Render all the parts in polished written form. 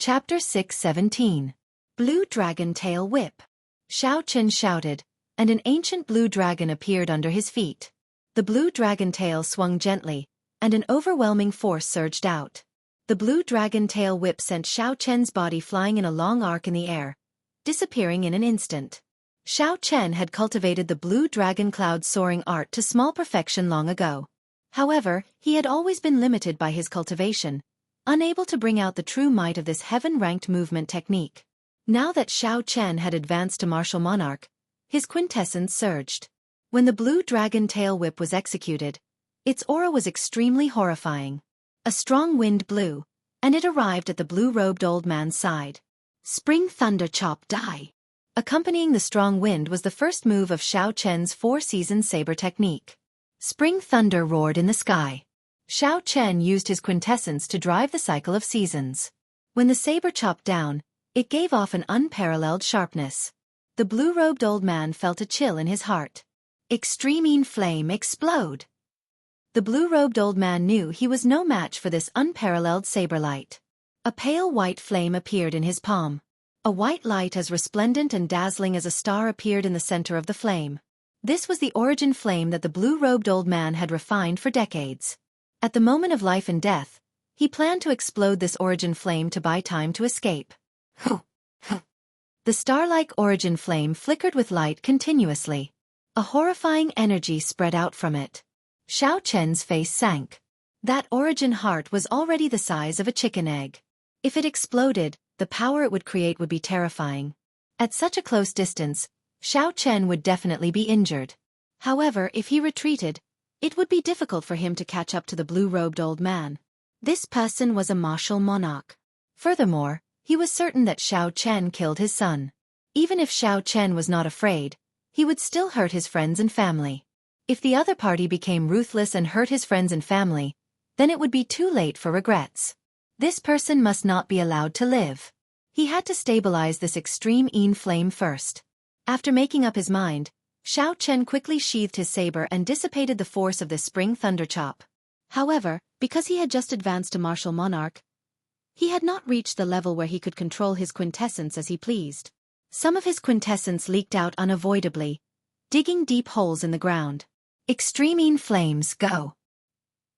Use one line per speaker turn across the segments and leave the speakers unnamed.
Chapter 617. Blue Dragon Tail Whip. Xiao Chen shouted, and an ancient blue dragon appeared under his feet. The blue dragon tail swung gently, and an overwhelming force surged out. The blue dragon tail whip sent Xiao Chen's body flying in a long arc in the air, disappearing in an instant. Xiao Chen had cultivated the blue dragon cloud soaring art to small perfection long ago. However, he had always been limited by his cultivation, unable to bring out the true might of this heaven-ranked movement technique. Now that Xiao Chen had advanced to martial monarch, his quintessence surged. When the blue dragon tail whip was executed, its aura was extremely horrifying. A strong wind blew, and it arrived at the blue-robed old man's side. Spring Thunder Chop Die. Accompanying the strong wind was the first move of Xiao Chen's four-season saber technique. Spring thunder roared in the sky. Xiao Chen used his quintessence to drive the cycle of seasons. When the saber chopped down, it gave off an unparalleled sharpness. The blue-robed old man felt a chill in his heart. Extreme flame explode. The blue-robed old man knew he was no match for this unparalleled saber light. A pale white flame appeared in his palm. A white light as resplendent and dazzling as a star appeared in the center of the flame. This was the origin flame that the blue-robed old man had refined for decades. At the moment of life and death, he planned to explode this origin flame to buy time to escape. The star-like origin flame flickered with light continuously. A horrifying energy spread out from it. Xiao Chen's face sank. That origin heart was already the size of a chicken egg. If it exploded, the power it would create would be terrifying. At such a close distance, Xiao Chen would definitely be injured. However, if he retreated, it would be difficult for him to catch up to the blue-robed old man. This person was a martial monarch. Furthermore, he was certain that Xiao Chen killed his son. Even if Xiao Chen was not afraid, he would still hurt his friends and family. If the other party became ruthless and hurt his friends and family, then it would be too late for regrets. This person must not be allowed to live. He had to stabilize this extreme flame first. After making up his mind, Xiao Chen quickly sheathed his saber and dissipated the force of the spring thunder chop. However, because he had just advanced to martial monarch, he had not reached the level where he could control his quintessence as he pleased. Some of his quintessence leaked out unavoidably, digging deep holes in the ground. Extreme flames, go!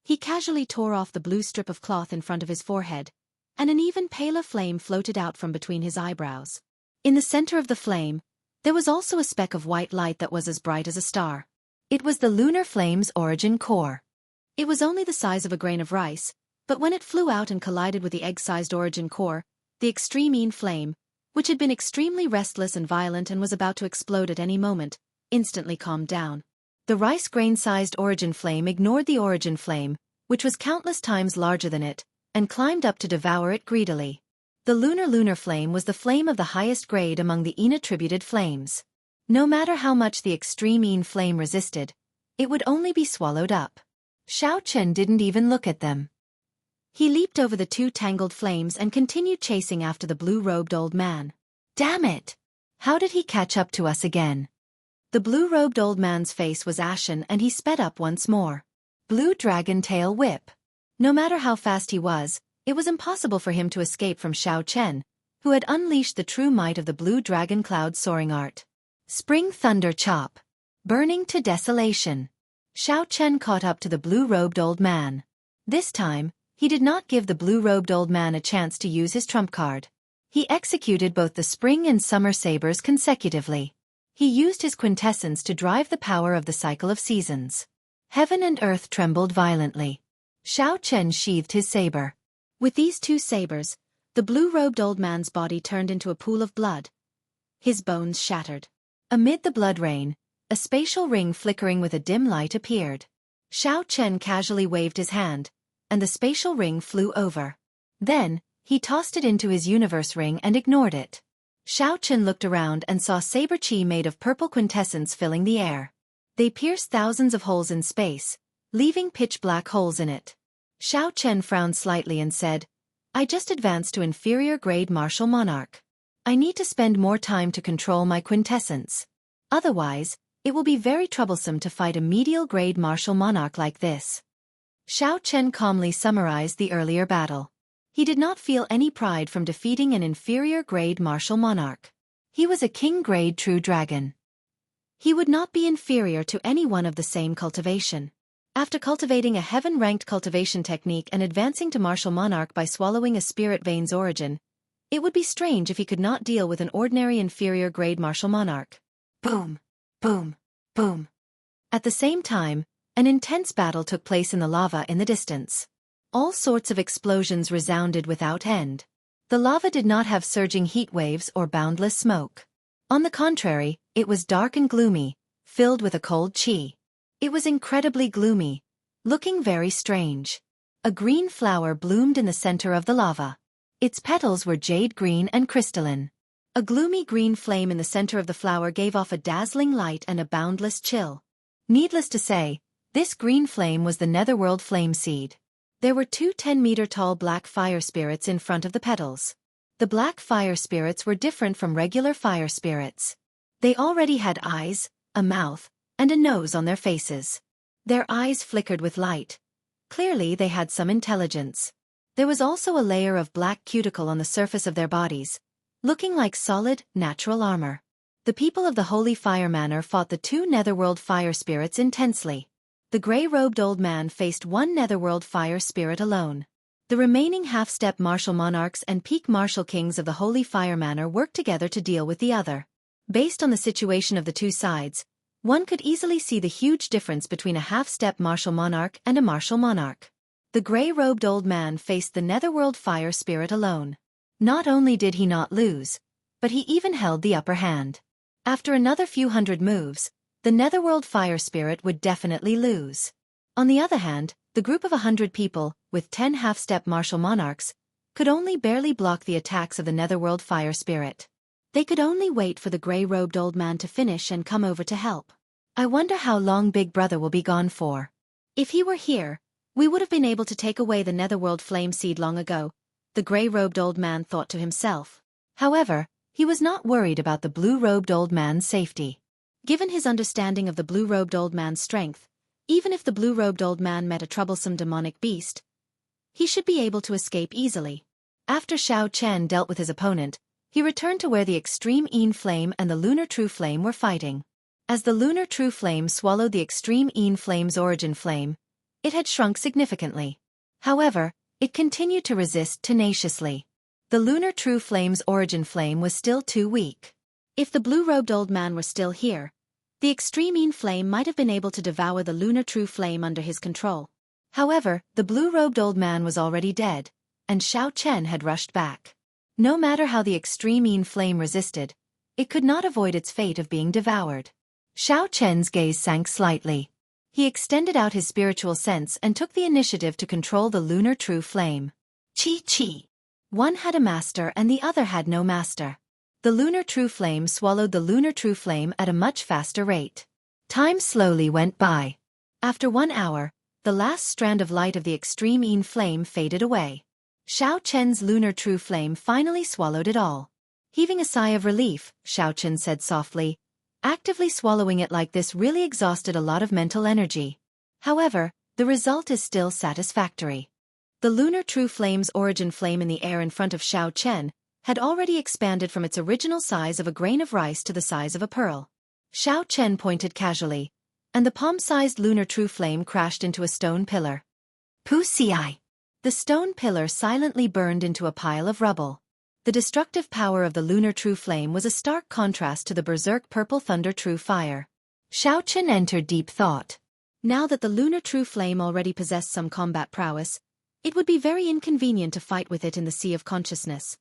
He casually tore off the blue strip of cloth in front of his forehead, and an even paler flame floated out from between his eyebrows. In the center of the flame, there was also a speck of white light that was as bright as a star. It was the lunar flame's origin core. It was only the size of a grain of rice, but when it flew out and collided with the egg-sized origin core, the extreme flame, which had been extremely restless and violent and was about to explode at any moment, instantly calmed down. The rice grain-sized origin flame ignored the origin flame, which was countless times larger than it, and climbed up to devour it greedily. The lunar flame was the flame of the highest grade among the attributed flames. No matter how much the extreme flame resisted, it would only be swallowed up. Xiao Chen didn't even look at them. He leaped over the two tangled flames and continued chasing after the blue-robed old man. Damn it! How did he catch up to us again? The blue-robed old man's face was ashen and he sped up once more. Blue Dragon Tail Whip. No matter how fast he was, it was impossible for him to escape from Xiao Chen, who had unleashed the true might of the blue dragon cloud soaring art. Spring Thunder Chop. Burning to desolation. Xiao Chen caught up to the blue-robed old man. This time, he did not give the blue-robed old man a chance to use his trump card. He executed both the spring and summer sabers consecutively. He used his quintessence to drive the power of the cycle of seasons. Heaven and earth trembled violently. Xiao Chen sheathed his saber. With these two sabers, the blue-robed old man's body turned into a pool of blood. His bones shattered. Amid the blood rain, a spatial ring flickering with a dim light appeared. Xiao Chen casually waved his hand, and the spatial ring flew over. Then, he tossed it into his universe ring and ignored it. Xiao Chen looked around and saw saber chi made of purple quintessence filling the air. They pierced thousands of holes in space, leaving pitch-black holes in it. Xiao Chen frowned slightly and said, I just advanced to inferior-grade martial monarch. I need to spend more time to control my quintessence. Otherwise, it will be very troublesome to fight a medial-grade martial monarch like this. Xiao Chen calmly summarized the earlier battle. He did not feel any pride from defeating an inferior-grade martial monarch. He was a king-grade true dragon. He would not be inferior to anyone of the same cultivation. After cultivating a heaven-ranked cultivation technique and advancing to martial monarch by swallowing a spirit vein's origin, it would be strange if he could not deal with an ordinary inferior-grade martial monarch. Boom! Boom! Boom! At the same time, an intense battle took place in the lava in the distance. All sorts of explosions resounded without end. The lava did not have surging heat waves or boundless smoke. On the contrary, it was dark and gloomy, filled with a cold chi. It was incredibly gloomy, looking very strange. A green flower bloomed in the center of the lava. Its petals were jade green and crystalline. A gloomy green flame in the center of the flower gave off a dazzling light and a boundless chill. Needless to say, this green flame was the netherworld flame seed. There were two 10-meter-tall black fire spirits in front of the petals. The black fire spirits were different from regular fire spirits. They already had eyes, a mouth, and a nose on their faces. Their eyes flickered with light. Clearly they had some intelligence. There was also a layer of black cuticle on the surface of their bodies, looking like solid, natural armor. The people of the Holy Fire Manor fought the two netherworld fire spirits intensely. The gray-robed old man faced one netherworld fire spirit alone. The remaining half-step martial monarchs and peak martial kings of the Holy Fire Manor worked together to deal with the other. Based on the situation of the two sides, one could easily see the huge difference between a half-step martial monarch and a martial monarch. The gray-robed old man faced the netherworld fire spirit alone. Not only did he not lose, but he even held the upper hand. After another few hundred moves, the netherworld fire spirit would definitely lose. On the other hand, the group of 100 people, with 10 half-step martial monarchs, could only barely block the attacks of the netherworld fire spirit. They could only wait for the gray-robed old man to finish and come over to help. I wonder how long Big Brother will be gone for. If he were here, we would have been able to take away the netherworld flame seed long ago, the gray-robed old man thought to himself. However, he was not worried about the blue-robed old man's safety. Given his understanding of the blue-robed old man's strength, even if the blue-robed old man met a troublesome demonic beast, he should be able to escape easily. After Xiao Chen dealt with his opponent, he returned to where the Extreme Een Flame and the Lunar True Flame were fighting. As the Lunar True Flame swallowed the Extreme Een Flame's origin flame, it had shrunk significantly. However, it continued to resist tenaciously. The Lunar True Flame's origin flame was still too weak. If the blue-robed old man were still here, the Extreme Een Flame might have been able to devour the Lunar True Flame under his control. However, the blue-robed old man was already dead, and Xiao Chen had rushed back. No matter how the Extreme Een Flame resisted, it could not avoid its fate of being devoured. Xiao Chen's gaze sank slightly. He extended out his spiritual sense and took the initiative to control the Lunar True Flame. Chi. One had a master and the other had no master. The Lunar True Flame swallowed the Lunar True Flame at a much faster rate. Time slowly went by. After 1 hour, the last strand of light of the Extreme Een Flame faded away. Xiao Chen's Lunar True Flame finally swallowed it all. Heaving a sigh of relief, Xiao Chen said softly, actively swallowing it like this really exhausted a lot of mental energy. However, the result is still satisfactory. The Lunar True Flame's origin flame in the air in front of Xiao Chen had already expanded from its original size of a grain of rice to the size of a pearl. Xiao Chen pointed casually, and the palm-sized Lunar True Flame crashed into a stone pillar. Pussy. The stone pillar silently burned into a pile of rubble. The destructive power of the Lunar True Flame was a stark contrast to the berserk purple thunder true fire. Xiao Chen entered deep thought. Now that the Lunar True Flame already possessed some combat prowess, it would be very inconvenient to fight with it in the Sea of Consciousness.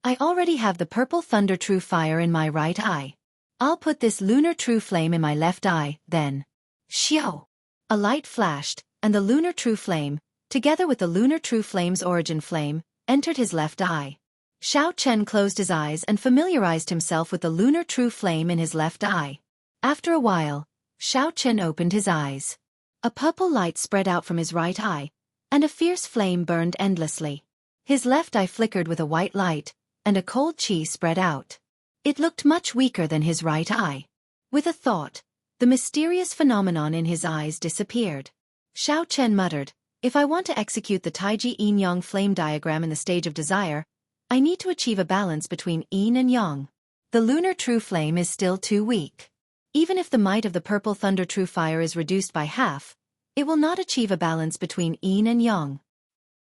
I already have the purple thunder true fire in my right eye. I'll put this Lunar True Flame in my left eye, then. Xiao! A light flashed, and the Lunar True Flame, together with the Lunar True Flame's origin flame, entered his left eye. Xiao Chen closed his eyes and familiarized himself with the Lunar True Flame in his left eye. After a while, Xiao Chen opened his eyes. A purple light spread out from his right eye, and a fierce flame burned endlessly. His left eye flickered with a white light, and a cold chi spread out. It looked much weaker than his right eye. With a thought, the mysterious phenomenon in his eyes disappeared. Xiao Chen muttered, If I want to execute the Taiji Yin-Yang flame diagram in the stage of desire, I need to achieve a balance between yin and yang. The lunar true flame is still too weak. Even if the might of the purple thunder true fire is reduced by half, it will not achieve a balance between yin and yang.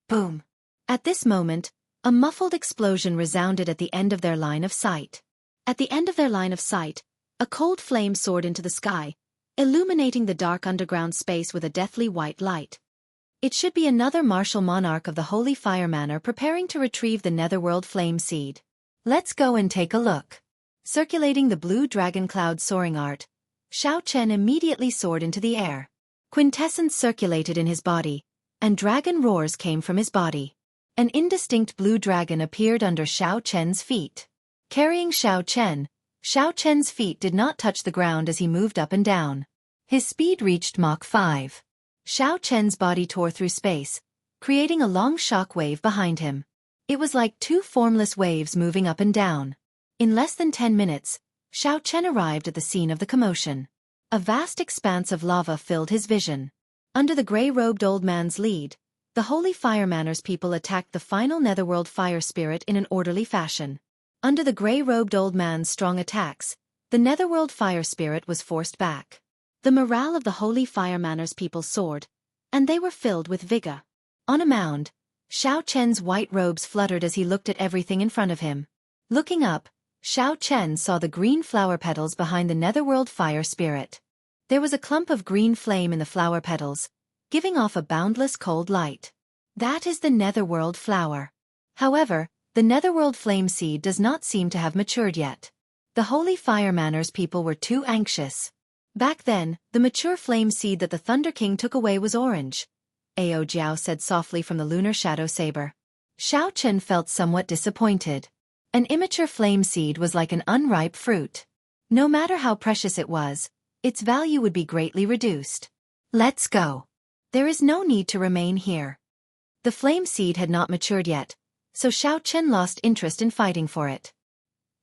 Boom! At this moment, a muffled explosion resounded at the end of their line of sight. At the end of their line of sight, a cold flame soared into the sky, illuminating the dark underground space with a deathly white light. It should be another martial monarch of the Holy Fire Manor preparing to retrieve the Netherworld Flame Seed. Let's go and take a look. Circulating the blue dragon cloud soaring art, Xiao Chen immediately soared into the air. Quintessence circulated in his body, and dragon roars came from his body. An indistinct blue dragon appeared under Xiao Chen's feet. Carrying Xiao Chen's feet did not touch the ground as he moved up and down. His speed reached Mach 5. Xiao Chen's body tore through space, creating a long shock wave behind him. It was like two formless waves moving up and down. In less than 10 minutes, Xiao Chen arrived at the scene of the commotion. A vast expanse of lava filled his vision. Under the gray-robed old man's lead, the Holy Fire Manor's people attacked the final Netherworld Fire Spirit in an orderly fashion. Under the gray-robed old man's strong attacks, the Netherworld Fire Spirit was forced back. The morale of the Holy Fire Manor's people soared, and they were filled with vigor. On a mound, Xiao Chen's white robes fluttered as he looked at everything in front of him. Looking up, Xiao Chen saw the green flower petals behind the Netherworld Fire Spirit. There was a clump of green flame in the flower petals, giving off a boundless cold light. That is the Netherworld flower. However, the Netherworld flame seed does not seem to have matured yet. The Holy Fire Manor's people were too anxious. Back then, the mature flame seed that the Thunder King took away was orange, Ao Jiao said softly from the lunar shadow saber. Xiao Chen felt somewhat disappointed. An immature flame seed was like an unripe fruit. No matter how precious it was, its value would be greatly reduced. Let's go. There is no need to remain here. The flame seed had not matured yet, so Xiao Chen lost interest in fighting for it.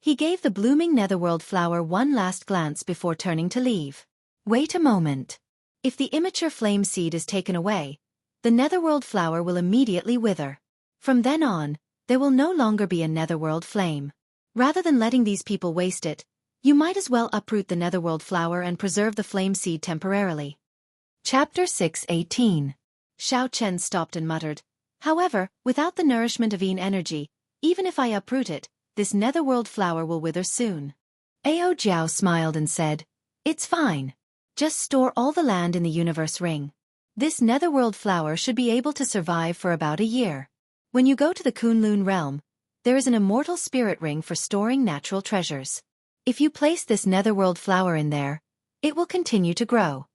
He gave the blooming Netherworld flower one last glance before turning to leave. Wait a moment. If the immature flame seed is taken away, the Netherworld flower will immediately wither. From then on, there will no longer be a Netherworld flame. Rather than letting these people waste it, you might as well uproot the Netherworld flower and preserve the flame seed temporarily. Chapter 6:18. Xiao Chen stopped and muttered, "However, without the nourishment of yin energy, even if I uproot it, this Netherworld flower will wither soon." Ao Jiao smiled and said, "It's fine. Just store all the land in the universe ring. This Netherworld flower should be able to survive for about a year. When you go to the Kunlun realm, there is an immortal spirit ring for storing natural treasures. If you place this Netherworld flower in there, it will continue to grow.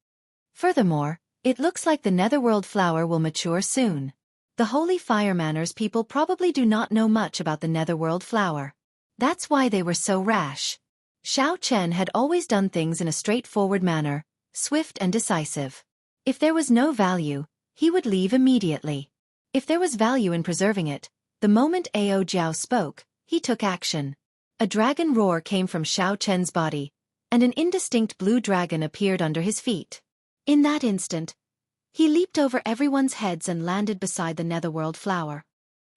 Furthermore, it looks like the Netherworld flower will mature soon. The Holy Fire Manor's people probably do not know much about the Netherworld flower. That's why they were so rash." Xiao Chen had always done things in a straightforward manner, swift and decisive. If there was no value, he would leave immediately. If there was value in preserving it, the moment Ao Jiao spoke, he took action. A dragon roar came from Xiao Chen's body, and an indistinct blue dragon appeared under his feet. In that instant, he leaped over everyone's heads and landed beside the Netherworld flower.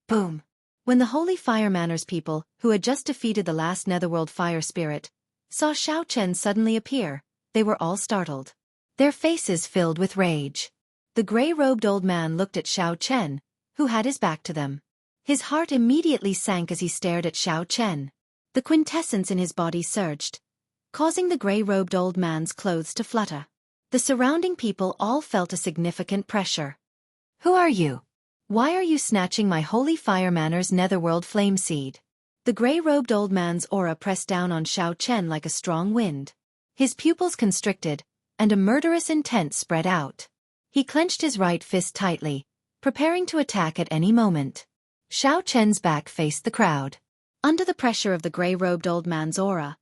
Boom! When the Holy Fire Manor's people, who had just defeated the last Netherworld fire spirit, saw Xiao Chen suddenly appear, they were all startled. Their faces filled with rage. The gray-robed old man looked at Xiao Chen, who had his back to them. His heart immediately sank as he stared at Xiao Chen. The quintessence in his body surged, causing the gray-robed old man's clothes to flutter. The surrounding people all felt a significant pressure. "Who are you? Why are you snatching my Holy Fire Manor's Netherworld flame seed?" The gray-robed old man's aura pressed down on Xiao Chen like a strong wind. His pupils constricted, and a murderous intent spread out. He clenched his right fist tightly, preparing to attack at any moment. Xiao Chen's back faced the crowd. Under the pressure of the gray-robed old man's aura,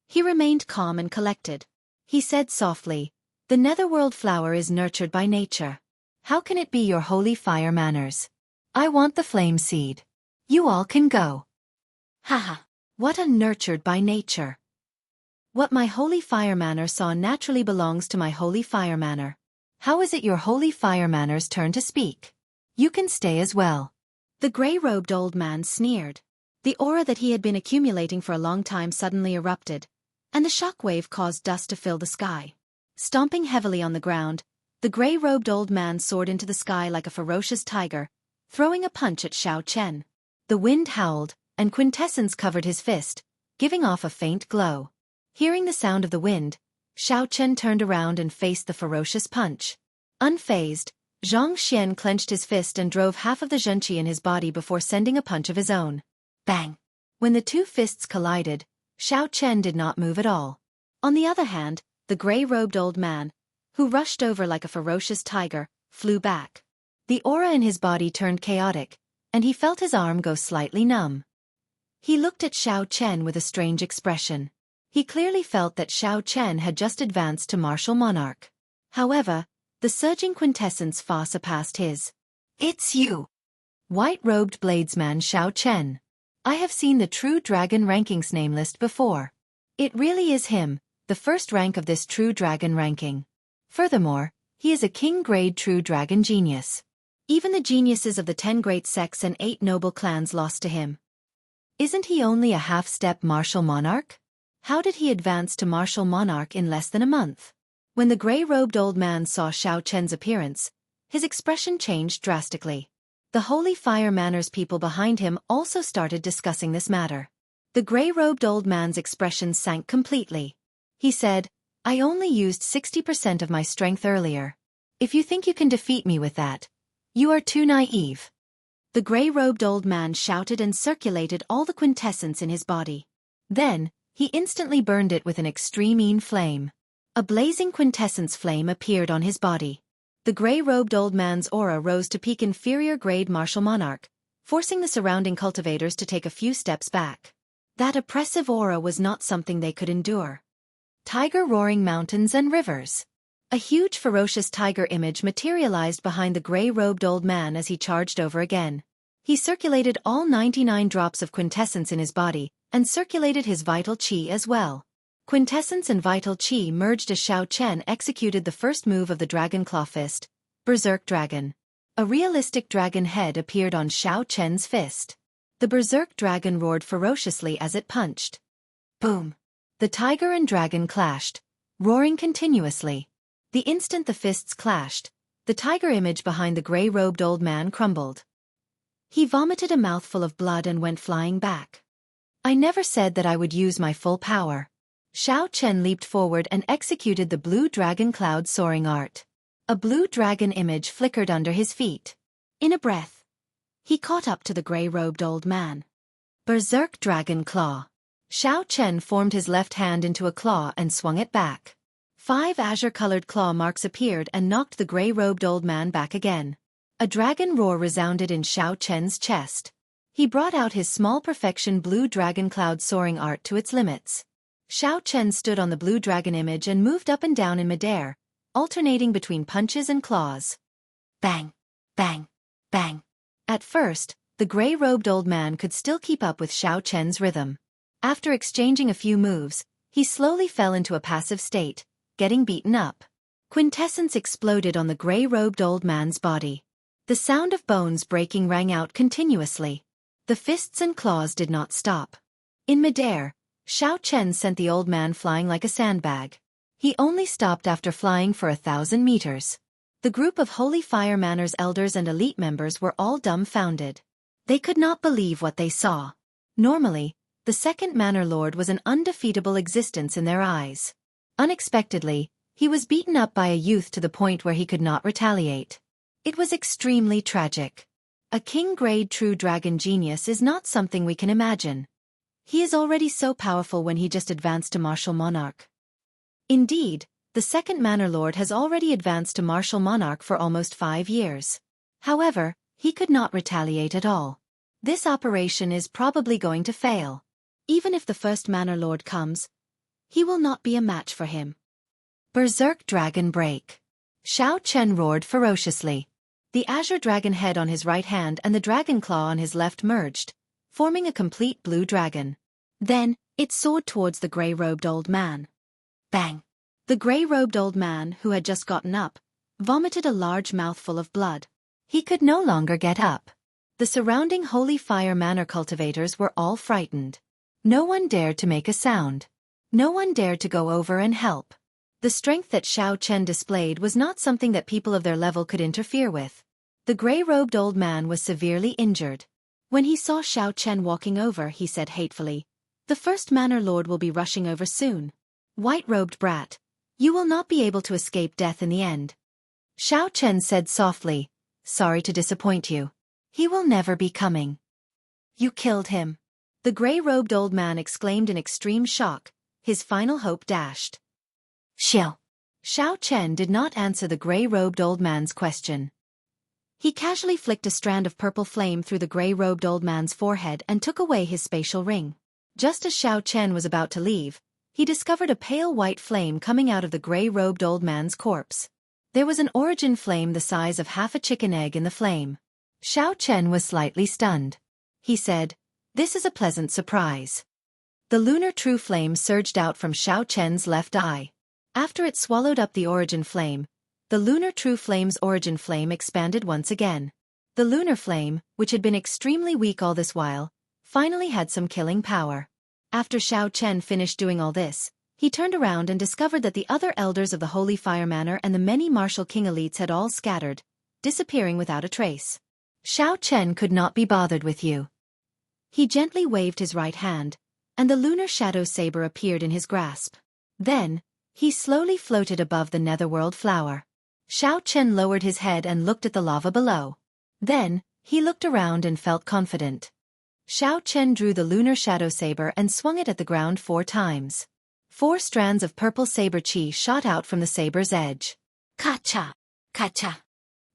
he remained calm and collected. He said softly, "The Netherworld flower is nurtured by nature. How can it be your Holy Fire Manors? I want the flame seed. You all can go." Haha, what a nurtured by nature. What my Holy Fire Manor saw naturally belongs to my Holy Fire Manor. How is it your holy fire manners' turn to speak? You can stay as well. The gray-robed old man sneered. The aura that he had been accumulating for a long time suddenly erupted, and the shockwave caused dust to fill the sky. Stomping heavily on the ground, the gray-robed old man soared into the sky like a ferocious tiger, throwing a punch at Xiao Chen. The wind howled, and quintessence covered his fist, giving off a faint glow. Hearing the sound of the wind, Xiao Chen turned around and faced the ferocious punch. Unfazed, Xianxia clenched his fist and drove half of the Zhenqi in his body before sending a punch of his own. Bang! When the two fists collided, Xiao Chen did not move at all. On the other hand, the gray-robed old man, who rushed over like a ferocious tiger, flew back. The aura in his body turned chaotic, and he felt his arm go slightly numb. He looked at Xiao Chen with a strange expression. He clearly felt that Xiao Chen had just advanced to martial monarch. However, the surging quintessence far surpassed his. It's you! White-robed bladesman Xiao Chen. I have seen the True Dragon rankings name list before. It really is him, the first rank of this True Dragon ranking. Furthermore, he is a king-grade True Dragon genius. Even the geniuses of the 10 great sects and 8 noble clans lost to him. Isn't he only a half-step martial monarch? How did he advance to martial monarch in less than a month? When the gray-robed old man saw Xiao Chen's appearance, his expression changed drastically. The Holy Fire Manners people behind him also started discussing this matter. The gray-robed old man's expression sank completely. He said, I only used 60% of my strength earlier. If you think you can defeat me with that, you are too naive. The gray-robed old man shouted and circulated all the quintessence in his body. Then, he instantly burned it with an extreme flame. A blazing quintessence flame appeared on his body. The gray-robed old man's aura rose to peak inferior-grade martial monarch, forcing the surrounding cultivators to take a few steps back. That oppressive aura was not something they could endure. Tiger roaring mountains and rivers. A huge ferocious tiger image materialized behind the gray-robed old man as he charged over again. He circulated all 99 drops of quintessence in his body, and circulated his vital qi as well. Quintessence and vital qi merged as Xiao Chen executed the first move of the Dragon Claw Fist, Berserk Dragon. A realistic dragon head appeared on Xiao Chen's fist. The Berserk Dragon roared ferociously as it punched. Boom! The tiger and dragon clashed, roaring continuously. The instant the fists clashed, the tiger image behind the gray-robed old man crumbled. He vomited a mouthful of blood and went flying back. I never said that I would use my full power. Xiao Chen leaped forward and executed the blue dragon cloud soaring art. A blue dragon image flickered under his feet. In a breath, he caught up to the gray-robed old man. Berserk Dragon Claw. Xiao Chen formed his left hand into a claw and swung it back. 5 azure-colored claw marks appeared and knocked the gray-robed old man back again. A dragon roar resounded in Xiao Chen's chest. He brought out his small perfection blue dragon cloud soaring art to its limits. Xiao Chen stood on the blue dragon image and moved up and down in midair, alternating between punches and claws. Bang! Bang! Bang! At first, the gray-robed old man could still keep up with Xiao Chen's rhythm. After exchanging a few moves, he slowly fell into a passive state, getting beaten up. Quintessence exploded on the gray-robed old man's body. The sound of bones breaking rang out continuously. The fists and claws did not stop. In midair, Xiao Chen sent the old man flying like a sandbag. He only stopped after flying for 1,000 meters. The group of Holy Fire Manners elders and elite members were all dumbfounded. They could not believe what they saw. Normally, the second Manor Lord was an undefeatable existence in their eyes. Unexpectedly, he was beaten up by a youth to the point where he could not retaliate. It was extremely tragic. A king-grade true dragon genius is not something we can imagine. He is already so powerful when he just advanced to martial monarch. Indeed, the second Manor Lord has already advanced to martial monarch for almost 5 years. However, he could not retaliate at all. This operation is probably going to fail. Even if the first Manor Lord comes, he will not be a match for him. Berserk Dragon Break. Xiao Chen roared ferociously. The azure dragon head on his right hand and the dragon claw on his left merged, forming a complete blue dragon. Then, it soared towards the gray-robed old man. Bang! The gray-robed old man, who had just gotten up, vomited a large mouthful of blood. He could no longer get up. The surrounding Holy Fire Manor cultivators were all frightened. No one dared to make a sound. No one dared to go over and help. The strength that Xiao Chen displayed was not something that people of their level could interfere with. The gray-robed old man was severely injured. When he saw Xiao Chen walking over, he said hatefully, "The first manor lord will be rushing over soon. White-robed brat, you will not be able to escape death in the end." Xiao Chen said softly, "Sorry to disappoint you. He will never be coming." "You killed him," the gray-robed old man exclaimed in extreme shock, his final hope dashed. "Xiao." Xiao Chen did not answer the gray-robed old man's question. He casually flicked a strand of purple flame through the gray-robed old man's forehead and took away his spatial ring. Just as Xiao Chen was about to leave, he discovered a pale white flame coming out of the gray-robed old man's corpse. There was an origin flame the size of half a chicken egg in the flame. Xiao Chen was slightly stunned. He said, "This is a pleasant surprise." The lunar true flame surged out from Xiao Chen's left eye. After it swallowed up the origin flame, the lunar true flame's origin flame expanded once again. The lunar flame, which had been extremely weak all this while, finally had some killing power. After Xiao Chen finished doing all this, he turned around and discovered that the other elders of the Holy Fire Manor and the many martial king elites had all scattered, disappearing without a trace. Xiao Chen could not be bothered with you. He gently waved his right hand, and the lunar shadow saber appeared in his grasp. Then, he slowly floated above the netherworld flower. Xiao Chen lowered his head and looked at the lava below. Then, he looked around and felt confident. Xiao Chen drew the lunar shadow saber and swung it at the ground 4 times. 4 strands of purple saber chi shot out from the saber's edge. Ka-cha! Ka-cha!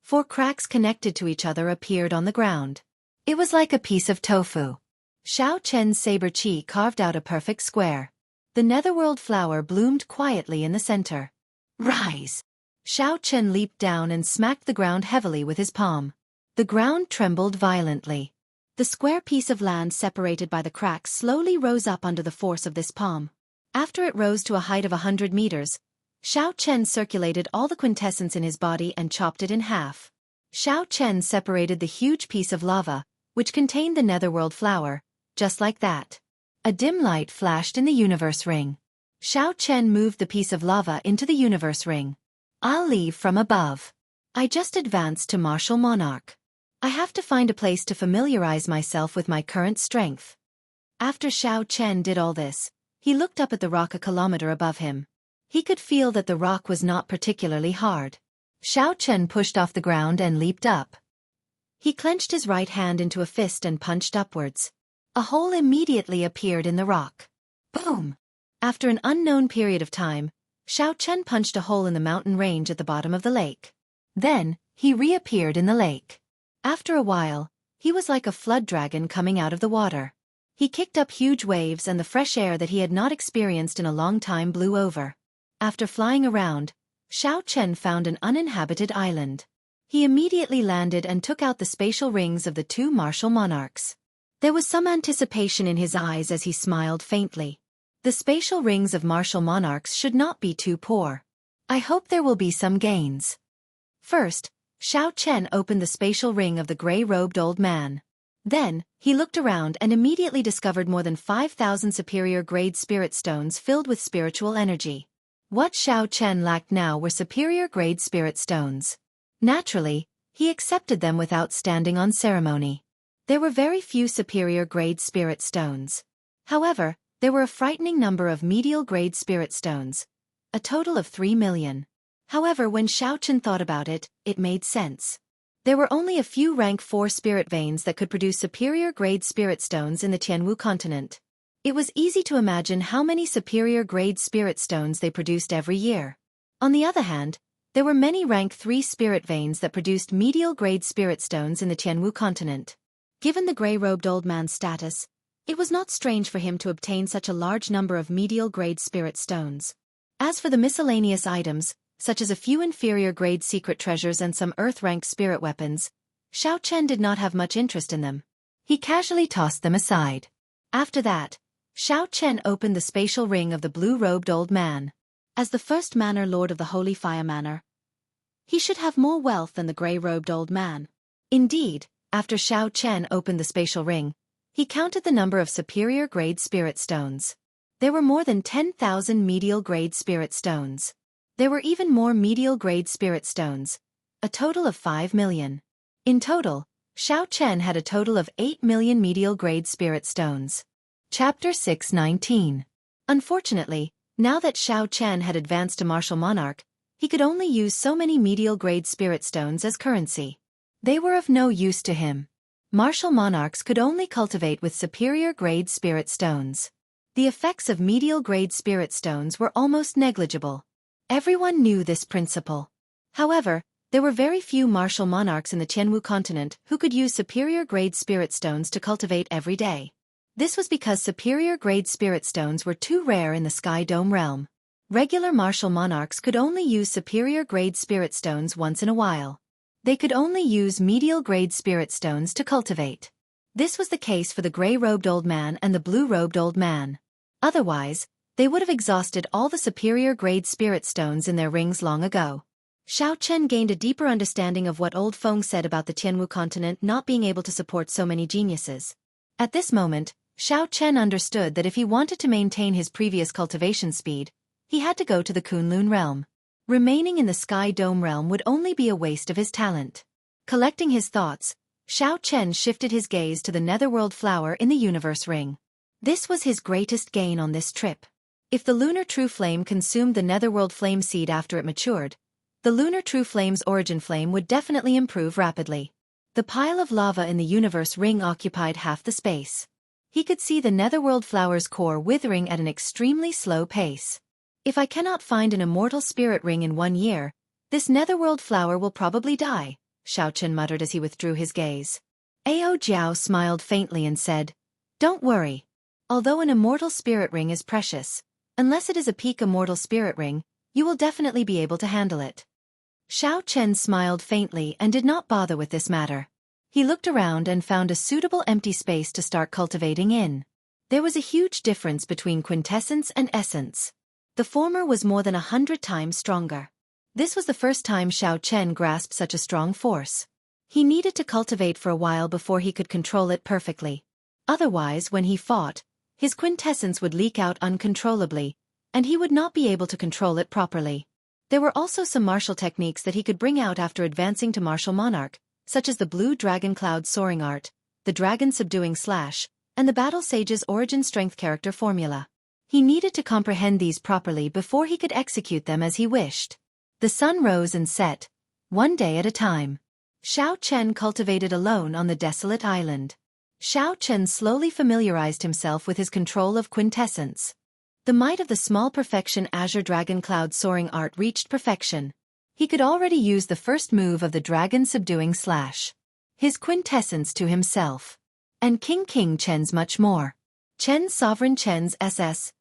4 cracks connected to each other appeared on the ground. It was like a piece of tofu. Xiao Chen's saber chi carved out a perfect square. The netherworld flower bloomed quietly in the center. "Rise!" Xiao Chen leaped down and smacked the ground heavily with his palm. The ground trembled violently. The square piece of land separated by the cracks slowly rose up under the force of this palm. After it rose to a height of 100 meters, Xiao Chen circulated all the quintessence in his body and chopped it in half. Xiao Chen separated the huge piece of lava, which contained the netherworld flower, just like that. A dim light flashed in the universe ring. Xiao Chen moved the piece of lava into the universe ring. "I'll leave from above. I just advanced to martial monarch. I have to find a place to familiarize myself with my current strength." After Xiao Chen did all this, he looked up at the rock a kilometer above him. He could feel that the rock was not particularly hard. Xiao Chen pushed off the ground and leaped up. He clenched his right hand into a fist and punched upwards. A hole immediately appeared in the rock. Boom! After an unknown period of time, Xiao Chen punched a hole in the mountain range at the bottom of the lake. Then, he reappeared in the lake. After a while, he was like a flood dragon coming out of the water. He kicked up huge waves and the fresh air that he had not experienced in a long time blew over. After flying around, Xiao Chen found an uninhabited island. He immediately landed and took out the spatial rings of the 2 martial monarchs. There was some anticipation in his eyes as he smiled faintly. The spatial rings of martial monarchs should not be too poor. I hope there will be some gains. First, Xiao Chen opened the spatial ring of the gray-robed old man. Then, he looked around and immediately discovered more than 5,000 superior-grade spirit stones filled with spiritual energy. What Xiao Chen lacked now were superior-grade spirit stones. Naturally, he accepted them without standing on ceremony. There were very few superior-grade spirit stones. However, there were a frightening number of medial-grade spirit stones, a total of 3 million. However, when Xiao Chen thought about it, it made sense. There were only a few rank 4 spirit veins that could produce superior-grade spirit stones in the Jianghu continent. It was easy to imagine how many superior-grade spirit stones they produced every year. On the other hand, there were many rank 3 spirit veins that produced medial-grade spirit stones in the Jianghu continent. Given the gray-robed old man's status, it was not strange for him to obtain such a large number of medial-grade spirit stones. As for the miscellaneous items, such as a few inferior-grade secret treasures and some earth-rank spirit weapons, Xiao Chen did not have much interest in them. He casually tossed them aside. After that, Xiao Chen opened the spatial ring of the blue-robed old man. As the first manor lord of the Holy Fire Manor, He should have more wealth than the gray-robed old man. Indeed, after Xiao Chen opened the spatial ring, he counted the number of superior-grade spirit stones. There were more than 10,000 medial-grade spirit stones. There were even more medial-grade spirit stones, a total of 5 million. In total, Xiao Chen had a total of 8 million medial-grade spirit stones. Chapter 619. Unfortunately, now that Xiao Chen had advanced to martial monarch, he could only use so many medial-grade spirit stones as currency. They were of no use to him. Martial monarchs could only cultivate with superior-grade spirit stones. The effects of medial-grade spirit stones were almost negligible. Everyone knew this principle. However, there were very few martial monarchs in the Jianghu continent who could use superior-grade spirit stones to cultivate every day. This was because superior-grade spirit stones were too rare in the Sky Dome realm. Regular martial monarchs could only use superior-grade spirit stones once in a while. They could only use medial-grade spirit stones to cultivate. This was the case for the gray-robed old man and the blue-robed old man. Otherwise, they would have exhausted all the superior-grade spirit stones in their rings long ago. Xiao Chen gained a deeper understanding of what Old Feng said about the Jianghu continent not being able to support so many geniuses. At this moment, Xiao Chen understood that if he wanted to maintain his previous cultivation speed, he had to go to the Kunlun realm. Remaining in the Sky Dome realm would only be a waste of his talent. Collecting his thoughts, Xiao Chen shifted his gaze to the netherworld flower in the universe ring. This was his greatest gain on this trip. If the lunar true flame consumed the netherworld flame seed after it matured, the lunar true flame's origin flame would definitely improve rapidly. The pile of lava in the universe ring occupied half the space. He could see the netherworld flower's core withering at an extremely slow pace. If I cannot find an immortal spirit ring in 1 year, this netherworld flower will probably die, Xiao Chen muttered as he withdrew his gaze. Ao Jiao smiled faintly and said, "Don't worry. Although an immortal spirit ring is precious, unless it is a peak immortal spirit ring, you will definitely be able to handle it." Xiao Chen smiled faintly and did not bother with this matter. He looked around and found a suitable empty space to start cultivating in. There was a huge difference between quintessence and essence. The former was more than 100 times stronger. This was the first time Xiao Chen grasped such a strong force. He needed to cultivate for a while before he could control it perfectly. Otherwise, when he fought, his quintessence would leak out uncontrollably, and he would not be able to control it properly. There were also some martial techniques that he could bring out after advancing to martial monarch, such as the blue dragon cloud soaring art, the dragon subduing slash, and the battle sage's origin strength character formula. He needed to comprehend these properly before he could execute them as he wished. The sun rose and set, one day at a time. Xiao Chen cultivated alone on the desolate island. Xiao Chen slowly familiarized himself with his control of quintessence. The might of the small perfection azure dragon cloud soaring art reached perfection. He could already use the first move of the dragon subduing slash. His quintessence to himself. And King Chen's much more. Chen's sovereign Chen's SS.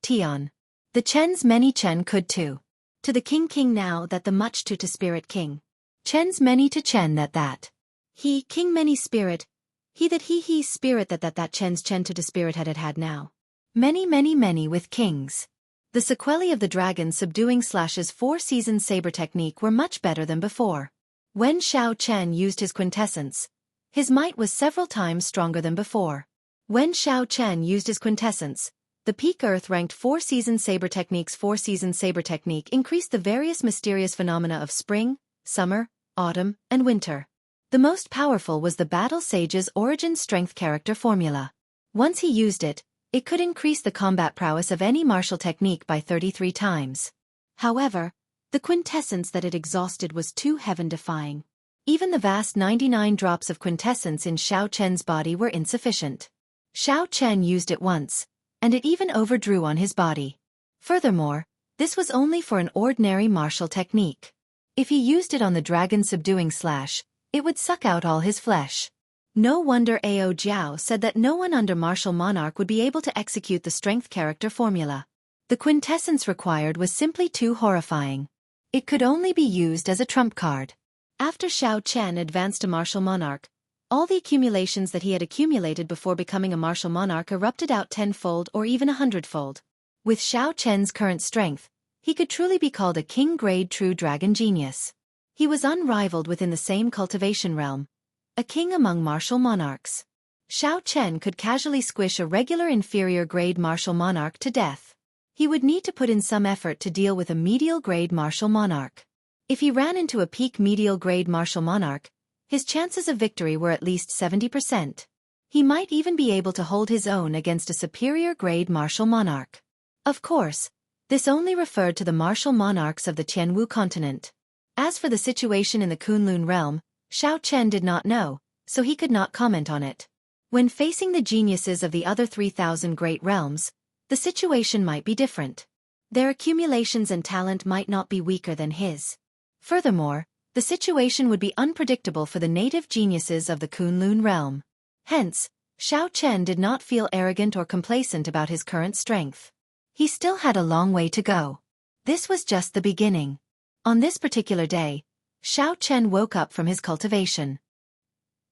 Tian. The Chen's many Chen could too. To the King now that the much to spirit King. Chen's many to Chen that. He King many spirit. He that he spirit that Chen's Chen to spirit had now. Many with kings. The sequelae of the dragon subduing slash's 4-season saber technique were much better than before. When Xiao Chen used his quintessence, his might was several times stronger than before. When Xiao Chen used his quintessence, the peak Earth-ranked 4-season saber technique's 4-season saber technique increased the various mysterious phenomena of spring, summer, autumn, and winter. The most powerful was the battle sage's origin strength character formula. Once he used it, it could increase the combat prowess of any martial technique by 33 times. However, the quintessence that it exhausted was too heaven-defying. Even the vast 99 drops of quintessence in Xiao Chen's body were insufficient. Xiao Chen used it once, and it even overdrew on his body. Furthermore, this was only for an ordinary martial technique. If he used it on the dragon subduing slash, it would suck out all his flesh. No wonder Ao Jiao said that no one under martial monarch would be able to execute the strength character formula. The quintessence required was simply too horrifying. It could only be used as a trump card. After Xiao Chen advanced to martial monarch, all the accumulations that he had accumulated before becoming a martial monarch erupted out 10-fold or even 100-fold. With Xiao Chen's current strength, he could truly be called a king-grade true dragon genius. He was unrivaled within the same cultivation realm, a king among martial monarchs. Xiao Chen could casually squish a regular inferior-grade martial monarch to death. He would need to put in some effort to deal with a medial-grade martial monarch. If he ran into a peak medial-grade martial monarch, his chances of victory were at least 70%. He might even be able to hold his own against a superior-grade martial monarch. Of course, this only referred to the martial monarchs of the Jianghu continent. As for the situation in the Kunlun realm, Xiao Chen did not know, so he could not comment on it. When facing the geniuses of the other 3,000 great realms, the situation might be different. Their accumulations and talent might not be weaker than his. Furthermore, the situation would be unpredictable for the native geniuses of the Kunlun realm. Hence, Xiao Chen did not feel arrogant or complacent about his current strength. He still had a long way to go. This was just the beginning. On this particular day, Xiao Chen woke up from his cultivation.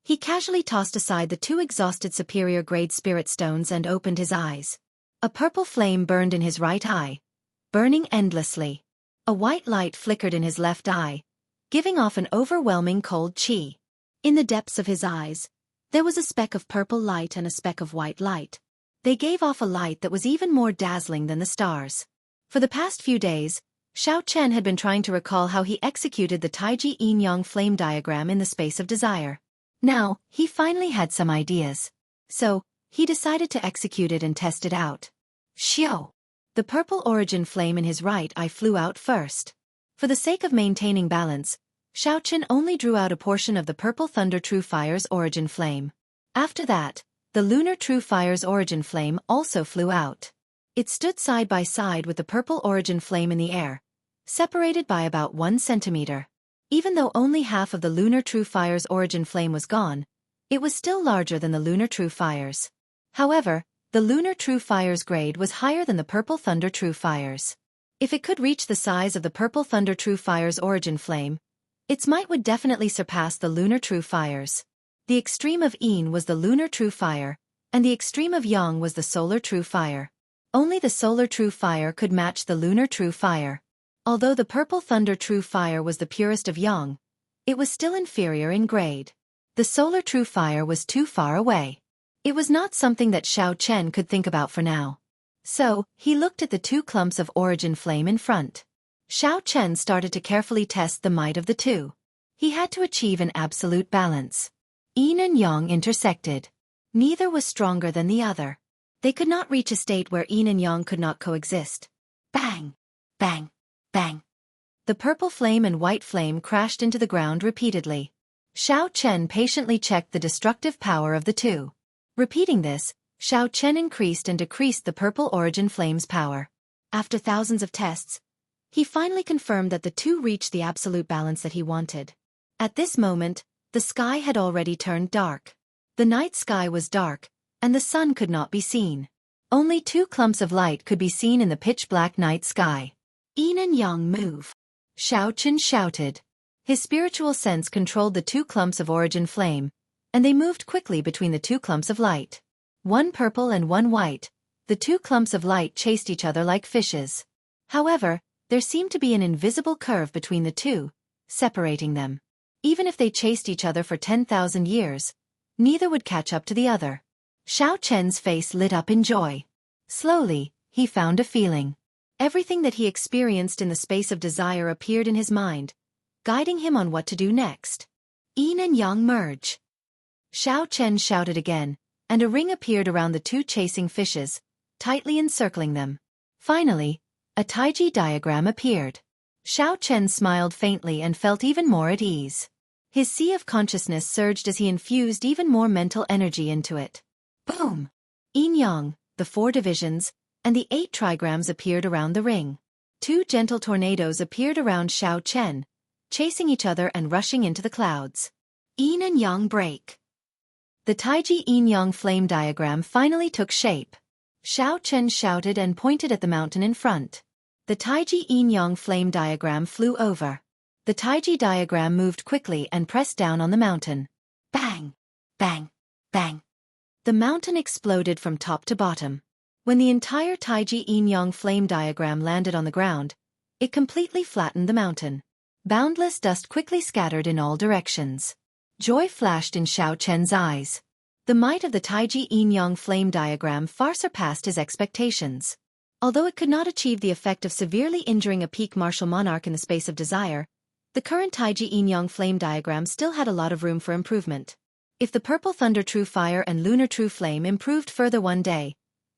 He casually tossed aside the 2 exhausted superior-grade spirit stones and opened his eyes. A purple flame burned in his right eye, burning endlessly. A white light flickered in his left eye, giving off an overwhelming cold qi. In the depths of his eyes, there was a speck of purple light and a speck of white light. They gave off a light that was even more dazzling than the stars. For the past few days, Xiao Chen had been trying to recall how he executed the Taiji Yin-Yang flame diagram in the space of desire. Now, he finally had some ideas. So, he decided to execute it and test it out. Xiao! The purple origin flame in his right eye flew out first. For the sake of maintaining balance, Xiao Chen only drew out a portion of the purple thunder true fire's origin flame. After that, the lunar true fire's origin flame also flew out. It stood side by side with the purple origin flame in the air, separated by about 1 centimeter. Even though only half of the lunar true fire's origin flame was gone, it was still larger than the lunar true fire's. However, the lunar true fire's grade was higher than the purple thunder true fire's. If it could reach the size of the purple thunder true fire's origin flame, its might would definitely surpass the lunar true fire's. The extreme of Yin was the lunar true fire, and the extreme of Yang was the solar true fire. Only the solar true fire could match the lunar true fire. Although the purple thunder true fire was the purest of Yang, it was still inferior in grade. The solar true fire was too far away. It was not something that Xiao Chen could think about for now. So, he looked at the 2 clumps of origin flame in front. Xiao Chen started to carefully test the might of the 2. He had to achieve an absolute balance. Yin and Yang intersected. Neither was stronger than the other. They could not reach a state where Yin and Yang could not coexist. Bang! Bang! Bang! The purple flame and white flame crashed into the ground repeatedly. Xiao Chen patiently checked the destructive power of the 2. Repeating this, Xiao Chen increased and decreased the purple origin flame's power. After thousands of tests, he finally confirmed that the 2 reached the absolute balance that he wanted. At this moment, the sky had already turned dark. The night sky was dark, and the sun could not be seen. Only 2 clumps of light could be seen in the pitch-black night sky. Yin and Yang move. Xiao Chen shouted. His spiritual sense controlled the 2 clumps of origin flame, and they moved quickly between the 2 clumps of light. 1 purple and 1 white, the 2 clumps of light chased each other like fishes. However, there seemed to be an invisible curve between the 2, separating them. Even if they chased each other for 10,000 years, neither would catch up to the other. Xiao Chen's face lit up in joy. Slowly, he found a feeling. Everything that he experienced in the space of desire appeared in his mind, guiding him on what to do next. Yin and Yang merge. Xiao Chen shouted again, and a ring appeared around the 2 chasing fishes, tightly encircling them. Finally, a Taiji diagram appeared. Xiao Chen smiled faintly and felt even more at ease. His sea of consciousness surged as he infused even more mental energy into it. Boom! Yin-Yang, the 4 divisions, and the 8 trigrams appeared around the ring. 2 gentle tornadoes appeared around Xiao Chen, chasing each other and rushing into the clouds. Yin and Yang break. The Taiji Yin-Yang flame diagram finally took shape. Xiao Chen shouted and pointed at the mountain in front. The Taiji Yin-Yang flame diagram flew over. The Taiji diagram moved quickly and pressed down on the mountain. Bang! Bang! Bang! The mountain exploded from top to bottom. When the entire Taiji Yin-Yang flame diagram landed on the ground, it completely flattened the mountain. Boundless dust quickly scattered in all directions. Joy flashed in Xiao Chen's eyes. The might of the Taiji Yin-Yang flame diagram far surpassed his expectations. Although it could not achieve the effect of severely injuring a peak martial monarch in the space of desire, the current Taiji Yin-Yang flame diagram still had a lot of room for improvement. If the Purple Thunder True Fire and Lunar True Flame improved further one day,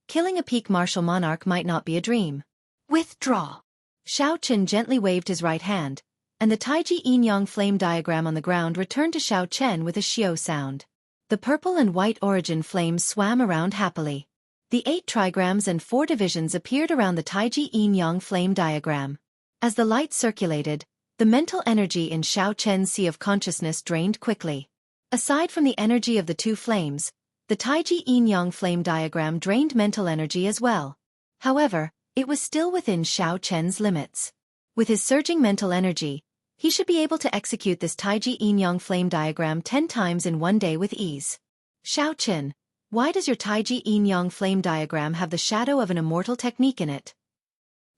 killing a peak martial monarch might not be a dream. Withdraw. Xiao Chen gently waved his right hand, and the Taiji Yin-Yang flame diagram on the ground returned to Xiao Chen with a xiao sound. The purple and white origin flames swam around happily. The 8 trigrams and 4 divisions appeared around the Taiji Yin-Yang flame diagram. As the light circulated, the mental energy in Xiao Chen's sea of consciousness drained quickly. Aside from the energy of the 2 flames, the Taiji Yin-Yang flame diagram drained mental energy as well. However, it was still within Xiao Chen's limits. With his surging mental energy, he should be able to execute this Taiji Yin-Yang flame diagram 10 times in one day with ease. Xiao Chen, why does your Taiji Yin-Yang flame diagram have the shadow of an immortal technique in it?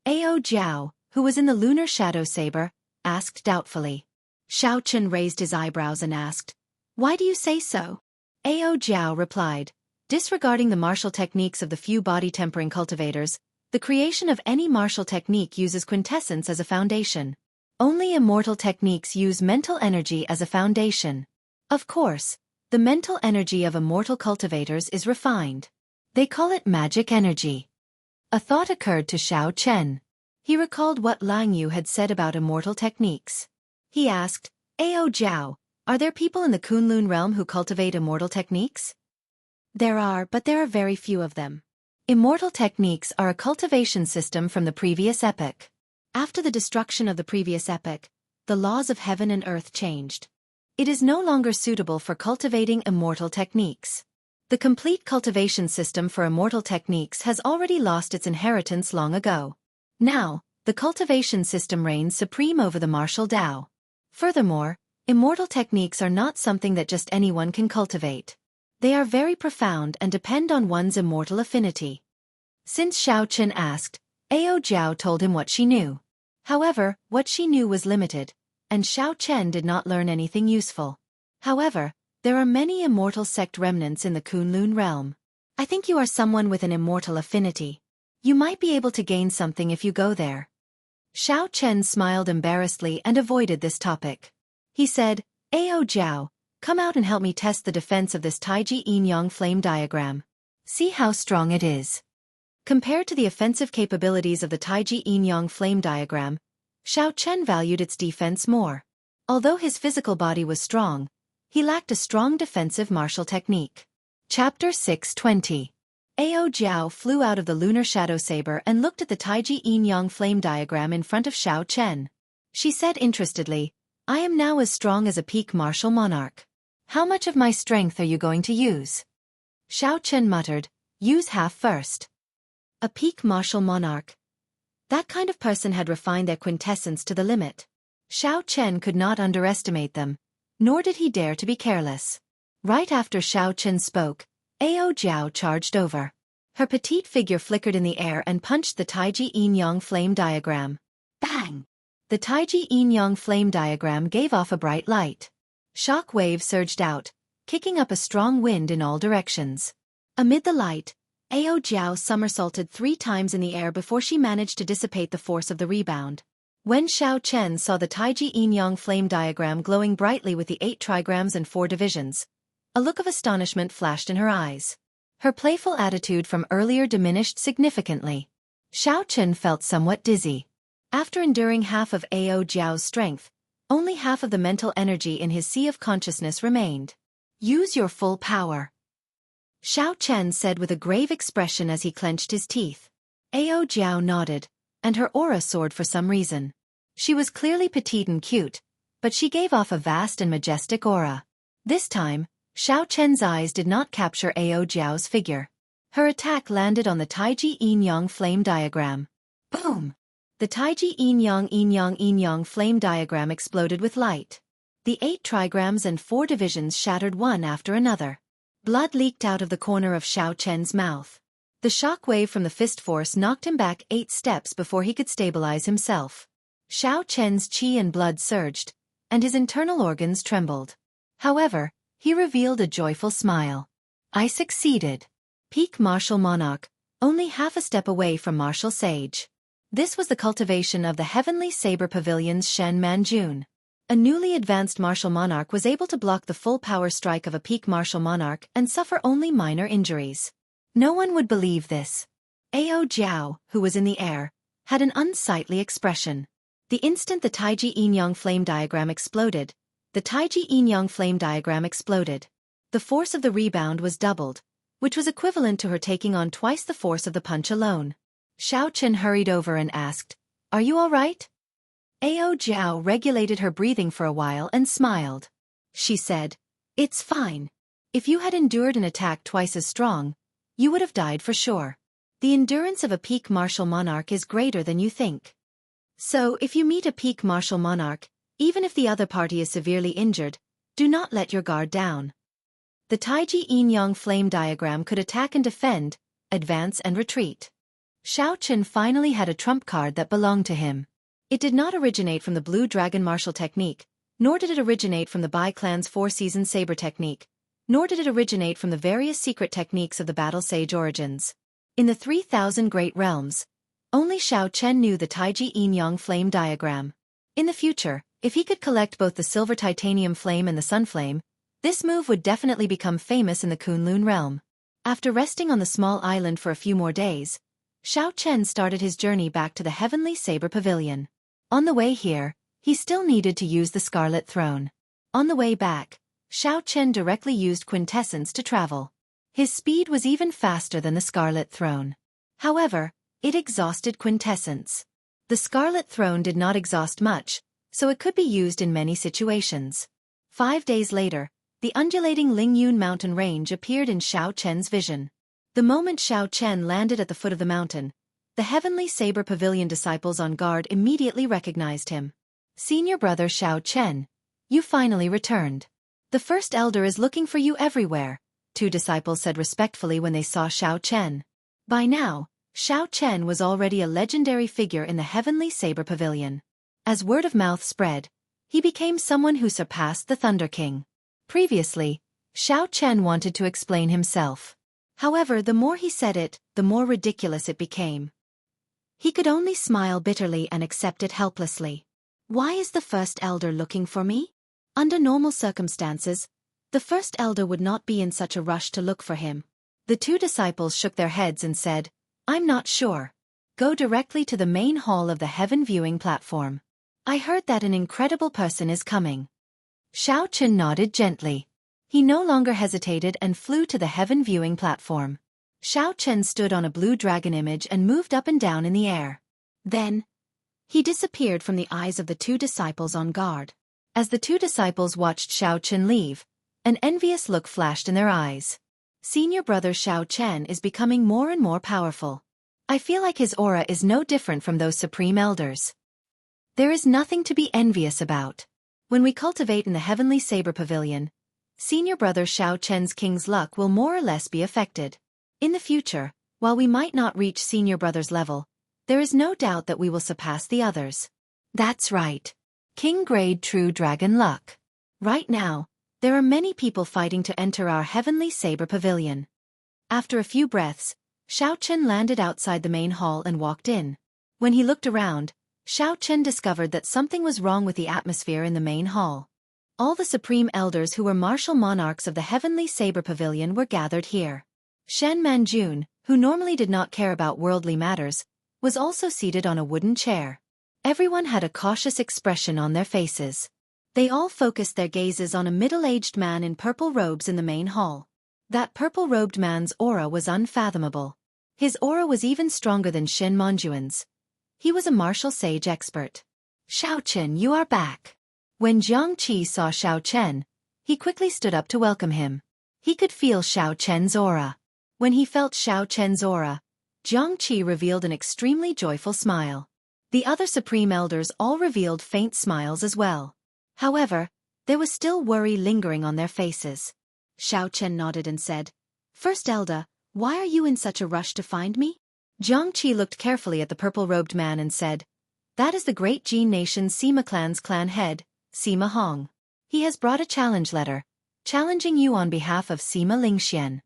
Ao Jiao, who was in the lunar shadow saber, asked doubtfully. Xiao Chen raised his eyebrows and asked, "Why do you say so?" Ao Jiao replied, "Disregarding the martial techniques of the few body-tempering cultivators, the creation of any martial technique uses quintessence as a foundation. Only immortal techniques use mental energy as a foundation. Of course, the mental energy of immortal cultivators is refined. They call it magic energy." A thought occurred to Xiao Chen. He recalled what Lang Yu had said about immortal techniques. He asked, "Ao Jiao, are there people in the Kunlun realm who cultivate immortal techniques?" "There are, but there are very few of them. Immortal techniques are a cultivation system from the previous epoch. After the destruction of the previous epoch, the laws of heaven and earth changed. It is no longer suitable for cultivating immortal techniques. The complete cultivation system for immortal techniques has already lost its inheritance long ago. Now, the cultivation system reigns supreme over the martial Tao. Furthermore, immortal techniques are not something that just anyone can cultivate. They are very profound and depend on one's immortal affinity." Since Xiao Chen asked, Ao Jiao told him what she knew. However, what she knew was limited, and Xiao Chen did not learn anything useful. However, there are many immortal sect remnants in the Kunlun realm. I think you are someone with an immortal affinity. You might be able to gain something if you go there. Xiao Chen smiled embarrassedly and avoided this topic. He said, "Ao Jiao, come out and help me test the defense of this Taiji Yin-Yang flame diagram. See how strong it is." Compared to the offensive capabilities of the Taiji Yin-Yang flame diagram, Xiao Chen valued its defense more. Although his physical body was strong, he lacked a strong defensive martial technique. Chapter 620. Ao Jiao flew out of the lunar shadow saber and looked at the Taiji Yin-Yang flame diagram in front of Xiao Chen. She said interestedly, "I am now as strong as a peak martial monarch. How much of my strength are you going to use?" Xiao Chen muttered, "Use half first." A peak martial monarch. That kind of person had refined their quintessence to the limit. Xiao Chen could not underestimate them, nor did he dare to be careless. Right after Xiao Chen spoke, Ao Jiao charged over. Her petite figure flickered in the air and punched the Taiji Yin-Yang flame diagram. Bang! The Taiji Yin-Yang flame diagram gave off a bright light. Shock waves surged out, kicking up a strong wind in all directions. Amid the light, Ao Jiao somersaulted 3 times in the air before she managed to dissipate the force of the rebound. When Xiao Chen saw the Taiji Yin-Yang flame diagram glowing brightly with the 8 trigrams and 4 divisions, a look of astonishment flashed in her eyes. Her playful attitude from earlier diminished significantly. Xiao Chen felt somewhat dizzy. After enduring half of Ao Jiao's strength, only half of the mental energy in his sea of consciousness remained. "Use your full power," Xiao Chen said with a grave expression as he clenched his teeth. Ao Jiao nodded, and her aura soared for some reason. She was clearly petite and cute, but she gave off a vast and majestic aura. This time, Xiao Chen's eyes did not capture Ao Jiao's figure. Her attack landed on the Taiji Yin-Yang flame diagram. Boom! The Taiji Yin-Yang flame diagram exploded with light. The 8 trigrams and 4 divisions shattered one after another. Blood leaked out of the corner of Xiao Chen's mouth. The shock wave from the fist force knocked him back 8 steps before he could stabilize himself. Xiao Chen's qi and blood surged, and his internal organs trembled. However, he revealed a joyful smile. I succeeded. Peak martial monarch, only half a step away from martial sage. This was the cultivation of the Heavenly Saber Pavilion's Shen Manjun. A newly advanced martial monarch was able to block the full power strike of a peak martial monarch and suffer only minor injuries. No one would believe this. Ao Jiao, who was in the air, had an unsightly expression. The instant the Taiji Yin-Yang flame diagram exploded, the force of the rebound was doubled, which was equivalent to her taking on twice the force of the punch alone. Xiao Chen hurried over and asked, "Are you all right?" Ao Jiao regulated her breathing for a while and smiled. She said, "It's fine. If you had endured an attack twice as strong, you would have died for sure. The endurance of a peak martial monarch is greater than you think. So if you meet a peak martial monarch, even if the other party is severely injured, do not let your guard down." The Taiji Yin-Yang flame diagram could attack and defend, advance and retreat. Xiao Chen finally had a trump card that belonged to him. It did not originate from the Blue Dragon martial technique, nor did it originate from the Bai clan's four-season saber technique, nor did it originate from the various secret techniques of the battle sage origins. In the 3,000 great realms, only Xiao Chen knew the Taiji Yin-Yang flame diagram. In the future, if he could collect both the silver titanium flame and the sun flame, this move would definitely become famous in the Kunlun realm. After resting on the small island for a few more days, Xiao Chen started his journey back to the Heavenly Saber Pavilion. On the way here, he still needed to use the Scarlet Throne. On the way back, Xiao Chen directly used Quintessence to travel. His speed was even faster than the Scarlet Throne. However, it exhausted Quintessence. The Scarlet Throne did not exhaust much, so it could be used in many situations. 5 days later, the undulating Lingyun mountain range appeared in Xiao Chen's vision. The moment Xiao Chen landed at the foot of the mountain, the Heavenly Saber Pavilion disciples on guard immediately recognized him. "Senior brother Xiao Chen, you finally returned. The First Elder is looking for you everywhere," 2 disciples said respectfully when they saw Xiao Chen. By now, Xiao Chen was already a legendary figure in the Heavenly Saber Pavilion. As word of mouth spread, he became someone who surpassed the Thunder King. Previously, Xiao Chen wanted to explain himself. However, the more he said it, the more ridiculous it became. He could only smile bitterly and accept it helplessly. "Why is the First Elder looking for me? Under normal circumstances, the First Elder would not be in such a rush to look for him." The 2 disciples shook their heads and said, "I'm not sure. Go directly to the main hall of the Heaven Viewing Platform. I heard that an incredible person is coming." Xiao Chen nodded gently. He no longer hesitated and flew to the Heaven Viewing Platform. Xiao Chen stood on a blue dragon image and moved up and down in the air. Then, he disappeared from the eyes of the 2 disciples on guard. As the 2 disciples watched Xiao Chen leave, an envious look flashed in their eyes. "Senior brother Xiao Chen is becoming more and more powerful. I feel like his aura is no different from those supreme elders. There is nothing to be envious about. When we cultivate in the Heavenly Saber Pavilion, senior brother Xiao Chen's king's luck will more or less be affected. In the future, while we might not reach senior brother's level, there is no doubt that we will surpass the others." That's right. King grade true dragon luck. Right now, there are many people fighting to enter our Heavenly Saber Pavilion. After a few breaths, Xiao Chen landed outside the main hall and walked in. When he looked around, Xiao Chen discovered that something was wrong with the atmosphere in the main hall. All the supreme elders who were martial monarchs of the Heavenly Saber Pavilion were gathered here. Shen Manjun, who normally did not care about worldly matters, was also seated on a wooden chair. Everyone had a cautious expression on their faces. They all focused their gazes on a middle-aged man in purple robes in the main hall. That purple-robed man's aura was unfathomable. His aura was even stronger than Shen Manjuan's. He was a martial sage expert. "Xiao Chen, you are back." When Jianghu saw Xiao Chen, he quickly stood up to welcome him. He could feel Xiao Chen's aura. When he felt Xiao Chen's aura, Jianghu revealed an extremely joyful smile. The other supreme elders all revealed faint smiles as well. However, there was still worry lingering on their faces. Xiao Chen nodded and said, "First Elder, why are you in such a rush to find me?" Jianghu looked carefully at the purple-robed man and said, That is the great Jin nation's Sima clan's clan head, Sima Hong. He has brought a challenge letter, challenging you on behalf of Sima Lingxian.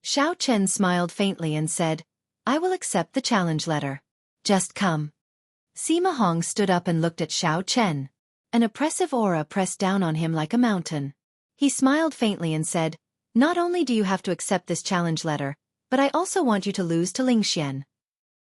Xiao Chen smiled faintly and said, I will accept the challenge letter. Just come. Sima Hong stood up and looked at Xiao Chen. An oppressive aura pressed down on him like a mountain. He smiled faintly and said, not only do you have to accept this challenge letter, but I also want you to lose to Lingxian.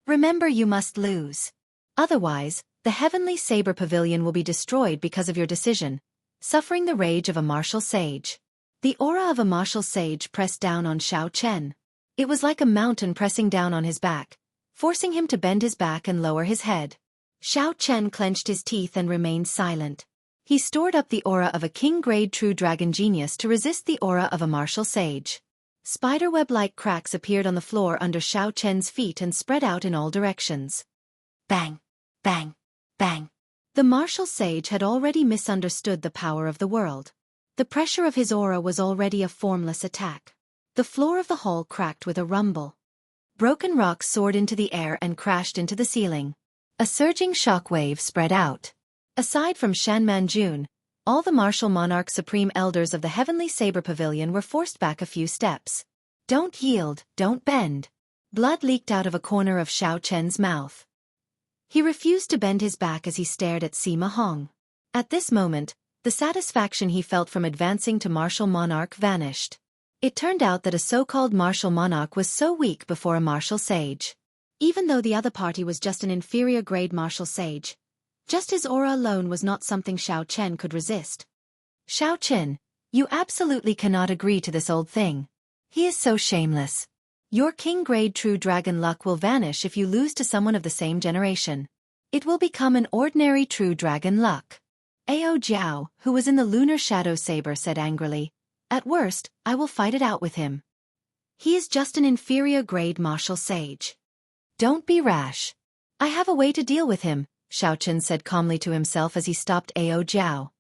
Remember, you must lose. Otherwise, the Heavenly Saber Pavilion will be destroyed because of your decision, suffering the rage of a martial sage. The aura of a martial sage pressed down on Xiao Chen. It was like a mountain pressing down on his back, forcing him to bend his back and lower his head. Xiao Chen clenched his teeth and remained silent. He stored up the aura of a king-grade true dragon genius to resist the aura of a martial sage. Spiderweb-like cracks appeared on the floor under Xiao Chen's feet and spread out in all directions. Bang! Bang! Bang! The martial sage had already misunderstood the power of the world. The pressure of his aura was already a formless attack. The floor of the hall cracked with a rumble. Broken rocks soared into the air and crashed into the ceiling. A surging shock wave spread out. Aside from Shan Manjun, all the martial monarch supreme elders of the Heavenly Saber Pavilion were forced back a few steps. Don't yield, don't bend. Blood leaked out of a corner of Xiao Chen's mouth. He refused to bend his back as he stared at Sima Hong. At this moment, the satisfaction he felt from advancing to martial monarch vanished. It turned out that a so-called martial monarch was so weak before a martial sage. Even though the other party was just an inferior grade martial sage, just his aura alone was not something Xiao Chen could resist. Xiao Chen, you absolutely cannot agree to this old thing. He is so shameless. Your king-grade true dragon luck will vanish if you lose to someone of the same generation. It will become an ordinary true dragon luck. Ao Jiao, who was in the lunar shadow saber, said angrily, at worst, I will fight it out with him. He is just an inferior grade martial sage. Don't be rash. I have a way to deal with him, Xiao Chen said calmly to himself as he stopped Ao Jiao.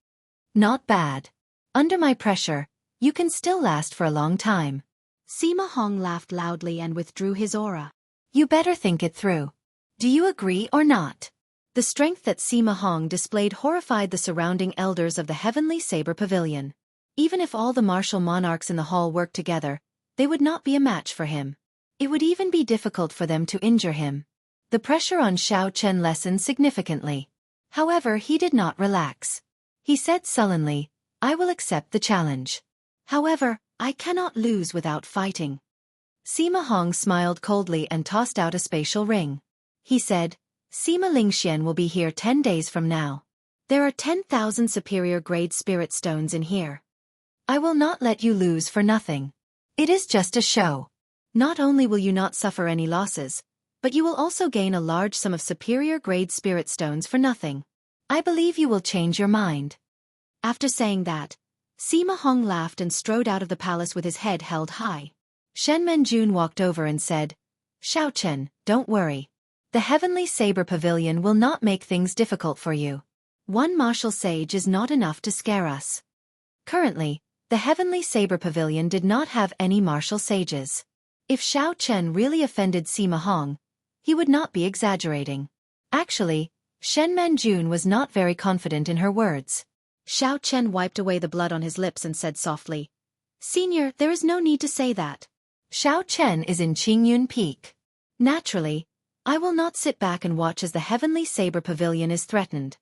Not bad. Under my pressure, you can still last for a long time. Sima Hong laughed loudly and withdrew his aura. You better think it through. Do you agree or not? The strength that Sima Hong displayed horrified the surrounding elders of the Heavenly Saber Pavilion. Even if all the martial monarchs in the hall worked together, they would not be a match for him. It would even be difficult for them to injure him. The pressure on Xiao Chen lessened significantly. However, he did not relax. He said sullenly, I will accept the challenge. However, I cannot lose without fighting. Sima Hong smiled coldly and tossed out a spatial ring. He said, Sima Lingxian will be here 10 days from now. There are 10,000 superior grade spirit stones in here. I will not let you lose for nothing. It is just a show. Not only will you not suffer any losses, but you will also gain a large sum of superior grade spirit stones for nothing. I believe you will change your mind. After saying that, Sima Hong laughed and strode out of the palace with his head held high. Shen Menjun walked over and said, Xiao Chen, don't worry. The Heavenly Saber Pavilion will not make things difficult for you. One martial sage is not enough to scare us. Currently, the Heavenly Saber Pavilion did not have any martial sages. If Xiao Chen really offended Sima Hong, he would not be exaggerating. Actually, Shen Manjun was not very confident in her words. Xiao Chen wiped away the blood on his lips and said softly, Senior, there is no need to say that. Xiao Chen is in Qingyun Peak. Naturally, I will not sit back and watch as the Heavenly Saber Pavilion is threatened.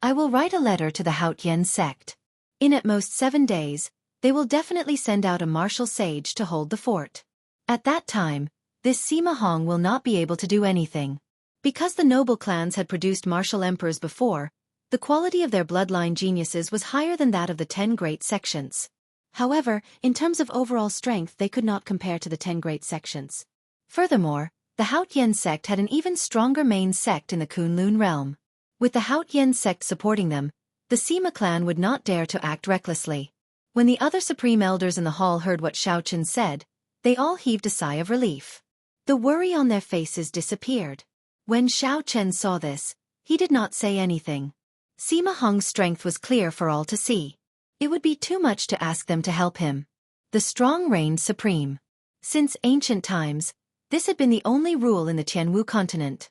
I will write a letter to the Haotian sect. In at most 7 days, they will definitely send out a martial sage to hold the fort. At that time, this Sima Hong will not be able to do anything. Because the noble clans had produced martial emperors before, the quality of their bloodline geniuses was higher than that of the 10 great sections. However, in terms of overall strength they could not compare to the 10 great sections. Furthermore, the Haotian sect had an even stronger main sect in the Kunlun realm. With the Haotian sect supporting them, the Sima clan would not dare to act recklessly. When the other supreme elders in the hall heard what Xiao Chen said, they all heaved a sigh of relief. The worry on their faces disappeared. When Xiao Chen saw this, he did not say anything. Sima Hong's strength was clear for all to see. It would be too much to ask them to help him. The strong reigned supreme. Since ancient times, this had been the only rule in the Tianwu continent.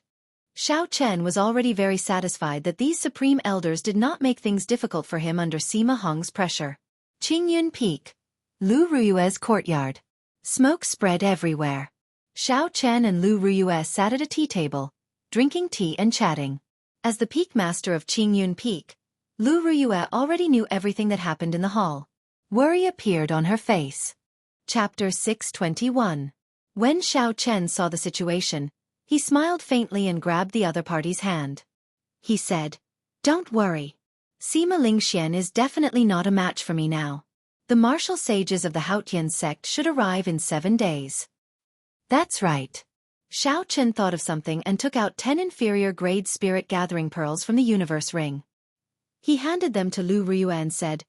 Xiao Chen was already very satisfied that these supreme elders did not make things difficult for him under Sima Hong's pressure. Qingyun Peak. Lu Ruyue's courtyard. Smoke spread everywhere. Xiao Chen and Lu Ruyue sat at a tea table, drinking tea and chatting. As the peak master of Qingyun Peak, Lu Ruyue already knew everything that happened in the hall. Worry appeared on her face. Chapter 621. When Xiao Chen saw the situation, he smiled faintly and grabbed the other party's hand. He said, "Don't worry. Sima Lingxian is definitely not a match for me now. The martial sages of the Haotian sect should arrive in 7 days." That's right. Xiao Chen thought of something and took out 10 inferior-grade spirit gathering pearls from the universe ring. He handed them to Lu Ruyue and said,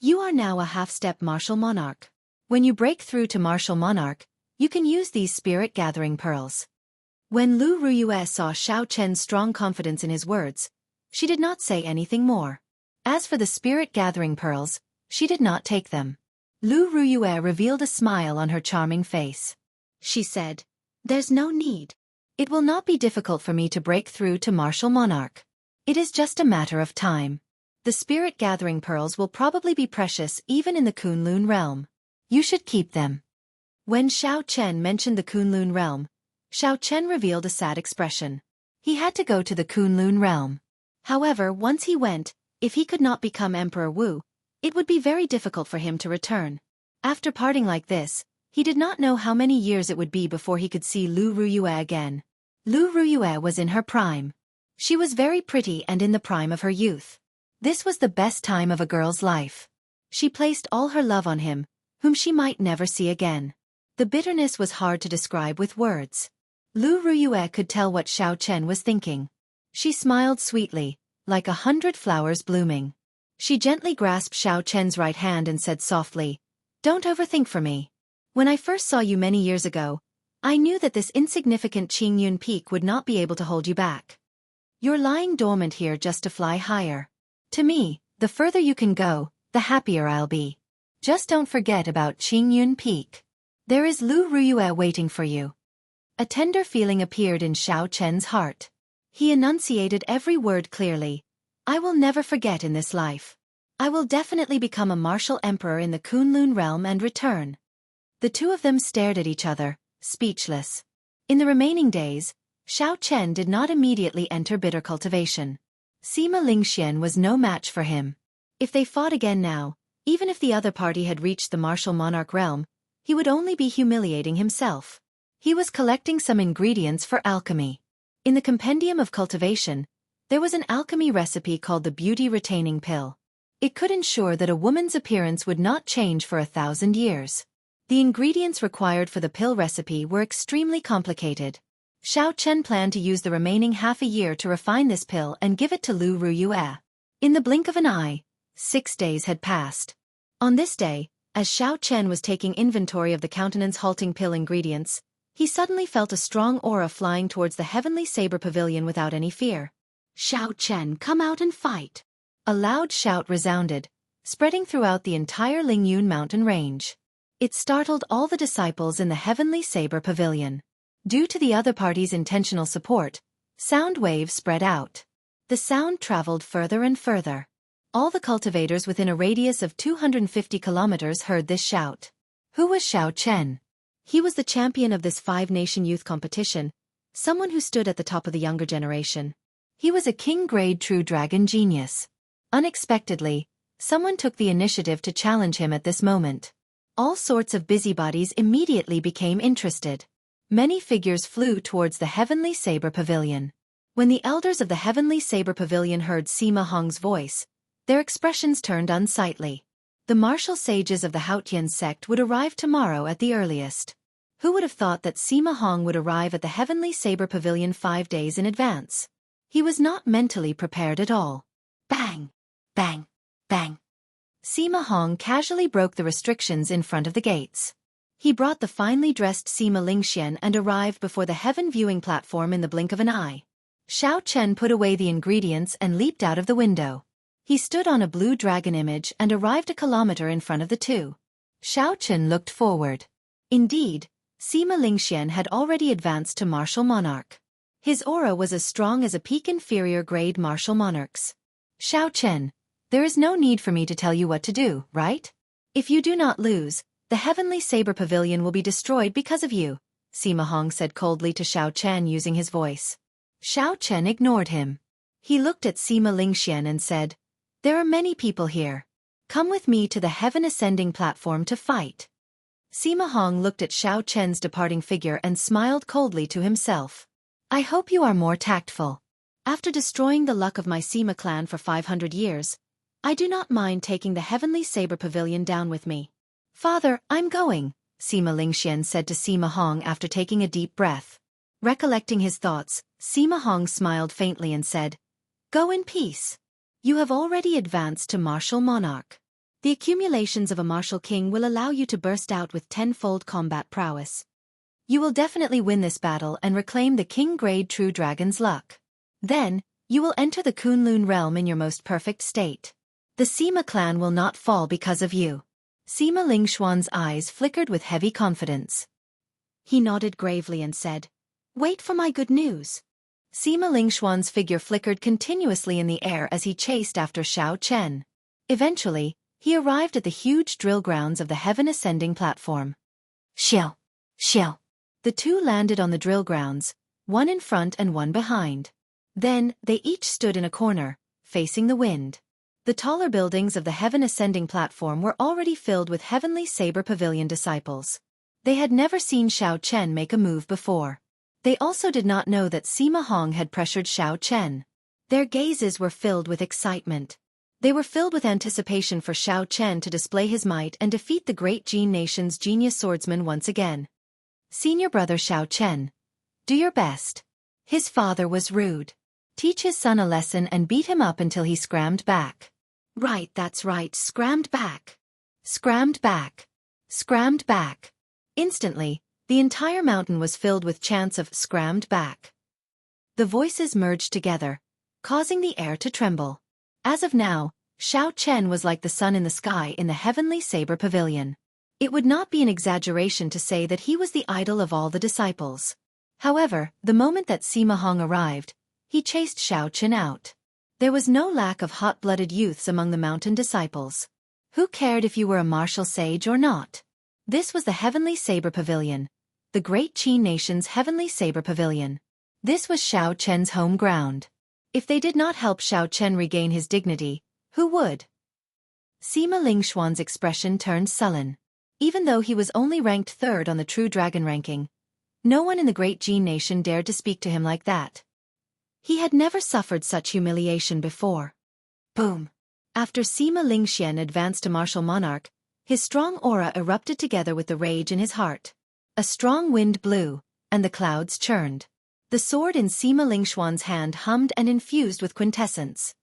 "You are now a half-step martial monarch. When you break through to martial monarch, you can use these spirit gathering pearls." When Lu Ruyue saw Xiao Chen's strong confidence in his words, she did not say anything more. As for the spirit gathering pearls, she did not take them. Lu Ruyue revealed a smile on her charming face. She said, "There's no need. It will not be difficult for me to break through to martial monarch. It is just a matter of time. The spirit gathering pearls will probably be precious even in the Kunlun realm. You should keep them." When Xiao Chen mentioned the Kunlun realm, Xiao Chen revealed a sad expression. He had to go to the Kunlun realm. However, once he went, if he could not become Emperor Wu, it would be very difficult for him to return. After parting like this, he did not know how many years it would be before he could see Lu Ruyue again. Lu Ruyue was in her prime. She was very pretty and in the prime of her youth. This was the best time of a girl's life. She placed all her love on him, whom she might never see again. The bitterness was hard to describe with words. Lu Ruyue could tell what Xiao Chen was thinking. She smiled sweetly, like 100 flowers blooming. She gently grasped Xiao Chen's right hand and said softly, "Don't overthink for me. When I first saw you many years ago, I knew that this insignificant Qingyun Peak would not be able to hold you back. You're lying dormant here just to fly higher. To me, the further you can go, the happier I'll be. Just don't forget about Qingyun Peak. There is Lu Ruyue waiting for you." A tender feeling appeared in Xiao Chen's heart. He enunciated every word clearly. "I will never forget in this life. I will definitely become a martial emperor in the Kunlun realm and return." The two of them stared at each other, speechless. In the remaining days, Xiao Chen did not immediately enter bitter cultivation. Sima Lingxian was no match for him. If they fought again now, even if the other party had reached the martial monarch realm, he would only be humiliating himself. He was collecting some ingredients for alchemy. In the compendium of cultivation, there was an alchemy recipe called the beauty retaining pill. It could ensure that a woman's appearance would not change for 1,000 years. The ingredients required for the pill recipe were extremely complicated. Xiao Chen planned to use the remaining half a year to refine this pill and give it to Lu Ruyue. In the blink of an eye, 6 days had passed. On this day, as Xiao Chen was taking inventory of the countenance-halting pill ingredients, he suddenly felt a strong aura flying towards the heavenly saber pavilion without any fear. "Xiao Chen, come out and fight!" A loud shout resounded, spreading throughout the entire Lingyun mountain range. It startled all the disciples in the heavenly saber pavilion. Due to the other party's intentional support, sound waves spread out. The sound traveled further and further. All the cultivators within a radius of 250 kilometers heard this shout. Who was Xiao Chen? He was the champion of this 5-nation youth competition, someone who stood at the top of the younger generation. He was a king-grade true dragon genius. Unexpectedly, someone took the initiative to challenge him at this moment. All sorts of busybodies immediately became interested. Many figures flew towards the heavenly saber pavilion. When the elders of the heavenly saber pavilion heard Sima Hong's voice, their expressions turned unsightly. The martial sages of the Haotian sect would arrive tomorrow at the earliest. Who would have thought that Sima Hong would arrive at the heavenly saber pavilion 5 days in advance? He was not mentally prepared at all. Bang! Bang! Bang! Sima Hong casually broke the restrictions in front of the gates. He brought the finely dressed Sima Lingxian and arrived before the heaven viewing platform in the blink of an eye. Xiao Chen put away the ingredients and leaped out of the window. He stood on a blue dragon image and arrived a kilometer in front of the two. Xiao Chen looked forward. Indeed, Sima Lingxian had already advanced to martial monarch. His aura was as strong as a peak inferior grade martial monarch's. Xiao Chen, there is no need for me to tell you what to do, right? If you do not lose, the Heavenly Saber Pavilion will be destroyed because of you, Sima Hong said coldly to Xiao Chen using his voice. Xiao Chen ignored him. He looked at Sima Lingxian and said, "There are many people here. Come with me to the heaven ascending platform to fight." Sima Hong looked at Xiao Chen's departing figure and smiled coldly to himself. "I hope you are more tactful. After destroying the luck of my Sima clan for 500 years, I do not mind taking the Heavenly Saber Pavilion down with me." "Father, I'm going," Sima Lingxian said to Sima Hong after taking a deep breath. Recollecting his thoughts, Sima Hong smiled faintly and said, "Go in peace. You have already advanced to martial monarch. The accumulations of a martial king will allow you to burst out with tenfold combat prowess. You will definitely win this battle and reclaim the king-grade true dragon's luck. Then, you will enter the Kunlun realm in your most perfect state. The Sima clan will not fall because of you." Sima Lingshuan's eyes flickered with heavy confidence. He nodded gravely and said, "Wait for my good news." Sima Lingshuan's figure flickered continuously in the air as he chased after Xiao Chen. Eventually, he arrived at the huge drill grounds of the heaven ascending platform. Xiao! Xiao! The two landed on the drill grounds, one in front and one behind. Then, they each stood in a corner, facing the wind. The taller buildings of the heaven ascending platform were already filled with Heavenly Saber Pavilion disciples. They had never seen Xiao Chen make a move before. They also did not know that Sima Hong had pressured Xiao Chen. Their gazes were filled with excitement. They were filled with anticipation for Xiao Chen to display his might and defeat the great Jin nation's genius swordsman once again. "Senior brother Xiao Chen, do your best." His father was rude. "Teach his son a lesson and beat him up until he scrammed back." "Right, that's right, scrammed back. Scrammed back. Scrammed back." Instantly, the entire mountain was filled with chants of "scrammed back." The voices merged together, causing the air to tremble. As of now, Xiao Chen was like the sun in the sky in the Heavenly Saber Pavilion. It would not be an exaggeration to say that he was the idol of all the disciples. However, the moment that Sima Hong arrived, he chased Xiao Chen out. There was no lack of hot-blooded youths among the mountain disciples. Who cared if you were a martial sage or not? This was the Heavenly Saber Pavilion, the great Qin nation's Heavenly Saber Pavilion. This was Xiao Chen's home ground. If they did not help Xiao Chen regain his dignity, who would? Sima Lingshuan's expression turned sullen. Even though he was only ranked third on the True Dragon ranking, no one in the great Jin nation dared to speak to him like that. He had never suffered such humiliation before. Boom! After Sima Lingxian advanced to martial monarch, his strong aura erupted together with the rage in his heart. A strong wind blew, and the clouds churned. The sword in Sima Lingshuan's hand hummed and infused with quintessence.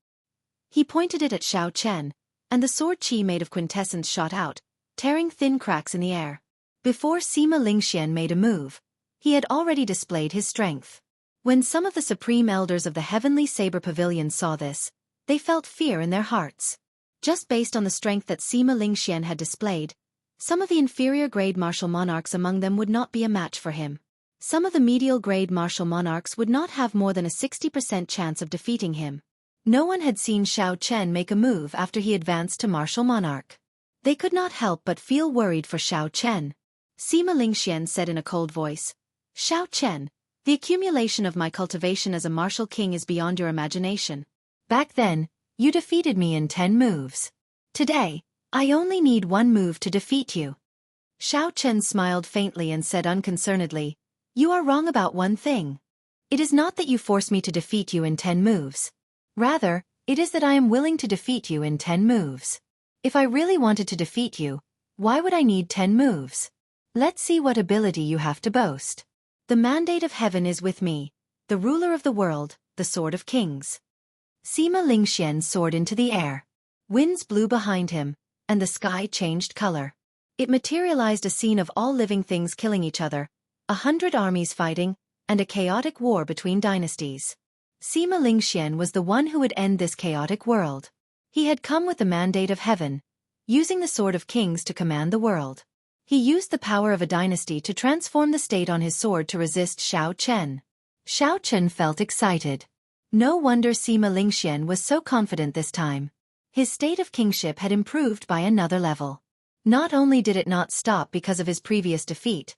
He pointed it at Xiao Chen, and the sword chi made of quintessence shot out, tearing thin cracks in the air. Before Sima Lingxian made a move, he had already displayed his strength. When some of the supreme elders of the Heavenly Saber Pavilion saw this, they felt fear in their hearts. Just based on the strength that Sima Lingxian had displayed, some of the inferior grade martial monarchs among them would not be a match for him. Some of the medial grade martial monarchs would not have more than a 60% chance of defeating him. No one had seen Xiao Chen make a move after he advanced to martial monarch. They could not help but feel worried for Xiao Chen. Sima Lingxian said in a cold voice, "Xiao Chen, the accumulation of my cultivation as a martial king is beyond your imagination. Back then, you defeated me in 10 moves. Today, I only need 1 move to defeat you." Xiao Chen smiled faintly and said unconcernedly, "You are wrong about one thing. It is not that you force me to defeat you in 10 moves. Rather, it is that I am willing to defeat you in 10 moves. If I really wanted to defeat you, why would I need 10 moves? Let's see what ability you have to boast. The mandate of heaven is with me, the ruler of the world, the sword of kings." Sima Lingxian soared into the air. Winds blew behind him, and the sky changed color. It materialized a scene of all living things killing each other, 100 armies fighting, and a chaotic war between dynasties. Sima Lingxian was the one who would end this chaotic world. He had come with the mandate of heaven, using the sword of kings to command the world. He used the power of a dynasty to transform the state on his sword to resist Xiao Chen. Xiao Chen felt excited. No wonder Sima Lingxian was so confident this time. His state of kingship had improved by another level. Not only did it not stop because of his previous defeat,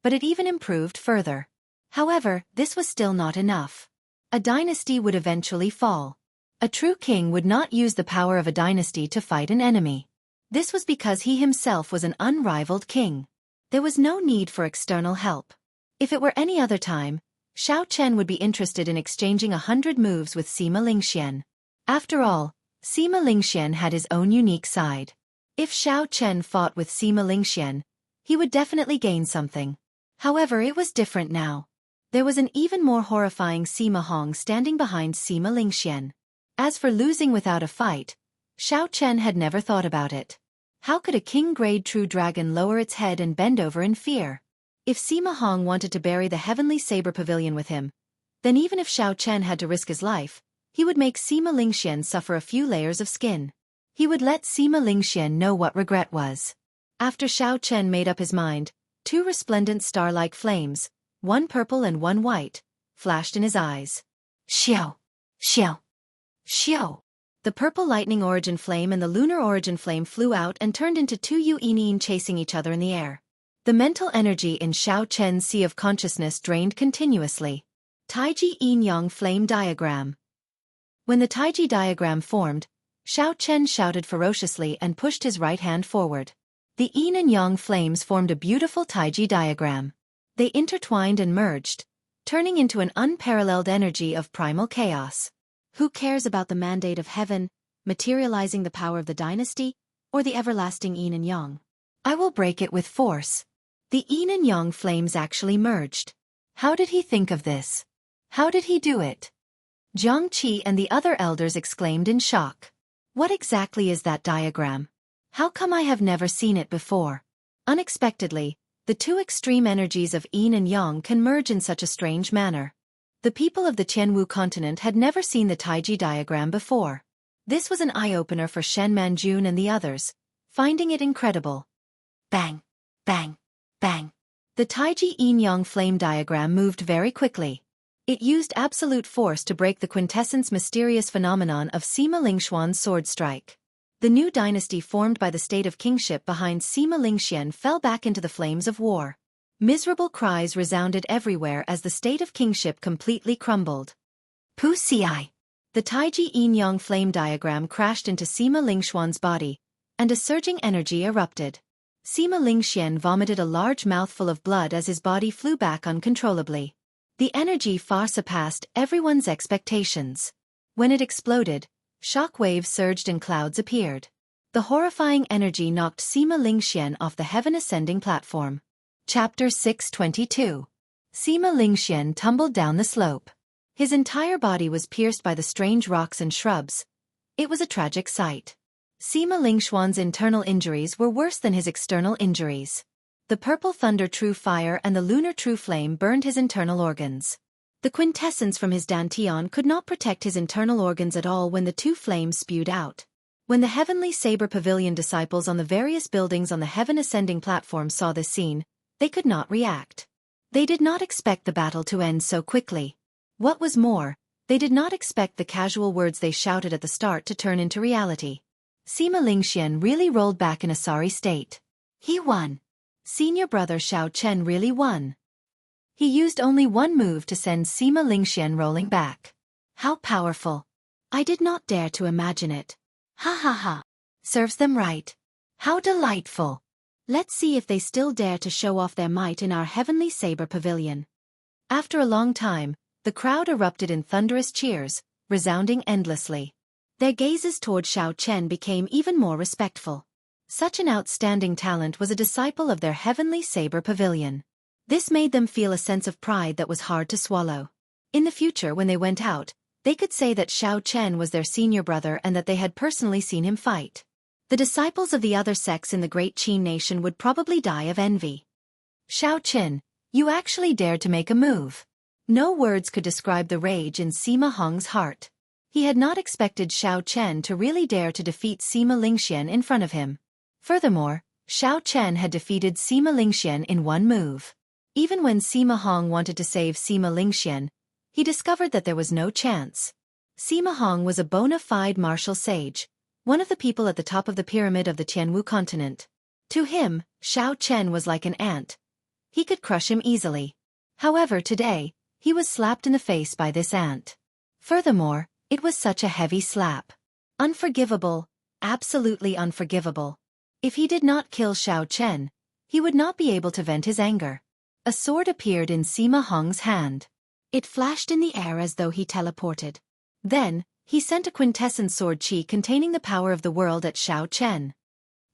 but it even improved further. However, this was still not enough. A dynasty would eventually fall. A true king would not use the power of a dynasty to fight an enemy. This was because he himself was an unrivaled king. There was no need for external help. If it were any other time, Xiao Chen would be interested in exchanging 100 moves with Sima Lingxian. After all, Sima Lingxian had his own unique side. If Xiao Chen fought with Sima Lingxian, he would definitely gain something. However, it was different now. There was an even more horrifying Sima Hong standing behind Sima Lingxian. As for losing without a fight, Xiao Chen had never thought about it. How could a king-grade true dragon lower its head and bend over in fear? If Sima Hong wanted to bury the heavenly saber pavilion with him, then even if Xiao Chen had to risk his life, he would make Sima Lingxian suffer a few layers of skin. He would let Sima Lingxian know what regret was. After Xiao Chen made up his mind, 2 resplendent star-like flames, one purple and one white, flashed in his eyes. Xiao! Xiao! Xiao! The purple lightning origin flame and the lunar origin flame flew out and turned into 2 yin chasing each other in the air. The mental energy in Xiao Chen's sea of consciousness drained continuously. Taiji Yin-Yang Flame Diagram. When the Taiji diagram formed, Xiao Chen shouted ferociously and pushed his right hand forward. The Yin and Yang flames formed a beautiful Taiji diagram. They intertwined and merged, turning into an unparalleled energy of primal chaos. Who cares about the mandate of heaven, materializing the power of the dynasty, or the everlasting Yin and Yang? I will break it with force. The Yin and Yang flames actually merged. How did he think of this? How did he do it? Jianghu and the other elders exclaimed in shock. What exactly is that diagram? How come I have never seen it before? Unexpectedly, the 2 extreme energies of Yin and Yang can merge in such a strange manner. The people of the Jianghu continent had never seen the Taiji diagram before. This was an eye-opener for Shen Manjun and the others, finding it incredible. Bang! Bang! Bang! The Taiji Yin-Yang flame diagram moved very quickly. It used absolute force to break the quintessence mysterious phenomenon of Sima Lingxian's sword strike. The new dynasty formed by the state of kingship behind Sima Lingxian fell back into the flames of war. Miserable cries resounded everywhere as the state of kingship completely crumbled. Puxia! The Taiji Yin-Yang flame diagram crashed into Sima Lingxian's body, and a surging energy erupted. Sima Lingxian vomited a large mouthful of blood as his body flew back uncontrollably. The energy far surpassed everyone's expectations. When it exploded, shock waves surged and clouds appeared. The horrifying energy knocked Sima Lingxian off the heaven-ascending platform. Chapter 622. Sima Lingxian tumbled down the slope. His entire body was pierced by the strange rocks and shrubs. It was a tragic sight. Sima Lingxian's internal injuries were worse than his external injuries. The purple thunder true fire and the lunar true flame burned his internal organs. The quintessence from his dantian could not protect his internal organs at all when the 2 flames spewed out. When the heavenly saber pavilion disciples on the various buildings on the heaven-ascending platform saw this scene, they could not react. They did not expect the battle to end so quickly. What was more, they did not expect the casual words they shouted at the start to turn into reality. Sima Lingxian really rolled back in a sorry state. He won. Senior brother Xiao Chen really won. He used only one move to send Sima Lingxian rolling back. How powerful. I did not dare to imagine it. Ha ha ha. Serves them right. How delightful. Let's see if they still dare to show off their might in our heavenly saber pavilion. After a long time, the crowd erupted in thunderous cheers, resounding endlessly. Their gazes toward Xiao Chen became even more respectful. Such an outstanding talent was a disciple of their heavenly saber pavilion. This made them feel a sense of pride that was hard to swallow. In the future when they went out, they could say that Xiao Chen was their senior brother and that they had personally seen him fight. The disciples of the other sects in the great Qin nation would probably die of envy. Xiao Chen, you actually dared to make a move. No words could describe the rage in Sima Hong's heart. He had not expected Xiao Chen to really dare to defeat Sima Lingxian in front of him. Furthermore, Xiao Chen had defeated Sima Lingxian in one move. Even when Sima Hong wanted to save Sima Lingxian, he discovered that there was no chance. Sima Hong was a bona fide martial sage, one of the people at the top of the pyramid of the Jianghu continent. To him, Xiao Chen was like an ant. He could crush him easily. However, today, he was slapped in the face by this ant. Furthermore, it was such a heavy slap. Unforgivable, absolutely unforgivable. If he did not kill Xiao Chen, he would not be able to vent his anger. A sword appeared in Sima Hong's hand. It flashed in the air as though he teleported. Then, he sent a quintessence sword chi containing the power of the world at Xiao Chen.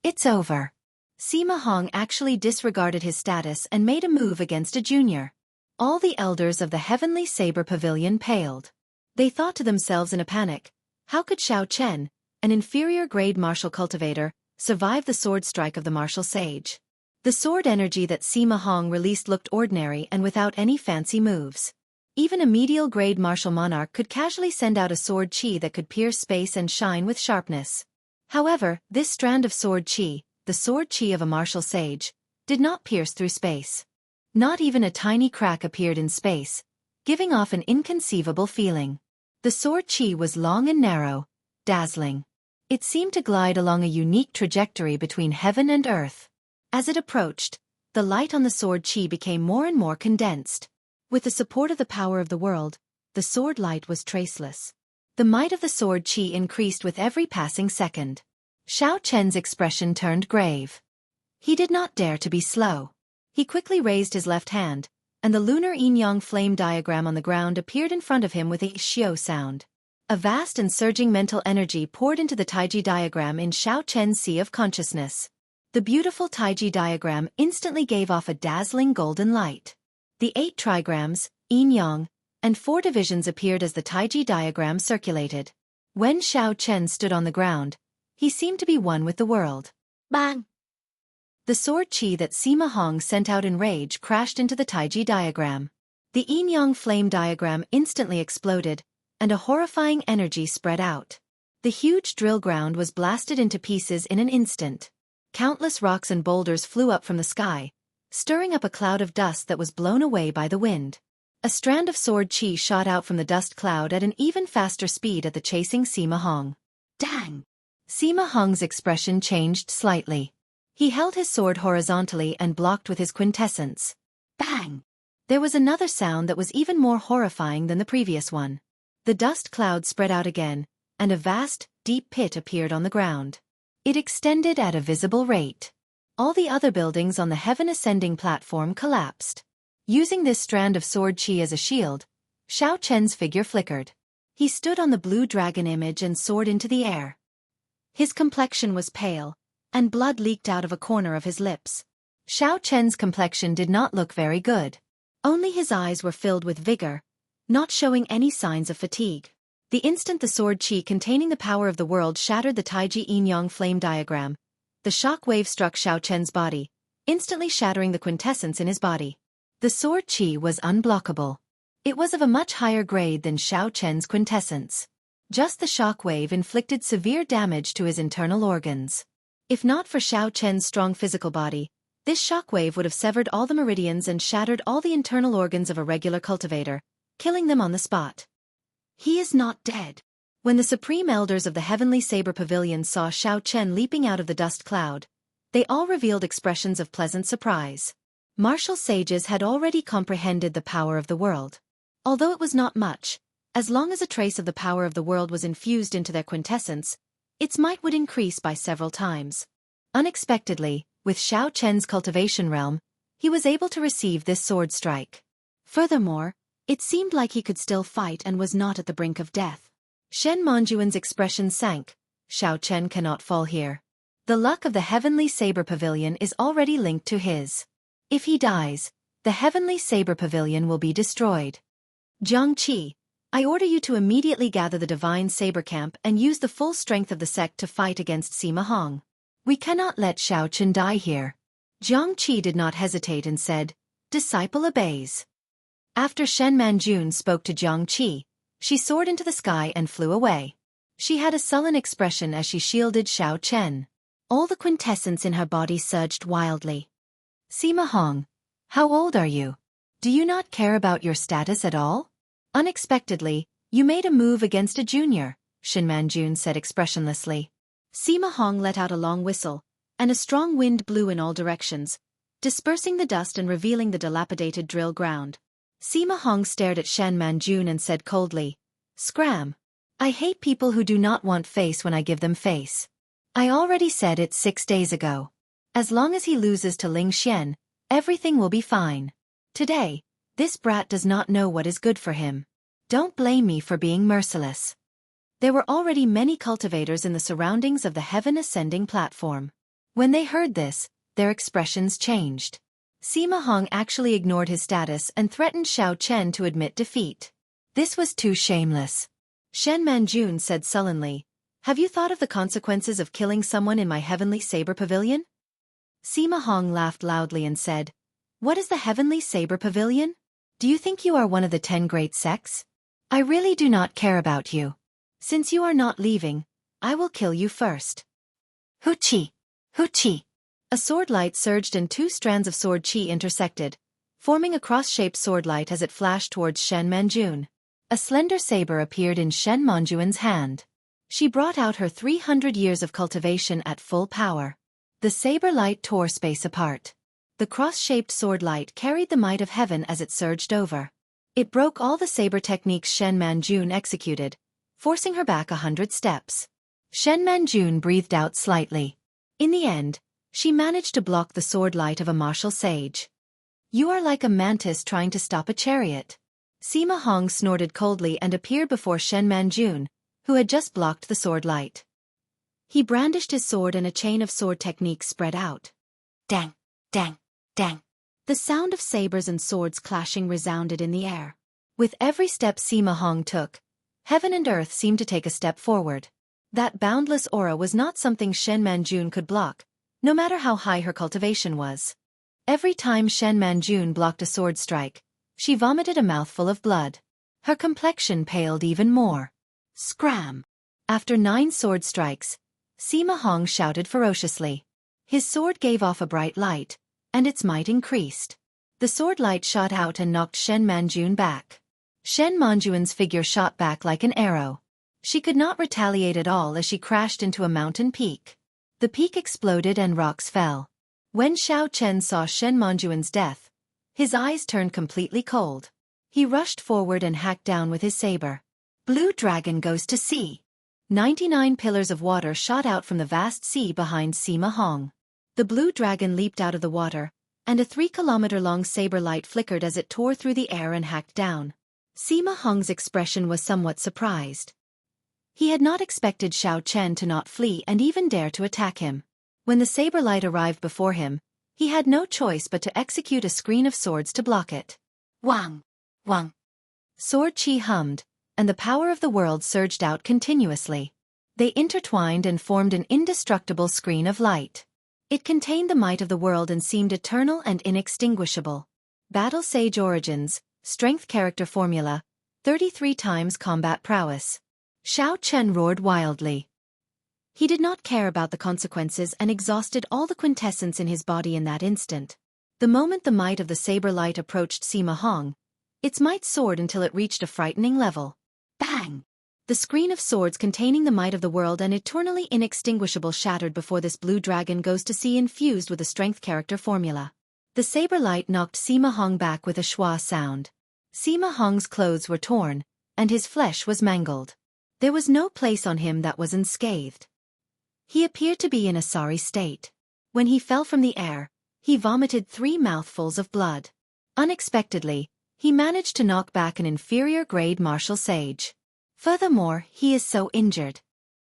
It's over. Sima Hong actually disregarded his status and made a move against a junior. All the elders of the Heavenly Saber Pavilion paled. They thought to themselves in a panic, how could Xiao Chen, an inferior-grade martial cultivator, survive the sword strike of the martial sage? The sword energy that Sima Hong released looked ordinary and without any fancy moves. Even a medial-grade martial monarch could casually send out a sword chi that could pierce space and shine with sharpness. However, this strand of sword chi, the sword chi of a martial sage, did not pierce through space. Not even a tiny crack appeared in space, giving off an inconceivable feeling. The sword chi was long and narrow, dazzling. It seemed to glide along a unique trajectory between heaven and earth. As it approached, the light on the sword chi became more and more condensed. With the support of the power of the world, the sword light was traceless. The might of the sword chi increased with every passing second. Xiao Chen's expression turned grave. He did not dare to be slow. He quickly raised his left hand, and the lunar yin-yang flame diagram on the ground appeared in front of him with a xiao sound. A vast and surging mental energy poured into the Taiji diagram in Xiao Chen's sea of consciousness. The beautiful Taiji diagram instantly gave off a dazzling golden light. The 8 trigrams, yin-yang, and 4 divisions appeared as the Taiji diagram circulated. When Xiao Chen stood on the ground, he seemed to be one with the world. Bang! The sword chi that Sima Hong sent out in rage crashed into the Taiji diagram. The yin-yang flame diagram instantly exploded, and a horrifying energy spread out. The huge drill ground was blasted into pieces in an instant. Countless rocks and boulders flew up from the sky, stirring up a cloud of dust that was blown away by the wind. A strand of sword chi shot out from the dust cloud at an even faster speed at the chasing Sima Hong. Dang! Sima Hong's expression changed slightly. He held his sword horizontally and blocked with his quintessence. Bang! There was another sound that was even more horrifying than the previous one. The dust cloud spread out again, and a vast, deep pit appeared on the ground. It extended at a visible rate. All the other buildings on the heaven ascending platform collapsed. Using this strand of sword chi as a shield, Xiao Chen's figure flickered. He stood on the blue dragon image and soared into the air. His complexion was pale, and blood leaked out of a corner of his lips. Xiao Chen's complexion did not look very good. Only his eyes were filled with vigor, not showing any signs of fatigue. The instant the sword chi containing the power of the world shattered the Taiji yin-yang flame diagram, the shock wave struck Xiao Chen's body, instantly shattering the quintessence in his body. The sword chi was unblockable. It was of a much higher grade than Xiao Chen's quintessence. Just the shock wave inflicted severe damage to his internal organs. If not for Xiao Chen's strong physical body, this shock wave would have severed all the meridians and shattered all the internal organs of a regular cultivator, killing them on the spot. He is not dead. When the supreme elders of the Heavenly Saber Pavilion saw Xiao Chen leaping out of the dust cloud, they all revealed expressions of pleasant surprise. Martial sages had already comprehended the power of the world. Although it was not much, as long as a trace of the power of the world was infused into their quintessence, its might would increase by several times. Unexpectedly, with Xiao Chen's cultivation realm, he was able to receive this sword strike. Furthermore, it seemed like he could still fight and was not at the brink of death. Shen Manjuan's expression sank. Xiao Chen cannot fall here. The luck of the Heavenly Saber Pavilion is already linked to his. If he dies, the Heavenly Saber Pavilion will be destroyed. Jianghu, I order you to immediately gather the Divine Saber Camp and use the full strength of the sect to fight against Sima Hong. We cannot let Xiao Chen die here. Jianghu did not hesitate and said, Disciple obeys. After Shen Manjun spoke to Jianghu, she soared into the sky and flew away. She had a sullen expression as she shielded Xiao Chen. All the quintessence in her body surged wildly. Sima Hong, how old are you? Do you not care about your status at all? Unexpectedly, you made a move against a junior, Shen Manjun said expressionlessly. Sima Hong let out a long whistle, and a strong wind blew in all directions, dispersing the dust and revealing the dilapidated drill ground. Sima Hong stared at Shen Manjun and said coldly, "Scram. I hate people who do not want face when I give them face. I already said it 6 days ago. As long as he loses to Ling Xian, everything will be fine. Today, this brat does not know what is good for him. Don't blame me for being merciless." There were already many cultivators in the surroundings of the heaven ascending platform. When they heard this, their expressions changed. Sima Hong actually ignored his status and threatened Xiao Chen to admit defeat. This was too shameless. Shen Manjun said sullenly, "Have you thought of the consequences of killing someone in my heavenly saber pavilion?" Sima Hong laughed loudly and said, "What is the heavenly saber pavilion? Do you think you are one of the 10 great sects? I really do not care about you. Since you are not leaving, I will kill you first." Hu-chi! Hu-chi! A sword light surged and 2 strands of sword chi intersected, forming a cross-shaped sword light as it flashed towards Shen Manjun. A slender saber appeared in Shen Manjun's hand. She brought out her 300 years of cultivation at full power. The saber light tore space apart. The cross-shaped sword light carried the might of heaven as it surged over. It broke all the saber techniques Shen Manjun executed, forcing her back 100 steps. Shen Manjun breathed out slightly. In the end, she managed to block the sword light of a martial sage. "You are like a mantis trying to stop a chariot." Sima Hong snorted coldly and appeared before Shen Manjun, who had just blocked the sword light. He brandished his sword and a chain of sword techniques spread out. Dang, dang, dang. The sound of sabers and swords clashing resounded in the air. With every step Sima Hong took, heaven and earth seemed to take a step forward. That boundless aura was not something Shen Manjun could block, no matter how high her cultivation was. Every time Shen Manjun blocked a sword strike, she vomited a mouthful of blood. Her complexion paled even more. Scram! After 9 sword strikes, Sima Hong shouted ferociously. His sword gave off a bright light, and its might increased. The sword light shot out and knocked Shen Manjun back. Shen Manjun's figure shot back like an arrow. She could not retaliate at all as she crashed into a mountain peak. The peak exploded and rocks fell. When Xiao Chen saw Shen Manjun's death, his eyes turned completely cold. He rushed forward and hacked down with his saber. Blue dragon goes to sea. 99 pillars of water shot out from the vast sea behind Sima Hong. The blue dragon leaped out of the water, and a 3-kilometer-long saber light flickered as it tore through the air and hacked down. Sima Hong's expression was somewhat surprised. He had not expected Xiao Chen to not flee and even dare to attack him. When the saber light arrived before him, he had no choice but to execute a screen of swords to block it. Wang! Wang! Sword chi hummed, and the power of the world surged out continuously. They intertwined and formed an indestructible screen of light. It contained the might of the world and seemed eternal and inextinguishable. Battle Sage Origins, Strength Character Formula, 33 times Combat Prowess. Xiao Chen roared wildly. He did not care about the consequences and exhausted all the quintessence in his body in that instant. The moment the might of the saber light approached Sima Hong, its might soared until it reached a frightening level. Bang! The screen of swords containing the might of the world and eternally inextinguishable shattered before this blue dragon goes to sea infused with a strength character formula. The saber light knocked Sima Hong back with a schwa sound. Sima Hong's clothes were torn, and his flesh was mangled. There was no place on him that was unscathed. He appeared to be in a sorry state. When he fell from the air, he vomited 3 mouthfuls of blood. Unexpectedly, he managed to knock back an inferior-grade martial sage. Furthermore, he is so injured.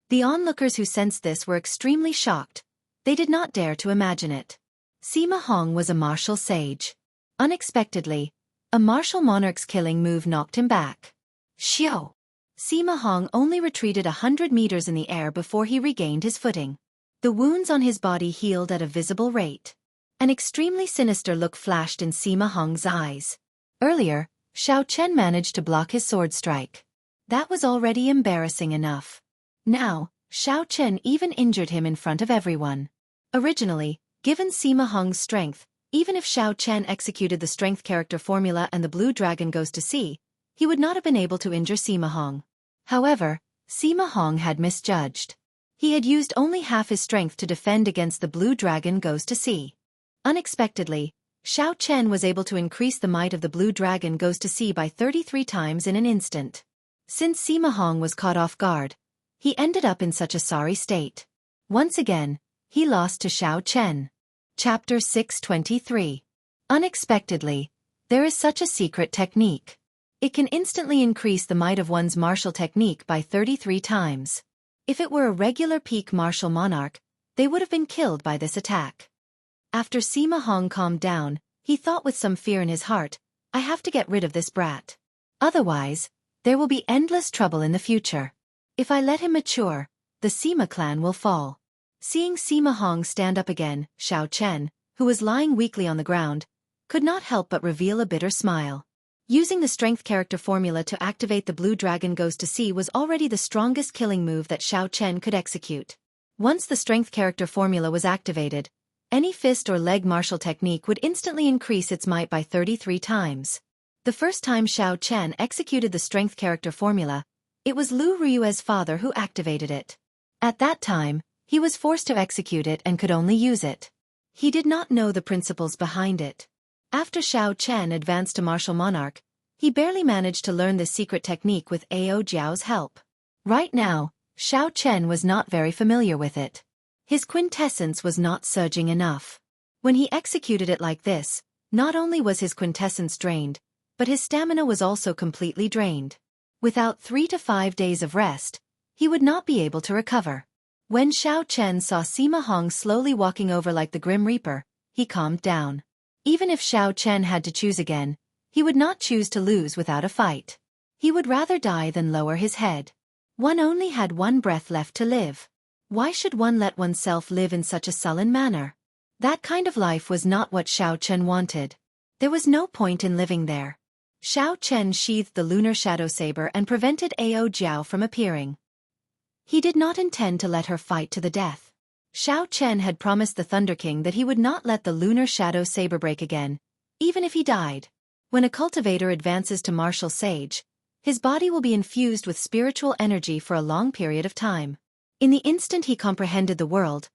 The onlookers who sensed this were extremely shocked. They did not dare to imagine it. Sima Hong was a martial sage. Unexpectedly, a martial monarch's killing move knocked him back. Xiao! Sima Hong only retreated 100 meters in the air before he regained his footing. The wounds on his body healed at a visible rate. An extremely sinister look flashed in Sima Hong's eyes. Earlier, Xiao Chen managed to block his sword strike. That was already embarrassing enough. Now, Xiao Chen even injured him in front of everyone. Originally, given Sima Hong's strength, even if Xiao Chen executed the strength character formula and the blue dragon goes to sea, he would not have been able to injure Sima Hong. However, Sima Hong had misjudged. He had used only half his strength to defend against the blue dragon goes to sea. Unexpectedly, Xiao Chen was able to increase the might of the blue dragon goes to sea by 33 times in an instant. Since Sima Hong was caught off guard, he ended up in such a sorry state. Once again, he lost to Xiao Chen. Chapter 623. Unexpectedly, there is such a secret technique. It can instantly increase the might of one's martial technique by 33 times. If it were a regular peak martial monarch, they would have been killed by this attack. After Sima Hong calmed down, he thought with some fear in his heart, I have to get rid of this brat. Otherwise, there will be endless trouble in the future. If I let him mature, the Sima clan will fall. Seeing Sima Hong stand up again, Xiao Chen, who was lying weakly on the ground, could not help but reveal a bitter smile. Using the strength character formula to activate the blue dragon goes to sea was already the strongest killing move that Xiao Chen could execute. Once the strength character formula was activated, any fist or leg martial technique would instantly increase its might by 33 times. The first time Xiao Chen executed the strength character formula, it was Lu Rui's father who activated it. At that time, he was forced to execute it and could only use it. He did not know the principles behind it. After Xiao Chen advanced to martial monarch, he barely managed to learn this secret technique with Ao Jiao's help. Right now, Xiao Chen was not very familiar with it. His quintessence was not surging enough. When he executed it like this, not only was his quintessence drained, but his stamina was also completely drained. Without 3 to 5 days of rest, he would not be able to recover. When Xiao Chen saw Sima Hong slowly walking over like the Grim Reaper, he calmed down. Even if Xiao Chen had to choose again, he would not choose to lose without a fight. He would rather die than lower his head. One only had one breath left to live. Why should one let oneself live in such a sullen manner? That kind of life was not what Xiao Chen wanted. There was no point in living there. Xiao Chen sheathed the lunar shadow saber and prevented Ao Jiao from appearing. He did not intend to let her fight to the death. Xiao Chen had promised the Thunder King that he would not let the lunar shadow saber break again, even if he died. When a cultivator advances to martial sage, his body will be infused with spiritual energy for a long period of time. In the instant he comprehended the world,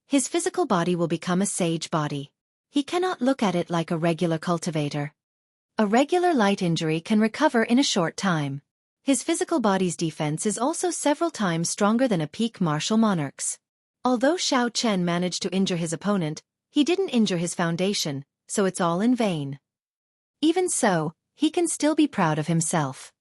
his physical body will become a sage body. He cannot look at it like a regular cultivator. A regular light injury can recover in a short time. His physical body's defense is also several times stronger than a peak martial monarch's. Although Xiao Chen managed to injure his opponent, he didn't injure his foundation, so it's all in vain. Even so, he can still be proud of himself.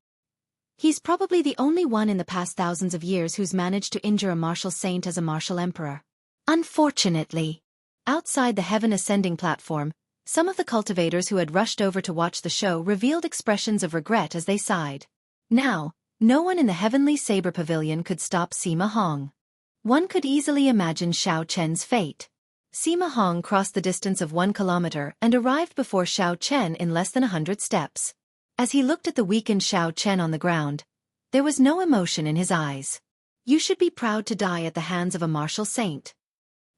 He's probably the only one in the past thousands of years who's managed to injure a martial saint as a martial emperor. Unfortunately, outside the heaven ascending platform, some of the cultivators who had rushed over to watch the show revealed expressions of regret as they sighed. Now, no one in the heavenly saber pavilion could stop Sima Hong. One could easily imagine Xiao Chen's fate. Sima Hong crossed the distance of 1 kilometer and arrived before Xiao Chen in less than 100 steps. As he looked at the weakened Xiao Chen on the ground, there was no emotion in his eyes. You should be proud to die at the hands of a martial saint.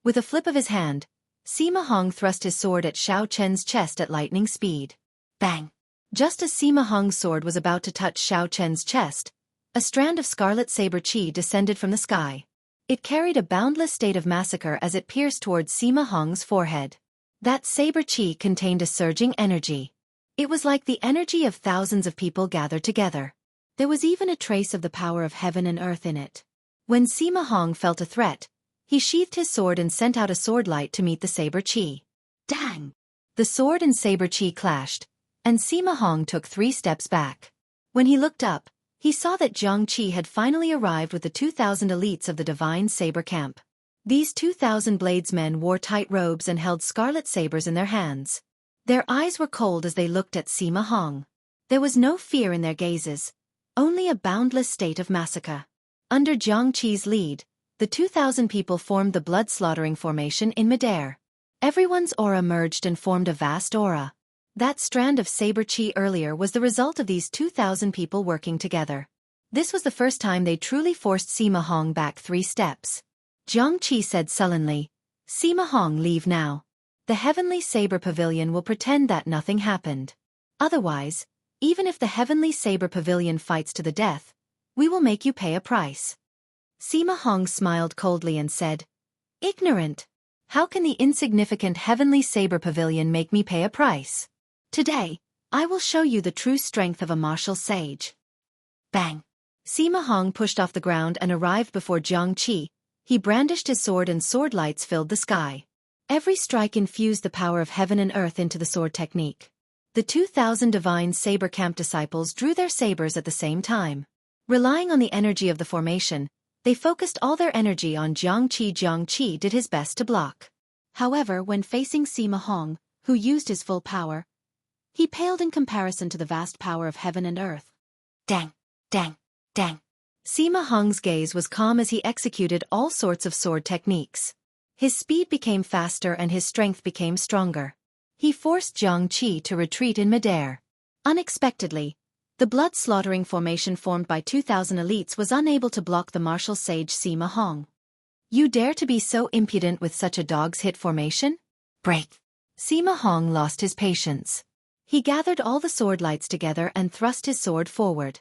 With a flip of his hand, Sima Hong thrust his sword at Xiao Chen's chest at lightning speed. Bang! Just as Sima Hong's sword was about to touch Xiao Chen's chest, a strand of scarlet saber chi descended from the sky. It carried a boundless state of massacre as it pierced towards Sima Hong's forehead. That saber chi contained a surging energy. It was like the energy of thousands of people gathered together. There was even a trace of the power of heaven and earth in it. When Sima Hong felt a threat, he sheathed his sword and sent out a sword light to meet the saber chi. Dang! The sword and saber chi clashed, and Sima Hong took 3 steps back. When he looked up, he saw that Jianghu had finally arrived with the 2,000 elites of the Divine Saber Camp. These 2,000 bladesmen wore tight robes and held scarlet sabers in their hands. Their eyes were cold as they looked at Sima Hong. There was no fear in their gazes, only a boundless state of massacre. Under Jianghu's lead, the 2,000 people formed the blood-slaughtering formation in midair. Everyone's aura merged and formed a vast aura. That strand of saber chi earlier was the result of these 2,000 people working together. This was the first time they truly forced Sima Hong back 3 steps. Jianghu said sullenly, Sima Hong, leave now. The heavenly saber pavilion will pretend that nothing happened. Otherwise, Even if the Heavenly Saber Pavilion fights to the death, we will make you pay a price. Sima Hong smiled coldly and said, "Ignorant! How can the insignificant Heavenly Saber Pavilion make me pay a price? Today, I will show you the true strength of a martial sage." Bang! Sima Hong pushed off the ground and arrived before Xianxia. He brandished his sword and sword lights filled the sky. Every strike infused the power of heaven and earth into the sword technique. The 2,000 divine saber camp disciples drew their sabers at the same time. Relying on the energy of the formation, they focused all their energy on Jianghu. Jianghu did his best to block. However, when facing Sima Hong, who used his full power, he paled in comparison to the vast power of heaven and earth. Dang! Dang! Dang! Sima Hong's gaze was calm as he executed all sorts of sword techniques. His speed became faster and his strength became stronger. He forced Jianghu to retreat in midair. Unexpectedly, the blood-slaughtering formation formed by 2,000 elites was unable to block the martial sage Sima Hong. "You dare to be so impudent with such a dog's hit formation? Break!" Sima Hong lost his patience. He gathered all the sword lights together and thrust his sword forward.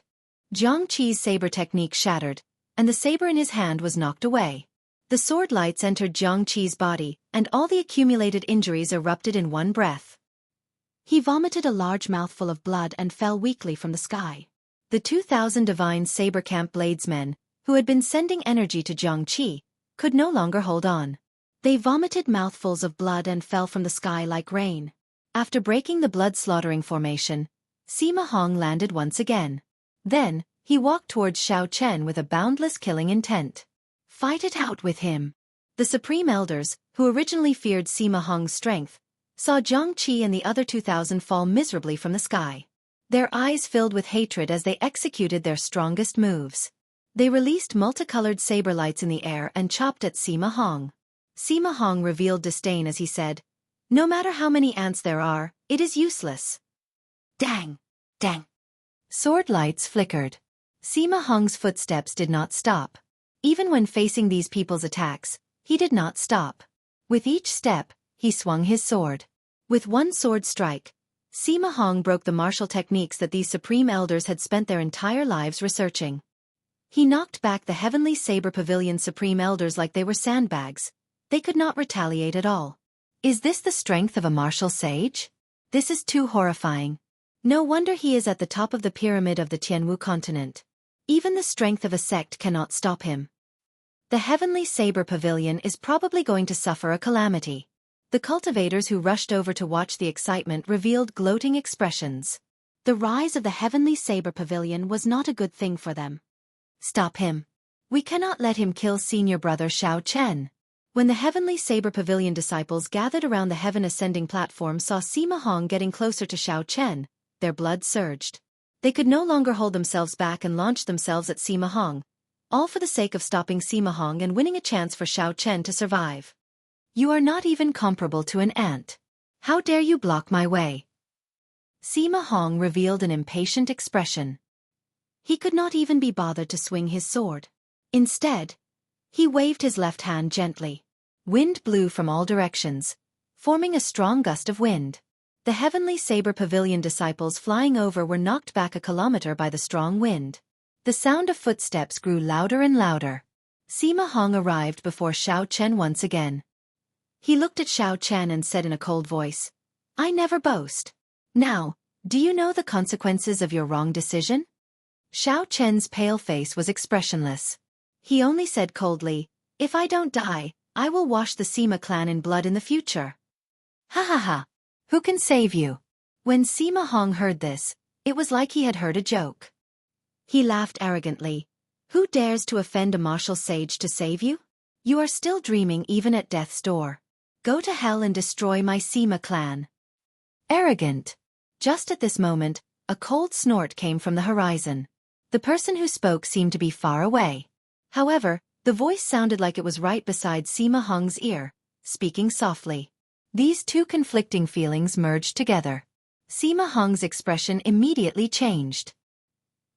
Jianghu's saber technique shattered, and the saber in his hand was knocked away. The sword lights entered Jianghu's body, and all the accumulated injuries erupted in one breath. He vomited a large mouthful of blood and fell weakly from the sky. The 2,000 divine saber camp bladesmen, who had been sending energy to Jianghu, could no longer hold on. They vomited mouthfuls of blood and fell from the sky like rain. After breaking the blood-slaughtering formation, Sima Hong landed once again. Then, he walked towards Xianxia with a boundless killing intent. Fight it out with him. The Supreme Elders, who originally feared Sima Hong's strength, saw Jianghu and the other 2,000 fall miserably from the sky. Their eyes filled with hatred as they executed their strongest moves. They released multicolored saber lights in the air and chopped at Sima Hong. Sima Hong revealed disdain as he said, "No matter how many ants there are, it is useless." Dang! Dang! Sword lights flickered. Sima Hong's footsteps did not stop. Even when facing these people's attacks, he did not stop. With each step, he swung his sword. With one sword strike, Sima Hong broke the martial techniques that these Supreme Elders had spent their entire lives researching. He knocked back the Heavenly Saber Pavilion Supreme Elders like they were sandbags. They could not retaliate at all. Is this the strength of a martial sage? This is too horrifying. No wonder he is at the top of the pyramid of the Jianghu continent. Even the strength of a sect cannot stop him. The Heavenly Saber Pavilion is probably going to suffer a calamity. The cultivators who rushed over to watch the excitement revealed gloating expressions. The rise of the Heavenly Saber Pavilion was not a good thing for them. Stop him. We cannot let him kill senior brother Xianxia. When the Heavenly Saber Pavilion disciples gathered around the heaven ascending platform saw Sima Hong getting closer to Xianxia, their blood surged. They could no longer hold themselves back and launched themselves at Sima Hong, all for the sake of stopping Sima Hong and winning a chance for Xianxia to survive. "You are not even comparable to an ant. How dare you block my way?" Sima Hong revealed an impatient expression. He could not even be bothered to swing his sword. Instead, he waved his left hand gently. Wind blew from all directions, forming a strong gust of wind. The Heavenly Saber Pavilion disciples flying over were knocked back a kilometer by the strong wind. The sound of footsteps grew louder and louder. Sima Hong arrived before Xianxia once again. He looked at Xianxia and said in a cold voice, "I never boast. Now, do you know the consequences of your wrong decision?" Xianxia's pale face was expressionless. He only said coldly, "If I don't die, I will wash the Sima clan in blood in the future." Ha ha ha! Who can save you? When Sima Hong heard this, it was like he had heard a joke. He laughed arrogantly. "Who dares to offend a martial sage to save you? You are still dreaming even at death's door. Go to hell and destroy my Sima clan." Arrogant. Just at this moment, a cold snort came from the horizon. The person who spoke seemed to be far away. However, the voice sounded like it was right beside Sima Hong's ear, speaking softly. These two conflicting feelings merged together. Sima Hong's expression immediately changed.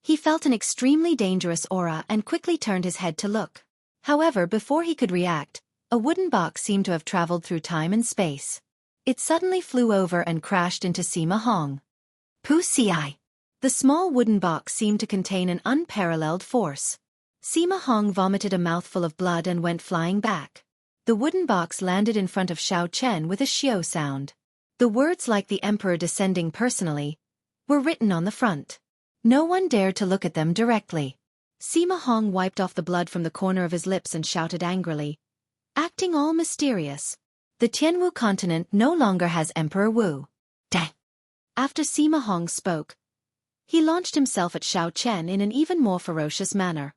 He felt an extremely dangerous aura and quickly turned his head to look. However, before he could react, a wooden box seemed to have traveled through time and space. It suddenly flew over and crashed into Sima Hong. "Pussy!" The small wooden box seemed to contain an unparalleled force. Sima Hong vomited a mouthful of blood and went flying back. The wooden box landed in front of Xiao Chen with a xiao sound. The words like the emperor descending personally were written on the front. No one dared to look at them directly. Sima Hong wiped off the blood from the corner of his lips and shouted angrily, acting all mysterious. The Tianwu continent no longer has Emperor Wu. Dang. After Sima Hong spoke, he launched himself at Xiao Chen in an even more ferocious manner.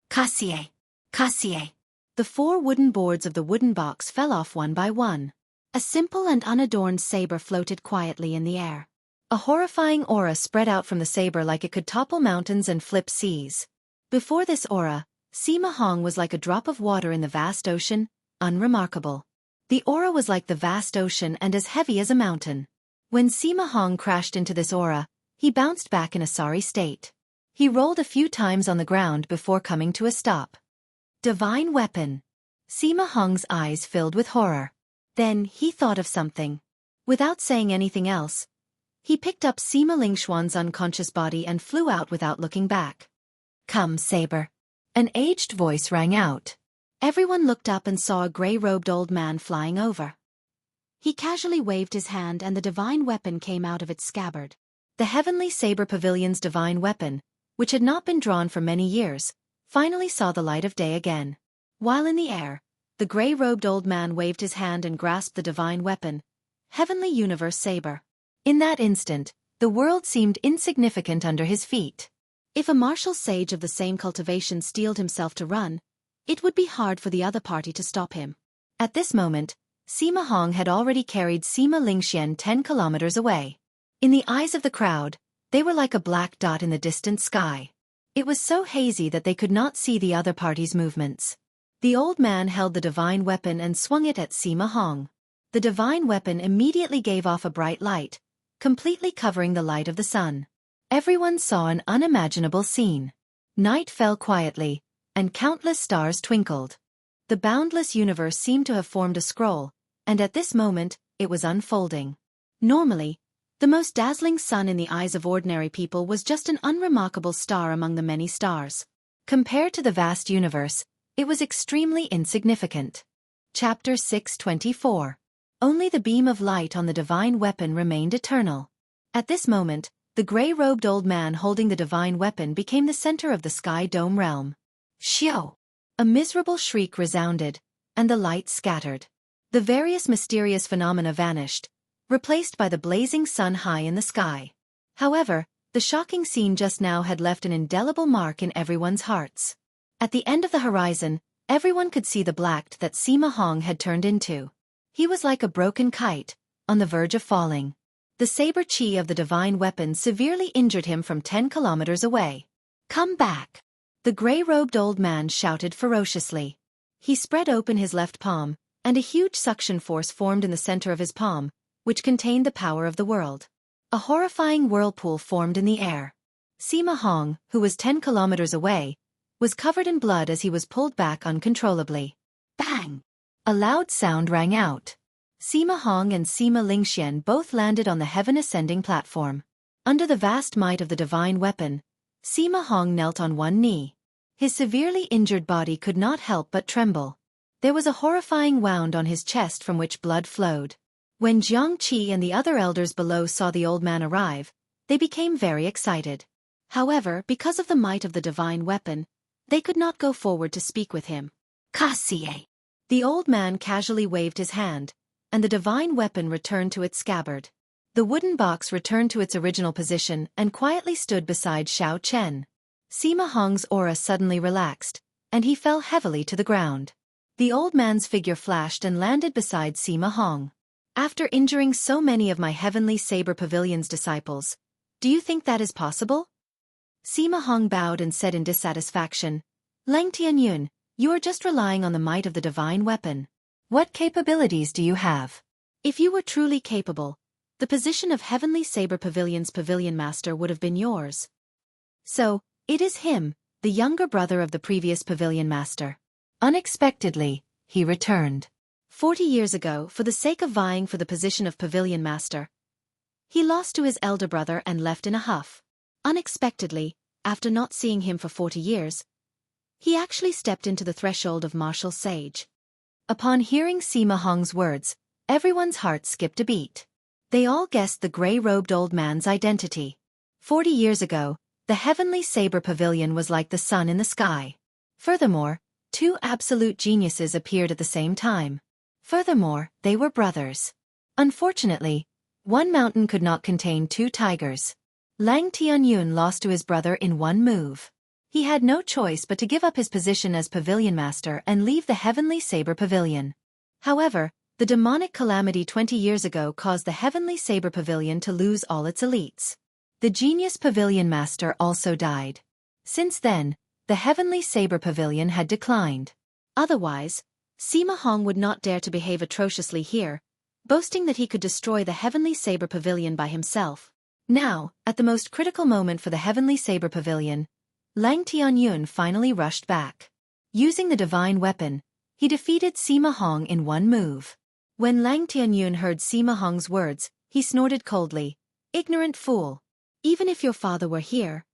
Cassier! Cassier! The 4 wooden boards of the wooden box fell off one by one. A simple and unadorned saber floated quietly in the air. A horrifying aura spread out from the saber like it could topple mountains and flip seas. Before this aura, Sima Hong was like a drop of water in the vast ocean, unremarkable. The aura was like the vast ocean and as heavy as a mountain. When Sima Hong crashed into this aura, he bounced back in a sorry state. He rolled a few times on the ground before coming to a stop. Divine weapon. Sima Hong's eyes filled with horror. Then he thought of something. Without saying anything else, he picked up Sima Lingxuan's unconscious body and flew out without looking back. Come, saber. An aged voice rang out. Everyone looked up and saw a gray-robed old man flying over. He casually waved his hand and the divine weapon came out of its scabbard. The Heavenly Saber Pavilion's divine weapon, which had not been drawn for many years, finally saw the light of day again. While in the air, the gray-robed old man waved his hand and grasped the divine weapon, Heavenly Universe Saber. In that instant, the world seemed insignificant under his feet. If a martial sage of the same cultivation steeled himself to run, it would be hard for the other party to stop him. At this moment, Sima Hong had already carried Sima Lingxian 10 kilometers away. In the eyes of the crowd, they were like a black dot in the distant sky. It was so hazy that they could not see the other party's movements. The old man held the divine weapon and swung it at Sima Hong. The divine weapon immediately gave off a bright light, completely covering the light of the sun. Everyone saw an unimaginable scene. Night fell quietly, and countless stars twinkled. The boundless universe seemed to have formed a scroll, and at this moment, it was unfolding. Normally, the most dazzling sun in the eyes of ordinary people was just an unremarkable star among the many stars. Compared to the vast universe, it was extremely insignificant. Chapter 624. Only the beam of light on the divine weapon remained eternal. At this moment, the gray-robed old man holding the divine weapon became the center of the sky dome realm. Xiao! A miserable shriek resounded, and the light scattered. The various mysterious phenomena vanished, replaced by the blazing sun high in the sky. However, the shocking scene just now had left an indelible mark in everyone's hearts. At the end of the horizon, everyone could see the black that Sima Hong had turned into. He was like a broken kite, on the verge of falling. The saber chi of the divine weapon severely injured him from 10 kilometers away. Come back! The gray-robed old man shouted ferociously. He spread open his left palm, and a huge suction force formed in the center of his palm, which contained the power of the world. A horrifying whirlpool formed in the air. Sima Hong, who was 10 kilometers away, was covered in blood as he was pulled back uncontrollably. Bang! A loud sound rang out. Sima Hong and Sima Lingxian both landed on the heaven-ascending platform. Under the vast might of the divine weapon, Sima Hong knelt on one knee. His severely injured body could not help but tremble. There was a horrifying wound on his chest from which blood flowed. When Xianxia and the other elders below saw the old man arrive, they became very excited. However, because of the might of the divine weapon, they could not go forward to speak with him. Cassier! The old man casually waved his hand, and the divine weapon returned to its scabbard. The wooden box returned to its original position and quietly stood beside Xiao Chen. Sima Hong's aura suddenly relaxed, and he fell heavily to the ground. The old man's figure flashed and landed beside Sima Hong. After injuring so many of my Heavenly Saber Pavilion's disciples, do you think that is possible? Sima Hong bowed and said in dissatisfaction, Lang Tianyun, you are just relying on the might of the divine weapon. What capabilities do you have? If you were truly capable, the position of Heavenly Saber Pavilion's pavilion master would have been yours. So, it is him, the younger brother of the previous pavilion master. Unexpectedly, he returned. 40 years ago, for the sake of vying for the position of pavilion master, he lost to his elder brother and left in a huff. Unexpectedly, after not seeing him for 40 years, he actually stepped into the threshold of martial sage. Upon hearing Sima Hong's words, everyone's heart skipped a beat. They all guessed the gray-robed old man's identity. 40 years ago, the heavenly saber pavilion was like the sun in the sky. Furthermore, two absolute geniuses appeared at the same time. Furthermore, they were brothers. Unfortunately, one mountain could not contain two tigers. Lang Tianyun lost to his brother in one move. He had no choice but to give up his position as pavilion master and leave the heavenly saber pavilion. However, the demonic calamity 20 years ago caused the heavenly saber pavilion to lose all its elites. The genius pavilion master also died. Since then, the heavenly saber pavilion had declined. Otherwise, Sima Hong would not dare to behave atrociously here, boasting that he could destroy the heavenly saber pavilion by himself. Now, at the most critical moment for the heavenly saber pavilion, Lang Tianyun finally rushed back. Using the divine weapon, he defeated Sima Hong in one move. When Lang Tianyun heard Sima Hong's words, he snorted coldly, "Ignorant fool! Even if your father were here,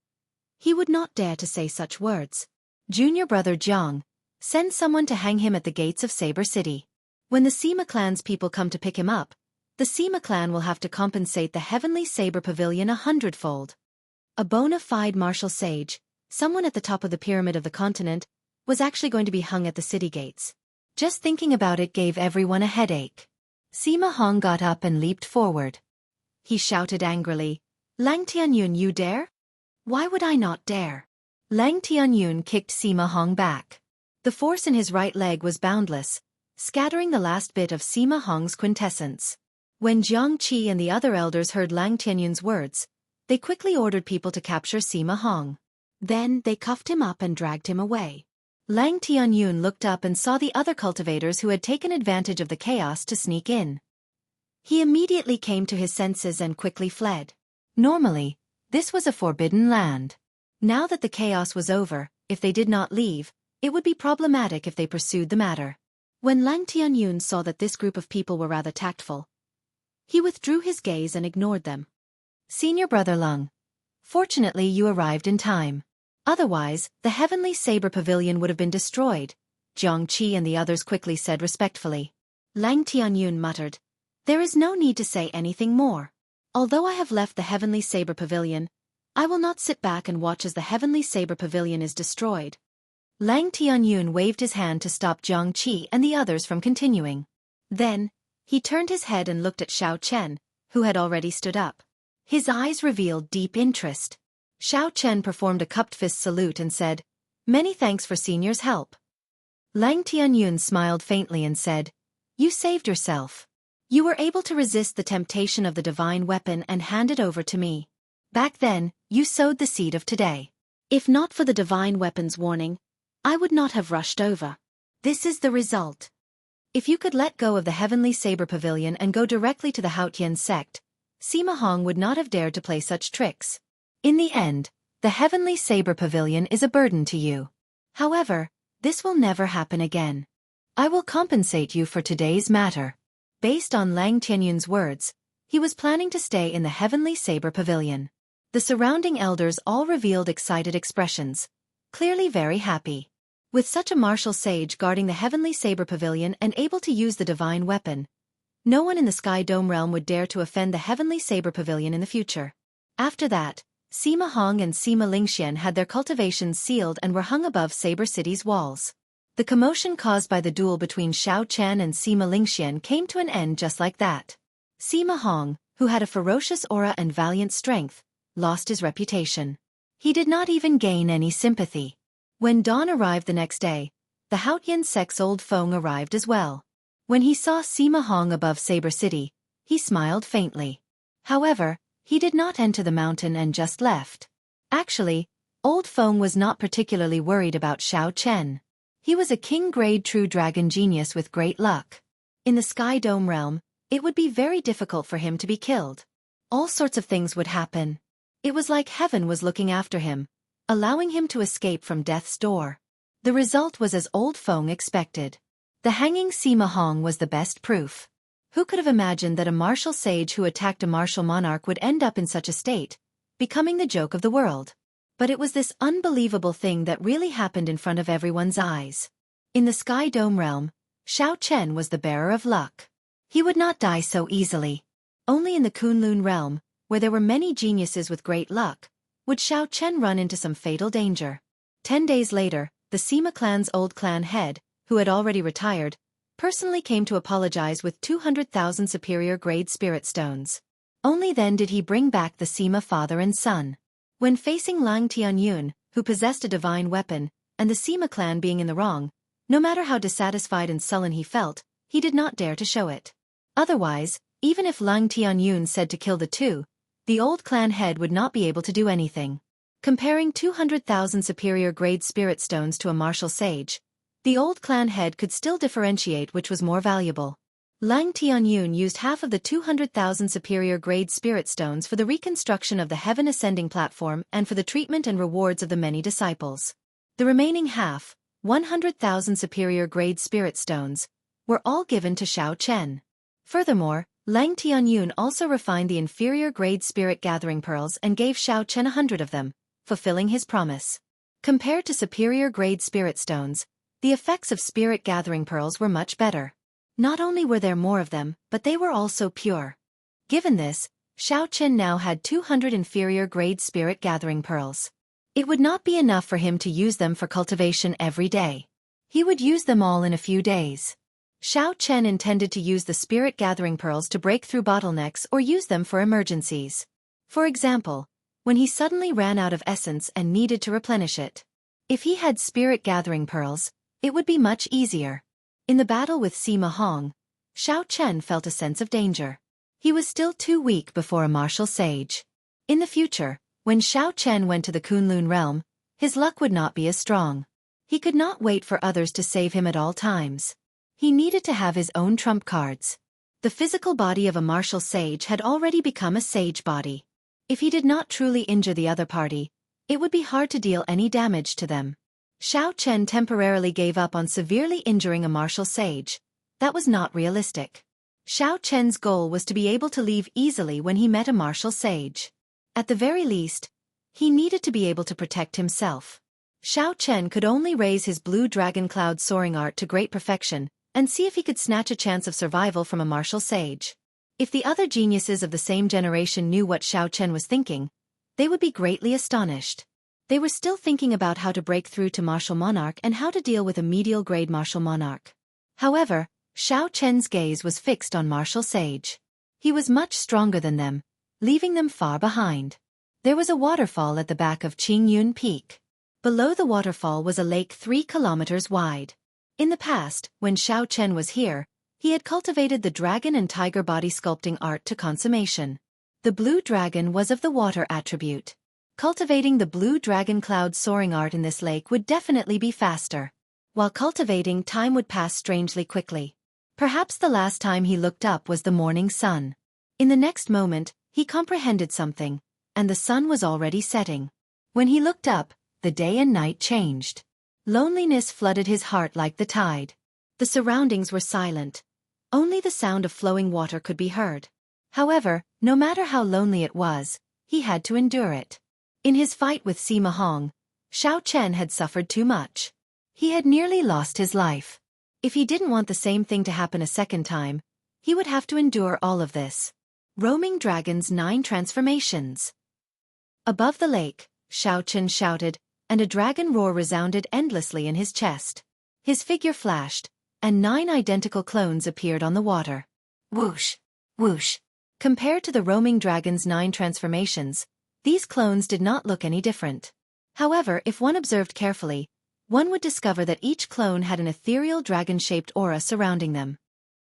he would not dare to say such words. Junior brother Jiang, send someone to hang him at the gates of Saber City. When the Sima clan's people come to pick him up, the Sima clan will have to compensate the heavenly saber pavilion 100-fold. A bona fide martial sage, someone at the top of the pyramid of the continent, was actually going to be hung at the city gates. Just thinking about it gave everyone a headache. Sima Hong got up and leaped forward. He shouted angrily, "Lang Tianyun, you dare? Why would I not dare?" Lang Tianyun kicked Sima Hong back. The force in his right leg was boundless, scattering the last bit of Sima Hong's quintessence. When Xianxia and the other elders heard Lang Tianyun's words, they quickly ordered people to capture Sima Hong. Then they cuffed him up and dragged him away. Lang Tianyun looked up and saw the other cultivators who had taken advantage of the chaos to sneak in. He immediately came to his senses and quickly fled. Normally, this was a forbidden land. Now that the chaos was over, if they did not leave, it would be problematic if they pursued the matter. When Lang Tianyun saw that this group of people were rather tactful, he withdrew his gaze and ignored them. "Senior brother Lung, fortunately you arrived in time. Otherwise, the heavenly saber pavilion would have been destroyed," Jiangqi and the others quickly said respectfully. Lang Tianyun muttered, "There is no need to say anything more. Although I have left the heavenly saber pavilion, I will not sit back and watch as the heavenly saber pavilion is destroyed." Lang Tianyun waved his hand to stop Jiangqi and the others from continuing. Then, he turned his head and looked at Xiao Chen, who had already stood up. His eyes revealed deep interest. Xiao Chen performed a cupped fist salute and said, "Many thanks for senior's help." Lang Tianyun smiled faintly and said, "You saved yourself. You were able to resist the temptation of the divine weapon and hand it over to me. Back then, you sowed the seed of today. If not for the divine weapon's warning, I would not have rushed over. This is the result. If you could let go of the heavenly saber pavilion and go directly to the Haotian sect, Sima Hong would not have dared to play such tricks. In the end, the heavenly saber pavilion is a burden to you. However, this will never happen again. I will compensate you for today's matter." Based on Lang Tianyun's words, he was planning to stay in the heavenly saber pavilion. The surrounding elders all revealed excited expressions, clearly very happy. With such a martial sage guarding the heavenly saber pavilion and able to use the divine weapon, no one in the Sky Dome realm would dare to offend the heavenly saber pavilion in the future. After that, Sima Hong and Sima Lingxian had their cultivations sealed and were hung above Saber City's walls. The commotion caused by the duel between Xiao Chen and Sima Lingxian came to an end just like that. Sima Hong, who had a ferocious aura and valiant strength, lost his reputation. He did not even gain any sympathy. When dawn arrived the next day, the Haotian sect's old Feng arrived as well. When he saw Sima Hong above Saber City, he smiled faintly. However, he did not enter the mountain and just left. Actually, old Feng was not particularly worried about Xiao Chen. He was a king-grade true dragon genius with great luck. In the Sky Dome realm, it would be very difficult for him to be killed. All sorts of things would happen. It was like heaven was looking after him, allowing him to escape from death's door. The result was as old Feng expected. The hanging Sima Hong was the best proof. Who could have imagined that a martial sage who attacked a martial monarch would end up in such a state, becoming the joke of the world. But it was this unbelievable thing that really happened in front of everyone's eyes. In the Sky Dome realm, Xiao Chen was the bearer of luck. He would not die so easily. Only in the Kunlun realm, where there were many geniuses with great luck, would Xiao Chen run into some fatal danger. 10 days later, the Sima clan's old clan head, who had already retired, personally came to apologize with 200,000 superior-grade spirit stones. Only then did he bring back the Sima father and son. When facing Lang Tianyun, who possessed a divine weapon, and the Sima clan being in the wrong, no matter how dissatisfied and sullen he felt, he did not dare to show it. Otherwise, even if Lang Tianyun said to kill the two, the old clan head would not be able to do anything. Comparing 200,000 superior-grade spirit stones to a martial sage, the old clan head could still differentiate which was more valuable. Lang Tianyun used half of the 200,000 superior-grade spirit stones for the reconstruction of the heaven ascending platform and for the treatment and rewards of the many disciples. The remaining half, 100,000 superior-grade spirit stones, were all given to Xiao Chen. Furthermore, Lang Tianyun also refined the inferior-grade spirit gathering pearls and gave Xiao Chen 100 of them, fulfilling his promise. Compared to superior-grade spirit stones, the effects of spirit gathering pearls were much better. Not only were there more of them, but they were also pure. Given this, Xiao Chen now had 200 inferior-grade spirit gathering pearls. It would not be enough for him to use them for cultivation every day. He would use them all in a few days. Xiao Chen intended to use the spirit gathering pearls to break through bottlenecks or use them for emergencies. For example, when he suddenly ran out of essence and needed to replenish it. If he had spirit gathering pearls, it would be much easier. In the battle with Sima Hong, Xiao Chen felt a sense of danger. He was still too weak before a martial sage. In the future, when Xiao Chen went to the Kunlun realm, his luck would not be as strong. He could not wait for others to save him at all times. He needed to have his own trump cards. The physical body of a martial sage had already become a sage body. If he did not truly injure the other party, it would be hard to deal any damage to them. Xiao Chen temporarily gave up on severely injuring a martial sage. That was not realistic. Xiao Chen's goal was to be able to leave easily when he met a martial sage. At the very least, he needed to be able to protect himself. Xiao Chen could only raise his blue dragon cloud soaring art to great perfection, and see if he could snatch a chance of survival from a martial sage. If the other geniuses of the same generation knew what Xiao Chen was thinking, they would be greatly astonished. They were still thinking about how to break through to martial monarch and how to deal with a medial-grade martial monarch. However, Xiao Chen's gaze was fixed on martial sage. He was much stronger than them, leaving them far behind. There was a waterfall at the back of Qingyun Peak. Below the waterfall was a lake 3 kilometers wide. In the past, when Xiao Chen was here, he had cultivated the dragon and tiger body sculpting art to consummation. The blue dragon was of the water attribute. Cultivating the blue dragon cloud soaring art in this lake would definitely be faster. While cultivating, time would pass strangely quickly. Perhaps the last time he looked up was the morning sun. In the next moment, he comprehended something, and the sun was already setting. When he looked up, the day and night changed. Loneliness flooded his heart like the tide. The surroundings were silent. Only the sound of flowing water could be heard. However, no matter how lonely it was, he had to endure it. In his fight with Sima Hong, Xiao Chen had suffered too much. He had nearly lost his life. If he didn't want the same thing to happen a second time, he would have to endure all of this. Roaming Dragon's 9 transformations. Above the lake, Xiao Chen shouted, and a dragon roar resounded endlessly in his chest. His figure flashed, and 9 identical clones appeared on the water. Whoosh! Whoosh! Compared to the Roaming Dragon's 9 transformations, these clones did not look any different. However, if one observed carefully, one would discover that each clone had an ethereal dragon-shaped aura surrounding them.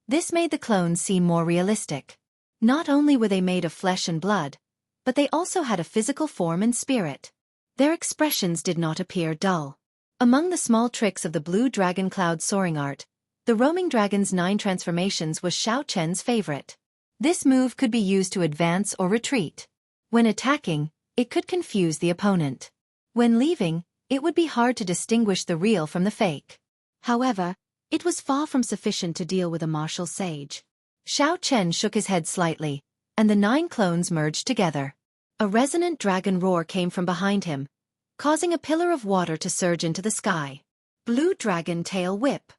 This made the clones seem more realistic. Not only were they made of flesh and blood, but they also had a physical form and spirit. Their expressions did not appear dull. Among the small tricks of the blue dragon cloud soaring art, the Roaming Dragon's 9 transformations was Xiao Chen's favorite. This move could be used to advance or retreat. When attacking, it could confuse the opponent. When leaving, it would be hard to distinguish the real from the fake. However, it was far from sufficient to deal with a martial sage. Xiao Chen shook his head slightly, and the 9 clones merged together. A resonant dragon roar came from behind him, causing a pillar of water to surge into the sky. Blue dragon tail whip.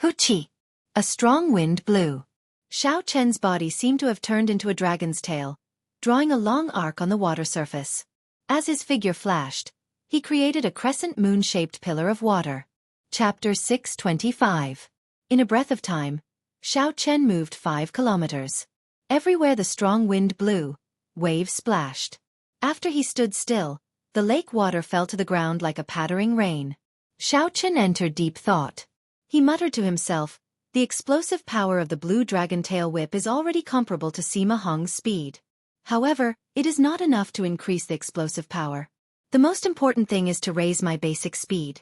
Huchi! A strong wind blew. Xiao Chen's body seemed to have turned into a dragon's tail, drawing a long arc on the water surface. As his figure flashed, he created a crescent moon-shaped pillar of water. Chapter 625. In a breath of time, Xiao Chen moved 5 kilometers. Everywhere the strong wind blew, waves splashed. After he stood still, the lake water fell to the ground like a pattering rain. Xiao Chen entered deep thought. He muttered to himself, the explosive power of the blue dragon tail whip is already comparable to Sima Hong's speed. However, it is not enough to increase the explosive power. The most important thing is to raise my basic speed.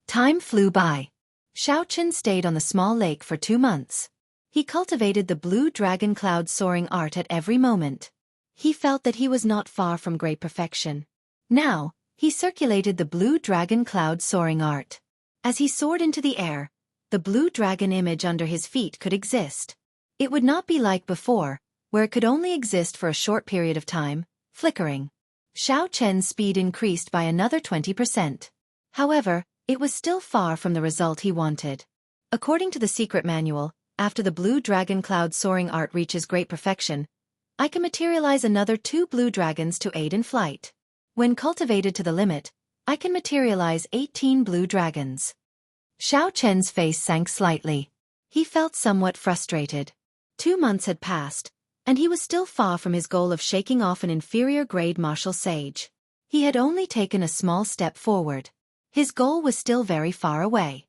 Time flew by. Xiao Chen stayed on the small lake for 2 months. He cultivated the blue dragon cloud soaring art at every moment. He felt that he was not far from great perfection. Now, he circulated the blue dragon cloud soaring art. As he soared into the air, the blue dragon image under his feet could exist. It would not be like before, where it could only exist for a short period of time, flickering. Xiao Chen's speed increased by another 20%. However, it was still far from the result he wanted. According to the secret manual, after the blue dragon cloud soaring art reaches great perfection, I can materialize another 2 blue dragons to aid in flight. When cultivated to the limit, I can materialize 18 blue dragons. Xiao Chen's face sank slightly. He felt somewhat frustrated. 2 months had passed, and he was still far from his goal of shaking off an inferior-grade martial sage. He had only taken a small step forward. His goal was still very far away.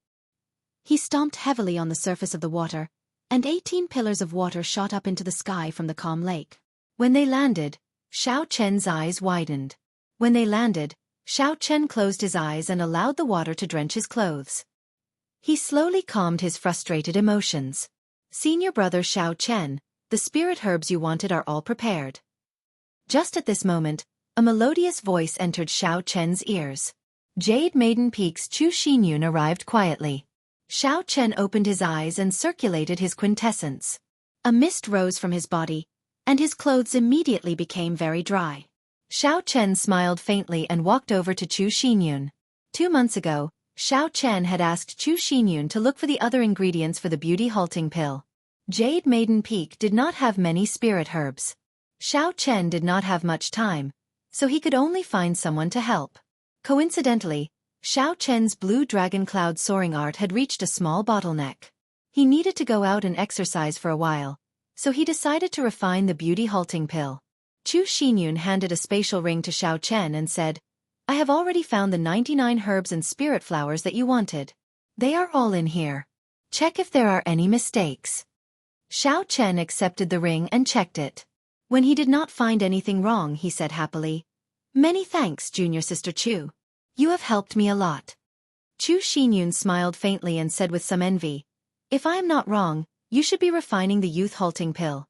He stomped heavily on the surface of the water, and 18 pillars of water shot up into the sky from the calm lake. When they landed, Xiao Chen's eyes widened. When they landed, Xiao Chen closed his eyes and allowed the water to drench his clothes. He slowly calmed his frustrated emotions. Senior brother Xiao Chen, the spirit herbs you wanted are all prepared. Just at this moment, a melodious voice entered Xiao Chen's ears. Jade Maiden Peak's Chu Xinyun arrived quietly. Xiao Chen opened his eyes and circulated his quintessence. A mist rose from his body, and his clothes immediately became very dry. Xiao Chen smiled faintly and walked over to Chu Xinyun. 2 months ago, Xiao Chen had asked Chu Xinyun to look for the other ingredients for the beauty halting pill. Jade Maiden Peak did not have many spirit herbs. Xiao Chen did not have much time, so he could only find someone to help. Coincidentally, Xiao Chen's blue dragon cloud soaring art had reached a small bottleneck. He needed to go out and exercise for a while, so he decided to refine the beauty halting pill. Chu Xinyun handed a spatial ring to Xiao Chen and said, I have already found the 99 herbs and spirit flowers that you wanted. They are all in here. Check if there are any mistakes. Xiao Chen accepted the ring and checked it. When he did not find anything wrong, he said happily, Many thanks, junior sister Chu. You have helped me a lot. Chu Xinyun smiled faintly and said with some envy, If I am not wrong, you should be refining the youth halting pill.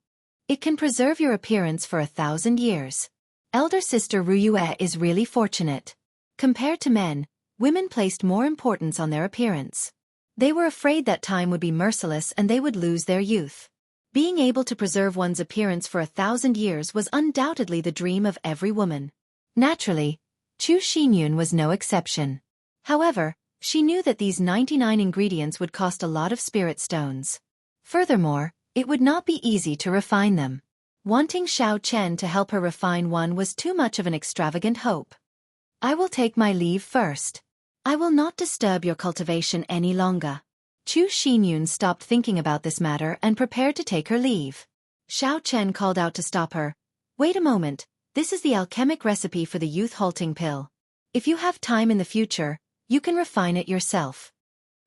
It can preserve your appearance for 1,000 years. Elder sister Ruyue is really fortunate. Compared to men, women placed more importance on their appearance. They were afraid that time would be merciless and they would lose their youth. Being able to preserve one's appearance for 1,000 years was undoubtedly the dream of every woman. Naturally, Chu Xinyun was no exception. However, she knew that these 99 ingredients would cost a lot of spirit stones. Furthermore, it would not be easy to refine them. Wanting Xiao Chen to help her refine one was too much of an extravagant hope. I will take my leave first. I will not disturb your cultivation any longer. Chu Xinyun stopped thinking about this matter and prepared to take her leave. Xiao Chen called out to stop her. Wait a moment, this is the alchemic recipe for the youth halting pill. If you have time in the future, you can refine it yourself.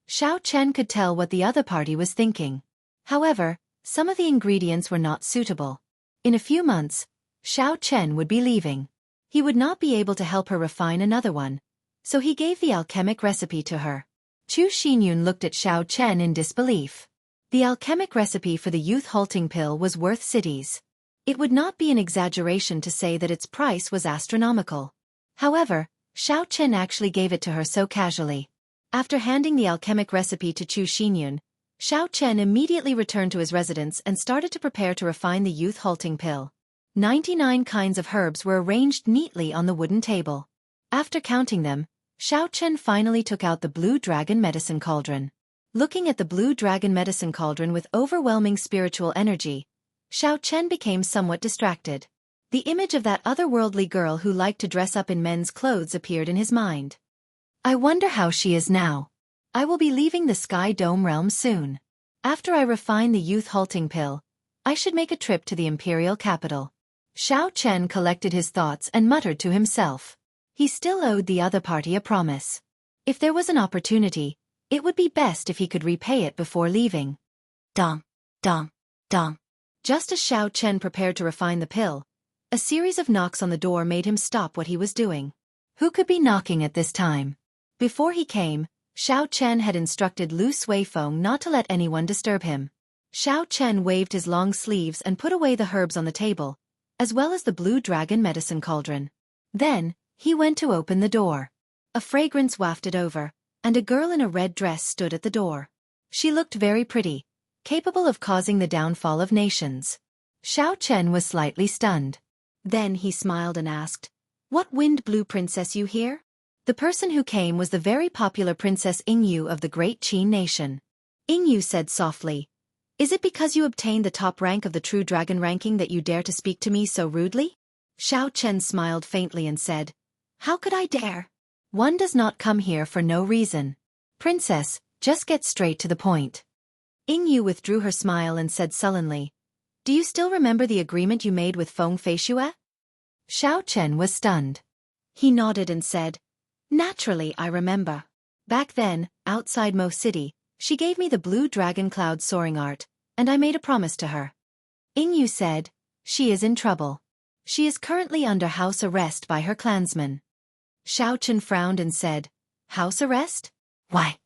Xiao Chen could tell what the other party was thinking. However, some of the ingredients were not suitable. In a few months, Xiao Chen would be leaving. He would not be able to help her refine another one, so he gave the alchemic recipe to her. Chu Xinyun looked at Xiao Chen in disbelief. The alchemic recipe for the youth halting pill was worth cities. It would not be an exaggeration to say that its price was astronomical. However, Xiao Chen actually gave it to her so casually. After handing the alchemic recipe to Chu Xinyun, Xiao Chen immediately returned to his residence and started to prepare to refine the youth halting pill. 99 kinds of herbs were arranged neatly on the wooden table. After counting them, Xiaochen finally took out the blue dragon medicine cauldron. Looking at the blue dragon medicine cauldron with overwhelming spiritual energy, Xiaochen became somewhat distracted. The image of that otherworldly girl who liked to dress up in men's clothes appeared in his mind. I wonder how she is now. I will be leaving the Sky Dome realm soon. After I refine the youth halting pill, I should make a trip to the imperial capital. Xiaochen collected his thoughts and muttered to himself. He still owed the other party a promise. If there was an opportunity, it would be best if he could repay it before leaving. Dong, dong, dong. Just as Xiaochen prepared to refine the pill, a series of knocks on the door made him stop what he was doing. Who could be knocking at this time? Before he came, Xiaochen had instructed Lu Suifeng not to let anyone disturb him. Xiaochen waved his long sleeves and put away the herbs on the table, as well as the blue dragon medicine cauldron. Then, he went to open the door. A fragrance wafted over, and a girl in a red dress stood at the door. She looked very pretty, capable of causing the downfall of nations. Xiaochen was slightly stunned. Then he smiled and asked, "What wind blew princess you here?" The person who came was the very popular Princess Yingyu of the great Qin nation. Yingyu said softly, "Is it because you obtained the top rank of the true dragon ranking that you dare to speak to me so rudely?" Xiaochen smiled faintly and said, "How could I dare? One does not come here for no reason. Princess, just get straight to the point." Yingyu withdrew her smile and said sullenly, "Do you still remember the agreement you made with Feng Feishue?" Xiaochen was stunned. He nodded and said, "Naturally I remember. Back then, outside Mo City, she gave me the blue dragon cloud soaring art, and I made a promise to her." Yingyu said, "She is in trouble. She is currently under house arrest by her clansmen." Xiaochen frowned and said, "House arrest? Why?"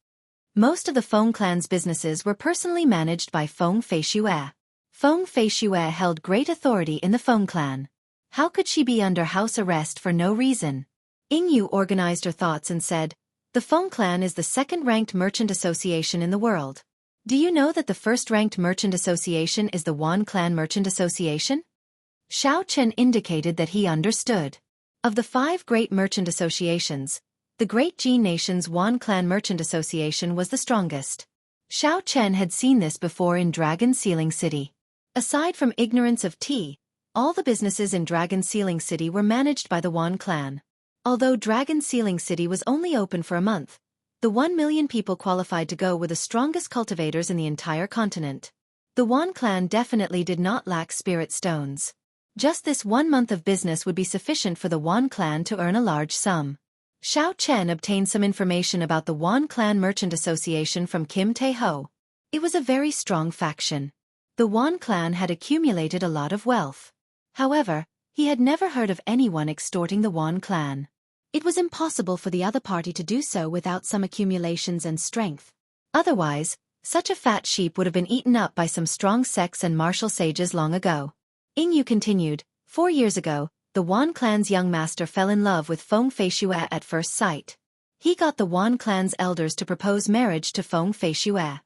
Most of the Feng clan's businesses were personally managed by Feng Feishue. Feng Feishue held great authority in the Feng clan. How could she be under house arrest for no reason? Yingyu organized her thoughts and said, "The Feng clan is the second-ranked merchant association in the world. Do you know that the first-ranked merchant association is the Wan Clan Merchant Association?" Xiaochen indicated that he understood. Of the 5 great merchant associations, the Great Qin Nation's Wan Clan Merchant Association was the strongest. Xiaochen had seen this before in Dragon Sealing City. Aside from ignorance of tea, all the businesses in Dragon Sealing City were managed by the Wan Clan. Although Dragon Sealing City was only open for a month, the 1 million people qualified to go were the strongest cultivators in the entire continent. The Wan Clan definitely did not lack spirit stones. Just this 1 month of business would be sufficient for the Wan Clan to earn a large sum. Xiaochen obtained some information about the Wan Clan Merchant Association from Kim Tae-ho. It was a very strong faction. The Wan Clan had accumulated a lot of wealth. However, he had never heard of anyone extorting the Wan Clan. It was impossible for the other party to do so without some accumulations and strength. Otherwise, such a fat sheep would have been eaten up by some strong sects and martial sages long ago. Yingyu continued, 4 years ago, the Wan Clan's young master fell in love with Feng Feishue at first sight. He got the Wan Clan's elders to propose marriage to Feng Feishue.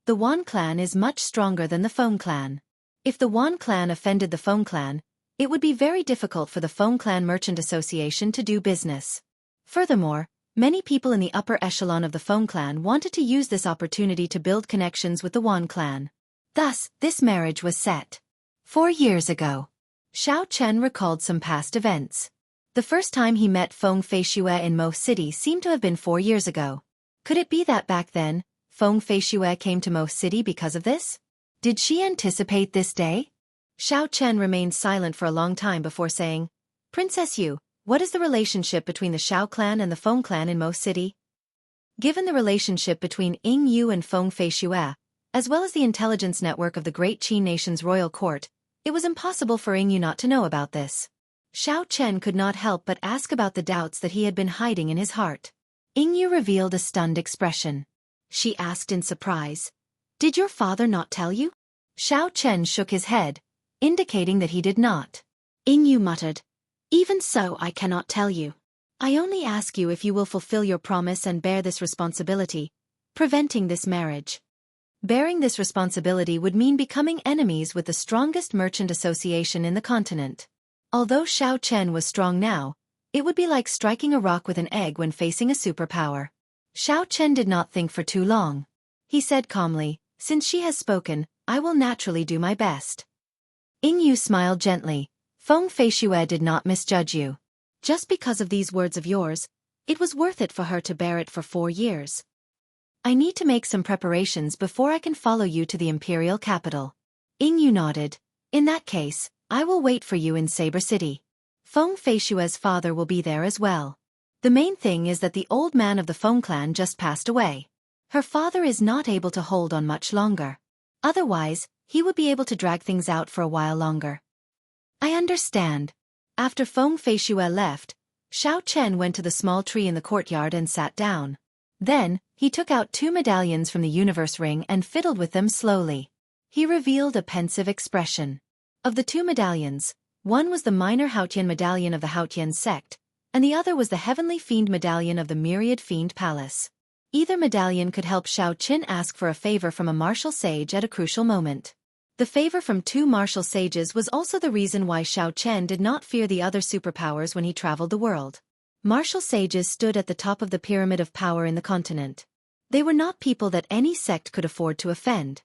The Wan Clan is much stronger than the Feng Clan. If the Wan Clan offended the Feng Clan, it would be very difficult for the Feng Clan Merchant Association to do business. Furthermore, many people in the upper echelon of the Feng Clan wanted to use this opportunity to build connections with the Wan Clan. Thus, this marriage was set. 4 years ago. Xiaochen recalled some past events. The first time he met Feng Feishue in Mo City seemed to have been 4 years ago. Could it be that back then, Feng Feishue came to Mo City because of this? Did she anticipate this day? Xiaochen remained silent for a long time before saying, "Princess Yu, what is the relationship between the Xiao clan and the Feng clan in Mo City?" Given the relationship between Yingyu and Feng Feishue, as well as the intelligence network of the Great Qin Nation's royal court, it was impossible for Yingyu not to know about this. Xiaochen could not help but ask about the doubts that he had been hiding in his heart. Yingyu revealed a stunned expression. She asked in surprise, "Did your father not tell you?" Xiaochen shook his head, indicating that he did not. Yingyu muttered, "Even so, I cannot tell you. I only ask you if you will fulfill your promise and bear this responsibility, preventing this marriage." Bearing this responsibility would mean becoming enemies with the strongest merchant association in the continent. Although Xiao Chen was strong now, it would be like striking a rock with an egg when facing a superpower. Xiao Chen did not think for too long. He said calmly, "Since she has spoken, I will naturally do my best." Ying Yu smiled gently. "Feng Feishue did not misjudge you. Just because of these words of yours, it was worth it for her to bear it for 4 years. I need to make some preparations before I can follow you to the imperial capital." Ying Yu nodded. "In that case, I will wait for you in Saber City. Feng Feishue's father will be there as well. The main thing is that the old man of the Feng clan just passed away. Her father is not able to hold on much longer. Otherwise, he would be able to drag things out for a while longer." "I understand." After Feng Feishue left, Xiao Chen went to the small tree in the courtyard and sat down. Then, he took out 2 medallions from the universe ring and fiddled with them slowly. He revealed a pensive expression. Of the 2 medallions, one was the minor Haotian medallion of the Haotian sect, and the other was the heavenly fiend medallion of the Myriad Fiend Palace. Either medallion could help Xiao Qin ask for a favor from a martial sage at a crucial moment. The favor from 2 martial sages was also the reason why Xiao Chen did not fear the other superpowers when he traveled the world. Martial sages stood at the top of the pyramid of power in the continent. They were not people that any sect could afford to offend.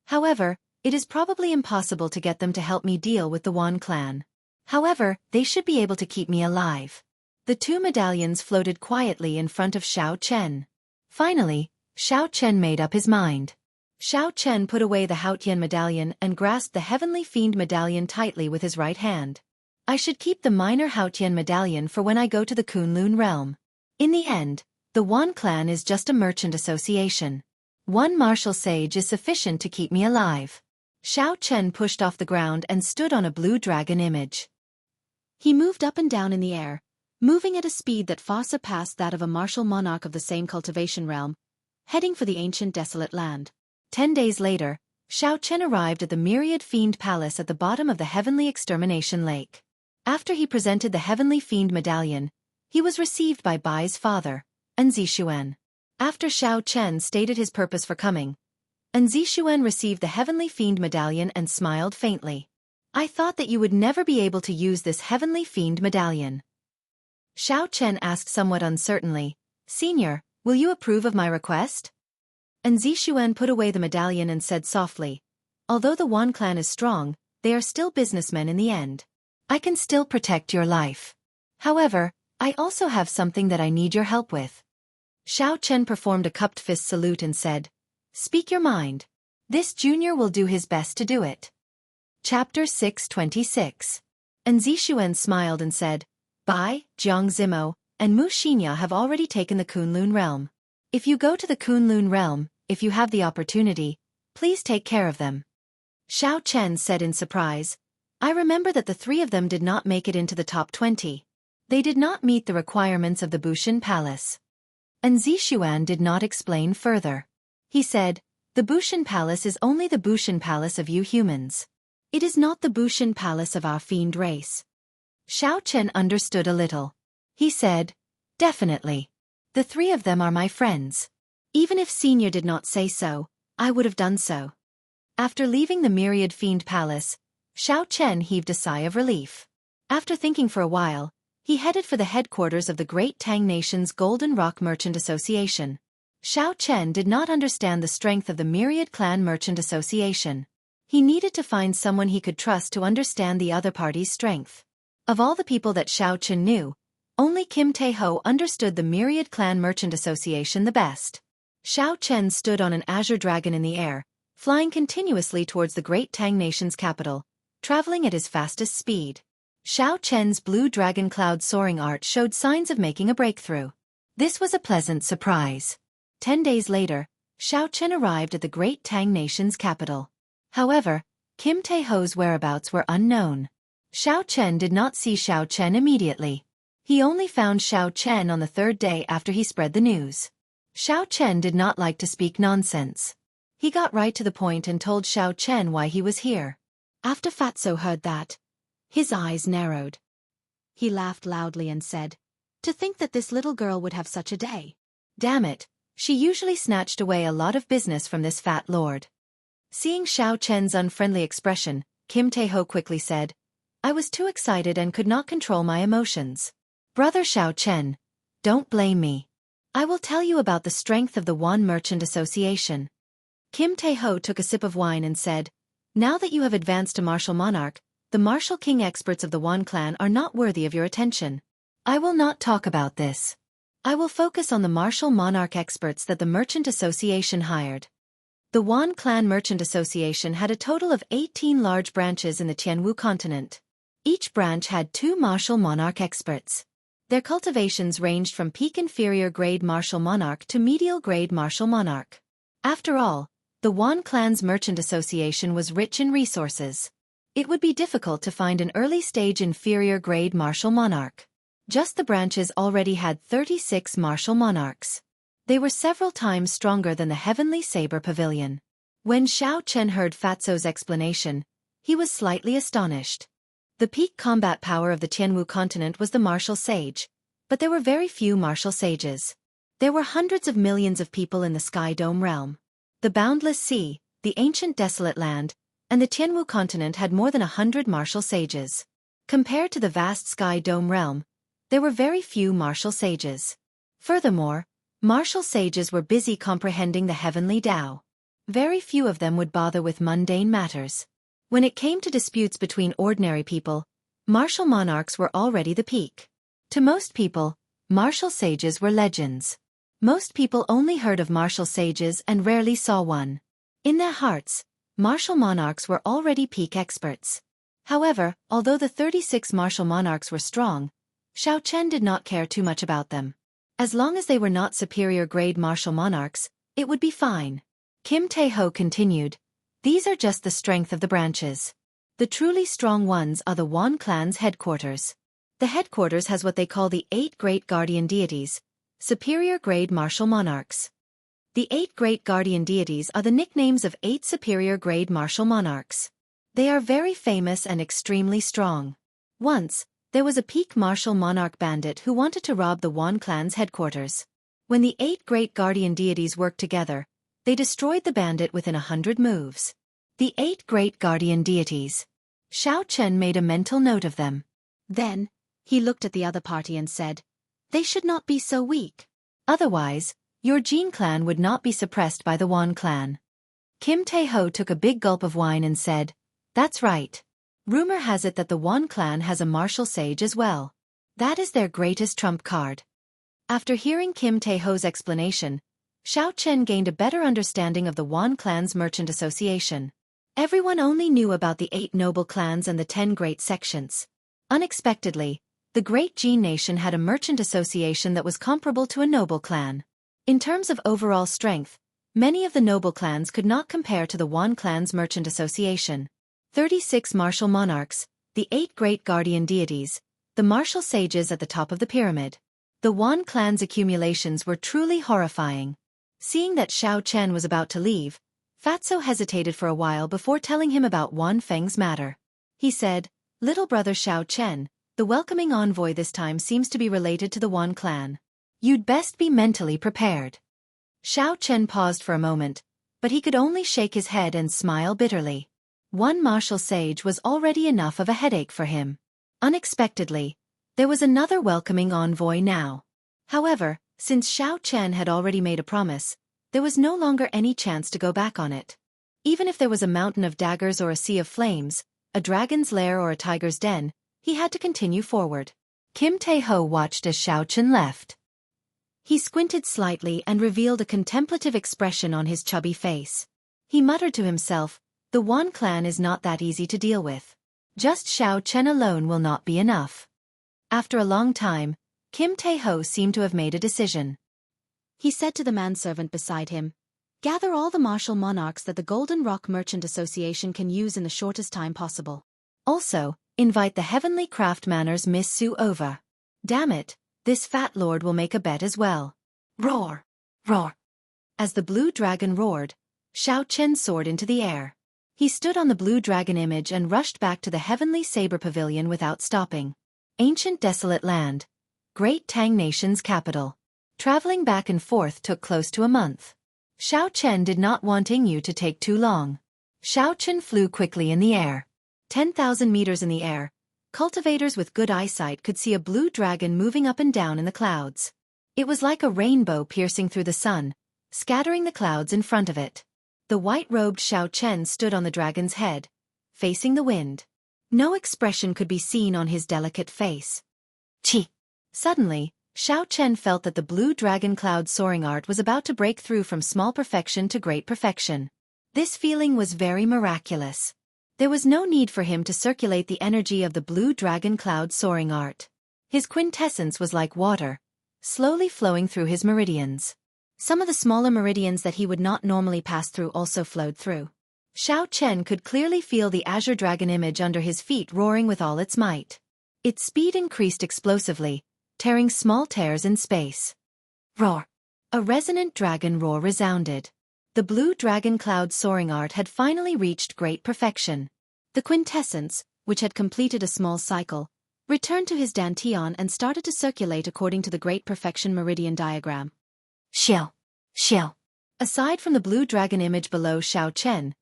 However, it is probably impossible to get them to help me deal with the Wan clan. However, they should be able to keep me alive. The 2 medallions floated quietly in front of Xiao Chen. Finally, Xiao Chen made up his mind. Xiao Chen put away the Haotian medallion and grasped the heavenly fiend medallion tightly with his right hand. "I should keep the minor Haotian medallion for when I go to the Kunlun realm. In the end, the Wan clan is just a merchant association. 1 martial sage is sufficient to keep me alive." Xiao Chen pushed off the ground and stood on a blue dragon image. He moved up and down in the air, moving at a speed that far surpassed that of a martial monarch of the same cultivation realm, heading for the ancient desolate land. 10 days later, Xiao Chen arrived at the Myriad Fiend Palace at the bottom of the Heavenly Extermination Lake. After he presented the Heavenly Fiend Medallion, he was received by Bai's father, Anzixuan. After Xiao Chen stated his purpose for coming, Anzixuan received the Heavenly Fiend Medallion and smiled faintly. "I thought that you would never be able to use this Heavenly Fiend Medallion." Xiao Chen asked somewhat uncertainly, "Senior, will you approve of my request?" Anzixuan put away the medallion and said softly, "Although the Wan clan is strong, they are still businessmen in the end. I can still protect your life. However, I also have something that I need your help with." Xiao Chen performed a cupped fist salute and said, "Speak your mind. This junior will do his best to do it." Chapter 626. Anzixuan smiled and said, "Bai, Jianghu, and Mu Xinya have already taken the Kunlun realm. If you go to the Kunlun realm, if you have the opportunity, please take care of them." Xiao Chen said in surprise, "I remember that the 3 of them did not make it into the top 20. They did not meet the requirements of the Bushan Palace." Anzixuan did not explain further. He said, "The Bushan Palace is only the Bushan Palace of you humans. It is not the Bushan Palace of our fiend race." Xiao Chen understood a little. He said, "Definitely. The 3 of them are my friends. Even if Senior did not say so, I would have done so." After leaving the Myriad Fiend Palace, Xiao Chen heaved a sigh of relief. After thinking for a while, he headed for the headquarters of the Great Tang Nation's Golden Rock Merchant Association. Xiao Chen did not understand the strength of the Myriad Clan Merchant Association. He needed to find someone he could trust to understand the other party's strength. Of all the people that Xiao Chen knew, only Kim Tae-ho understood the Myriad Clan Merchant Association the best. Xiao Chen stood on an azure dragon in the air, flying continuously towards the Great Tang Nation's capital, traveling at his fastest speed. Xiao Chen's blue dragon cloud soaring art showed signs of making a breakthrough. This was a pleasant surprise. 10 days later, Xiao Chen arrived at the Great Tang Nation's capital. However, Kim Tae-ho's whereabouts were unknown. Xiao Chen did not see Xiao Chen immediately. He only found Xiao Chen on the 3rd day after he spread the news. Xiao Chen did not like to speak nonsense. He got right to the point and told Xiao Chen why he was here. After Fatso heard that, his eyes narrowed. He laughed loudly and said, "To think that this little girl would have such a day. Damn it, She usually snatched away a lot of business from this fat lord. Seeing Xiao Chen's unfriendly expression, Kim Tae-ho quickly said, I was too excited and could not control my emotions. Brother Xiao Chen, don't blame me. I will tell you about the strength of the Wan Merchant Association. Kim Tae-ho took a sip of wine and said, Now that you have advanced to martial monarch, the martial king experts of the Wan clan are not worthy of your attention. I will not talk about this. I will focus on the martial monarch experts that the Merchant Association hired. The Wan Clan Merchant Association had a total of 18 large branches in the Jianghu continent. Each branch had 2 martial monarch experts. Their cultivations ranged from peak inferior grade martial monarch to medial grade martial monarch. After all, the Wan Clan's Merchant Association was rich in resources. It would be difficult to find an early-stage inferior grade martial monarch. Just the branches already had 36 martial monarchs. They were several times stronger than the Heavenly Saber Pavilion. When Xiao Chen heard Fatso's explanation, he was slightly astonished. The peak combat power of the Jianghu continent was the martial sage, but there were very few martial sages. There were hundreds of millions of people in the Sky Dome realm. The boundless sea, the ancient desolate land, and the Jianghu continent had more than 100 martial sages. Compared to the vast Sky Dome realm, there were very few martial sages. Furthermore, martial sages were busy comprehending the heavenly Tao. Very few of them would bother with mundane matters. When it came to disputes between ordinary people, martial monarchs were already the peak. To most people, martial sages were legends. Most people only heard of martial sages and rarely saw one. In their hearts, martial monarchs were already peak experts. However, although the 36 martial monarchs were strong, Xiao Chen did not care too much about them. As long as they were not superior grade martial monarchs, it would be fine. Kim Tae-ho continued, These are just the strength of the branches. The truly strong ones are the Wan clan's headquarters. The headquarters has what they call the 8 great guardian deities, superior grade martial monarchs. The 8 great guardian deities are the nicknames of 8 superior grade martial monarchs. They are very famous and extremely strong. Once, there was a peak martial monarch bandit who wanted to rob the Wan clan's headquarters. When the 8 great guardian deities worked together, they destroyed the bandit within 100 moves. The 8 great guardian deities. Xiao Chen made a mental note of them. Then, he looked at the other party and said, They should not be so weak. Otherwise, your Jin clan would not be suppressed by the Wan clan. Kim Tae-ho took a big gulp of wine and said, That's right. Rumor has it that the Wan clan has a martial sage as well. That is their greatest trump card. After hearing Kim Tae-ho's explanation, Xiao Chen gained a better understanding of the Wan clan's merchant association. Everyone only knew about the 8 noble clans and the 10 great sections. Unexpectedly, the great Jin nation had a merchant association that was comparable to a noble clan. In terms of overall strength, many of the noble clans could not compare to the Wan clan's merchant association. 36 martial monarchs, the 8 great guardian deities, the martial sages at the top of the pyramid. The Wan clan's accumulations were truly horrifying. Seeing that Xiao Chen was about to leave, Fatso hesitated for a while before telling him about Wan Feng's matter. He said, Little brother Xiao Chen, the welcoming envoy this time seems to be related to the Wan clan. You'd best be mentally prepared. Xiao Chen paused for a moment, but he could only shake his head and smile bitterly. One martial sage was already enough of a headache for him. Unexpectedly, there was another welcoming envoy now. However, since Xiao Chen had already made a promise, there was no longer any chance to go back on it. Even if there was a mountain of daggers or a sea of flames, a dragon's lair or a tiger's den, he had to continue forward. Kim Tae-ho watched as Xiao Chen left. He squinted slightly and revealed a contemplative expression on his chubby face. He muttered to himself, The Wan clan is not that easy to deal with. Just Xiao Chen alone will not be enough. After a long time, Kim Tae-ho seemed to have made a decision. He said to the manservant beside him, Gather all the martial monarchs that the Golden Rock Merchant Association can use in the shortest time possible. Also, invite the Heavenly Craft Manor's Miss Su over. Damn it, this fat lord will make a bet as well. Roar! Roar! As the blue dragon roared, Xiao Chen soared into the air. He stood on the blue dragon image and rushed back to the Heavenly Saber Pavilion without stopping. Ancient desolate land. Great Tang Nation's capital. Traveling back and forth took close to a month. Xiao Chen did not want Yingyu to take too long. Xiao Chen flew quickly in the air. 10,000 meters in the air, cultivators with good eyesight could see a blue dragon moving up and down in the clouds. It was like a rainbow piercing through the sun, scattering the clouds in front of it. The white-robed Xiao Chen stood on the dragon's head, facing the wind. No expression could be seen on his delicate face. Chi! Suddenly, Xiao Chen felt that the blue dragon cloud soaring art was about to break through from small perfection to great perfection. This feeling was very miraculous. There was no need for him to circulate the energy of the blue dragon cloud soaring art. His quintessence was like water, slowly flowing through his meridians. Some of the smaller meridians that he would not normally pass through also flowed through. Xiao Chen could clearly feel the azure dragon image under his feet roaring with all its might. Its speed increased explosively, tearing small tears in space. Roar! A resonant dragon roar resounded. The blue dragon cloud soaring art had finally reached great perfection. The quintessence, which had completed a small cycle, returned to his dantian and started to circulate according to the great perfection meridian diagram. Xiao! Xiao! Aside from the blue dragon image below Xiao Chen,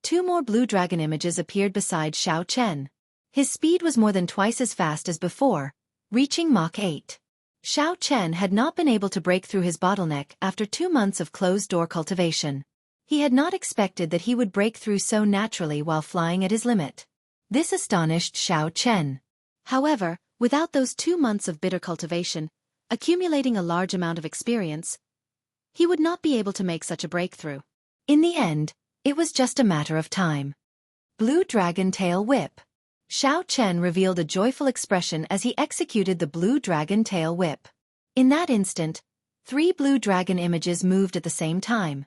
2 more blue dragon images appeared beside Xiao Chen. His speed was more than twice as fast as before, reaching Mach 8. Xiao Chen had not been able to break through his bottleneck after 2 months of closed-door cultivation. He had not expected that he would break through so naturally while flying at his limit. This astonished Xiao Chen. However, without those 2 months of bitter cultivation, accumulating a large amount of experience, he would not be able to make such a breakthrough. In the end, it was just a matter of time. Blue Dragon Tail Whip. Xiao Chen revealed a joyful expression as he executed the blue dragon tail whip. In that instant, 3 blue dragon images moved at the same time.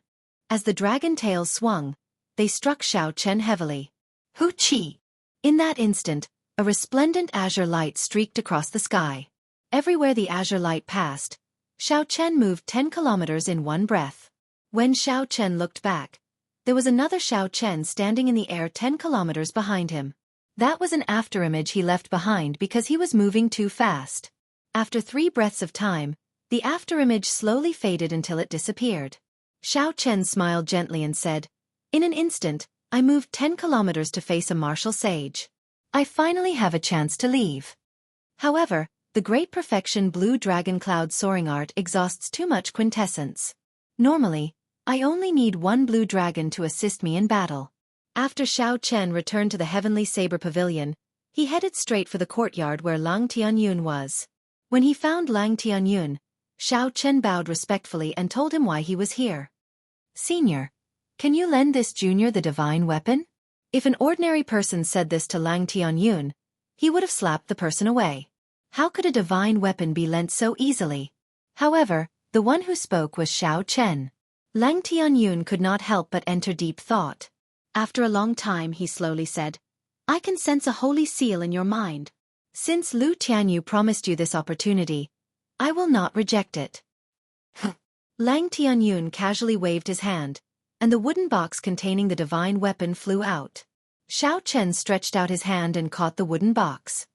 As the dragon tails swung, they struck Xiao Chen heavily. Hu Chi! In that instant, a resplendent azure light streaked across the sky. Everywhere the azure light passed, Xiao Chen moved 10 kilometers in one breath. When Xiao Chen looked back, there was another Xiao Chen standing in the air 10 kilometers behind him. That was an afterimage he left behind because he was moving too fast. After 3 breaths of time, the afterimage slowly faded until it disappeared. Xiao Chen smiled gently and said, "In an instant, I moved 10 kilometers to face a martial sage. I finally have a chance to leave." However, the great perfection blue dragon cloud soaring art exhausts too much quintessence. Normally, I only need 1 blue dragon to assist me in battle. After Xiao Chen returned to the Heavenly Saber Pavilion, he headed straight for the courtyard where Lang Tianyun was. When he found Lang Tianyun, Xiao Chen bowed respectfully and told him why he was here. "Senior, can you lend this junior the divine weapon?" If an ordinary person said this to Lang Tianyun, he would have slapped the person away. How could a divine weapon be lent so easily? However, the one who spoke was Xiao Chen. Lang Tianyun could not help but enter deep thought. After a long time he slowly said, "I can sense a holy seal in your mind. Since Lu Tianyu promised you this opportunity, I will not reject it." Lang Tianyun casually waved his hand, and the wooden box containing the divine weapon flew out. Xiao Chen stretched out his hand and caught the wooden box.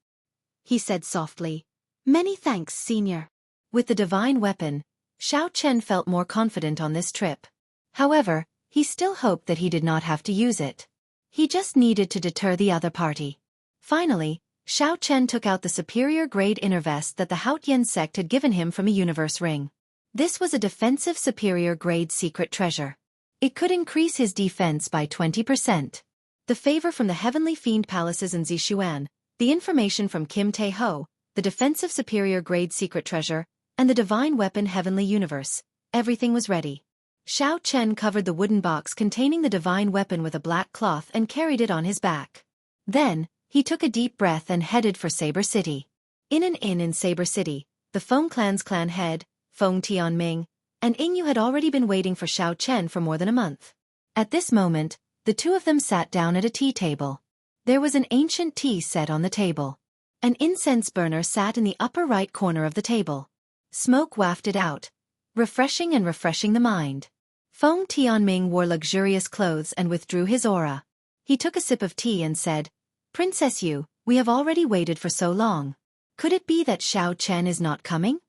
He said softly, "Many thanks, senior." With the divine weapon, Xiao Chen felt more confident on this trip. However, he still hoped that he did not have to use it. He just needed to deter the other party. Finally, Xiao Chen took out the superior-grade inner vest that the Haotian sect had given him from a universe ring. This was a defensive superior-grade secret treasure. It could increase his defense by 20%. The favor from the Heavenly Fiend Palaces in Zixuan, the information from Kim Tae-ho, the defensive superior-grade secret treasure, and the divine weapon Heavenly Universe, everything was ready. Xiao Chen covered the wooden box containing the divine weapon with a black cloth and carried it on his back. Then, he took a deep breath and headed for Saber City. In an inn in Saber City, the Feng clan's clan head, Feng Tianming, and Yingyu had already been waiting for Xiao Chen for more than a month. At this moment, the 2 of them sat down at a tea table. There was an ancient tea set on the table. An incense burner sat in the upper right corner of the table. Smoke wafted out, refreshing the mind. Feng Tianming wore luxurious clothes and withdrew his aura. He took a sip of tea and said, "Princess Yu, we have already waited for so long. Could it be that Xiao Chen is not coming?"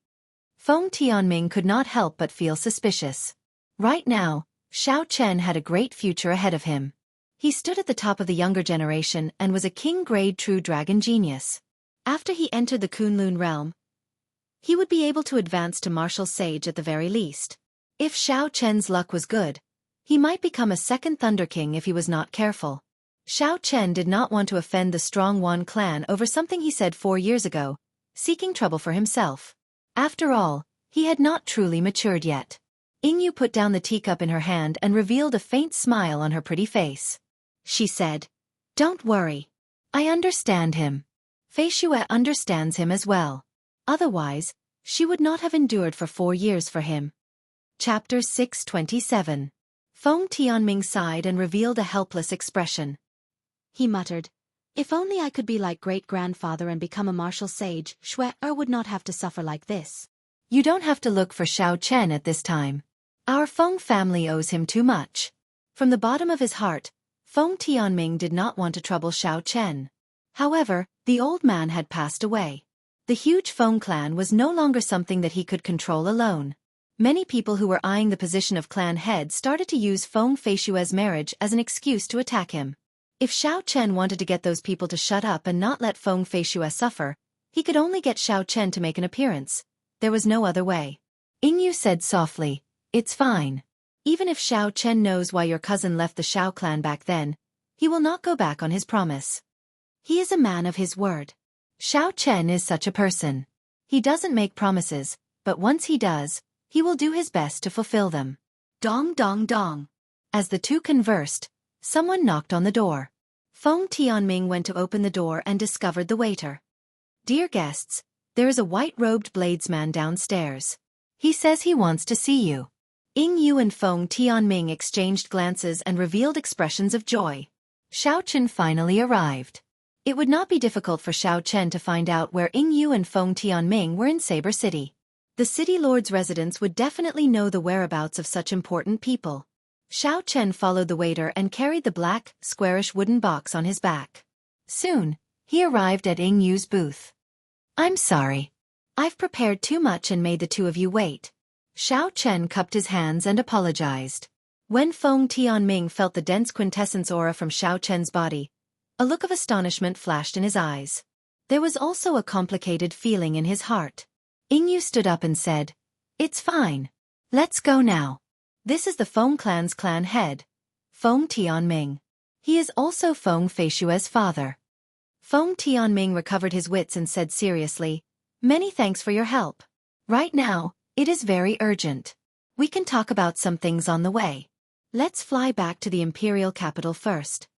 Feng Tianming could not help but feel suspicious. Right now, Xiao Chen had a great future ahead of him. He stood at the top of the younger generation and was a king-grade true dragon genius. After he entered the Kunlun realm, he would be able to advance to martial sage at the very least. If Xiao Chen's luck was good, he might become a second Thunder King if he was not careful. Xiao Chen did not want to offend the strong Wan clan over something he said 4 years ago, seeking trouble for himself. After all, he had not truly matured yet. Yingyu put down the teacup in her hand and revealed a faint smile on her pretty face. She said, "Don't worry. I understand him. Fei Xue understands him as well. Otherwise, she would not have endured for 4 years for him." Chapter 627. Feng Tianming sighed and revealed a helpless expression. He muttered, "If only I could be like great-grandfather and become a martial sage, Xue would not have to suffer like this." "You don't have to look for Xiao Chen at this time. Our Feng family owes him too much." From the bottom of his heart, Feng Tianming did not want to trouble Xiao Chen. However, the old man had passed away. The huge Feng clan was no longer something that he could control alone. Many people who were eyeing the position of clan head started to use Feng Feishue's marriage as an excuse to attack him. If Xiao Chen wanted to get those people to shut up and not let Feng Feishue suffer, he could only get Xiao Chen to make an appearance. There was no other way. Yingyu said softly, "It's fine. Even if Xiao Chen knows why your cousin left the Xiao clan back then, he will not go back on his promise. He is a man of his word. Xiao Chen is such a person. He doesn't make promises, but once he does, he will do his best to fulfill them." Dong dong dong. As the two conversed, someone knocked on the door. Feng Tianming went to open the door and discovered the waiter. "Dear guests, there is a white-robed bladesman downstairs. He says he wants to see you." Yingyu and Feng Tianming exchanged glances and revealed expressions of joy. Xiao Chen finally arrived. It would not be difficult for Xiao Chen to find out where Yingyu and Feng Tianming were in Saber City. The city lord's residents would definitely know the whereabouts of such important people. Xiao Chen followed the waiter and carried the black, squarish wooden box on his back. Soon, he arrived at Yingyu's booth. "I'm sorry. I've prepared too much and made the two of you wait." Xiao Chen cupped his hands and apologized. When Feng Tianming felt the dense quintessence aura from Xiao Chen's body, a look of astonishment flashed in his eyes. There was also a complicated feeling in his heart. Yingyu stood up and said, "It's fine. Let's go now. This is the Feng clan's clan head, Feng Tianming. He is also Feng Feishue's father." Feng Tianming recovered his wits and said seriously, "Many thanks for your help. Right now, it is very urgent. We can talk about some things on the way. Let's fly back to the imperial capital first."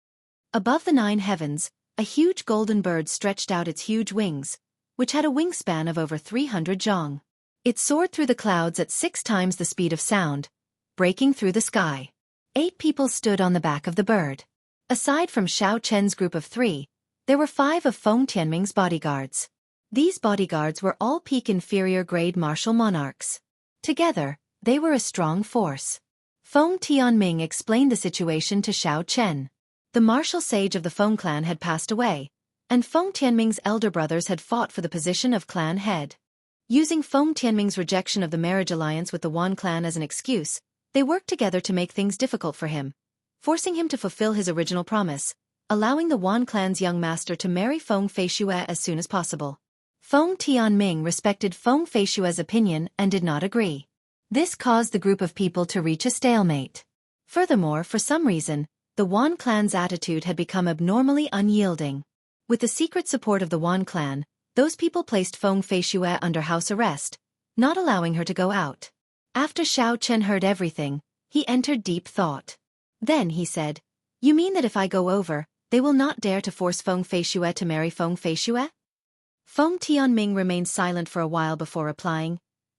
Above the 9 heavens, a huge golden bird stretched out its huge wings, which had a wingspan of over 300 zhang. It soared through the clouds at 6 times the speed of sound, breaking through the sky. 8 people stood on the back of the bird. Aside from Xiao Chen's group of 3, there were 5 of Feng Tianming's bodyguards. These bodyguards were all peak inferior grade martial monarchs. Together, they were a strong force. Feng Tianming explained the situation to Xiao Chen. The martial sage of the Feng clan had passed away, and Feng Tianming's elder brothers had fought for the position of clan head. Using Feng Tianming's rejection of the marriage alliance with the Wan clan as an excuse, they worked together to make things difficult for him, forcing him to fulfill his original promise, allowing the Wan clan's young master to marry Feng Feishue as soon as possible. Feng Tianming respected Feng Feishue's opinion and did not agree. This caused the group of people to reach a stalemate. Furthermore, for some reason, the Wan clan's attitude had become abnormally unyielding. With the secret support of the Wan clan, those people placed Feng Feishue under house arrest, not allowing her to go out. After Xiao Chen heard everything, he entered deep thought. Then he said, "You mean that if I go over, they will not dare to force Feng Feishue to marry Feng Feishue?" Feng Tianming remained silent for a while before replying,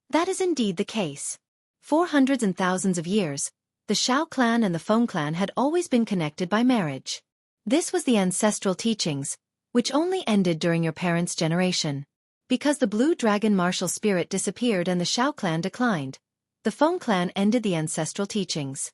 "That is indeed the case. For hundreds and thousands of years, the Xiao clan and the Feng clan had always been connected by marriage. This was the ancestral teachings, which only ended during your parents' generation. Because the blue dragon martial spirit disappeared and the Xiao clan declined, the Feng clan ended the ancestral teachings.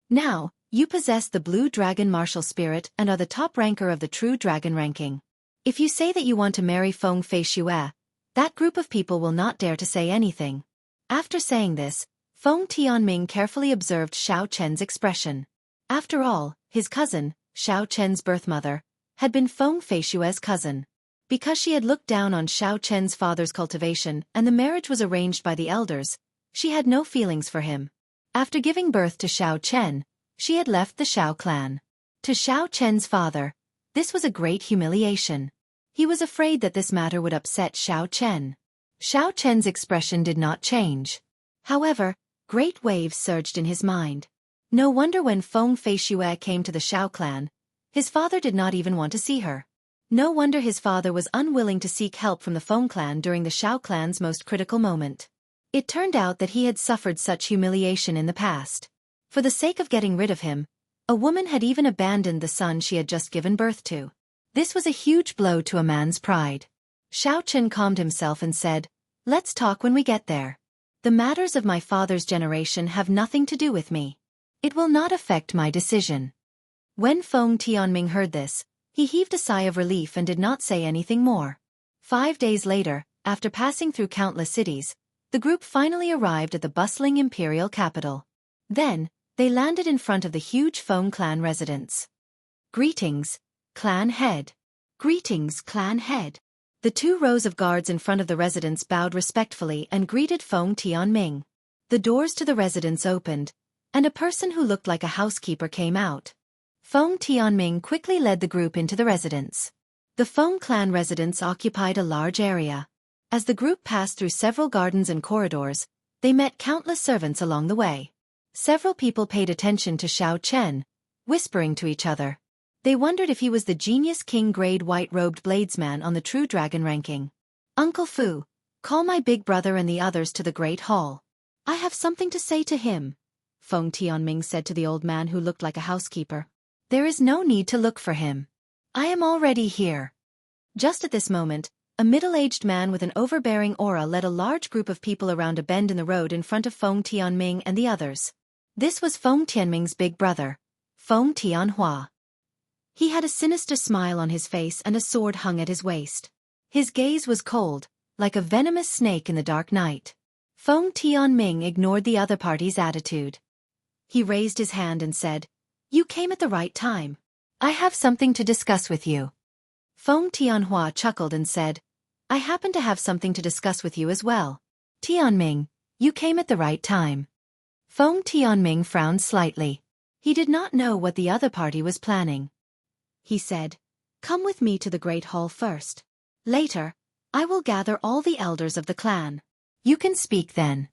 Now, you possess the blue dragon martial spirit and are the top ranker of the true dragon ranking. If you say that you want to marry Feng Feishue, that group of people will not dare to say anything. After saying this, Feng Tianming carefully observed Xiao Chen's expression. After all, his cousin, Xiao Chen's birth mother, had been Feng Feishue's cousin. Because she had looked down on Xiao Chen's father's cultivation and the marriage was arranged by the elders, she had no feelings for him. After giving birth to Xiao Chen, she had left the Xiao clan. To Xiao Chen's father, this was a great humiliation. He was afraid that this matter would upset Xiao Chen. Xiao Chen's expression did not change. However, great waves surged in his mind. No wonder when Feng Feishue came to the Xiao clan, his father did not even want to see her. No wonder his father was unwilling to seek help from the Feng clan during the Xiao clan's most critical moment. It turned out that he had suffered such humiliation in the past. For the sake of getting rid of him, a woman had even abandoned the son she had just given birth to. This was a huge blow to a man's pride. Xiao Chen calmed himself and said, "Let's talk when we get there. The matters of my father's generation have nothing to do with me. It will not affect my decision." When Feng Tianming heard this, he heaved a sigh of relief and did not say anything more. 5 days later, after passing through countless cities, the group finally arrived at the bustling imperial capital. Then, they landed in front of the huge Feng clan residence. "Greetings, clan head." "Greetings, clan head." The 2 rows of guards in front of the residence bowed respectfully and greeted Feng Tianming. The doors to the residence opened, and a person who looked like a housekeeper came out. Feng Tianming quickly led the group into the residence. The Feng clan residence occupied a large area. As the group passed through several gardens and corridors, they met countless servants along the way. Several people paid attention to Xiao Chen, whispering to each other. They wondered if he was the genius king grade white-robed bladesman on the True Dragon ranking. "Uncle Fu, call my big brother and the others to the Great Hall. I have something to say to him," Feng Tianming said to the old man who looked like a housekeeper. "There is no need to look for him. I am already here." Just at this moment, a middle-aged man with an overbearing aura led a large group of people around a bend in the road in front of Feng Tianming and the others. This was Feng Tianming's big brother, Feng Tianhua. He had a sinister smile on his face and a sword hung at his waist. His gaze was cold, like a venomous snake in the dark night. Feng Tianming ignored the other party's attitude. He raised his hand and said, "You came at the right time. I have something to discuss with you." Feng Tianhua chuckled and said, "I happen to have something to discuss with you as well. Tianming, you came at the right time." Feng Tianming frowned slightly. He did not know what the other party was planning. He said, "Come with me to the Great Hall first. Later, I will gather all the elders of the clan. You can speak then."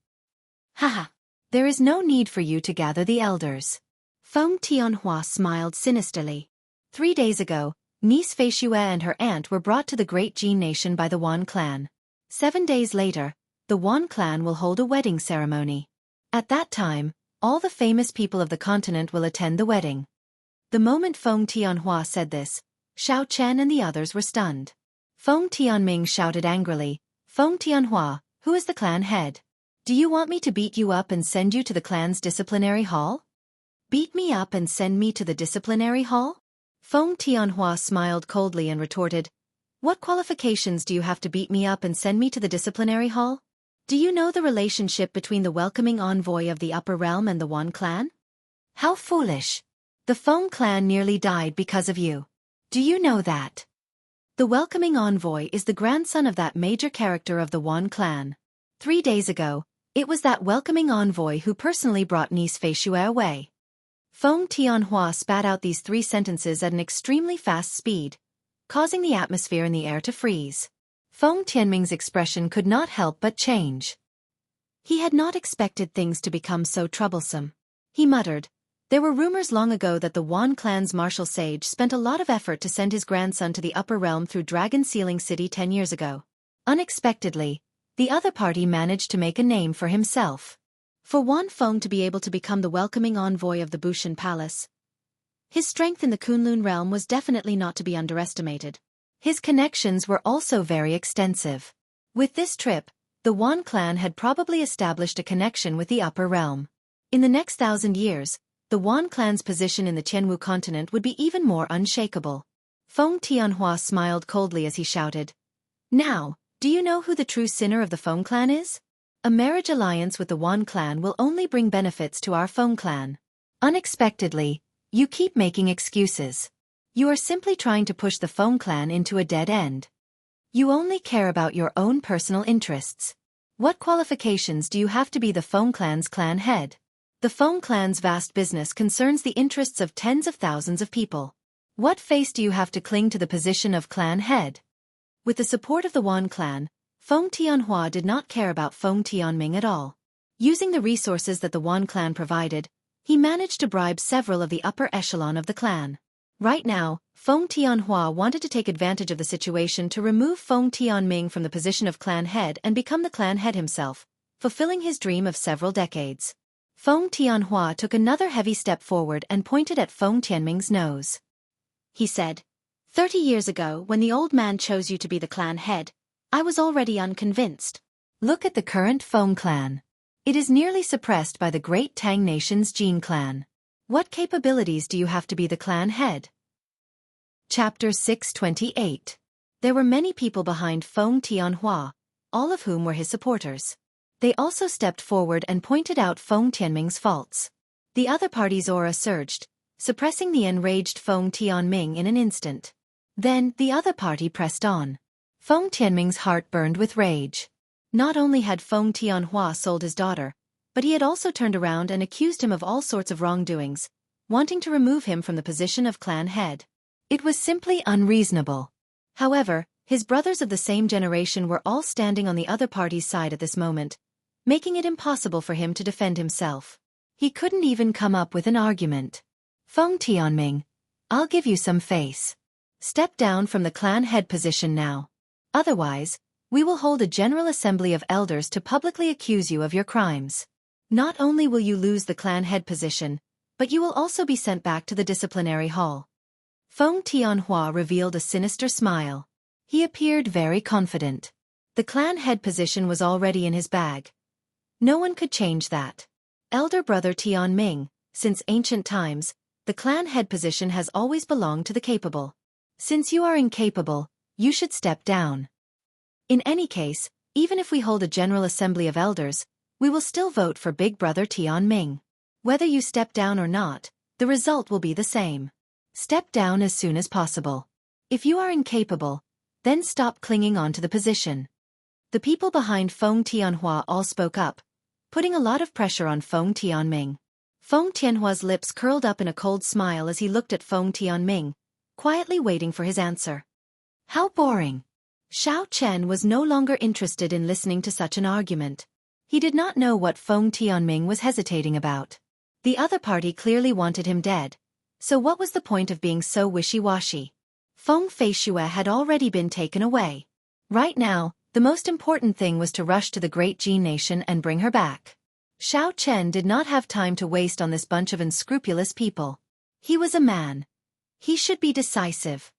"Haha, there is no need for you to gather the elders." Feng Tianhua smiled sinisterly. 3 days ago, niece Feishue and her aunt were brought to the Great Jin Nation by the Wan clan. 7 days later, the Wan clan will hold a wedding ceremony. At that time, all the famous people of the continent will attend the wedding. The moment Feng Tianhua said this, Xiao Chen and the others were stunned. Feng Tianming shouted angrily, "Feng Tianhua, who is the clan head? Do you want me to beat you up and send you to the clan's disciplinary hall?" "Beat me up and send me to the disciplinary hall?" Feng Tianhua smiled coldly and retorted, "What qualifications do you have to beat me up and send me to the disciplinary hall? Do you know the relationship between the welcoming envoy of the upper realm and the Wan clan? How foolish! The Feng clan nearly died because of you. Do you know that? The welcoming envoy is the grandson of that major character of the Wan clan. 3 days ago, it was that welcoming envoy who personally brought niece Feishue away." Feng Tianhua spat out these 3 sentences at an extremely fast speed, causing the atmosphere in the air to freeze. Feng Tianming's expression could not help but change. He had not expected things to become so troublesome. He muttered, "There were rumors long ago that the Wan clan's martial sage spent a lot of effort to send his grandson to the upper realm through Dragon Sealing City 10 years ago. Unexpectedly, the other party managed to make a name for himself. For Wan Feng to be able to become the welcoming envoy of the Bushan Palace, his strength in the Kunlun realm was definitely not to be underestimated. His connections were also very extensive. With this trip, the Wan clan had probably established a connection with the upper realm. In the next 1,000 years, the Wan clan's position in the Jianghu continent would be even more unshakable." Feng Tianhua smiled coldly as he shouted, "Now, do you know who the true sinner of the Feng clan is? A marriage alliance with the Wan clan will only bring benefits to our Feng clan. Unexpectedly, you keep making excuses. You are simply trying to push the Feng clan into a dead end. You only care about your own personal interests. What qualifications do you have to be the Feng clan's clan head? The Feng clan's vast business concerns the interests of tens of thousands of people. What face do you have to cling to the position of clan head? With the support of the Wan clan, Feng Tianhua did not care about Feng Tianming at all. Using the resources that the Wan clan provided, he managed to bribe several of the upper echelon of the clan. Right now, Feng Tianhua wanted to take advantage of the situation to remove Feng Tianming from the position of clan head and become the clan head himself, fulfilling his dream of several decades. Feng Tianhua took another heavy step forward and pointed at Feng Tianming's nose. He said, 30 years ago, when the old man chose you to be the clan head, I was already unconvinced. Look at the current Feng clan. It is nearly suppressed by the great Tang nation's Jin clan. What capabilities do you have to be the clan head? Chapter 628. There were many people behind Feng Tianhua, all of whom were his supporters. They also stepped forward and pointed out Feng Tianming's faults. The other party's aura surged, suppressing the enraged Feng Tianming in an instant. Then, the other party pressed on. Feng Tianming's heart burned with rage. Not only had Feng Tianhua sold his daughter, but he had also turned around and accused him of all sorts of wrongdoings, wanting to remove him from the position of clan head. It was simply unreasonable. However, his brothers of the same generation were all standing on the other party's side at this moment, making it impossible for him to defend himself. He couldn't even come up with an argument. Feng Tianming, I'll give you some face. Step down from the clan head position now. Otherwise, we will hold a general assembly of elders to publicly accuse you of your crimes. Not only will you lose the clan head position, but you will also be sent back to the disciplinary hall. Feng Tianhua revealed a sinister smile. He appeared very confident. The clan head position was already in his bag. No one could change that. Elder brother Tianming, since ancient times, the clan head position has always belonged to the capable. Since you are incapable, you should step down. In any case, even if we hold a general assembly of elders, we will still vote for big brother Tianming. Whether you step down or not, the result will be the same. Step down as soon as possible. If you are incapable, then stop clinging on to the position. The people behind Feng Tianhua all spoke up, putting a lot of pressure on Feng Tianming. Feng Tianhua's lips curled up in a cold smile as he looked at Feng Tianming, quietly waiting for his answer. How boring. Xiao Chen was no longer interested in listening to such an argument. He did not know what Feng Tianming was hesitating about. The other party clearly wanted him dead, so what was the point of being so wishy-washy? Feng Feishue had already been taken away. Right now, the most important thing was to rush to the great Jin nation and bring her back. Xiao Chen did not have time to waste on this bunch of unscrupulous people. He was a man. He should be decisive.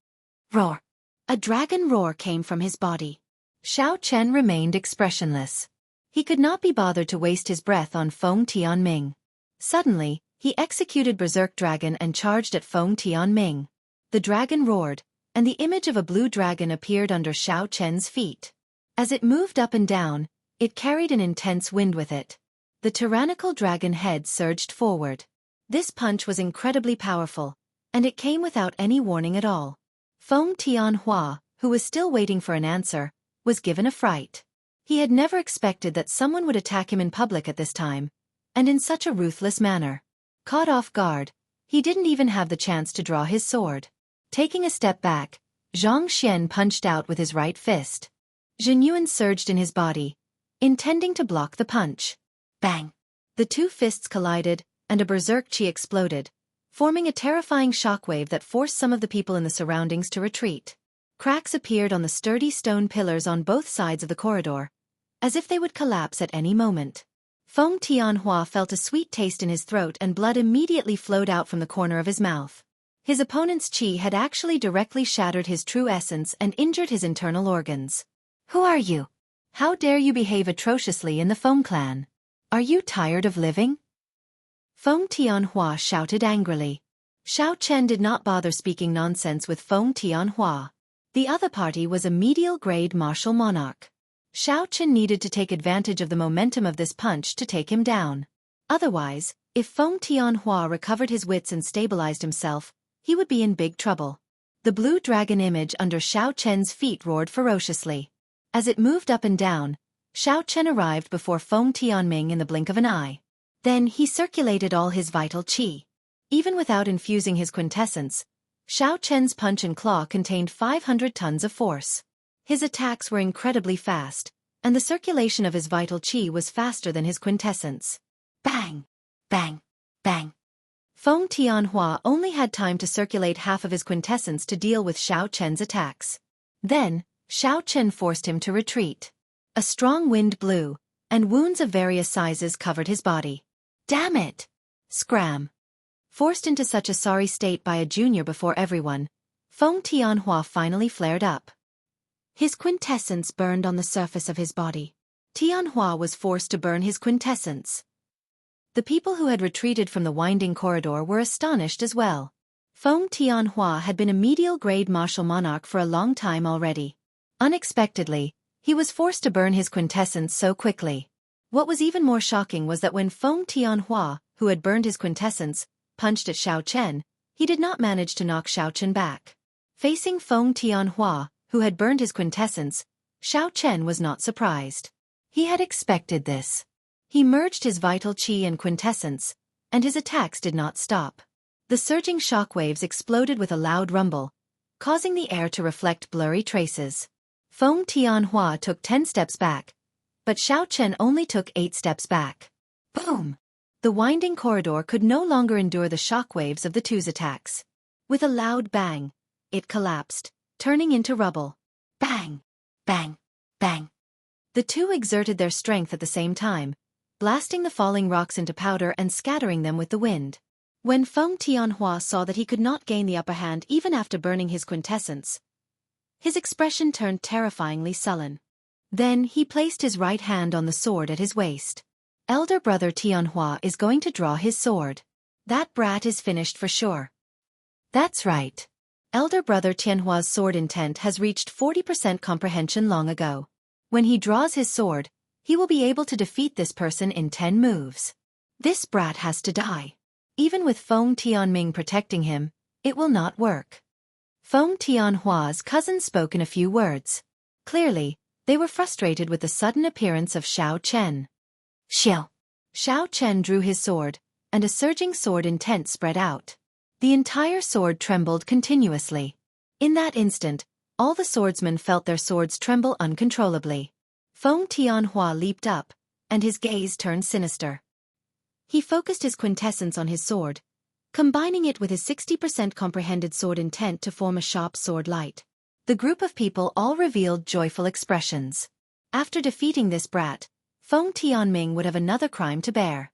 Roar. A dragon roar came from his body. Xiao Chen remained expressionless. He could not be bothered to waste his breath on Feng Tianming. Suddenly, he executed Berserk Dragon and charged at Feng Tianming. The dragon roared, and the image of a blue dragon appeared under Xiao Chen's feet. As it moved up and down, it carried an intense wind with it. The tyrannical dragon head surged forward. This punch was incredibly powerful, and it came without any warning at all. Feng Tianhua, who was still waiting for an answer, was given a fright. He had never expected that someone would attack him in public at this time, and in such a ruthless manner. Caught off guard, he didn't even have the chance to draw his sword. Taking a step back, Xianxia punched out with his right fist. Zhenyuan surged in his body, intending to block the punch. Bang! The two fists collided, and a berserk chi exploded, forming a terrifying shockwave that forced some of the people in the surroundings to retreat. Cracks appeared on the sturdy stone pillars on both sides of the corridor, as if they would collapse at any moment. Feng Tianhua felt a sweet taste in his throat and blood immediately flowed out from the corner of his mouth. His opponent's chi had actually directly shattered his true essence and injured his internal organs. Who are you? How dare you behave atrociously in the Feng clan? Are you tired of living? Feng Tianhua shouted angrily. Xiao Chen did not bother speaking nonsense with Feng Tianhua. The other party was a medial-grade martial monarch. Xiao Chen needed to take advantage of the momentum of this punch to take him down. Otherwise, if Feng Tianhua recovered his wits and stabilized himself, he would be in big trouble. The blue dragon image under Xiao Chen's feet roared ferociously. As it moved up and down, Xiao Chen arrived before Feng Tianming in the blink of an eye. Then he circulated all his vital qi. Even without infusing his quintessence, Xiao Chen's punch and claw contained 500 tons of force. His attacks were incredibly fast, and the circulation of his vital qi was faster than his quintessence. Bang! Bang! Bang! Feng Tianhua only had time to circulate half of his quintessence to deal with Xiao Chen's attacks. Then, Xiao Chen forced him to retreat. A strong wind blew, and wounds of various sizes covered his body. Damn it! Scram! Forced into such a sorry state by a junior before everyone, Feng Tianhua finally flared up. His quintessence burned on the surface of his body. Tianhua was forced to burn his quintessence. The people who had retreated from the winding corridor were astonished as well. Feng Tianhua had been a medial-grade martial monarch for a long time already. Unexpectedly, he was forced to burn his quintessence so quickly. What was even more shocking was that when Feng Tianhua, who had burned his quintessence, punched at Xiao Chen, he did not manage to knock Xiao Chen back. Facing Feng Tianhua, who had burned his quintessence, Xiao Chen was not surprised. He had expected this. He merged his vital qi and quintessence, and his attacks did not stop. The surging shockwaves exploded with a loud rumble, causing the air to reflect blurry traces. Feng Tianhua took 10 steps back, but Xiao Chen only took 8 steps back. Boom! The winding corridor could no longer endure the shockwaves of the two's attacks. With a loud bang, it collapsed, turning into rubble. Bang! Bang! Bang! The two exerted their strength at the same time, blasting the falling rocks into powder and scattering them with the wind. When Feng Tianhua saw that he could not gain the upper hand even after burning his quintessence, his expression turned terrifyingly sullen. Then he placed his right hand on the sword at his waist. Elder brother Tianhua is going to draw his sword. That brat is finished for sure. That's right. Elder brother Tianhua's sword intent has reached 40% comprehension long ago. When he draws his sword, he will be able to defeat this person in 10 moves. This brat has to die. Even with Feng Tianming protecting him, it will not work. Feng Tianhua's cousin spoke in a few words. Clearly, they were frustrated with the sudden appearance of Xiao Chen. Xiao! Xiao Chen drew his sword, and a surging sword intent spread out. The entire sword trembled continuously. In that instant, all the swordsmen felt their swords tremble uncontrollably. Feng Tianhua leaped up, and his gaze turned sinister. He focused his quintessence on his sword, combining it with his 60% comprehended sword intent to form a sharp sword light. The group of people all revealed joyful expressions. After defeating this brat, Feng Tianming would have another crime to bear.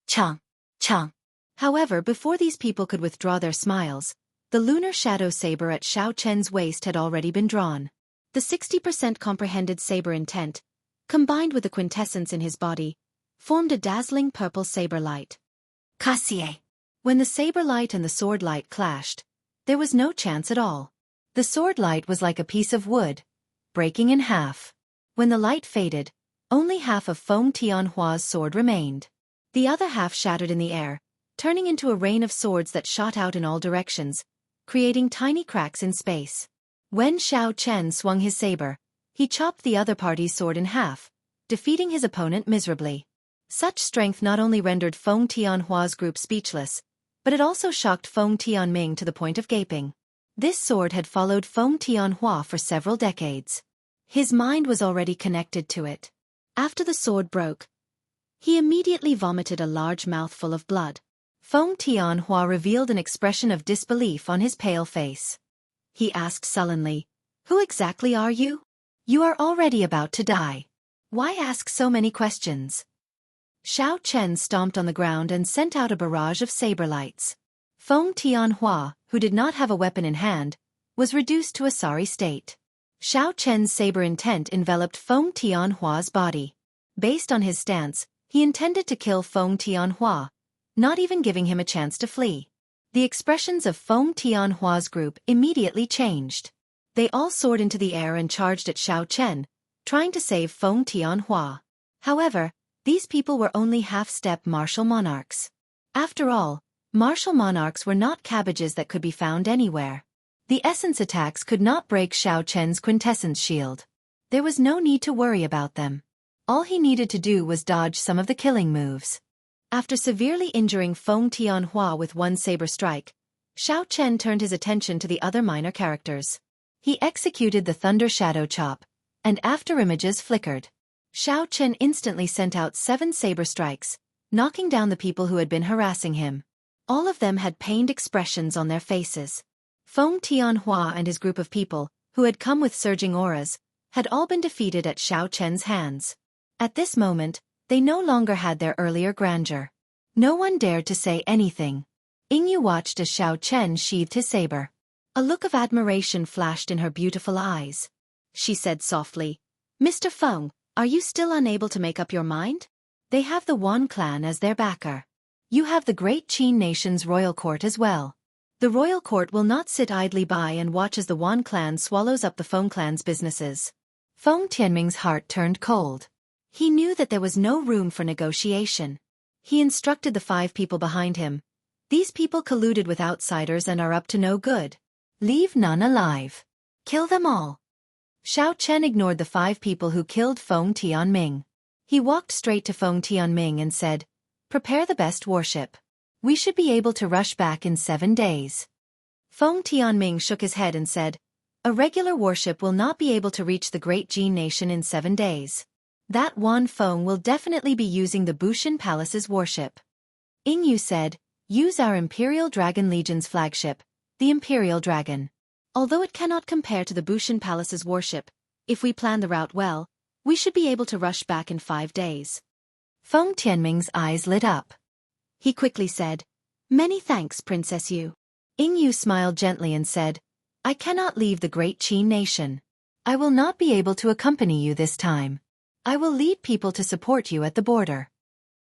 Chang! Chang! However, before these people could withdraw their smiles, the lunar shadow saber at Xiao Chen's waist had already been drawn. The 60% comprehended saber intent, combined with the quintessence in his body, formed a dazzling purple saber light. Kassier! When the saber light and the sword light clashed, there was no chance at all. The sword light was like a piece of wood, breaking in half. When the light faded, only half of Feng Tianhua's sword remained. The other half shattered in the air, turning into a rain of swords that shot out in all directions, creating tiny cracks in space. When Xiao Chen swung his saber, he chopped the other party's sword in half, defeating his opponent miserably. Such strength not only rendered Feng Tianhua's group speechless, but it also shocked Feng Tianming to the point of gaping. This sword had followed Feng Tianhua for several decades. His mind was already connected to it. After the sword broke, he immediately vomited a large mouthful of blood. Feng Tianhua revealed an expression of disbelief on his pale face. He asked sullenly, "Who exactly are you? You are already about to die. Why ask so many questions?" Xiao Chen stomped on the ground and sent out a barrage of saber lights. Feng Tianhua, who did not have a weapon in hand, was reduced to a sorry state. Xiao Chen's saber intent enveloped Feng Tianhua's body. Based on his stance, he intended to kill Feng Tianhua, not even giving him a chance to flee. The expressions of Feng Tianhua's group immediately changed. They all soared into the air and charged at Xiao Chen, trying to save Feng Tianhua. However, these people were only half-step martial monarchs. After all, martial monarchs were not cabbages that could be found anywhere. The essence attacks could not break Xiao Chen's quintessence shield. There was no need to worry about them. All he needed to do was dodge some of the killing moves. After severely injuring Feng Tianhua with one saber strike, Xiao Chen turned his attention to the other minor characters. He executed the Thunder Shadow Chop, and after images flickered, Xiao Chen instantly sent out 7 saber strikes, knocking down the people who had been harassing him. All of them had pained expressions on their faces. Feng Tianhua and his group of people, who had come with surging auras, had all been defeated at Xiao Chen's hands. At this moment, they no longer had their earlier grandeur. No one dared to say anything. Yingyu watched as Xiao Chen sheathed his saber. A look of admiration flashed in her beautiful eyes. She said softly, "Mr. Feng, are you still unable to make up your mind? They have the Wan clan as their backer. You have the great Qin nation's royal court as well. The royal court will not sit idly by and watch as the Wan clan swallows up the Feng clan's businesses." Feng Tianming's heart turned cold. He knew that there was no room for negotiation. He instructed the 5 people behind him. "These people colluded with outsiders and are up to no good. Leave none alive. Kill them all." Xiao Chen ignored the 5 people who killed Feng Tianming. He walked straight to Feng Tianming and said, "Prepare the best warship. We should be able to rush back in 7 days." Feng Tianming shook his head and said, "A regular warship will not be able to reach the great Jin nation in 7 days. That Wan Feng will definitely be using the Bushin Palace's warship." Yingyu said, "Use our Imperial Dragon Legion's flagship, the Imperial Dragon. Although it cannot compare to the Bushin Palace's warship, if we plan the route well, we should be able to rush back in 5 days." Feng Tianming's eyes lit up. He quickly said, "Many thanks, Princess Yu." Yingyu smiled gently and said, "I cannot leave the great Qin nation. I will not be able to accompany you this time. I will lead people to support you at the border."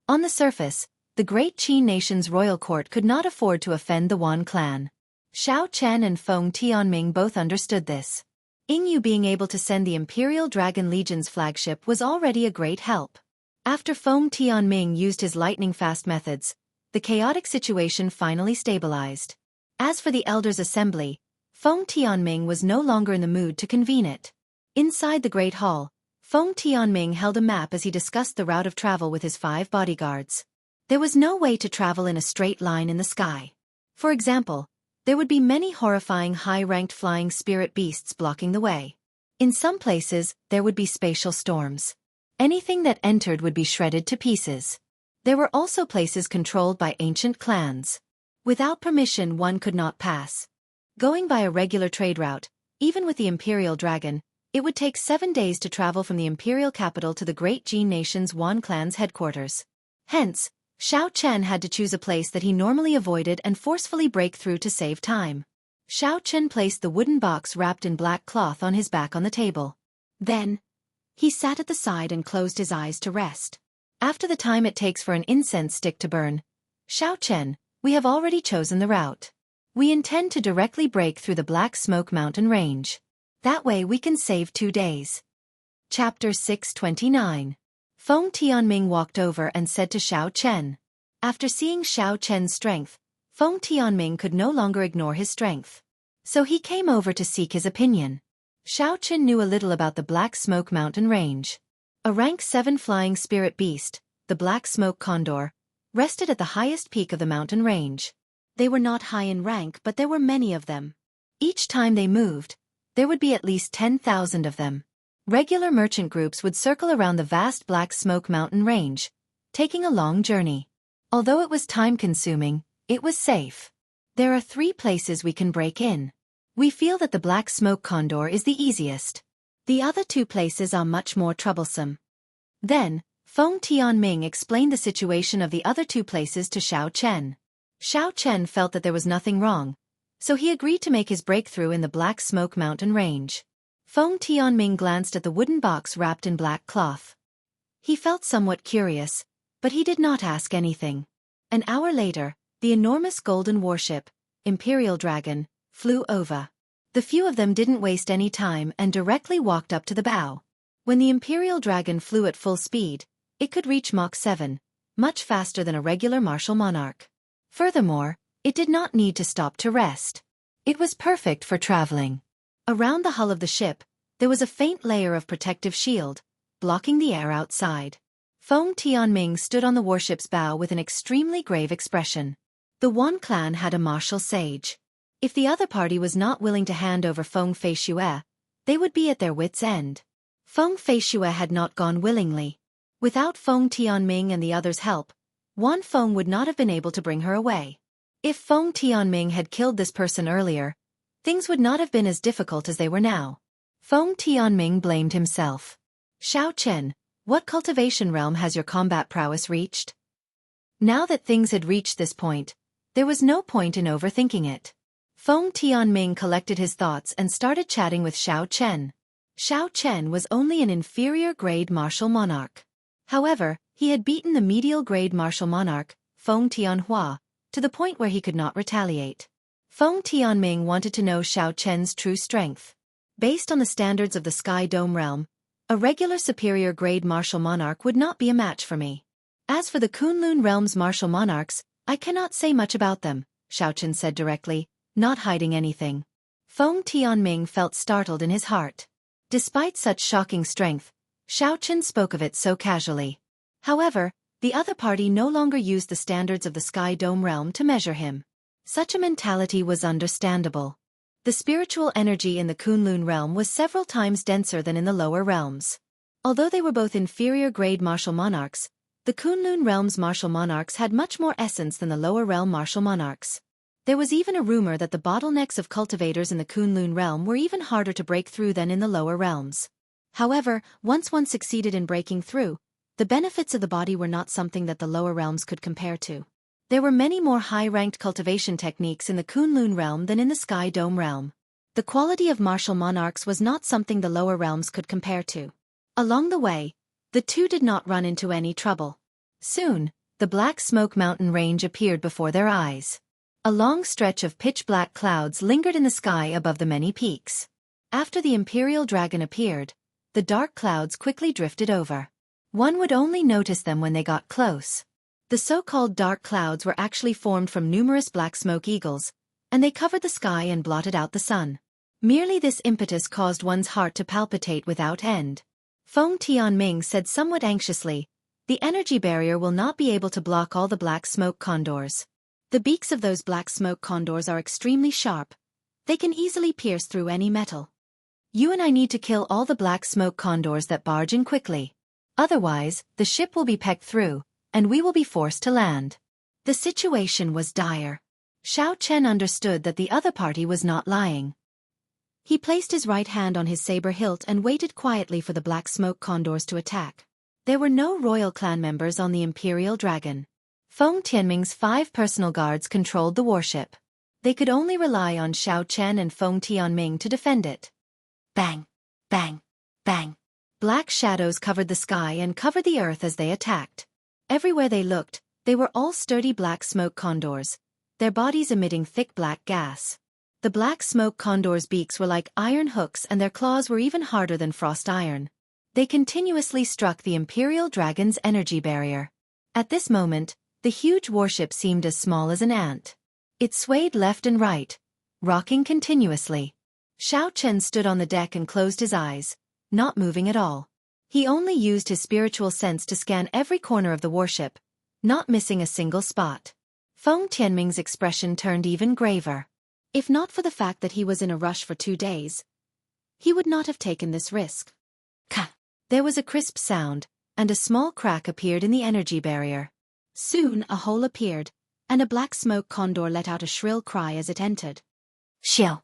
On the surface, the great Qin nation's royal court could not afford to offend the Wan clan. Xiao Chen and Feng Tianming both understood this. Yingyu being able to send the Imperial Dragon Legion's flagship was already a great help. After Feng Tianming used his lightning-fast methods, the chaotic situation finally stabilized. As for the Elders' Assembly, Feng Tianming was no longer in the mood to convene it. Inside the Great Hall, Feng Tianming held a map as he discussed the route of travel with his 5 bodyguards. There was no way to travel in a straight line in the sky. For example, there would be many horrifying high-ranked flying spirit beasts blocking the way. In some places, there would be spatial storms. Anything that entered would be shredded to pieces. There were also places controlled by ancient clans. Without permission, one could not pass. Going by a regular trade route, even with the Imperial Dragon, it would take 7 days to travel from the imperial capital to the great Jin nation's Wan clan's headquarters. Hence, Xiao Chen had to choose a place that he normally avoided and forcefully break through to save time. Xiao Chen placed the wooden box wrapped in black cloth on his back on the table. Then, he sat at the side and closed his eyes to rest. After the time it takes for an incense stick to burn, "Xiao Chen, we have already chosen the route. We intend to directly break through the Black Smoke Mountain range. That way we can save 2 days." Chapter 629. Feng Tianming walked over and said to Xiao Chen. After seeing Xiao Chen's strength, Feng Tianming could no longer ignore his strength. So he came over to seek his opinion. Xiao Chen knew a little about the Black Smoke Mountain range. A rank 7 flying spirit beast, the Black Smoke Condor, rested at the highest peak of the mountain range. They were not high in rank, but there were many of them. Each time they moved, there would be at least 10,000 of them. Regular merchant groups would circle around the vast Black Smoke Mountain range, taking a long journey. Although it was time-consuming, it was safe. There are 3 places we can break in. We feel that the Black Smoke Condor is the easiest. The other 2 places are much more troublesome. Then, Feng Tianming explained the situation of the other 2 places to Xiao Chen. Xiao Chen felt that there was nothing wrong, so he agreed to make his breakthrough in the Black Smoke Mountain range. Feng Tianming glanced at the wooden box wrapped in black cloth. He felt somewhat curious, but he did not ask anything. An hour later, the enormous golden warship, Imperial Dragon, flew over. The few of them didn't waste any time and directly walked up to the bow. When the Imperial Dragon flew at full speed, it could reach Mach 7, much faster than a regular martial monarch. Furthermore, it did not need to stop to rest. It was perfect for traveling. Around the hull of the ship, there was a faint layer of protective shield, blocking the air outside. Feng Tianming stood on the warship's bow with an extremely grave expression. The Wan clan had a martial sage. If the other party was not willing to hand over Feng Feishue, they would be at their wits' end. Feng Feishue had not gone willingly. Without Feng Tianming and the others' help, Wan Feng would not have been able to bring her away. If Feng Tianming had killed this person earlier, things would not have been as difficult as they were now. Feng Tianming blamed himself. Xiao Chen, what cultivation realm has your combat prowess reached? Now that things had reached this point, there was no point in overthinking it. Feng Tianming collected his thoughts and started chatting with Xiao Chen. Xiao Chen was only an inferior-grade martial monarch. However, he had beaten the medial-grade martial monarch, Feng Tianhua, to the point where he could not retaliate. Feng Tianming wanted to know Xiao Chen's true strength. Based on the standards of the Sky Dome realm, a regular superior-grade martial monarch would not be a match for me. As for the Kunlun realm's martial monarchs, I cannot say much about them, Xiao Chen said directly, not hiding anything. Feng Tianming felt startled in his heart. Despite such shocking strength, Xiao Chen spoke of it so casually. However, the other party no longer used the standards of the Sky Dome realm to measure him. Such a mentality was understandable. The spiritual energy in the Kunlun realm was several times denser than in the lower realms. Although they were both inferior-grade martial monarchs, the Kunlun realm's martial monarchs had much more essence than the lower realm martial monarchs. There was even a rumor that the bottlenecks of cultivators in the Kunlun realm were even harder to break through than in the lower realms. However, once one succeeded in breaking through, the benefits of the body were not something that the lower realms could compare to. There were many more high-ranked cultivation techniques in the Kunlun realm than in the Sky Dome realm. The quality of martial monarchs was not something the lower realms could compare to. Along the way, the two did not run into any trouble. Soon, the Black Smoke Mountain range appeared before their eyes. A long stretch of pitch-black clouds lingered in the sky above the many peaks. After the Imperial Dragon appeared, the dark clouds quickly drifted over. One would only notice them when they got close. The so-called dark clouds were actually formed from numerous black smoke eagles, and they covered the sky and blotted out the sun. Merely this impetus caused one's heart to palpitate without end. Feng Tianming said somewhat anxiously, "The energy barrier will not be able to block all the black smoke condors. The beaks of those black smoke condors are extremely sharp. They can easily pierce through any metal. You and I need to kill all the black smoke condors that barge in quickly. Otherwise, the ship will be pecked through, and we will be forced to land." The situation was dire. Xiao Chen understood that the other party was not lying. He placed his right hand on his saber hilt and waited quietly for the black smoke condors to attack. There were no royal clan members on the Imperial Dragon. Feng Tianming's 5 personal guards controlled the warship. They could only rely on Xiao Chen and Feng Tianming to defend it. Bang! Bang! Bang! Black shadows covered the sky and covered the earth as they attacked. Everywhere they looked, they were all sturdy black smoke condors, their bodies emitting thick black gas. The black smoke condors' beaks were like iron hooks and their claws were even harder than frost iron. They continuously struck the Imperial Dragon's energy barrier. At this moment, the huge warship seemed as small as an ant. It swayed left and right, rocking continuously. Xiao Chen stood on the deck and closed his eyes, not moving at all. He only used his spiritual sense to scan every corner of the warship, not missing a single spot. Feng Tianming's expression turned even graver. If not for the fact that he was in a rush for 2 days, he would not have taken this risk. Ka! There was a crisp sound, and a small crack appeared in the energy barrier. Soon a hole appeared, and a black smoke condor let out a shrill cry as it entered. Xiao!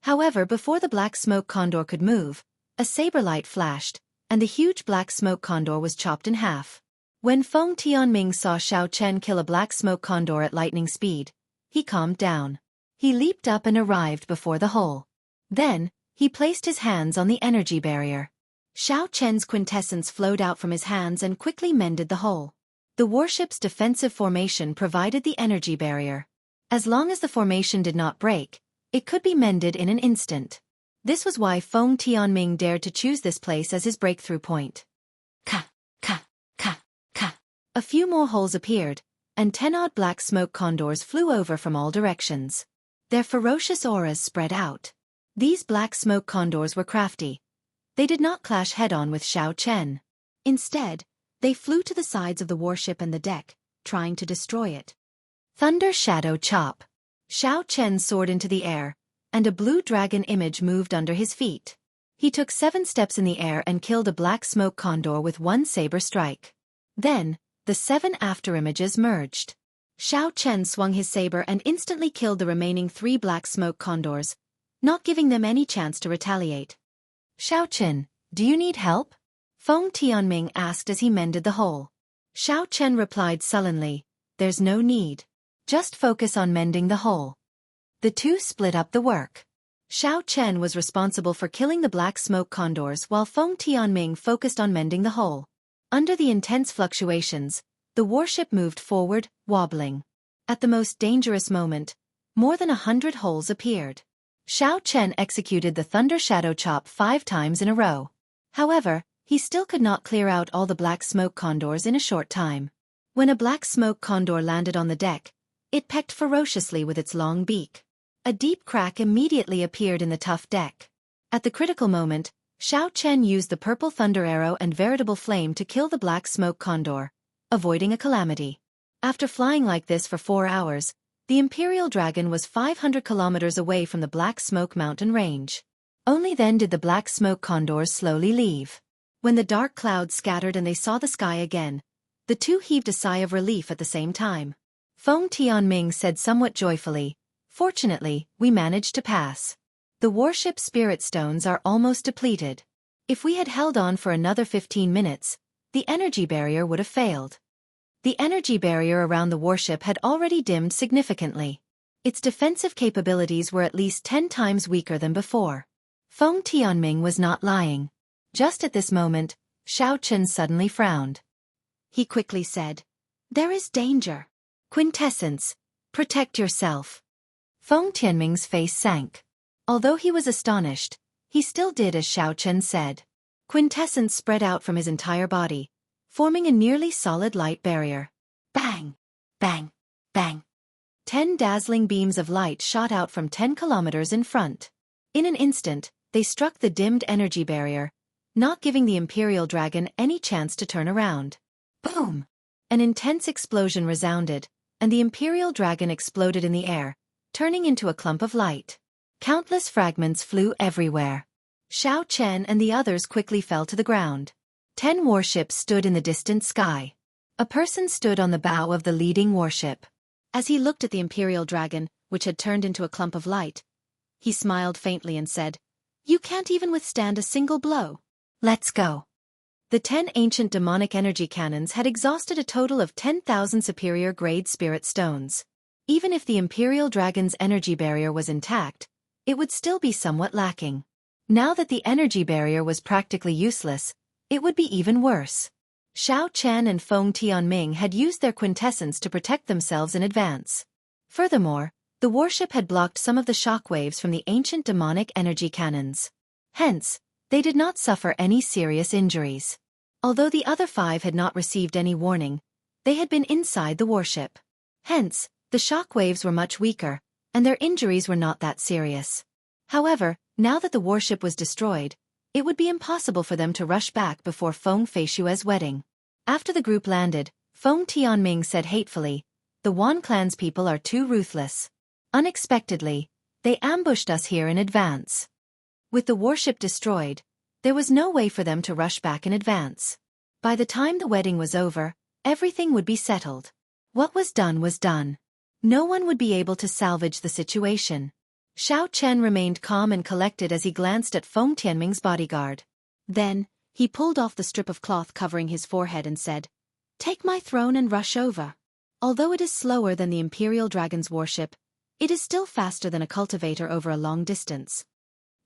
However, before the black smoke condor could move, a saber light flashed, and the huge black smoke condor was chopped in half. When Feng Tianming saw Xiao Chen kill a black smoke condor at lightning speed, he calmed down. He leaped up and arrived before the hole. Then, he placed his hands on the energy barrier. Xiao Chen's quintessence flowed out from his hands and quickly mended the hole. The warship's defensive formation provided the energy barrier. As long as the formation did not break, it could be mended in an instant. This was why Feng Tianming dared to choose this place as his breakthrough point. Ka, ka, ka, ka. A few more holes appeared, and 10-odd black smoke condors flew over from all directions. Their ferocious auras spread out. These black smoke condors were crafty. They did not clash head-on with Xiao Chen. Instead, they flew to the sides of the warship and the deck, trying to destroy it. Thunder Shadow Chop. Xiao Chen soared into the air, and a blue dragon image moved under his feet. He took 7 steps in the air and killed a black smoke condor with one saber strike. Then, the 7 afterimages merged. Xiao Chen swung his saber and instantly killed the remaining 3 black smoke condors, not giving them any chance to retaliate. Xiao Chen, do you need help? Feng Tianming asked as he mended the hole. Xiao Chen replied sullenly, there's no need. Just focus on mending the hole. The two split up the work. Xiao Chen was responsible for killing the black smoke condors while Feng Tianming focused on mending the hole. Under the intense fluctuations, the warship moved forward, wobbling. At the most dangerous moment, more than 100 holes appeared. Xiao Chen executed the Thunder Shadow Chop 5 times in a row. However, he still could not clear out all the black smoke condors in a short time. When a black smoke condor landed on the deck, it pecked ferociously with its long beak. A deep crack immediately appeared in the tough deck. At the critical moment, Xiao Chen used the purple thunder arrow and veritable flame to kill the black smoke condor, avoiding a calamity. After flying like this for 4 hours, the Imperial Dragon was 500 kilometers away from the Black Smoke Mountain range. Only then did the black smoke condors slowly leave. When the dark clouds scattered and they saw the sky again, the two heaved a sigh of relief at the same time. Feng Tianming said somewhat joyfully, fortunately, we managed to pass. The warship spirit stones are almost depleted. If we had held on for another 15 minutes, the energy barrier would have failed. The energy barrier around the warship had already dimmed significantly. Its defensive capabilities were at least 10 times weaker than before. Feng Tianming was not lying. Just at this moment, Xiao Chen suddenly frowned. He quickly said, there is danger. Quintessence, protect yourself. Feng Tianming's face sank. Although he was astonished, he still did as Xiao Chen said. Quintessence spread out from his entire body, forming a nearly solid light barrier. Bang! Bang! Bang! 10 dazzling beams of light shot out from 10 kilometers in front. In an instant, they struck the dimmed energy barrier, not giving the Imperial Dragon any chance to turn around. Boom! An intense explosion resounded, and the Imperial Dragon exploded in the air, turning into a clump of light. Countless fragments flew everywhere. Xiao Chen and the others quickly fell to the ground. 10 warships stood in the distant sky. A person stood on the bow of the leading warship. As he looked at the Imperial Dragon, which had turned into a clump of light, he smiled faintly and said, you can't even withstand a single blow. Let's go. The 10 ancient demonic energy cannons had exhausted a total of 10,000 superior-grade spirit stones. Even if the Imperial Dragon's energy barrier was intact, it would still be somewhat lacking. Now that the energy barrier was practically useless, it would be even worse. Xiao Chen and Feng Tianming had used their quintessence to protect themselves in advance. Furthermore, the warship had blocked some of the shockwaves from the ancient demonic energy cannons. Hence, they did not suffer any serious injuries. Although the other 5 had not received any warning, they had been inside the warship. Hence, the shockwaves were much weaker, and their injuries were not that serious. However, now that the warship was destroyed, it would be impossible for them to rush back before Feng Feishue's wedding. After the group landed, Feng Tianming said hatefully, the Wan clan's people are too ruthless. Unexpectedly, they ambushed us here in advance. With the warship destroyed, there was no way for them to rush back in advance. By the time the wedding was over, everything would be settled. What was done was done. No one would be able to salvage the situation. Xiao Chen remained calm and collected as he glanced at Feng Tianming's bodyguard. Then, he pulled off the strip of cloth covering his forehead and said, take my throne and rush over. Although it is slower than the Imperial Dragon's warship, it is still faster than a cultivator over a long distance.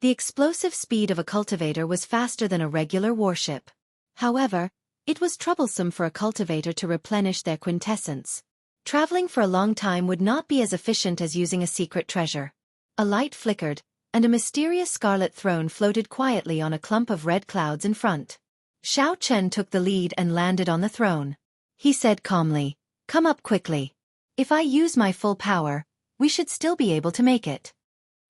The explosive speed of a cultivator was faster than a regular warship. However, it was troublesome for a cultivator to replenish their quintessence. Traveling for a long time would not be as efficient as using a secret treasure. A light flickered, and a mysterious scarlet throne floated quietly on a clump of red clouds in front. Xianxia took the lead and landed on the throne. He said calmly, "Come up quickly. If I use my full power, we should still be able to make it."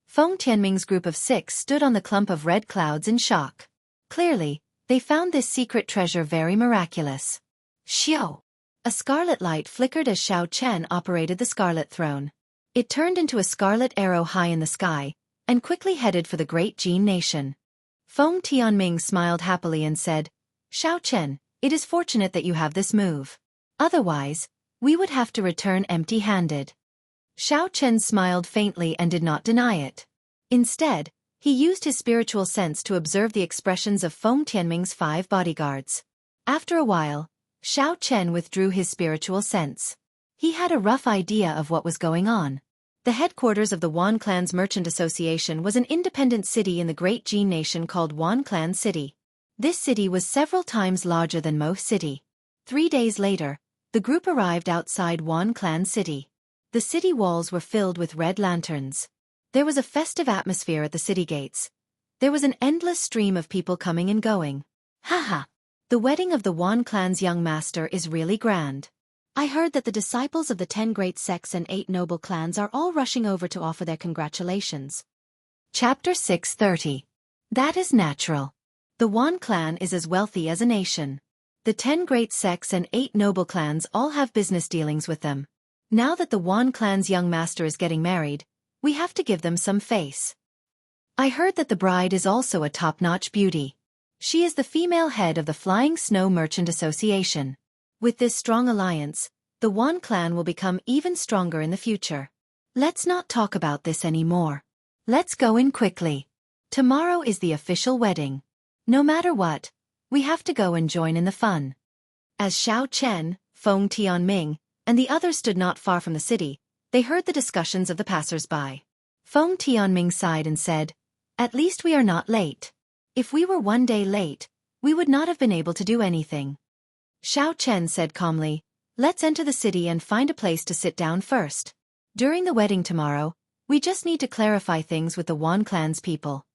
Feng Tianming's group of 6 stood on the clump of red clouds in shock. Clearly, they found this secret treasure very miraculous. Xiao! A scarlet light flickered as Xianxia operated the scarlet throne. It turned into a scarlet arrow high in the sky, and quickly headed for the great Jin nation. Feng Tianming smiled happily and said, "Xianxia, it is fortunate that you have this move. Otherwise, we would have to return empty-handed." Xianxia smiled faintly and did not deny it. Instead, he used his spiritual sense to observe the expressions of Feng Tianming's 5 bodyguards. After a while, Xianxia withdrew his spiritual sense. He had a rough idea of what was going on. The headquarters of the Wan Clan's Merchant Association was an independent city in the Great Jin Nation called Wan Clan City. This city was several times larger than Mo City. 3 days later, the group arrived outside Wan Clan City. The city walls were filled with red lanterns. There was a festive atmosphere at the city gates. There was an endless stream of people coming and going. Haha! The wedding of the Wan Clan's young master is really grand. I heard that the disciples of the 10 great sects and 8 noble clans are all rushing over to offer their congratulations. Chapter 630. That is natural. The Wan Clan is as wealthy as a nation. The 10 great sects and 8 noble clans all have business dealings with them. Now that the Wan Clan's young master is getting married, we have to give them some face. I heard that the bride is also a top-notch beauty. She is the female head of the Flying Snow Merchant Association. With this strong alliance, the Wan Clan will become even stronger in the future. Let's not talk about this anymore. Let's go in quickly. Tomorrow is the official wedding. No matter what, we have to go and join in the fun. As Xianxia, Feng Tianming, and the others stood not far from the city, they heard the discussions of the passers-by. Feng Tianming sighed and said, "At least we are not late. If we were 1 day late, we would not have been able to do anything." Xianxia said calmly, "Let's enter the city and find a place to sit down first. During the wedding tomorrow, we just need to clarify things with the Wan Clan's people."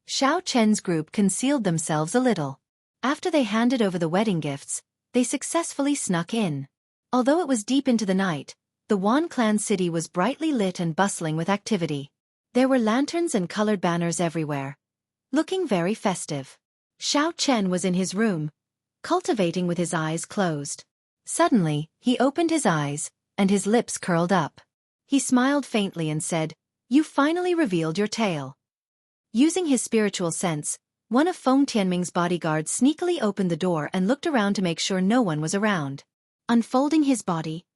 Xianxia's group concealed themselves a little. After they handed over the wedding gifts, they successfully snuck in. Although it was deep into the night, the Wan Clan city was brightly lit and bustling with activity. There were lanterns and colored banners everywhere, looking very festive. Xianxia was in his room, cultivating with his eyes closed. Suddenly, he opened his eyes, and his lips curled up. He smiled faintly and said, "You finally revealed your tale." Using his spiritual sense, one of Feng Tianming's bodyguards sneakily opened the door and looked around to make sure no one was around. Unfolding his body,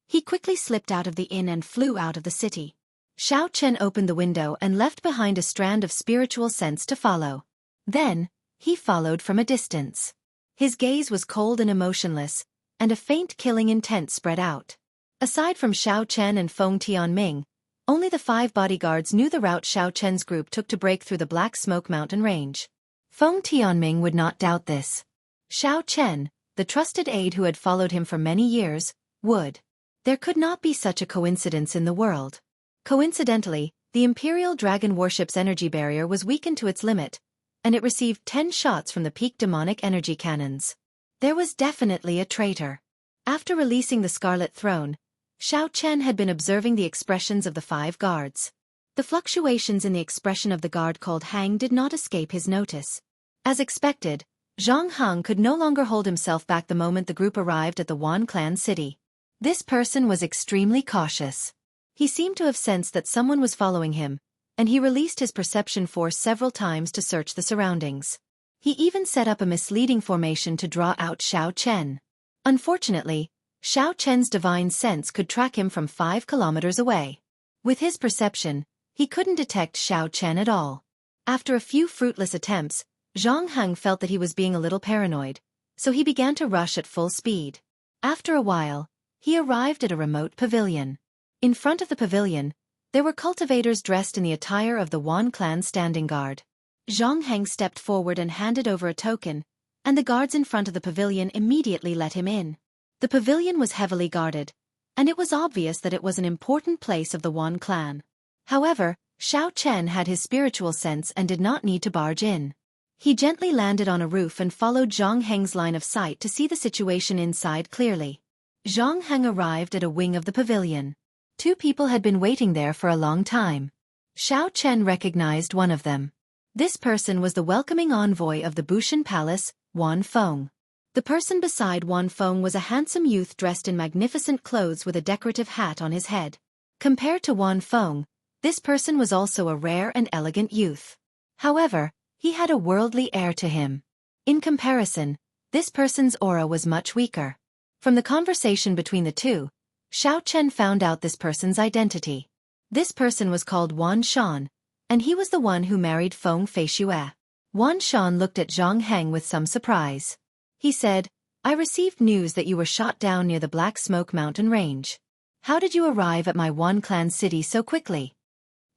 he quickly slipped out of the inn and flew out of the city. Xianxia opened the window and left behind a strand of spiritual sense to follow. Then, he followed from a distance. His gaze was cold and emotionless, and a faint killing intent spread out. Aside from Xianxia and Feng Tianming, only the 5 bodyguards knew the route Xianxia's group took to break through the Black Smoke Mountain range. Feng Tianming would not doubt this. Xianxia, the trusted aide who had followed him for many years, would. There could not be such a coincidence in the world. Coincidentally, the Imperial Dragon warship's energy barrier was weakened to its limit, and it received 10 shots from the peak demonic energy cannons. There was definitely a traitor. After releasing the Scarlet Throne, Xianxia had been observing the expressions of the 5 guards. The fluctuations in the expression of the guard called Hang did not escape his notice. As expected, Jianghu could no longer hold himself back the moment the group arrived at the Wan Clan city. This person was extremely cautious. He seemed to have sensed that someone was following him, and he released his perception force several times to search the surroundings. He even set up a misleading formation to draw out Xianxia. Unfortunately, Xianxia's divine sense could track him from 5 kilometers away. With his perception, he couldn't detect Xianxia at all. After a few fruitless attempts, Jianghu felt that he was being a little paranoid, so he began to rush at full speed. After a while, he arrived at a remote pavilion. In front of the pavilion, there were cultivators dressed in the attire of the Wan Clan standing guard. Jianghu stepped forward and handed over a token, and the guards in front of the pavilion immediately let him in. The pavilion was heavily guarded, and it was obvious that it was an important place of the Wan Clan. However, Xiao Chen had his spiritual sense and did not need to barge in. He gently landed on a roof and followed Zhang Heng's line of sight to see the situation inside clearly. Zhang Heng arrived at a wing of the pavilion. Two people had been waiting there for a long time. Xiao Chen recognized one of them. This person was the welcoming envoy of the Bushan Palace, Wan Feng. The person beside Wan Feng was a handsome youth dressed in magnificent clothes with a decorative hat on his head. Compared to Wan Feng, this person was also a rare and elegant youth. However, he had a worldly air to him. In comparison, this person's aura was much weaker. From the conversation between the two, Xiao Chen found out this person's identity. This person was called Wan Shan, and he was the one who married Feng Feishue. Wan Shan looked at Zhang Heng with some surprise. He said, "I received news that you were shot down near the Black Smoke Mountain Range. How did you arrive at my Wan clan city so quickly?"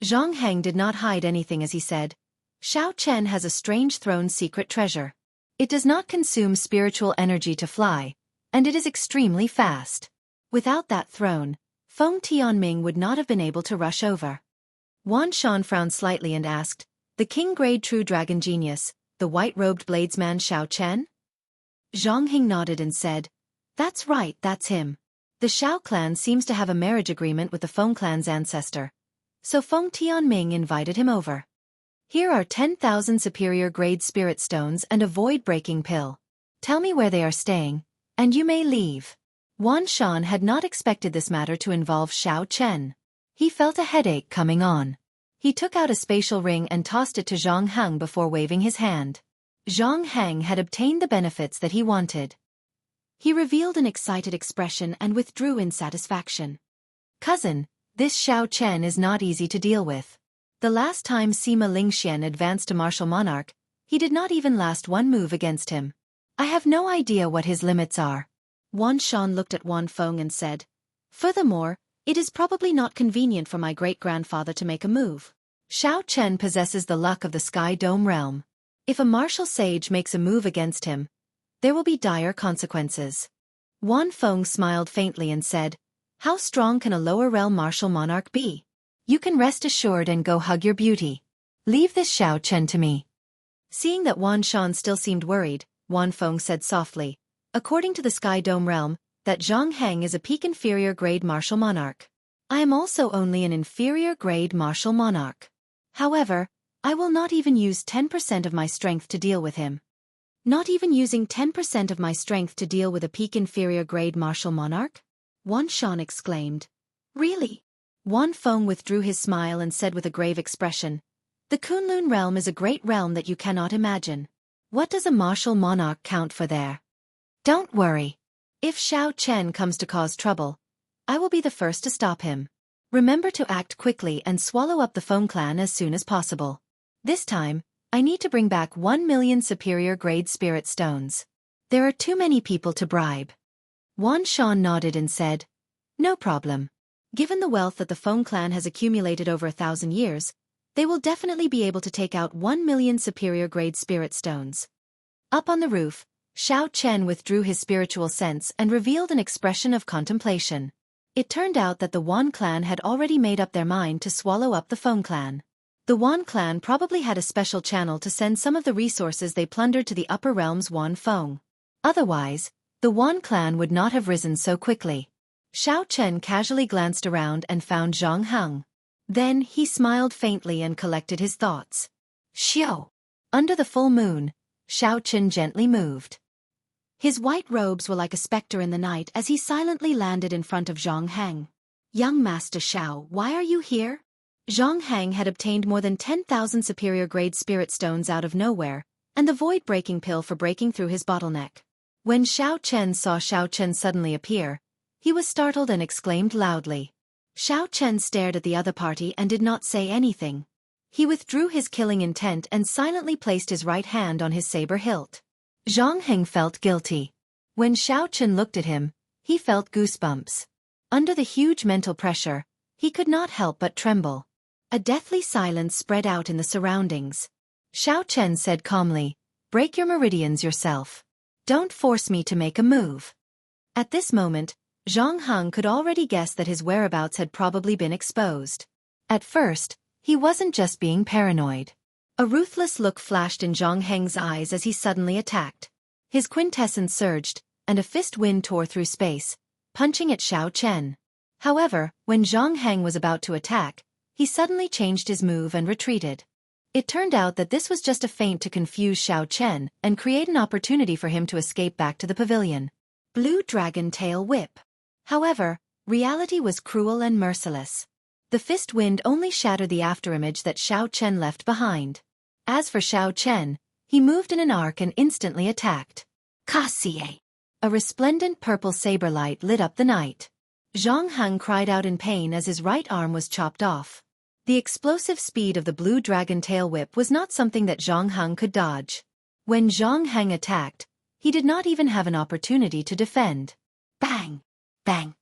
Zhang Heng did not hide anything as he said, "Xiao Chen has a strange throne's secret treasure. It does not consume spiritual energy to fly, and it is extremely fast. Without that throne, Feng Tianming would not have been able to rush over." Wan Shan frowned slightly and asked, "The king-grade true dragon genius, the white-robed bladesman Xiao Chen?" Zhang Heng nodded and said, "That's right, that's him. The Xiao clan seems to have a marriage agreement with the Feng clan's ancestor. So Feng Tianming invited him over. Here are 10,000 superior-grade spirit stones and a void-breaking pill. Tell me where they are staying, and you may leave." Wan Shan had not expected this matter to involve Xiao Chen. He felt a headache coming on. He took out a spatial ring and tossed it to Zhang Heng before waving his hand. Zhang Heng had obtained the benefits that he wanted. He revealed an excited expression and withdrew in satisfaction. "Cousin, this Xiao Chen is not easy to deal with. The last time Sima Lingxian advanced to martial monarch, he did not even last one move against him. I have no idea what his limits are." Wan Shan looked at Wan Feng and said, "Furthermore, it is probably not convenient for my great-grandfather to make a move. Xiao Chen possesses the luck of the Sky Dome realm. If a martial sage makes a move against him, there will be dire consequences." Wan Feng smiled faintly and said, "How strong can a lower realm martial monarch be? You can rest assured and go hug your beauty. Leave this Xiao Chen to me." Seeing that Wan Shan still seemed worried, Wan Feng said softly, "According to the Sky Dome realm, that Zhang Heng is a peak inferior grade martial monarch. I am also only an inferior grade martial monarch. However, I will not even use 10% of my strength to deal with him." "Not even using 10% of my strength to deal with a peak inferior grade martial monarch?" Wan Shan exclaimed. "Really?" Wan Feng withdrew his smile and said with a grave expression, "The Kunlun realm is a great realm that you cannot imagine. What does a martial monarch count for there? Don't worry. If Xiao Chen comes to cause trouble, I will be the first to stop him. Remember to act quickly and swallow up the Feng clan as soon as possible. This time, I need to bring back 1 million superior-grade spirit stones. There are too many people to bribe." Wan Shan nodded and said, "No problem. Given the wealth that the Feng clan has accumulated over 1,000 years, they will definitely be able to take out 1 million superior-grade spirit stones." Up on the roof, Xiao Chen withdrew his spiritual sense and revealed an expression of contemplation. It turned out that the Wan clan had already made up their mind to swallow up the Feng clan. The Wan clan probably had a special channel to send some of the resources they plundered to the upper realms Wan Feng. Otherwise, the Wan clan would not have risen so quickly. Xiao Chen casually glanced around and found Zhang Heng. Then he smiled faintly and collected his thoughts. "Xiao." Under the full moon, Xiao Chen gently moved. His white robes were like a specter in the night as he silently landed in front of Zhang Heng. "Young Master Xiao, why are you here?" Zhang Heng had obtained more than 10,000 superior-grade spirit stones out of nowhere, and the void-breaking pill for breaking through his bottleneck. When Xiao Chen saw Xiao Chen suddenly appear, he was startled and exclaimed loudly. Xiao Chen stared at the other party and did not say anything. He withdrew his killing intent and silently placed his right hand on his saber hilt. Zhang Heng felt guilty. When Xiao Chen looked at him, he felt goosebumps. Under the huge mental pressure, he could not help but tremble. A deathly silence spread out in the surroundings. Xiao Chen said calmly, "Break your meridians yourself. Don't force me to make a move." At this moment, Zhang Heng could already guess that his whereabouts had probably been exposed. At first, He wasn't just being paranoid. A ruthless look flashed in Zhang Heng's eyes as he suddenly attacked. His quintessence surged, and a fist wind tore through space, punching at Xiao Chen. However, when Zhang Heng was about to attack, he suddenly changed his move and retreated. It turned out that this was just a feint to confuse Xiao Chen and create an opportunity for him to escape back to the pavilion. Blue Dragon Tail Whip. However, reality was cruel and merciless. The fist wind only shattered the afterimage that Xiao Chen left behind. As for Xiao Chen, he moved in an arc and instantly attacked. Kasie! A resplendent purple saber light lit up the night. Zhang Heng cried out in pain as his right arm was chopped off. The explosive speed of the Blue Dragon Tail Whip was not something that Zhang Heng could dodge. When Zhang Heng attacked, he did not even have an opportunity to defend. Bang! Bang!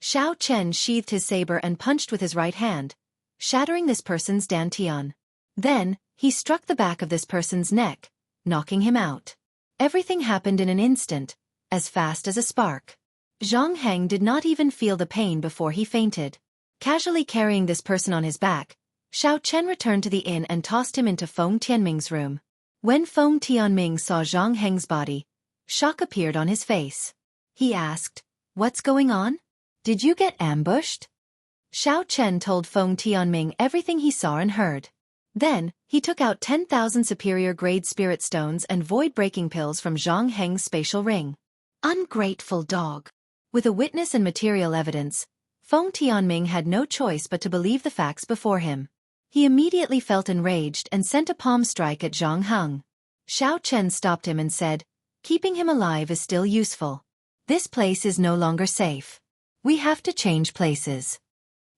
Xiao Chen sheathed his saber and punched with his right hand, shattering this person's dantian. Then, he struck the back of this person's neck, knocking him out. Everything happened in an instant, as fast as a spark. Zhang Heng did not even feel the pain before he fainted. Casually carrying this person on his back, Xiao Chen returned to the inn and tossed him into Feng Tianming's room. When Feng Tianming saw Zhang Heng's body, shock appeared on his face. He asked, "What's going on? Did you get ambushed?" Xiao Chen told Feng Tianming everything he saw and heard. Then, he took out 10,000 superior-grade spirit stones and void-breaking pills from Zhang Heng's spatial ring. Ungrateful dog! With a witness and material evidence, Feng Tianming had no choice but to believe the facts before him. He immediately felt enraged and sent a palm strike at Zhang Heng. Xiao Chen stopped him and said, "Keeping him alive is still useful. This place is no longer safe. We have to change places."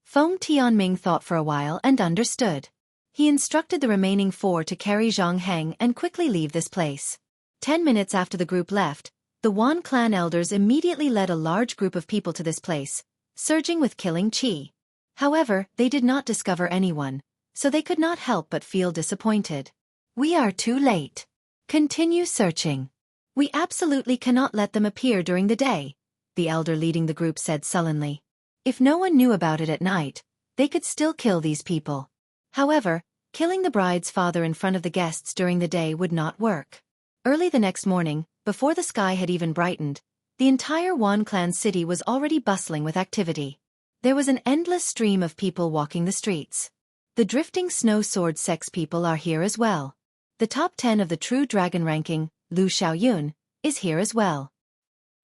Feng Tianming thought for a while and understood. He instructed the remaining 4 to carry Zhang Heng and quickly leave this place. 10 minutes after the group left, the Wan clan elders immediately led a large group of people to this place, surging with killing qi. However, they did not discover anyone, so they could not help but feel disappointed. "We are too late. Continue searching. We absolutely cannot let them appear during the day," the elder leading the group said sullenly. If no one knew about it at night, they could still kill these people. However, killing the bride's father in front of the guests during the day would not work. Early the next morning, before the sky had even brightened, the entire Wan clan city was already bustling with activity. There was an endless stream of people walking the streets. The drifting snow sword sex people are here as well. The top 10 of the true dragon ranking, Lu Xiaoyun, is here as well.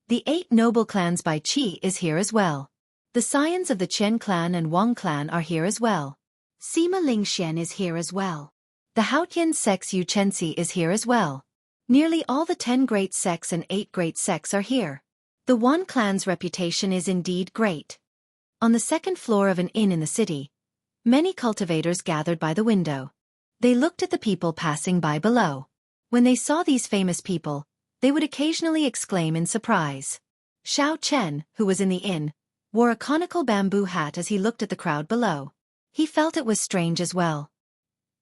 The 8 noble clans by Qi is here as well. The scions of the Chen clan and Wang clan are here as well. Sima Lingxian is here as well. The Haotian sex Yu Chenxi is here as well. Nearly all the 10 great sects and 8 great sects are here. The Wan clan's reputation is indeed great. On the second floor of an inn in the city, many cultivators gathered by the window. They looked at the people passing by below. When they saw these famous people, they would occasionally exclaim in surprise. Xiao Chen, who was in the inn, wore a conical bamboo hat as he looked at the crowd below. He felt it was strange as well.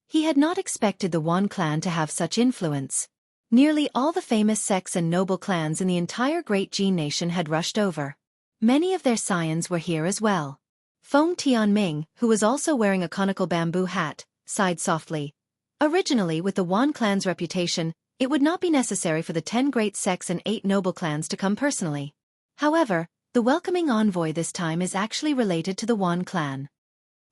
He had not expected the Wan clan to have such influence. Nearly all the famous sects and noble clans in the entire Great Jin nation had rushed over. Many of their scions were here as well. Feng Tianming, who was also wearing a conical bamboo hat, sighed softly. Originally, with the Wan clan's reputation, it would not be necessary for the 10 great sects and 8 noble clans to come personally. However, the welcoming envoy this time is actually related to the Wan clan.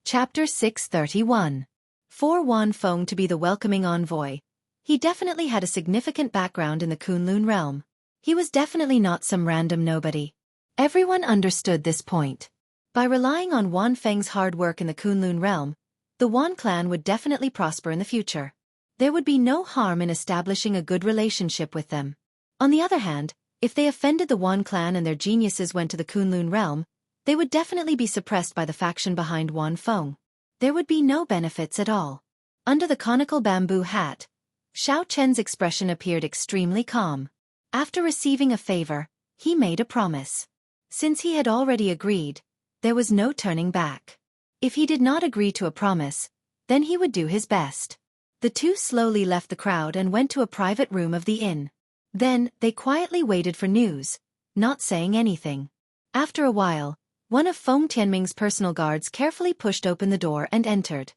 Chapter 631. For Wan Feng to be the welcoming envoy, he definitely had a significant background in the Kunlun realm. He was definitely not some random nobody. Everyone understood this point. By relying on Wan Feng's hard work in the Kunlun realm, the Wan clan would definitely prosper in the future. There would be no harm in establishing a good relationship with them. On the other hand, if they offended the Wan clan and their geniuses went to the Kunlun realm, they would definitely be suppressed by the faction behind Wan Feng. There would be no benefits at all. Under the conical bamboo hat, Xiao Chen's expression appeared extremely calm. After receiving a favor, he made a promise. Since he had already agreed, there was no turning back. If he did not agree to a promise, then he would do his best. The two slowly left the crowd and went to a private room of the inn. Then, they quietly waited for news, not saying anything. After a while, one of Feng Tianming's personal guards carefully pushed open the door and entered.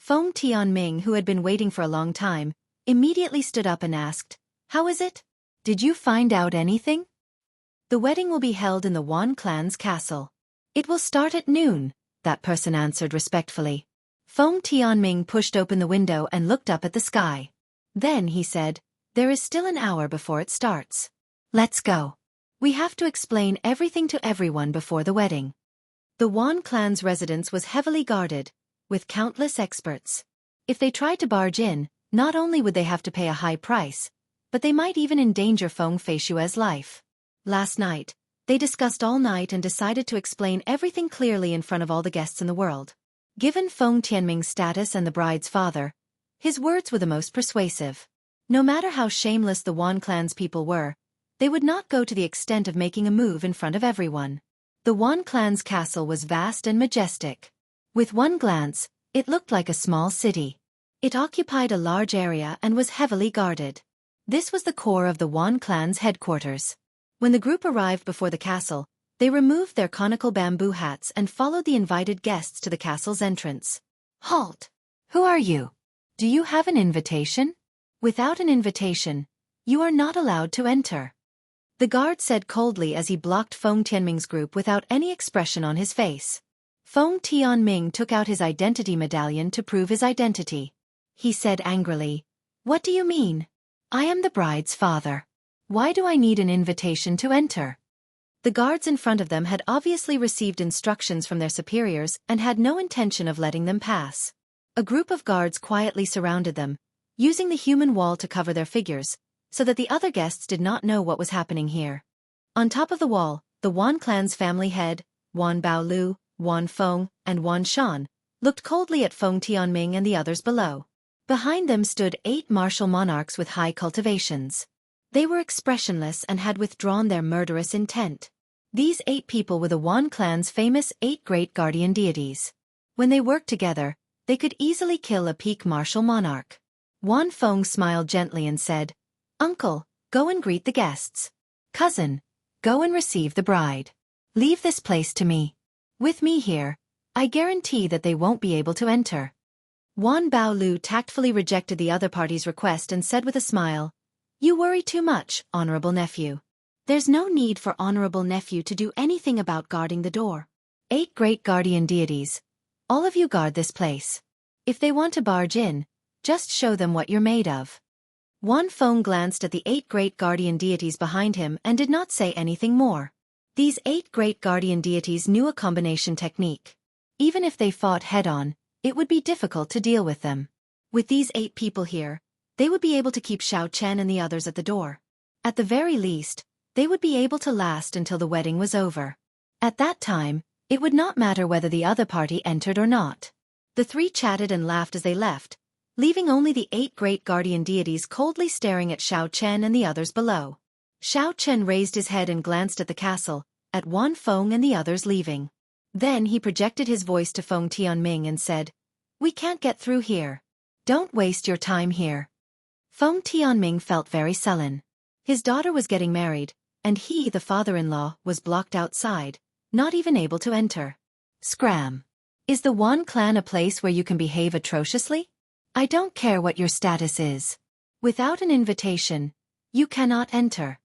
Feng Tianming, who had been waiting for a long time, immediately stood up and asked, "How is it? Did you find out anything?" "The wedding will be held in the Wan clan's castle. It will start at noon," that person answered respectfully. Feng Tianming pushed open the window and looked up at the sky. Then he said, "There is still an hour before it starts. Let's go. We have to explain everything to everyone before the wedding." The Wan clan's residence was heavily guarded, with countless experts. If they tried to barge in, not only would they have to pay a high price, but they might even endanger Feng Feishue's life. Last night, they discussed all night and decided to explain everything clearly in front of all the guests in the world. Given Feng Tianming's status and the bride's father, his words were the most persuasive. No matter how shameless the Wan clan's people were, they would not go to the extent of making a move in front of everyone. The Wan clan's castle was vast and majestic. With one glance, it looked like a small city. It occupied a large area and was heavily guarded. This was the core of the Wan clan's headquarters. When the group arrived before the castle, they removed their conical bamboo hats and followed the invited guests to the castle's entrance. "Halt! Who are you? Do you have an invitation? Without an invitation, you are not allowed to enter," the guard said coldly as he blocked Feng Tianming's group without any expression on his face. Feng Tianming took out his identity medallion to prove his identity. He said angrily, "What do you mean? I am the bride's father. Why do I need an invitation to enter?" The guards in front of them had obviously received instructions from their superiors and had no intention of letting them pass. A group of guards quietly surrounded them, using the human wall to cover their figures, so that the other guests did not know what was happening here. On top of the wall, the Wan clan's family head, Wan Baolu, Wan Feng, and Wan Shan, looked coldly at Feng Tianming and the others below. Behind them stood 8 martial monarchs with high cultivations. They were expressionless and had withdrawn their murderous intent. These 8 people were the Wan clan's famous 8 great guardian deities. When they worked together, they could easily kill a peak martial monarch. Wan Feng smiled gently and said, "Uncle, go and greet the guests. Cousin, go and receive the bride. Leave this place to me. With me here, I guarantee that they won't be able to enter." Wan Baolu tactfully rejected the other party's request and said with a smile, "You worry too much, honorable nephew. There's no need for honorable nephew to do anything about guarding the door. 8 great guardian deities. All of you guard this place. If they want to barge in, just show them what you're made of." Wan Feng glanced at the 8 great guardian deities behind him and did not say anything more. These 8 great guardian deities knew a combination technique. Even if they fought head-on, it would be difficult to deal with them. With these 8 people here, they would be able to keep Xiao Chen and the others at the door. At the very least, they would be able to last until the wedding was over. At that time, it would not matter whether the other party entered or not. The 3 chatted and laughed as they left, leaving only the 8 great guardian deities coldly staring at Xiao Chen and the others below. Xiao Chen raised his head and glanced at the castle, at Wan Feng and the others leaving. Then he projected his voice to Feng Tianming and said, "We can't get through here. Don't waste your time here." Feng Tianming felt very sullen. His daughter was getting married, and he, the father-in-law, was blocked outside, not even able to enter. Scram. Is the Wan clan a place where you can behave atrociously? I don't care what your status is. Without an invitation, you cannot enter.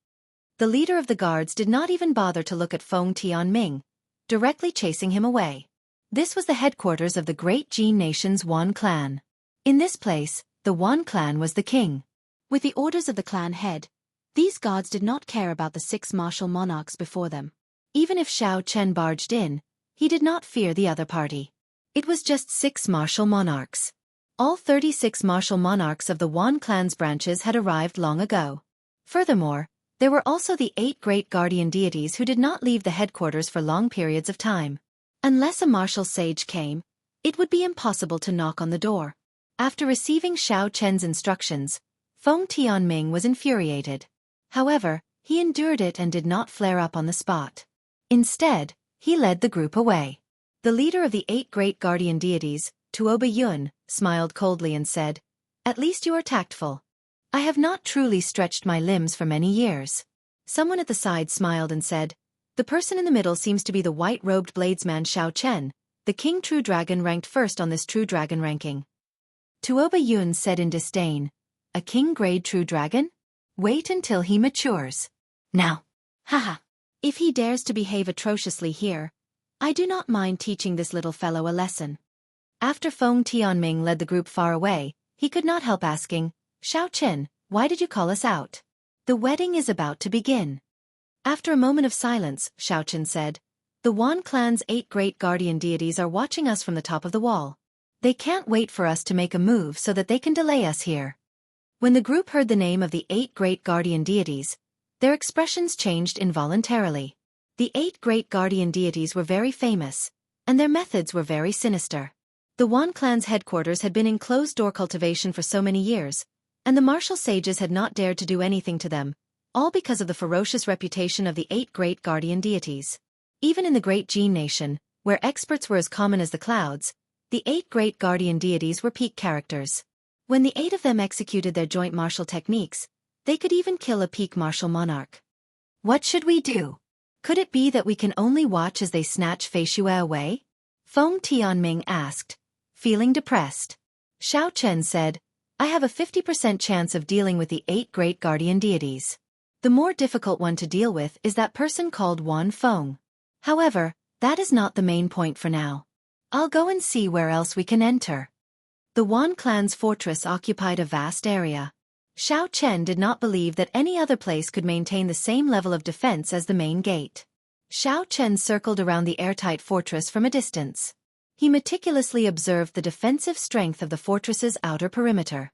The leader of the guards did not even bother to look at Feng Tianming, directly chasing him away. This was the headquarters of the great Jin nation's Wan clan. In this place, the Wan clan was the king. With the orders of the clan head, these gods did not care about the 6 martial monarchs before them. Even if Xiao Chen barged in, he did not fear the other party. It was just 6 martial monarchs. All 36 martial monarchs of the Wan clan's branches had arrived long ago. Furthermore, there were also the 8 great guardian deities who did not leave the headquarters for long periods of time. Unless a martial sage came, it would be impossible to knock on the door. After receiving Xiao Chen's instructions, Feng Tianming was infuriated. However, he endured it and did not flare up on the spot. Instead, he led the group away. The leader of the 8 great guardian deities, Tuoba Yun, smiled coldly and said, "At least you are tactful. I have not truly stretched my limbs for many years." Someone at the side smiled and said, "The person in the middle seems to be the white-robed bladesman Xiao Chen, the King True Dragon ranked first on this True Dragon ranking." Tuoba Yun said in disdain. A king-grade true dragon? Wait until he matures. Now. Haha. If he dares to behave atrociously here, I do not mind teaching this little fellow a lesson. After Feng Tianming led the group far away, he could not help asking, Xiao Chen, why did you call us out? The wedding is about to begin. After a moment of silence, Xiao Chen said, the Wan clan's 8 great guardian deities are watching us from the top of the wall. They can't wait for us to make a move so that they can delay us here. When the group heard the name of the 8 great guardian deities, their expressions changed involuntarily. The 8 great guardian deities were very famous, and their methods were very sinister. The Wan clan's headquarters had been in closed-door cultivation for so many years, and the martial sages had not dared to do anything to them, all because of the ferocious reputation of the 8 great guardian deities. Even in the Great Jin Nation, where experts were as common as the clouds, the 8 great guardian deities were peak characters. When the 8 of them executed their joint martial techniques, they could even kill a peak martial monarch. What should we do? Could it be that we can only watch as they snatch Fei Xue away? Feng Tianming asked, feeling depressed. Xiao Chen said, I have a 50% chance of dealing with the 8 great guardian deities. The more difficult one to deal with is that person called Wan Feng. However, that is not the main point for now. I'll go and see where else we can enter. The Wan clan's fortress occupied a vast area. Xiao Chen did not believe that any other place could maintain the same level of defense as the main gate. Xiao Chen circled around the airtight fortress from a distance. He meticulously observed the defensive strength of the fortress's outer perimeter.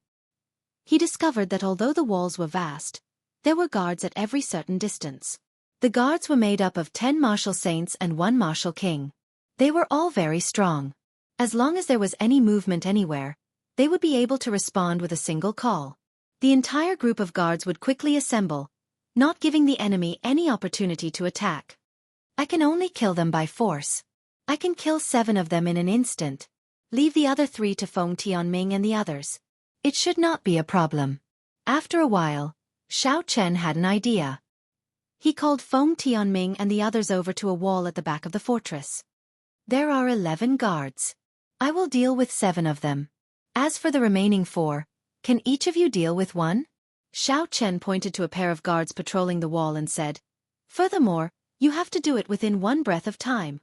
He discovered that although the walls were vast, there were guards at every certain distance. The guards were made up of 10 martial saints and 1 martial king. They were all very strong. As long as there was any movement anywhere, they would be able to respond with a single call. The entire group of guards would quickly assemble, not giving the enemy any opportunity to attack. I can only kill them by force. I can kill 7 of them in an instant. Leave the other 3 to Feng Tianming and the others. It should not be a problem. After a while, Xiao Chen had an idea. He called Feng Tianming and the others over to a wall at the back of the fortress. There are 11 guards. I will deal with 7 of them. As for the remaining 4, can each of you deal with 1? Xiao Chen pointed to a pair of guards patrolling the wall and said, furthermore, you have to do it within 1 breath of time.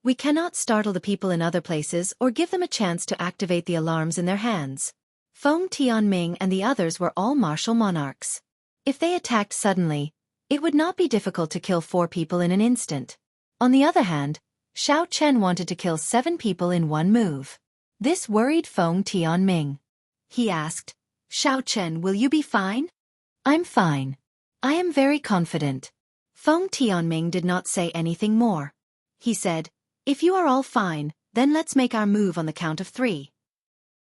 We cannot startle the people in other places or give them a chance to activate the alarms in their hands. Feng Tianming and the others were all martial monarchs. If they attacked suddenly, it would not be difficult to kill 4 people in an instant. On the other hand, Xiao Chen wanted to kill 7 people in 1 move. This worried Feng Tianming. He asked, Xiao Chen, will you be fine? I'm fine. I am very confident. Feng Tianming did not say anything more. He said, if you are all fine, then let's make our move on the count of 3.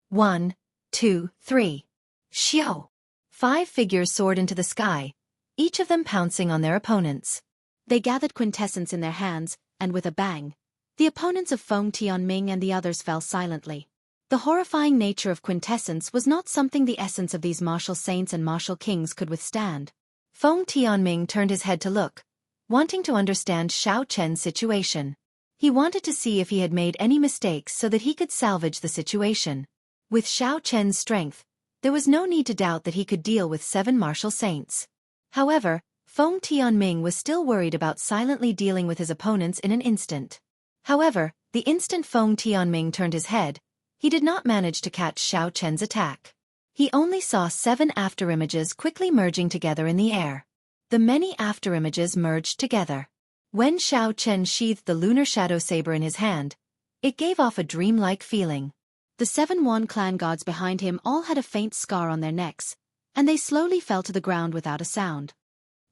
1, 2, 3. Xiao! 5 figures soared into the sky, each of them pouncing on their opponents. They gathered quintessence in their hands, and with a bang, the opponents of Feng Tianming and the others fell silently. The horrifying nature of quintessence was not something the essence of these martial saints and martial kings could withstand. Feng Tianming turned his head to look, wanting to understand Xiao Chen's situation. He wanted to see if he had made any mistakes so that he could salvage the situation. With Xiao Chen's strength, there was no need to doubt that he could deal with 7 martial saints. However, Feng Tianming was still worried about silently dealing with his opponents in an instant. However, the instant Feng Tianming turned his head, he did not manage to catch Xiao Chen's attack. He only saw 7 afterimages quickly merging together in the air. The many afterimages merged together. When Xiao Chen sheathed the lunar shadow saber in his hand, it gave off a dreamlike feeling. The 7 Wan clan gods behind him all had a faint scar on their necks, and they slowly fell to the ground without a sound.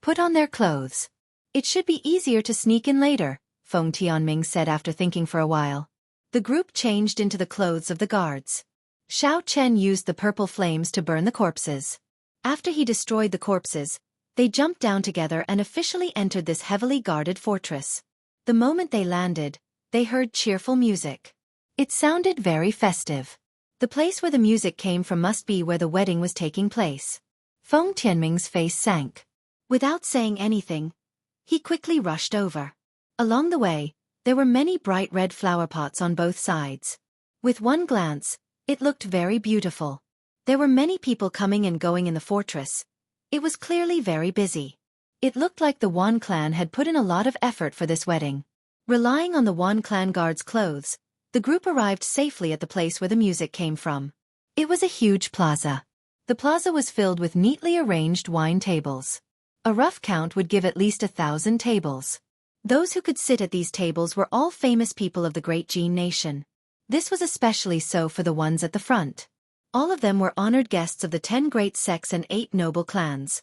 Put on their clothes. It should be easier to sneak in later, Feng Tianming said after thinking for a while. The group changed into the clothes of the guards. Xiao Chen used the purple flames to burn the corpses. After he destroyed the corpses, they jumped down together and officially entered this heavily guarded fortress. The moment they landed, they heard cheerful music. It sounded very festive. The place where the music came from must be where the wedding was taking place. Feng Tianming's face sank. Without saying anything, he quickly rushed over. Along the way, there were many bright red flower pots on both sides. With one glance, It looked very beautiful. There were many people coming and going in the fortress. It was clearly very busy. It looked like the Wan clan had put in a lot of effort for this wedding. Relying on the Wan clan guards' clothes, the group arrived safely at the place where the music came from. It was a huge plaza. The plaza was filled with neatly arranged wine tables. A rough count would give at least 1,000 tables. Those who could sit at these tables were all famous people of the great Jin nation. This was especially so for the ones at the front. All of them were honored guests of the 10 great sects and 8 noble clans.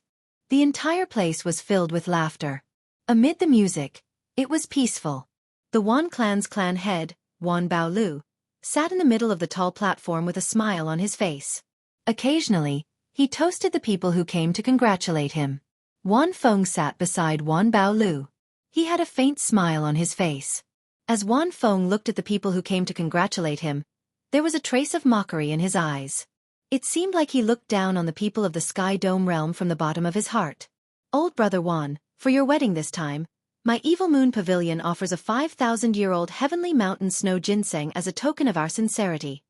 The entire place was filled with laughter. Amid the music, it was peaceful. The Wan clan's clan head, Wan Baolu, sat in the middle of the tall platform with a smile on his face. Occasionally, he toasted the people who came to congratulate him. Wan Feng sat beside Wan Baolu. He had a faint smile on his face. As Wan Feng looked at the people who came to congratulate him, there was a trace of mockery in his eyes. It seemed like he looked down on the people of the Sky Dome realm from the bottom of his heart. Old brother Wan, for your wedding this time, my Evil Moon Pavilion offers a 5,000-year-old heavenly mountain snow ginseng as a token of our sincerity.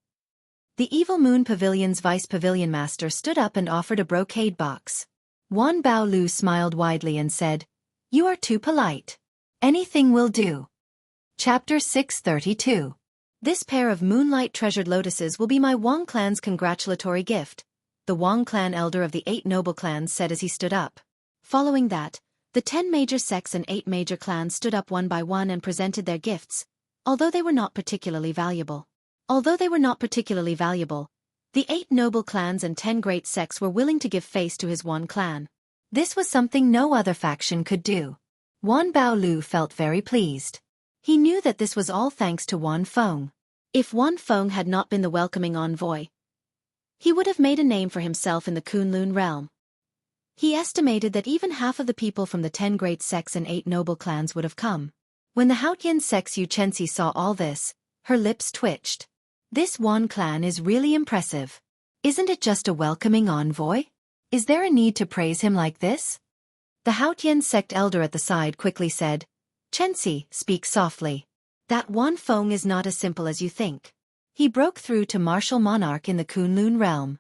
The Evil Moon Pavilion's vice pavilion master stood up and offered a brocade box. Wan Baolu smiled widely and said, "You are too polite. Anything will do." Chapter 632. This pair of moonlight-treasured lotuses will be my Wang clan's congratulatory gift, the Wang clan elder of the 8 noble clans said as he stood up. Following that, the 10 major sects and 8 major clans stood up one by one and presented their gifts, although they were not particularly valuable. The 8 noble clans and 10 great sects were willing to give face to his Wan clan. This was something no other faction could do. Wan Baolu felt very pleased. He knew that this was all thanks to Wan Feng. If Wan Feng had not been the welcoming envoy, he would have made a name for himself in the Kunlun realm. He estimated that even half of the people from the 10 great sects and 8 noble clans would have come. When the Haotian sect's Xianxia saw all this, her lips twitched. This Wan clan is really impressive. Isn't it just a welcoming envoy? Is there a need to praise him like this? The Haotian sect elder at the side quickly said, "Xianxia, speak softly. That Wan Feng is not as simple as you think. He broke through to martial monarch in the Kunlun realm.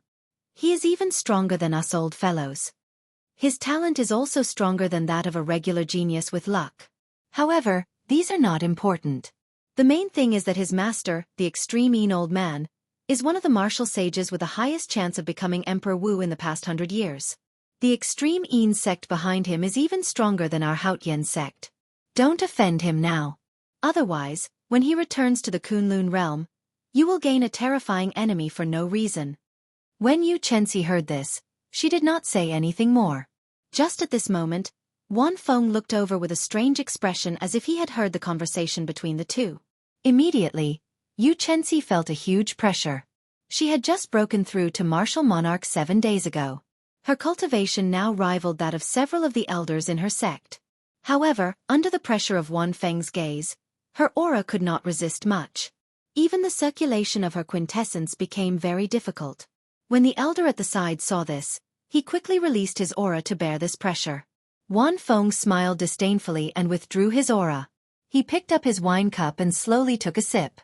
He is even stronger than us old fellows. His talent is also stronger than that of a regular genius with luck. However, these are not important. The main thing is that his master, the extreme Yin old man, is one of the martial sages with the highest chance of becoming Emperor Wu in the past 100 years. The extreme Yin sect behind him is even stronger than our Haotian sect. Don't offend him now. Otherwise, when he returns to the Kunlun realm, you will gain a terrifying enemy for no reason." When Xianxia heard this, she did not say anything more. Just at this moment, Wan Feng looked over with a strange expression as if he had heard the conversation between the two. Immediately, Xianxia felt a huge pressure. She had just broken through to martial monarch 7 days ago. Her cultivation now rivaled that of several of the elders in her sect. However, under the pressure of Wan Feng's gaze, her aura could not resist much. Even the circulation of her quintessence became very difficult. When the elder at the side saw this, he quickly released his aura to bear this pressure. Wan Feng smiled disdainfully and withdrew his aura. He picked up his wine cup and slowly took a sip.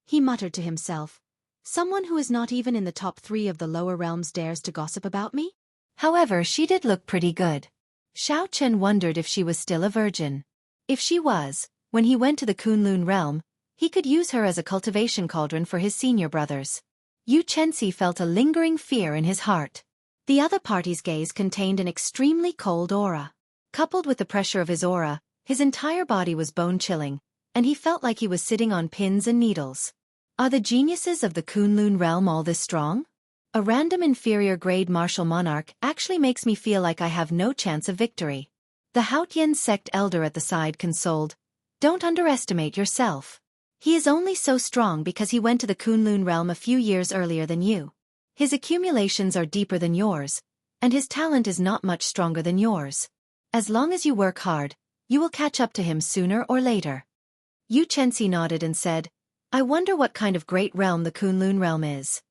He muttered to himself, "Someone who is not even in the top 3 of the lower realms dares to gossip about me?" However, she did look pretty good. Xiao Chen wondered if she was still a virgin. If she was, when he went to the Kunlun realm, he could use her as a cultivation cauldron for his senior brothers. Xianxia felt a lingering fear in his heart. The other party's gaze contained an extremely cold aura. Coupled with the pressure of his aura, his entire body was bone-chilling, and he felt like he was sitting on pins and needles. Are the geniuses of the Kunlun realm all this strong? A random inferior-grade martial monarch actually makes me feel like I have no chance of victory. The Haotian sect elder at the side consoled, "Don't underestimate yourself. He is only so strong because he went to the Kunlun realm a few years earlier than you. His accumulations are deeper than yours, and his talent is not much stronger than yours. As long as you work hard, you will catch up to him sooner or later." Xianxia nodded and said, "I wonder what kind of great realm the Kunlun realm is."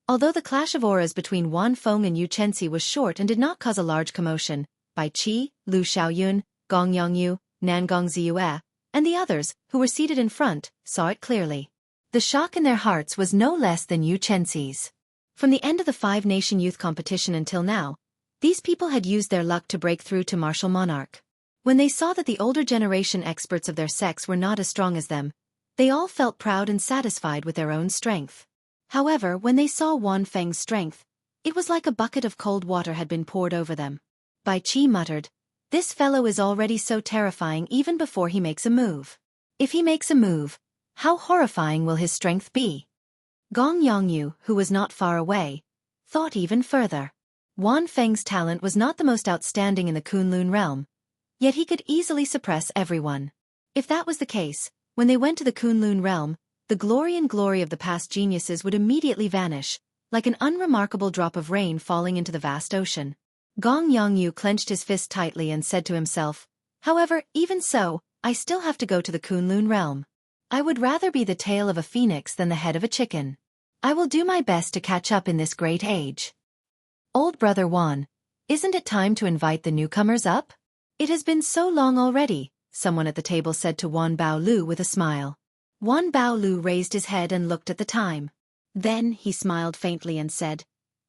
Although the clash of auras between Wan Feng and Xianxia was short and did not cause a large commotion, Bai Qi, Lu Xiaoyun, Gong Yongyu, Nangong Ziyue, and the others, who were seated in front, saw it clearly. The shock in their hearts was no less than Xianxia's. From the end of the five-nation youth competition until now, these people had used their luck to break through to martial monarch. When they saw that the older generation experts of their sex were not as strong as them, they all felt proud and satisfied with their own strength. However, when they saw Wan Feng's strength, it was like a bucket of cold water had been poured over them. Bai Qi muttered, "This fellow is already so terrifying even before he makes a move. If he makes a move, how horrifying will his strength be?" Gong Yongyu, who was not far away, thought even further. Wan Feng's talent was not the most outstanding in the Kunlun realm, yet he could easily suppress everyone. If that was the case, when they went to the Kunlun realm, the glory of the past geniuses would immediately vanish, like an unremarkable drop of rain falling into the vast ocean. Gong Yongyu clenched his fist tightly and said to himself, "However, even so, I still have to go to the Kunlun realm. I would rather be the tail of a phoenix than the head of a chicken. I will do my best to catch up in this great age." "Old brother Wan, isn't it time to invite the newcomers up? It has been so long already," someone at the table said to Wan Baolu with a smile. Wan Baolu raised his head and looked at the time. Then he smiled faintly and said,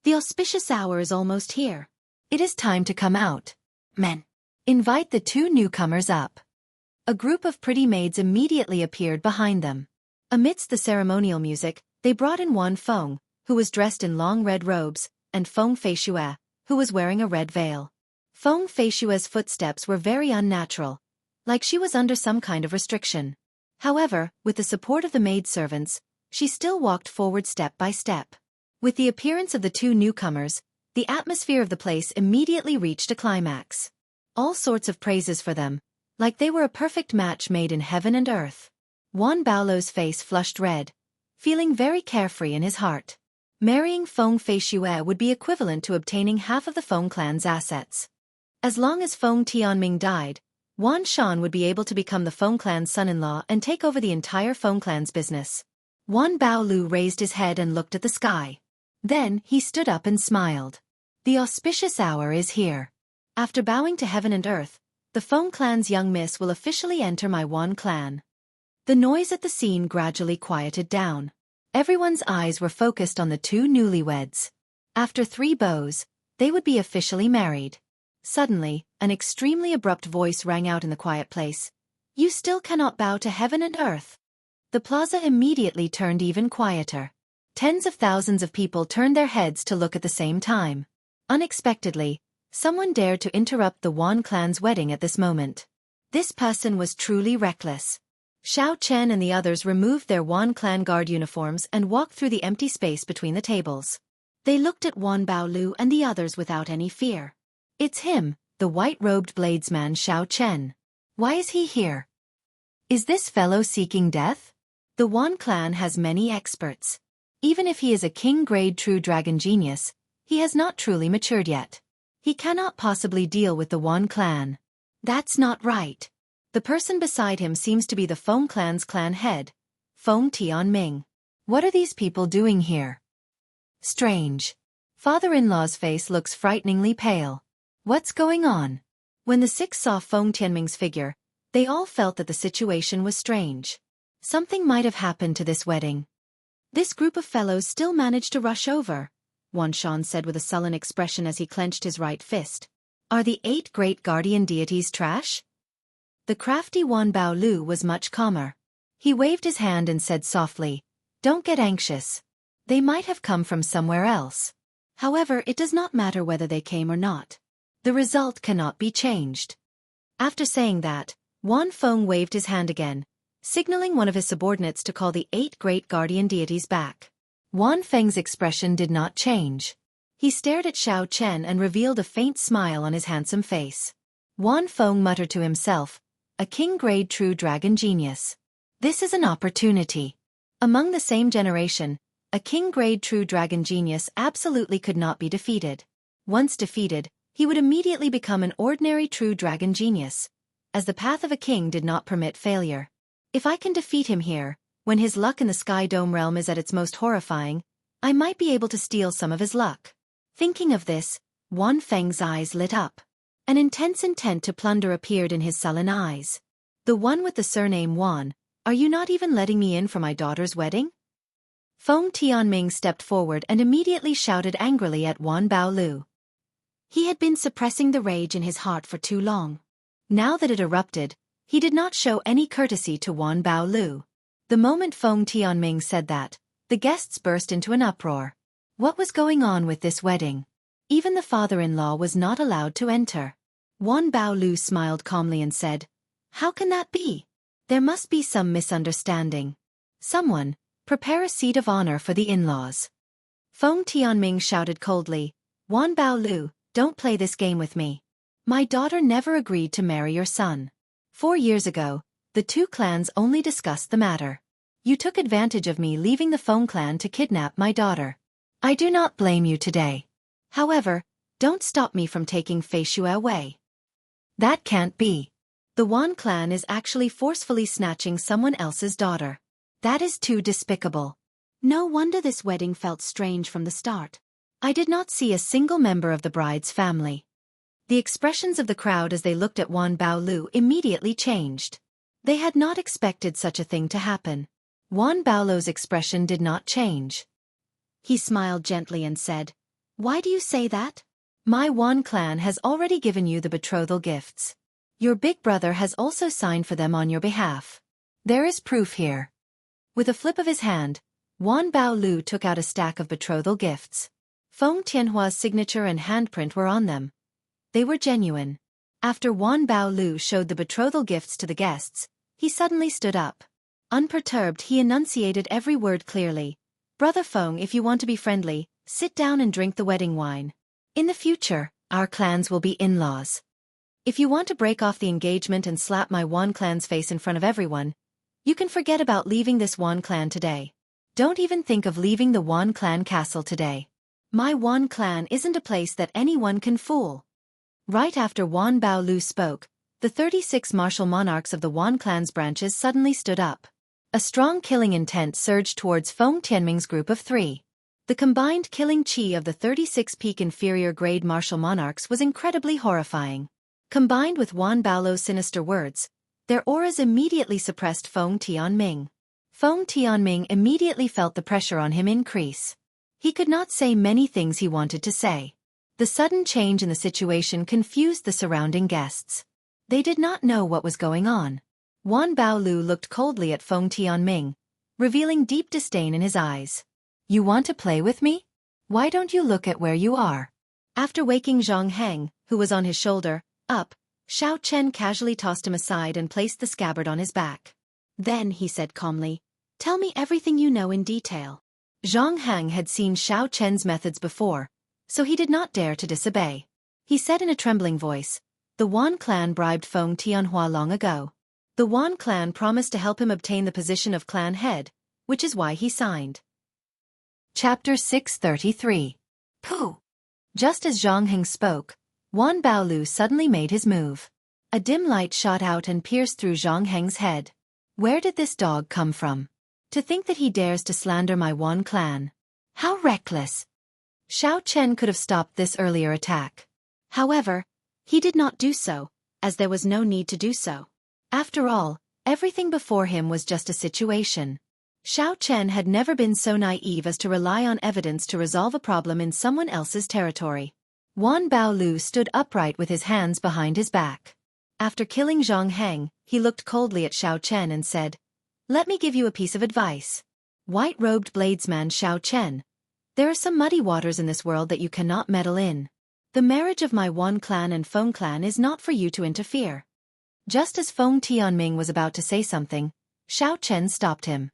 "The auspicious hour is almost here. It is time to come out. Men, invite the two newcomers up." A group of pretty maids immediately appeared behind them. Amidst the ceremonial music, they brought in Wan Feng, who was dressed in long red robes, and Feng Feishue, who was wearing a red veil. Feng Feishue's footsteps were very unnatural, like she was under some kind of restriction. However, with the support of the maidservants, she still walked forward step by step. With the appearance of the two newcomers, the atmosphere of the place immediately reached a climax. All sorts of praises for them, like they were a perfect match made in heaven and earth. Wan Baolo's face flushed red, feeling very carefree in his heart. Marrying Feng Feishue would be equivalent to obtaining half of the Feng clan's assets. As long as Feng Tianming died, Wan Shan would be able to become the Feng clan's son-in-law and take over the entire Feng clan's business. Wan Baolu raised his head and looked at the sky. Then he stood up and smiled. "The auspicious hour is here. After bowing to heaven and earth, the Feng clan's young miss will officially enter my Wan clan." The noise at the scene gradually quieted down. Everyone's eyes were focused on the two newlyweds. After 3 bows, they would be officially married. Suddenly, an extremely abrupt voice rang out in the quiet place. "You still cannot bow to heaven and earth." The plaza immediately turned even quieter. Tens of thousands of people turned their heads to look at the same time. Unexpectedly, someone dared to interrupt the Wan clan's wedding at this moment. This person was truly reckless. Xiao Chen and the others removed their Wan clan guard uniforms and walked through the empty space between the tables. They looked at Wan Baolu and the others without any fear. "It's him, the white-robed bladesman Xiao Chen. Why is he here? Is this fellow seeking death?" The Wan clan has many experts. Even if he is a king-grade true dragon genius, he has not truly matured yet. He cannot possibly deal with the Wan clan. That's not right. The person beside him seems to be the Feng clan's clan head, Feng Tianming. What are these people doing here? Strange. Father-in-law's face looks frighteningly pale. What's going on? When the 6 saw Feng Tianming's figure, they all felt that the situation was strange. Something might have happened to this wedding. "This group of fellows still managed to rush over," Wan Shan said with a sullen expression as he clenched his right fist. "Are the 8 great guardian deities trash?" The crafty Wan Baolu was much calmer. He waved his hand and said softly, "Don't get anxious. They might have come from somewhere else. However, it does not matter whether they came or not. The result cannot be changed." After saying that, Wan Feng waved his hand again, signaling one of his subordinates to call the 8 great guardian deities back. Wan Feng's expression did not change. He stared at Xiao Chen and revealed a faint smile on his handsome face. Wan Feng muttered to himself, "A king-grade true dragon genius. This is an opportunity." Among the same generation, a king-grade true dragon genius absolutely could not be defeated. Once defeated, he would immediately become an ordinary true dragon genius, as the path of a king did not permit failure. If I can defeat him here, when his luck in the Sky Dome realm is at its most horrifying, I might be able to steal some of his luck. Thinking of this, Wan Feng's eyes lit up. An intense intent to plunder appeared in his sullen eyes. "The one with the surname Wan, are you not even letting me in for my daughter's wedding?" Feng Tianming stepped forward and immediately shouted angrily at Wan Baolu. He had been suppressing the rage in his heart for too long. Now that it erupted, he did not show any courtesy to Wan Baolu. The moment Feng Tianming said that, the guests burst into an uproar. What was going on with this wedding? Even the father-in-law was not allowed to enter. Wan Baolu smiled calmly and said, "How can that be? There must be some misunderstanding. Someone, prepare a seat of honor for the in-laws." Feng Tianming shouted coldly, "Wan Baolu, don't play this game with me. My daughter never agreed to marry your son. 4 years ago, the two clans only discussed the matter. You took advantage of me leaving the Feng clan to kidnap my daughter. I do not blame you today. However, don't stop me from taking Fei Xue away. That can't be. The Wan clan is actually forcefully snatching someone else's daughter. That is too despicable. No wonder this wedding felt strange from the start. I did not see a single member of the bride's family." The expressions of the crowd as they looked at Wan Baolu immediately changed. They had not expected such a thing to happen. Wan Baolu's expression did not change. He smiled gently and said, "Why do you say that? My Wan clan has already given you the betrothal gifts. Your big brother has also signed for them on your behalf. There is proof here." With a flip of his hand, Wan Baolu took out a stack of betrothal gifts. Feng Tianhua's signature and handprint were on them. They were genuine. After Wan Baolu showed the betrothal gifts to the guests, he suddenly stood up. Unperturbed, he enunciated every word clearly. "Brother Feng, if you want to be friendly, sit down and drink the wedding wine. In the future, our clans will be in-laws. If you want to break off the engagement and slap my Wan clan's face in front of everyone, you can forget about leaving this Wan clan today. Don't even think of leaving the Wan clan castle today. My Wan clan isn't a place that anyone can fool." Right after Wan Baolu spoke, the 36 martial monarchs of the Wan clan's branches suddenly stood up. A strong killing intent surged towards Feng Tianming's group of 3. The combined killing chi of the 36 peak inferior grade martial monarchs was incredibly horrifying. Combined with Wan Baolu's sinister words, their auras immediately suppressed Feng Tianming. Feng Tianming immediately felt the pressure on him increase. He could not say many things he wanted to say. The sudden change in the situation confused the surrounding guests. They did not know what was going on. Wan Baolu looked coldly at Feng Tianming, revealing deep disdain in his eyes. "You want to play with me? Why don't you look at where you are?" After waking Jianghu, who was on his shoulder, up, Xiao Chen casually tossed him aside and placed the scabbard on his back. Then he said calmly, "Tell me everything you know in detail." Jianghu had seen Xiao Chen's methods before, so he did not dare to disobey. He said in a trembling voice, "The Wan clan bribed Feng Tianhua long ago. The Wan clan promised to help him obtain the position of clan head, which is why he signed." Chapter 633. Pooh! Just as Jianghu spoke, Wan Baolu suddenly made his move. A dim light shot out and pierced through Jianghu's head. Where did this dog come from? To think that he dares to slander my Wan clan. How reckless! Xiao Chen could have stopped this earlier attack. However, he did not do so, as there was no need to do so. After all, everything before him was just a situation. Xiao Chen had never been so naive as to rely on evidence to resolve a problem in someone else's territory. Wan Baolu stood upright with his hands behind his back. After killing Jianghu, he looked coldly at Xiao Chen and said, "Let me give you a piece of advice. White-robed bladesman Xiao Chen, there are some muddy waters in this world that you cannot meddle in. The marriage of my Wan clan and Feng clan is not for you to interfere." Just as Feng Tianming was about to say something, Xiao Chen stopped him.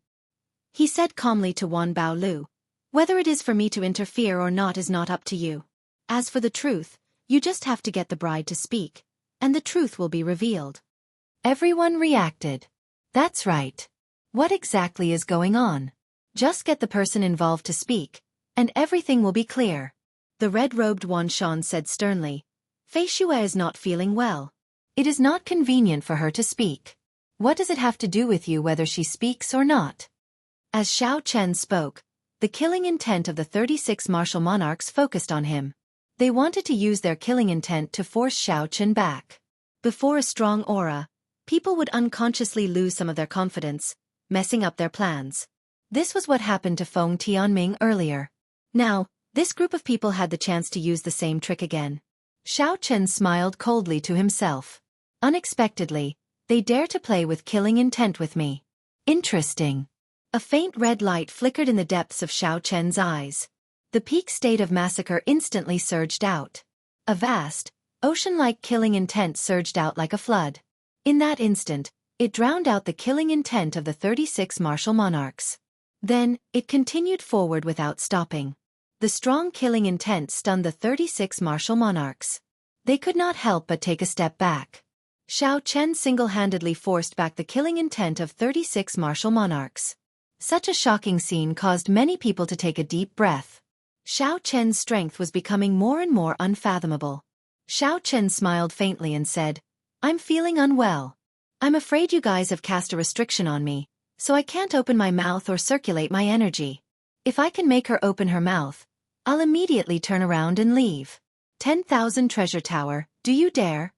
He said calmly to Wan Baolu, "Whether it is for me to interfere or not is not up to you. As for the truth, you just have to get the bride to speak, and the truth will be revealed." Everyone reacted. That's right. What exactly is going on? Just get the person involved to speak, and everything will be clear. The red-robed Wan Shan said sternly, "Fei Xue is not feeling well. It is not convenient for her to speak. What does it have to do with you whether she speaks or not?" As Xiao Chen spoke, the killing intent of the 36 martial monarchs focused on him. They wanted to use their killing intent to force Xiao Chen back. Before a strong aura, people would unconsciously lose some of their confidence, messing up their plans. This was what happened to Feng Tianming earlier. Now, this group of people had the chance to use the same trick again. Xiao Chen smiled coldly to himself. Unexpectedly, they dare to play with killing intent with me. Interesting. A faint red light flickered in the depths of Xiao Chen's eyes. The peak state of massacre instantly surged out. A vast, ocean-like killing intent surged out like a flood. In that instant, it drowned out the killing intent of the 36 martial monarchs. Then, it continued forward without stopping. The strong killing intent stunned the 36 martial monarchs. They could not help but take a step back. Xiao Chen single-handedly forced back the killing intent of 36 martial monarchs. Such a shocking scene caused many people to take a deep breath. Xiao Chen's strength was becoming more and more unfathomable. Xiao Chen smiled faintly and said, "I'm feeling unwell. I'm afraid you guys have cast a restriction on me, so I can't open my mouth or circulate my energy. If I can make her open her mouth, I'll immediately turn around and leave. 10,000 Treasure Tower, do you dare?"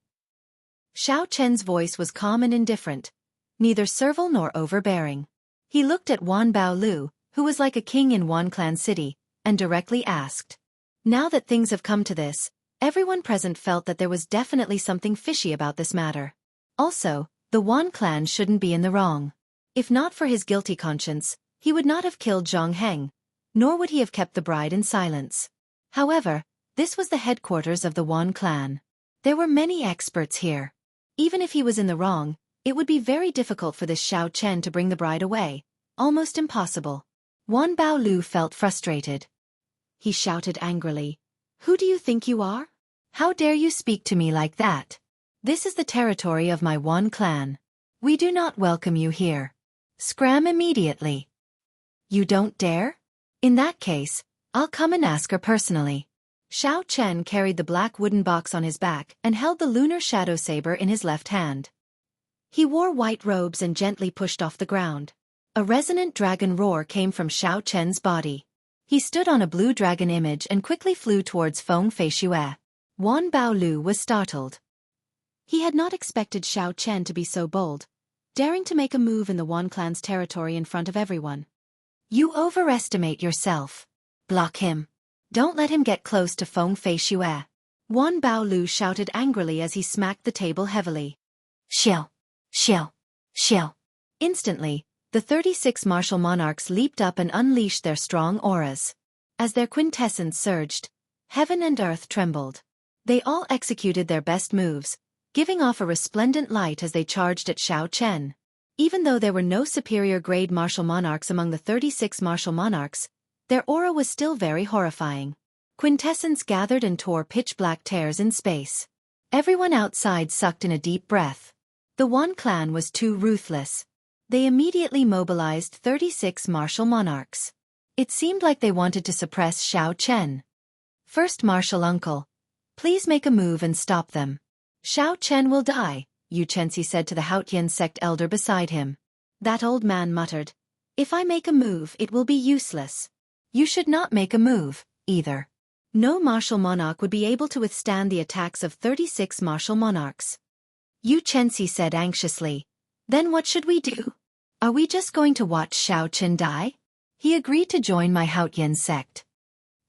Xiao Chen's voice was calm and indifferent, neither servile nor overbearing. He looked at Wan Baolu, who was like a king in Wan Clan City, and directly asked. Now that things have come to this, everyone present felt that there was definitely something fishy about this matter. Also, the Wan clan shouldn't be in the wrong. If not for his guilty conscience, he would not have killed Zhang Heng, nor would he have kept the bride in silence. However, this was the headquarters of the Wan clan. There were many experts here. Even if he was in the wrong, it would be very difficult for this Xiao Chen to bring the bride away. Almost impossible. Wan Baolu felt frustrated. He shouted angrily, "Who do you think you are? How dare you speak to me like that? This is the territory of my Wan clan. We do not welcome you here. Scram immediately." "You don't dare? In that case, I'll come and ask her personally." Xiao Chen carried the black wooden box on his back and held the lunar shadow saber in his left hand. He wore white robes and gently pushed off the ground. A resonant dragon roar came from Xiao Chen's body. He stood on a blue dragon image and quickly flew towards Feng Feishue. Wan Baolu was startled. He had not expected Xiao Chen to be so bold, daring to make a move in the Wan clan's territory in front of everyone. "You overestimate yourself. Block him. Don't let him get close to Feng Feishue." Wan Baolu shouted angrily as he smacked the table heavily. "Xiao! Xiao! Xiao!" Instantly, the 36 martial monarchs leaped up and unleashed their strong auras. As their quintessence surged, heaven and earth trembled. They all executed their best moves, giving off a resplendent light as they charged at Xiao Chen. Even though there were no superior-grade martial monarchs among the 36 martial monarchs, their aura was still very horrifying. Quintessence gathered and tore pitch-black tears in space. Everyone outside sucked in a deep breath. The Wan clan was too ruthless. They immediately mobilized 36 martial monarchs. It seemed like they wanted to suppress Xiao Chen. "First martial uncle, please make a move and stop them." "Xiao Chen will die," Xianxia said to the Haotian sect elder beside him. That old man muttered, "If I make a move it will be useless. You should not make a move, either. No martial monarch would be able to withstand the attacks of 36 martial monarchs." Xianxia said anxiously, "Then what should we do? Are we just going to watch Xiao Chen die?" He agreed to join my Haotian sect.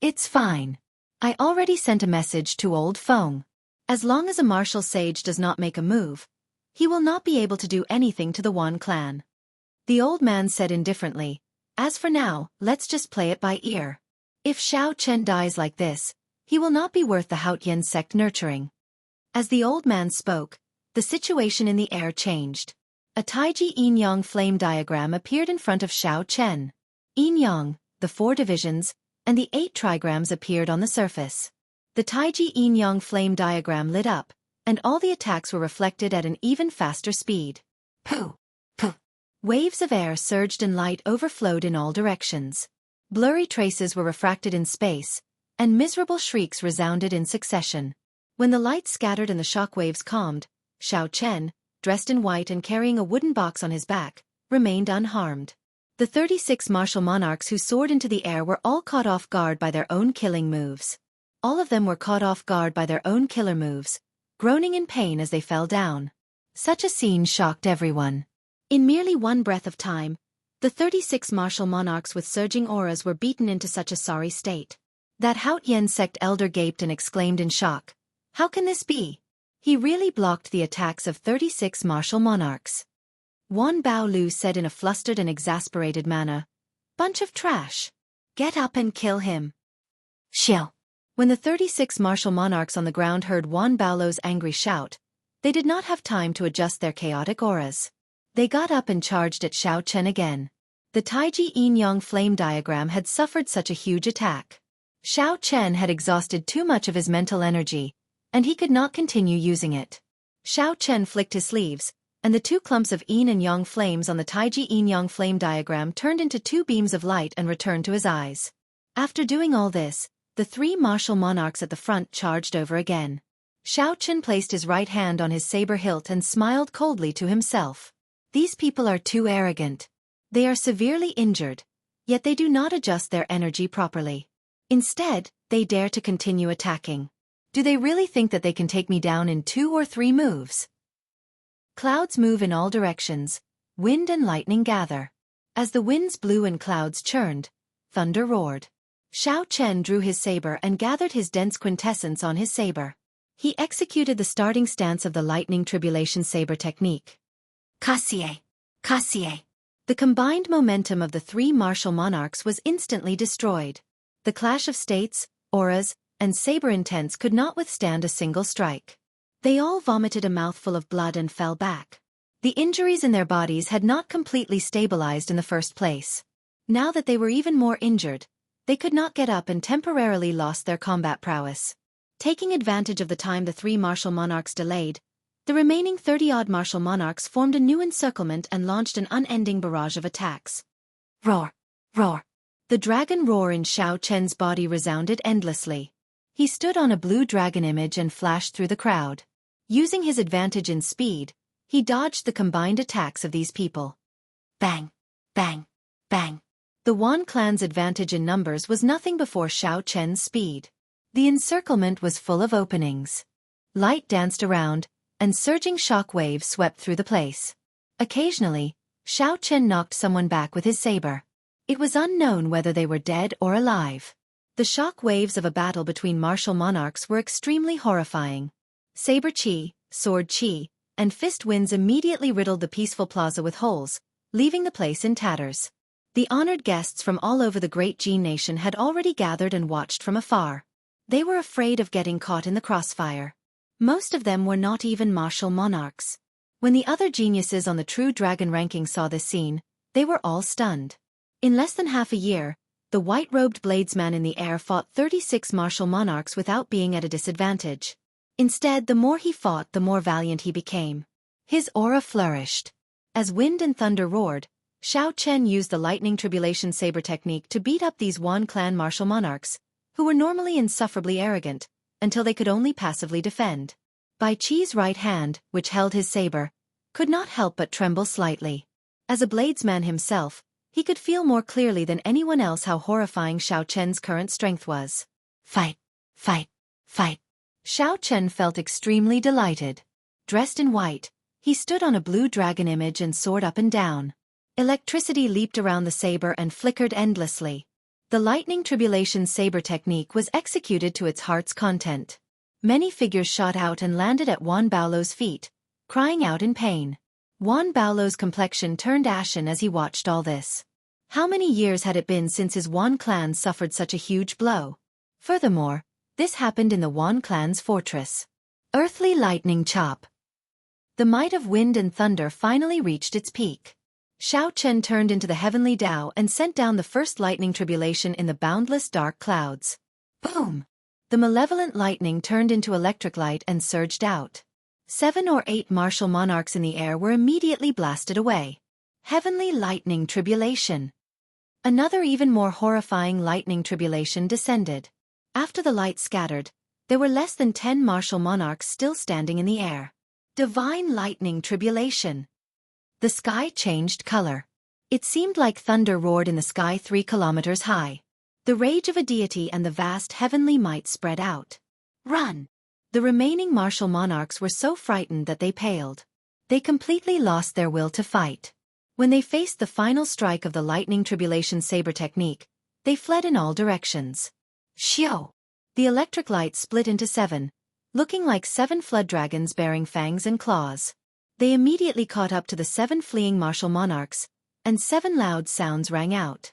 "It's fine. I already sent a message to old Feng. As long as a martial sage does not make a move, he will not be able to do anything to the Wan clan." The old man said indifferently, "As for now, let's just play it by ear. If Xiao Chen dies like this, he will not be worth the Haotian sect nurturing." As the old man spoke, the situation in the air changed. A Taiji yin-yang flame diagram appeared in front of Xiao Chen. Yin-yang, the 4 divisions, and the 8 trigrams appeared on the surface. The Taiji yin-yang flame diagram lit up, and all the attacks were reflected at an even faster speed. Pooh! Pooh! Waves of air surged and light overflowed in all directions. Blurry traces were refracted in space, and miserable shrieks resounded in succession. When the light scattered and the shock waves calmed, Xiao Chen, dressed in white and carrying a wooden box on his back, remained unharmed. The 36 martial monarchs who soared into the air were all caught off guard by their own killing moves. All of them were caught off guard by their own killer moves, groaning in pain as they fell down. Such a scene shocked everyone. In merely one breath of time, The 36 martial monarchs with surging auras were beaten into such a sorry state. That Haotian sect elder gaped and exclaimed in shock, "How can this be? He really blocked the attacks of 36 martial monarchs." Wan Baolu said in a flustered and exasperated manner, "Bunch of trash. Get up and kill him." Xiao. When the 36 martial monarchs on the ground heard Wan Baolu's angry shout, they did not have time to adjust their chaotic auras. They got up and charged at Xiao Chen again. The Taiji Yin-Yang flame diagram had suffered such a huge attack. Xiao Chen had exhausted too much of his mental energy, and he could not continue using it. Xiao Chen flicked his sleeves, and the two clumps of yin and yang flames on the Taiji Yin-Yang flame diagram turned into two beams of light and returned to his eyes. After doing all this, the three martial monarchs at the front charged over again. Xiao Chen placed his right hand on his saber hilt and smiled coldly to himself. These people are too arrogant. They are severely injured, yet they do not adjust their energy properly. Instead, they dare to continue attacking. Do they really think that they can take me down in 2 or 3 moves? Clouds move in all directions, wind and lightning gather. As the winds blew and clouds churned, thunder roared. Xiao Chen drew his saber and gathered his dense quintessence on his saber. He executed the starting stance of the lightning tribulation saber technique. Kasie! Kasie! The combined momentum of the three martial monarchs was instantly destroyed. The clash of states, auras, and saber intents could not withstand a single strike. They all vomited a mouthful of blood and fell back. The injuries in their bodies had not completely stabilized in the first place. Now that they were even more injured, they could not get up and temporarily lost their combat prowess. Taking advantage of the time the three martial monarchs delayed, the remaining 30-odd martial monarchs formed a new encirclement and launched an unending barrage of attacks. Roar! Roar! The dragon roar in Xiao Chen's body resounded endlessly. He stood on a blue dragon image and flashed through the crowd. Using his advantage in speed, he dodged the combined attacks of these people. Bang! Bang! Bang! The Wan clan's advantage in numbers was nothing before Xiao Chen's speed. The encirclement was full of openings. Light danced around, and surging shock waves swept through the place. Occasionally, Xiao Chen knocked someone back with his saber. It was unknown whether they were dead or alive. The shock waves of a battle between martial monarchs were extremely horrifying. Saber chi, sword chi, and fist winds immediately riddled the peaceful plaza with holes, leaving the place in tatters. The honored guests from all over the great Jin nation had already gathered and watched from afar. They were afraid of getting caught in the crossfire. Most of them were not even martial monarchs. When the other geniuses on the True Dragon ranking saw this scene, they were all stunned. In less than half a year, the white-robed bladesman in the air fought 36 martial monarchs without being at a disadvantage. Instead, the more he fought, the more valiant he became. His aura flourished. As wind and thunder roared, Xiao Chen used the lightning tribulation saber technique to beat up these Wan clan martial monarchs, who were normally insufferably arrogant, until they could only passively defend. Bai Qi's right hand, which held his saber, could not help but tremble slightly. As a bladesman himself, he could feel more clearly than anyone else how horrifying Xiao Chen's current strength was. Fight! Fight! Fight! Xiao Chen felt extremely delighted. Dressed in white, he stood on a blue dragon image and soared up and down. Electricity leaped around the saber and flickered endlessly. The lightning tribulation saber technique was executed to its heart's content. Many figures shot out and landed at Wan Baolo's feet, crying out in pain. Wan Baolo's complexion turned ashen as he watched all this. How many years had it been since his Wan clan suffered such a huge blow? Furthermore, this happened in the Wan clan's fortress. Earthly lightning chop. The might of wind and thunder finally reached its peak. Xiao Chen turned into the heavenly Tao and sent down the first lightning tribulation in the boundless dark clouds. Boom! The malevolent lightning turned into electric light and surged out. 7 or 8 martial monarchs in the air were immediately blasted away. Heavenly lightning tribulation. Another even more horrifying lightning tribulation descended. After the light scattered, there were less than 10 martial monarchs still standing in the air. Divine lightning tribulation. The sky changed color. It seemed like thunder roared in the sky 3 kilometers high. The rage of a deity and the vast heavenly might spread out. Run! The remaining martial monarchs were so frightened that they paled. They completely lost their will to fight. When they faced the final strike of the lightning tribulation saber technique, they fled in all directions. Xiao! The electric light split into 7, looking like 7 flood dragons bearing fangs and claws. They immediately caught up to the 7 fleeing martial monarchs, and 7 loud sounds rang out.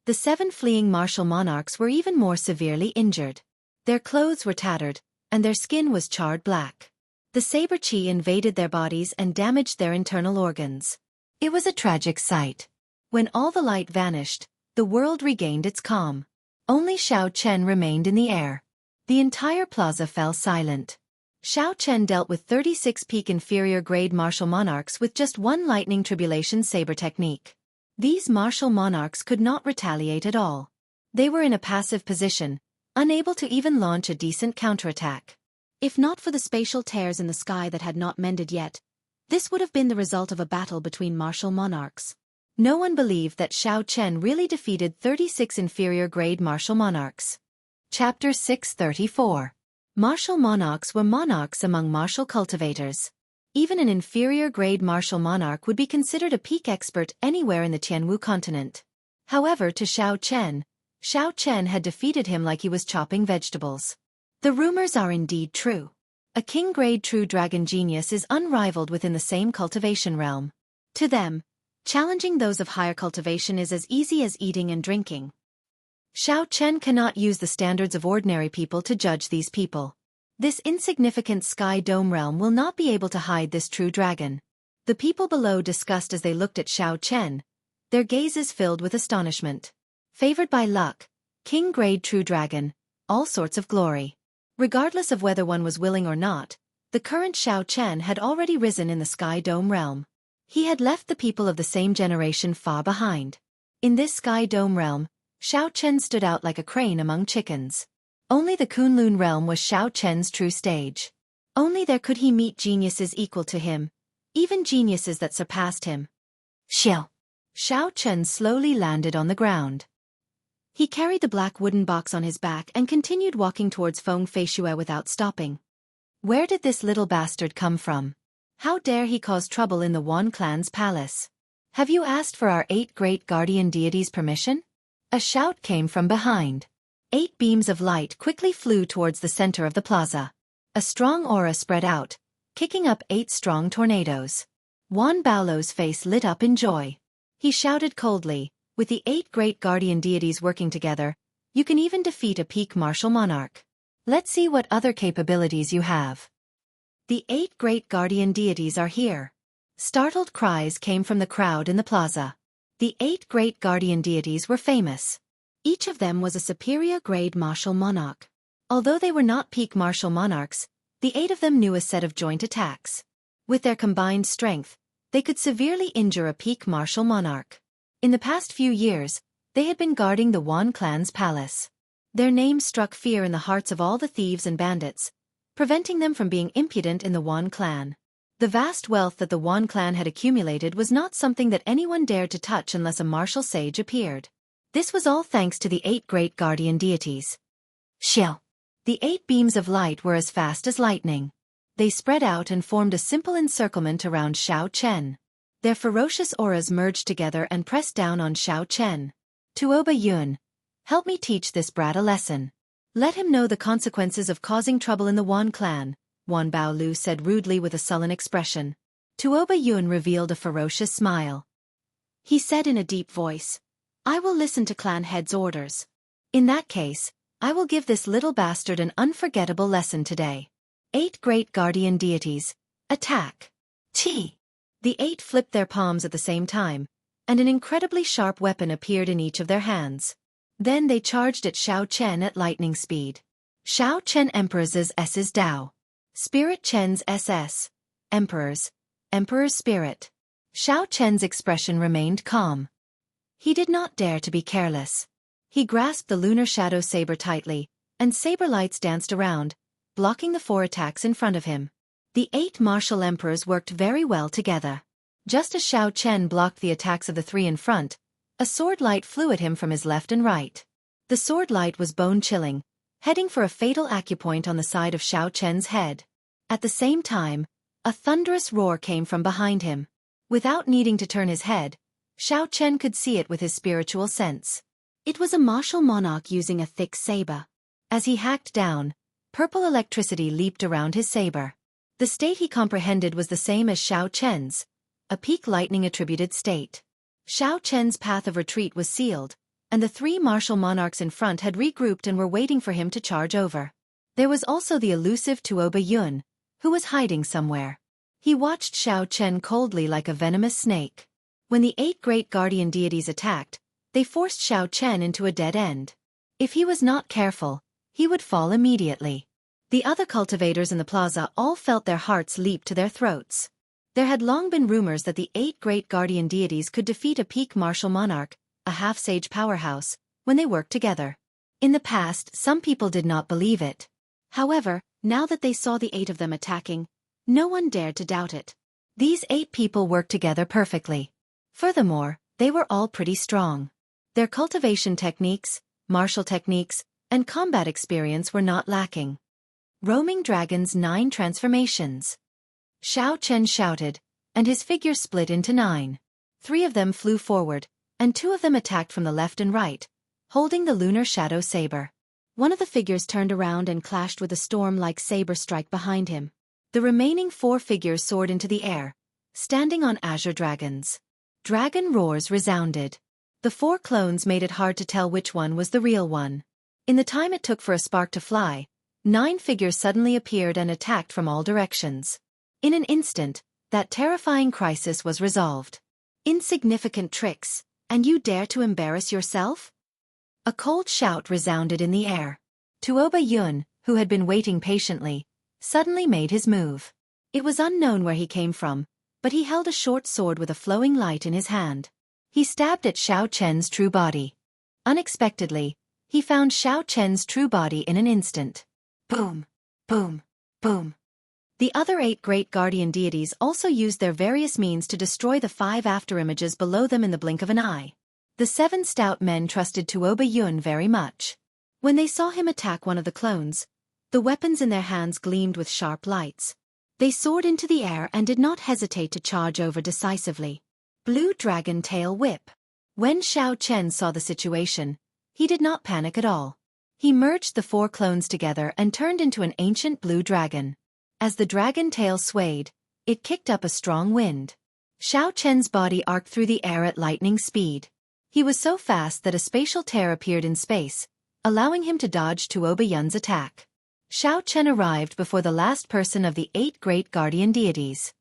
The 7 fleeing martial monarchs were even more severely injured. Their clothes were tattered, and their skin was charred black. The saber chi invaded their bodies and damaged their internal organs. It was a tragic sight. When all the light vanished, the world regained its calm. Only Xiao Chen remained in the air. The entire plaza fell silent. Xiao Chen dealt with 36 peak inferior grade martial monarchs with just 1 lightning tribulation saber technique. These martial monarchs could not retaliate at all. They were in a passive position, unable to even launch a decent counterattack. If not for the spatial tears in the sky that had not mended yet, this would have been the result of a battle between martial monarchs. No one believed that Xiao Chen really defeated 36 inferior grade martial monarchs. Chapter 634. Martial monarchs were monarchs among martial cultivators. Even an inferior grade martial monarch would be considered a peak expert anywhere in the Jianghu continent. However, to Xiao Chen had defeated him like he was chopping vegetables. The rumors are indeed true. A king-grade true dragon genius is unrivaled within the same cultivation realm. To them, challenging those of higher cultivation is as easy as eating and drinking. Xiao Chen cannot use the standards of ordinary people to judge these people. This insignificant sky dome realm will not be able to hide this true dragon. The people below discussed as they looked at Xiao Chen, their gazes filled with astonishment. Favored by luck, king-grade true dragon, all sorts of glory. Regardless of whether one was willing or not, the current Xiao Chen had already risen in the sky dome realm. He had left the people of the same generation far behind. In this sky dome realm, Xiao Chen stood out like a crane among chickens. Only the Kunlun realm was Xiao Chen's true stage. Only there could he meet geniuses equal to him, even geniuses that surpassed him. Xiao Chen slowly landed on the ground. He carried the black wooden box on his back and continued walking towards Feng Feishue without stopping. Where did this little bastard come from? How dare he cause trouble in the Wan clan's palace? Have you asked for our 8 great guardian deities' permission? A shout came from behind. 8 beams of light quickly flew towards the center of the plaza. A strong aura spread out, kicking up 8 strong tornadoes. Wan Baolo's face lit up in joy. He shouted coldly, with the 8 great guardian deities working together, you can even defeat a peak martial monarch. Let's see what other capabilities you have. The 8 great guardian deities are here. Startled cries came from the crowd in the plaza. The 8 great guardian deities were famous. Each of them was a superior grade martial monarch. Although they were not peak martial monarchs, the 8 of them knew a set of joint attacks. With their combined strength, they could severely injure a peak martial monarch. In the past few years, they had been guarding the Wan clan's palace. Their names struck fear in the hearts of all the thieves and bandits, preventing them from being impudent in the Wan clan. The vast wealth that the Wan clan had accumulated was not something that anyone dared to touch unless a martial sage appeared. This was all thanks to the 8 great guardian deities. Xiao. The 8 beams of light were as fast as lightning. They spread out and formed a simple encirclement around Xiao Chen. Their ferocious auras merged together and pressed down on Xiao Chen. Tuoba Yun, help me teach this brat a lesson. Let him know the consequences of causing trouble in the Wan clan, Wan Baolu said rudely with a sullen expression. Tuoba Yun revealed a ferocious smile. He said in a deep voice, I will listen to clan head's orders. In that case, I will give this little bastard an unforgettable lesson today. 8 great guardian deities, attack. T. The 8 flipped their palms at the same time, and an incredibly sharp weapon appeared in each of their hands. Then they charged at Xiao Chen at lightning speed. Xiao Chen Emperor's S's Dao. Spirit Chen's SS. Emperor's Spirit. Xiao Chen's expression remained calm. He did not dare to be careless. He grasped the lunar shadow saber tightly, and saber lights danced around, blocking the 4 attacks in front of him. The 8 martial emperors worked very well together. Just as Xiao Chen blocked the attacks of the 3 in front, a sword light flew at him from his left and right. The sword light was bone-chilling, heading for a fatal acupoint on the side of Xiao Chen's head. At the same time, a thunderous roar came from behind him. Without needing to turn his head, Xiao Chen could see it with his spiritual sense. It was a martial monarch using a thick saber. As he hacked down, purple electricity leaped around his saber. The state he comprehended was the same as Xiao Chen's, a peak lightning-attributed state. Xiao Chen's path of retreat was sealed, and the three martial monarchs in front had regrouped and were waiting for him to charge over. There was also the elusive Tuoba Yun, who was hiding somewhere. He watched Xiao Chen coldly like a venomous snake. When the 8 great guardian deities attacked, they forced Xiao Chen into a dead end. If he was not careful, he would fall immediately. The other cultivators in the plaza all felt their hearts leap to their throats. There had long been rumors that the 8 great guardian deities could defeat a peak martial monarch, a half-sage powerhouse, when they worked together. In the past, some people did not believe it. However, now that they saw the 8 of them attacking, no one dared to doubt it. These 8 people worked together perfectly. Furthermore, they were all pretty strong. Their cultivation techniques, martial techniques, and combat experience were not lacking. Roaming Dragon's 9 transformations. Xiao Chen shouted, and his figure split into 9. 3 of them flew forward, and 2 of them attacked from the left and right, holding the lunar shadow saber. One of the figures turned around and clashed with a storm-like saber strike behind him. The remaining 4 figures soared into the air, standing on azure dragons. Dragon roars resounded. The 4 clones made it hard to tell which one was the real one. In the time it took for a spark to fly, 9 figures suddenly appeared and attacked from all directions. In an instant, that terrifying crisis was resolved. Insignificant tricks, and you dare to embarrass yourself? A cold shout resounded in the air. Tuoba Yun, who had been waiting patiently, suddenly made his move. It was unknown where he came from, but he held a short sword with a flowing light in his hand. He stabbed at Xiao Chen's true body. Unexpectedly, he found Xiao Chen's true body in an instant. Boom! Boom! Boom! The other 8 great guardian deities also used their various means to destroy the 5 afterimages below them in the blink of an eye. The 7 stout men trusted Tuoba Yun very much. When they saw him attack one of the clones, the weapons in their hands gleamed with sharp lights. They soared into the air and did not hesitate to charge over decisively. Blue Dragon Tail Whip. When Xiao Chen saw the situation, he did not panic at all. He merged the 4 clones together and turned into an ancient blue dragon. As the dragon tail swayed, it kicked up a strong wind. Xiao Chen's body arced through the air at lightning speed. He was so fast that a spatial tear appeared in space, allowing him to dodge Tuoba Yun's attack. Xiao Chen arrived before the last person of the 8 great guardian deities.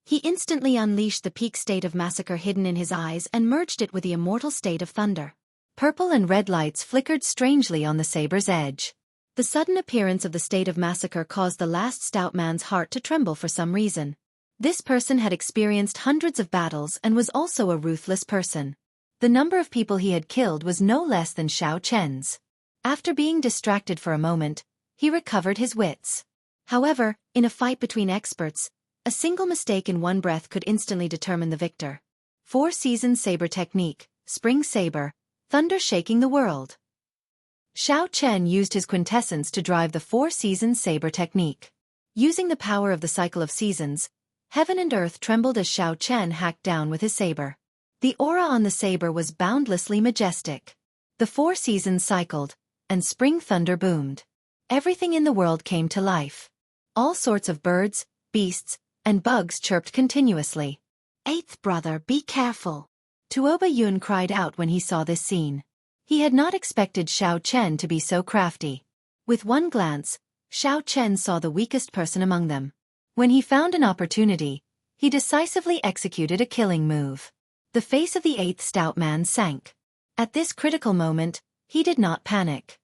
He instantly unleashed the peak state of massacre hidden in his eyes and merged it with the immortal state of thunder. Purple and red lights flickered strangely on the saber's edge. The sudden appearance of the state of massacre caused the last stout man's heart to tremble for some reason. This person had experienced hundreds of battles and was also a ruthless person. The number of people he had killed was no less than Xiao Chen's. After being distracted for a moment, he recovered his wits. However, in a fight between experts, a single mistake in one breath could instantly determine the victor. 4 Seasons Saber Technique, Spring Saber, Thunder Shaking the World. Xiao Chen used his quintessence to drive the 4 Seasons Saber Technique. Using the power of the cycle of seasons, heaven and earth trembled as Xiao Chen hacked down with his saber. The aura on the saber was boundlessly majestic. The 4 seasons cycled, and spring thunder boomed. Everything in the world came to life. All sorts of birds, beasts, and bugs chirped continuously. "Eighth brother, be careful!" Tuoba Yun cried out when he saw this scene. He had not expected Xiao Chen to be so crafty. With one glance, Xiao Chen saw the weakest person among them. When he found an opportunity, he decisively executed a killing move. The face of the 8th stout man sank. At this critical moment, he did not panic.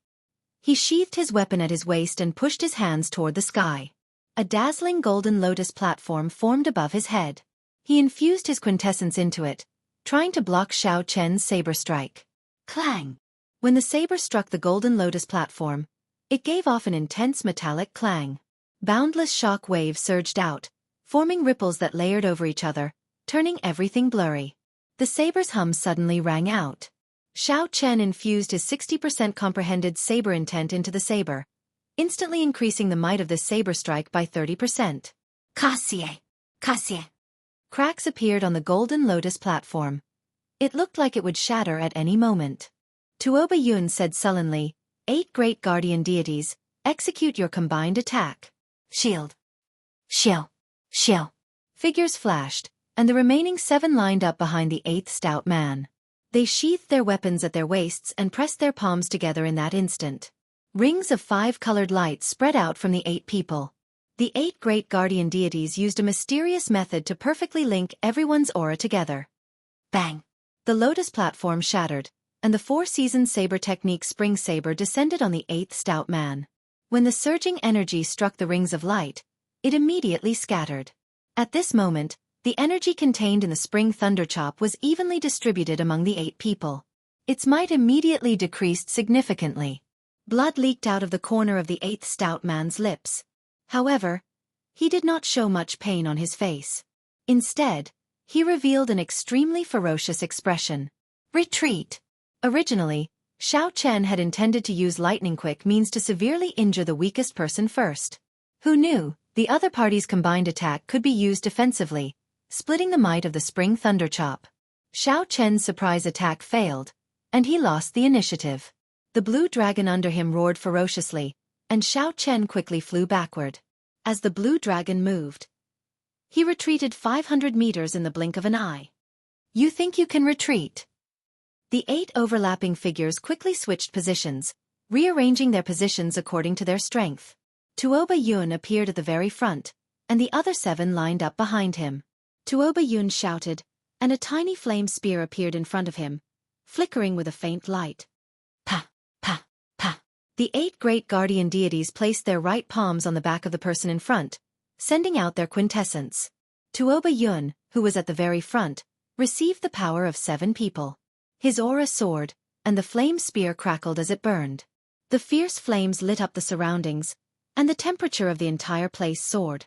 He sheathed his weapon at his waist and pushed his hands toward the sky. A dazzling golden lotus platform formed above his head. He infused his quintessence into it, trying to block Xiao Chen's saber strike. Clang! When the saber struck the golden lotus platform, it gave off an intense metallic clang. Boundless shock waves surged out, forming ripples that layered over each other, turning everything blurry. The saber's hum suddenly rang out. Xiao Chen infused his 60% comprehended saber intent into the saber, instantly increasing the might of this saber strike by 30%. Kasie! Kasie! Cracks appeared on the golden lotus platform, It looked like it would shatter at any moment. Tuoba Yun said sullenly, 8 great guardian deities, execute your combined attack. Shield. Shield. Shield. Figures flashed, and the remaining 7 lined up behind the 8th stout man. They sheathed their weapons at their waists and pressed their palms together in that instant. Rings of 5-colored lights spread out from the 8 people. The 8 great guardian deities used a mysterious method to perfectly link everyone's aura together. Bang! The lotus platform shattered, and the 4-season saber technique spring saber descended on the 8th stout man. When the surging energy struck the rings of light, it immediately scattered. At this moment, the energy contained in the spring thunderchop was evenly distributed among the 8 people. Its might immediately decreased significantly. Blood leaked out of the corner of the 8th stout man's lips. However, he did not show much pain on his face. Instead, he revealed an extremely ferocious expression. Retreat! Originally, Xiao Chen had intended to use lightning-quick means to severely injure the weakest person first. Who knew, the other party's combined attack could be used defensively, splitting the might of the spring thunderchop. Xiao Chen's surprise attack failed, and he lost the initiative. The blue dragon under him roared ferociously, and Xiao Chen quickly flew backward. As the blue dragon moved, he retreated 500 meters in the blink of an eye. You think you can retreat? The 8 overlapping figures quickly switched positions, rearranging their positions according to their strength. Tuoba Yun appeared at the very front, and the other 7 lined up behind him. Tuoba Yun shouted, and a tiny flame spear appeared in front of him, flickering with a faint light. Pa! Pa! Pa! The 8 great guardian deities placed their right palms on the back of the person in front, sending out their quintessence. Tuoba Yun, who was at the very front, received the power of 7 people. His aura soared, and the flame spear crackled as it burned. The fierce flames lit up the surroundings, and the temperature of the entire place soared.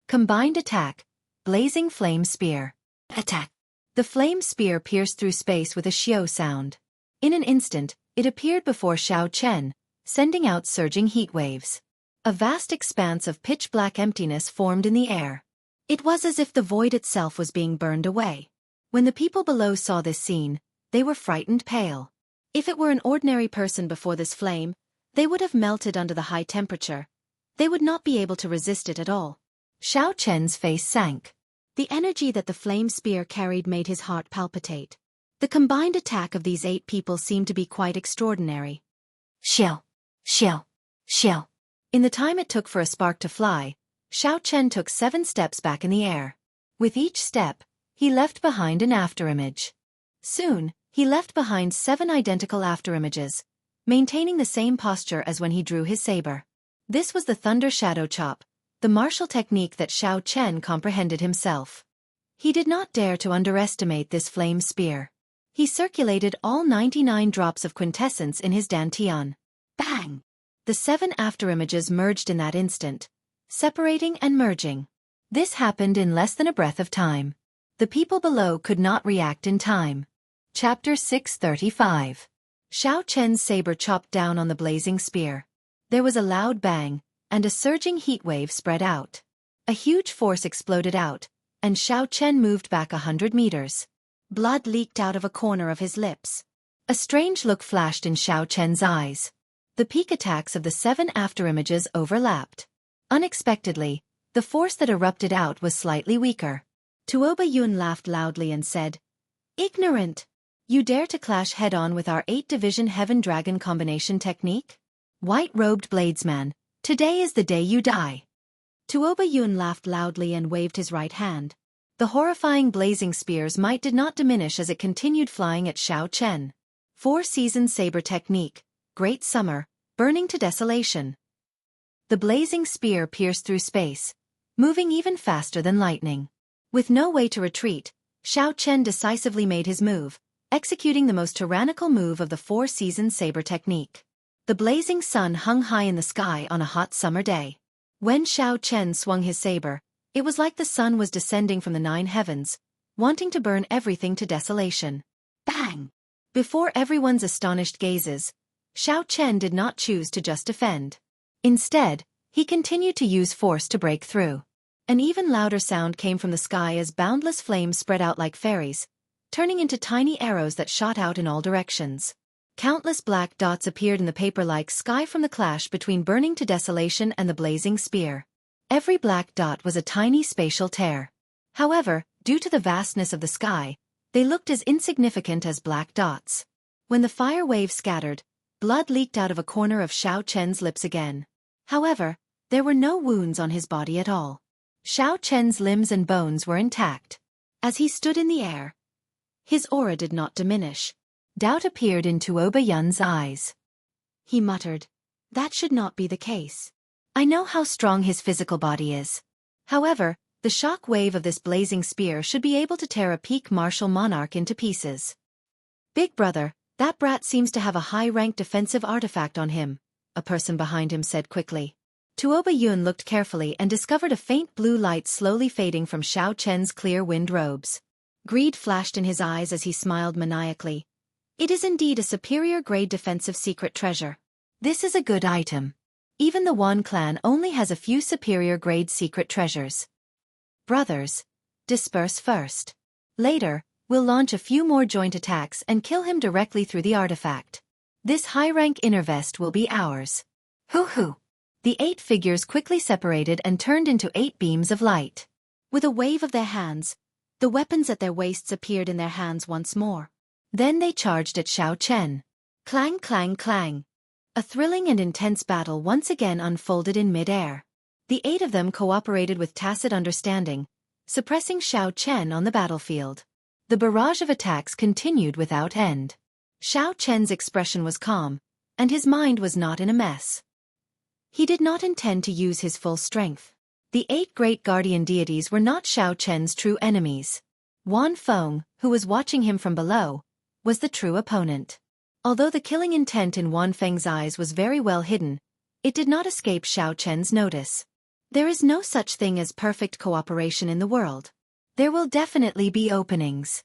Combined attack, blazing flame spear. Attack! The flame spear pierced through space with a xiao sound. In an instant, it appeared before Xiao Chen, sending out surging heat waves. A vast expanse of pitch-black emptiness formed in the air. It was as if the void itself was being burned away. When the people below saw this scene, they were frightened pale. If it were an ordinary person before this flame, they would have melted under the high temperature. They would not be able to resist it at all. Xiao Chen's face sank. The energy that the flame spear carried made his heart palpitate. The combined attack of these 8 people seemed to be quite extraordinary. Xiao! Xiao! Xiao! In the time it took for a spark to fly, Xiao Chen took 7 steps back in the air. With each step, he left behind an afterimage. Soon, he left behind 7 identical afterimages, maintaining the same posture as when he drew his saber. This was the Thunder Shadow Chop, the martial technique that Xiao Chen comprehended himself. He did not dare to underestimate this flame spear. He circulated all 99 drops of quintessence in his dantian. Bang! The 7 afterimages merged in that instant, separating and merging. This happened in less than a breath of time. The people below could not react in time. Chapter 635. Xiao Chen's saber chopped down on the blazing spear. There was a loud bang, and a surging heat wave spread out. A huge force exploded out, and Xiao Chen moved back 100 meters. Blood leaked out of a corner of his lips. A strange look flashed in Xiao Chen's eyes. The peak attacks of the 7 afterimages overlapped. Unexpectedly, the force that erupted out was slightly weaker. Tuoba Yun laughed loudly and said, "Ignorant! You dare to clash head-on with our 8-division Heaven Dragon combination technique? White-robed bladesman, today is the day you die." Tuoba Yun laughed loudly and waved his right hand. The horrifying blazing spear's might did not diminish as it continued flying at Xiao Chen. 4-season saber technique, Great Summer, burning to desolation. The blazing spear pierced through space, moving even faster than lightning. With no way to retreat, Xiao Chen decisively made his move, executing the most tyrannical move of the 4-season saber technique. The blazing sun hung high in the sky on a hot summer day. When Xiao Chen swung his saber, it was like the sun was descending from the 9 heavens, wanting to burn everything to desolation. Bang! Before everyone's astonished gazes, Xiao Chen did not choose to just defend. Instead, he continued to use force to break through. An even louder sound came from the sky as boundless flames spread out like fairies, turning into tiny arrows that shot out in all directions. Countless black dots appeared in the paper-like sky from the clash between burning to desolation and the blazing spear. Every black dot was a tiny spatial tear. However, due to the vastness of the sky, they looked as insignificant as black dots. When the fire wave scattered, blood leaked out of a corner of Xiao Chen's lips again. However, there were no wounds on his body at all. Xiao Chen's limbs and bones were intact. As he stood in the air, his aura did not diminish. Doubt appeared in Tuoba Yun's eyes. He muttered, "That should not be the case. I know how strong his physical body is. However, the shock wave of this blazing spear should be able to tear a peak martial monarch into pieces." "Big brother, that brat seems to have a high-ranked defensive artifact on him," a person behind him said quickly. Tuoba Yun looked carefully and discovered a faint blue light slowly fading from Xiao Chen's clear wind robes. Greed flashed in his eyes as he smiled maniacally. "It is indeed a superior-grade defensive secret treasure. This is a good item. Even the Wan clan only has a few superior-grade secret treasures. Brothers, disperse first. Later, we'll launch a few more joint attacks and kill him directly through the artifact. This high-rank inner vest will be ours." Hoo-hoo! The 8 figures quickly separated and turned into 8 beams of light. With a wave of their hands, the weapons at their waists appeared in their hands once more. Then they charged at Xiao Chen. Clang, clang, clang. A thrilling and intense battle once again unfolded in mid-air. The 8 of them cooperated with tacit understanding, suppressing Xiao Chen on the battlefield. The barrage of attacks continued without end. Xiao Chen's expression was calm, and his mind was not in a mess. He did not intend to use his full strength. The 8 great guardian deities were not Xiao Chen's true enemies. Wan Feng, who was watching him from below, was the true opponent. Although the killing intent in Wan Feng's eyes was very well hidden, it did not escape Xiao Chen's notice. There is no such thing as perfect cooperation in the world. There will definitely be openings.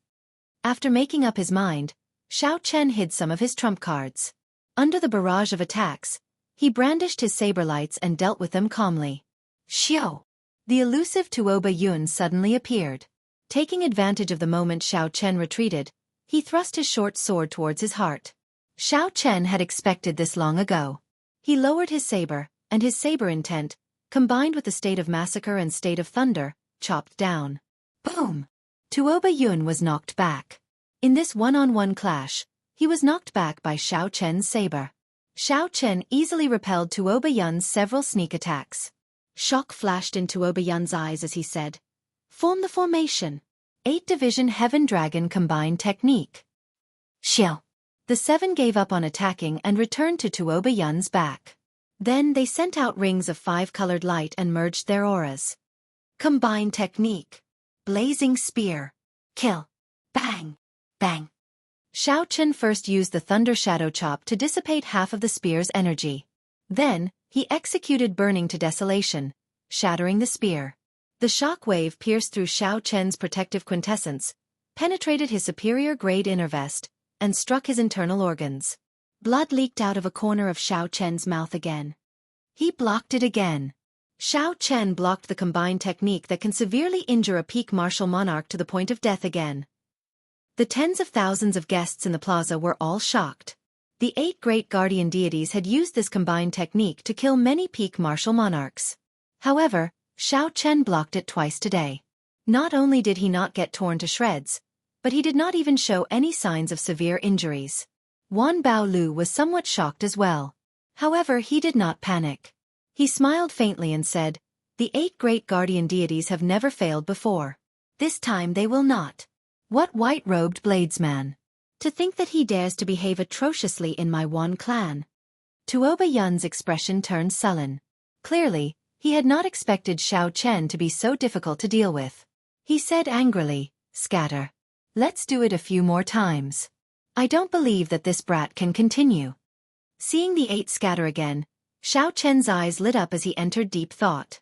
After making up his mind, Xiao Chen hid some of his trump cards. Under the barrage of attacks, he brandished his saber lights and dealt with them calmly. Xiao! The elusive Tuoba Yun suddenly appeared. Taking advantage of the moment Xiao Chen retreated, he thrust his short sword towards his heart. Xiao Chen had expected this long ago. He lowered his saber, and his saber intent, combined with the state of massacre and state of thunder, chopped down. Boom! Tuoba Yun was knocked back. In this one-on-one clash, he was knocked back by Xiao Chen's saber. Xiao Chen easily repelled Tuoba Yun's several sneak attacks. Shock flashed in Tuoba Yun's eyes as he said, "Form the formation. 8-division Heaven Dragon combined technique." Xiao. The 7 gave up on attacking and returned to Tuoba Yun's back. Then they sent out rings of 5-colored light and merged their auras. Combined technique. Blazing spear. Kill. Bang. Bang. Xiao Chen first used the Thunder Shadow Chop to dissipate half of the spear's energy. Then, he executed Burning to Desolation, shattering the spear. The shock wave pierced through Xiao Chen's protective quintessence, penetrated his superior-grade inner vest, and struck his internal organs. Blood leaked out of a corner of Xiao Chen's mouth again. He blocked it again. Xiao Chen blocked the combined technique that can severely injure a peak martial monarch to the point of death again. The tens of thousands of guests in the plaza were all shocked. The 8 great guardian deities had used this combined technique to kill many peak martial monarchs. However, Xiao Chen blocked it twice today. Not only did he not get torn to shreds, but he did not even show any signs of severe injuries. Wan Baolu was somewhat shocked as well. However, he did not panic. He smiled faintly and said, "The 8 great guardian deities have never failed before. This time they will not. What white-robed bladesman? To think that he dares to behave atrociously in my Wan clan." Tuoba Yun's expression turned sullen. Clearly, he had not expected Xiao Chen to be so difficult to deal with. He said angrily, "Scatter. Let's do it a few more times. I don't believe that this brat can continue." Seeing the 8 scatter again, Xiao Chen's eyes lit up as he entered deep thought.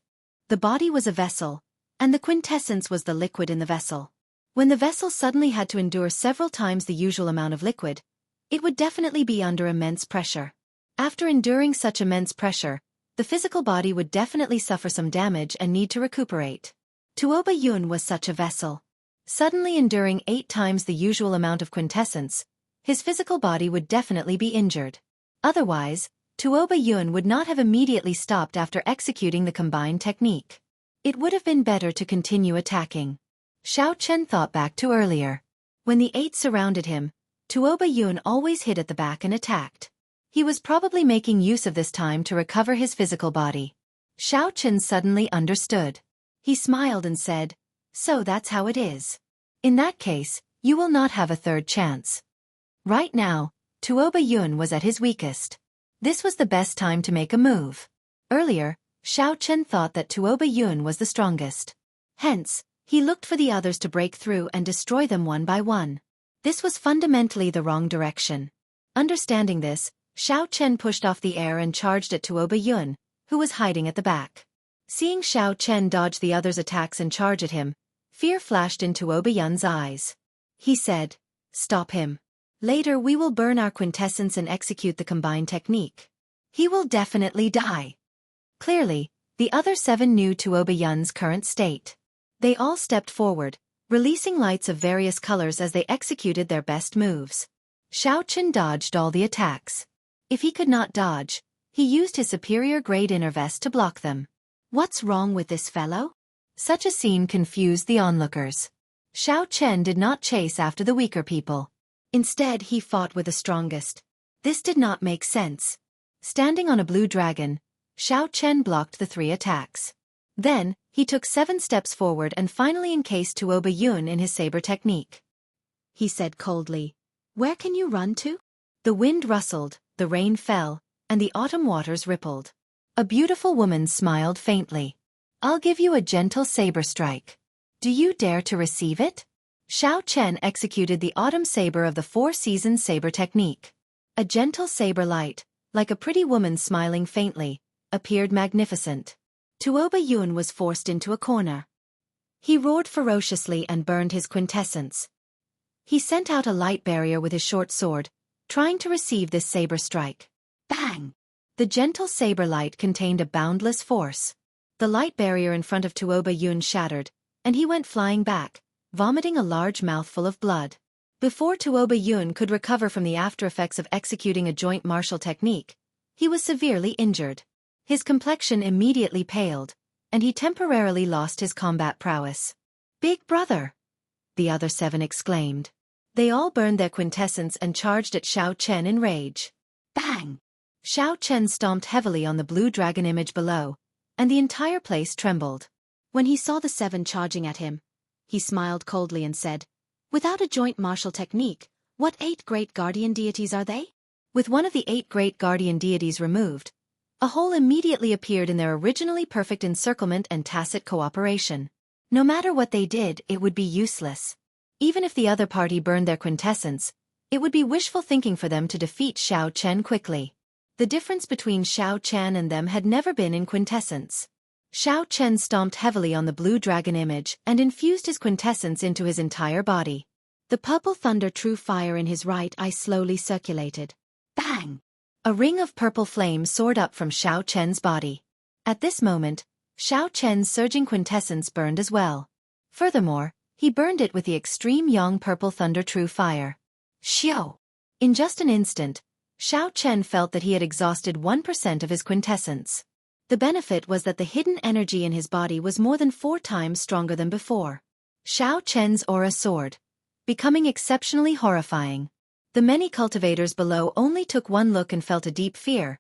The body was a vessel, and the quintessence was the liquid in the vessel. When the vessel suddenly had to endure several times the usual amount of liquid, it would definitely be under immense pressure. After enduring such immense pressure, the physical body would definitely suffer some damage and need to recuperate. Tuoba Yun was such a vessel. Suddenly enduring 8 times the usual amount of quintessence, his physical body would definitely be injured. Otherwise, Tuoba Yun would not have immediately stopped after executing the combined technique. It would have been better to continue attacking. Xiao Chen thought back to earlier. When the 8 surrounded him, Tuoba Yun always hid at the back and attacked. He was probably making use of this time to recover his physical body. Xiao Chen suddenly understood. He smiled and said, "So that's how it is. In that case, you will not have a third chance." Right now, Tuoba Yun was at his weakest. This was the best time to make a move. Earlier, Xiao Chen thought that Tuoba Yun was the strongest. Hence, he looked for the others to break through and destroy them one by one. This was fundamentally the wrong direction. Understanding this, Xiao Chen pushed off the air and charged at Tuoba Yun, who was hiding at the back. Seeing Xiao Chen dodge the others' attacks and charge at him, fear flashed in Tuoba Yun's eyes. He said, "Stop him. Later we will burn our quintessence and execute the combined technique. He will definitely die." Clearly, the other 7 knew Tuoba Yun's current state. They all stepped forward, releasing lights of various colors as they executed their best moves. Xiao Chen dodged all the attacks. If he could not dodge, he used his superior grade inner vest to block them. What's wrong with this fellow? Such a scene confused the onlookers. Xiao Chen did not chase after the weaker people. Instead, he fought with the strongest. This did not make sense. Standing on a blue dragon, Xiao Chen blocked the 3 attacks. Then, he took 7 steps forward and finally encased Tuoba Yun in his saber technique. He said coldly, "Where can you run to?" The wind rustled, the rain fell, and the autumn waters rippled. A beautiful woman smiled faintly. "I'll give you a gentle saber strike. Do you dare to receive it?" Xiao Chen executed the autumn saber of the 4 seasons saber technique. A gentle saber light, like a pretty woman smiling faintly, appeared magnificent. Tuoba Yun was forced into a corner. He roared ferociously and burned his quintessence. He sent out a light barrier with his short sword, trying to receive this saber strike. Bang! The gentle saber light contained a boundless force. The light barrier in front of Tuoba Yun shattered, and he went flying back, vomiting a large mouthful of blood. Before Tuoba Yun could recover from the aftereffects of executing a joint martial technique, he was severely injured. His complexion immediately paled, and he temporarily lost his combat prowess. "Big brother!" the other 7 exclaimed. They all burned their quintessence and charged at Xiao Chen in rage. Bang! Xiao Chen stomped heavily on the blue dragon image below, and the entire place trembled. When he saw the 7 charging at him, he smiled coldly and said, "Without a joint martial technique, what 8 great guardian deities are they?" With one of the 8 great guardian deities removed, a hole immediately appeared in their originally perfect encirclement and tacit cooperation. No matter what they did, it would be useless. Even if the other party burned their quintessence, it would be wishful thinking for them to defeat Xiao Chen quickly. The difference between Xiao Chen and them had never been in quintessence. Xiao Chen stomped heavily on the blue dragon image and infused his quintessence into his entire body. The purple thunder true fire in his right eye slowly circulated. Bang! A ring of purple flame soared up from Xiao Chen's body. At this moment, Xiao Chen's surging quintessence burned as well. Furthermore, he burned it with the extreme yang purple thunder true fire. Xiao! In just an instant, Xiao Chen felt that he had exhausted 1% of his quintessence. The benefit was that the hidden energy in his body was more than 4 times stronger than before. Xiao Chen's aura soared, becoming exceptionally horrifying. The many cultivators below only took one look and felt a deep fear.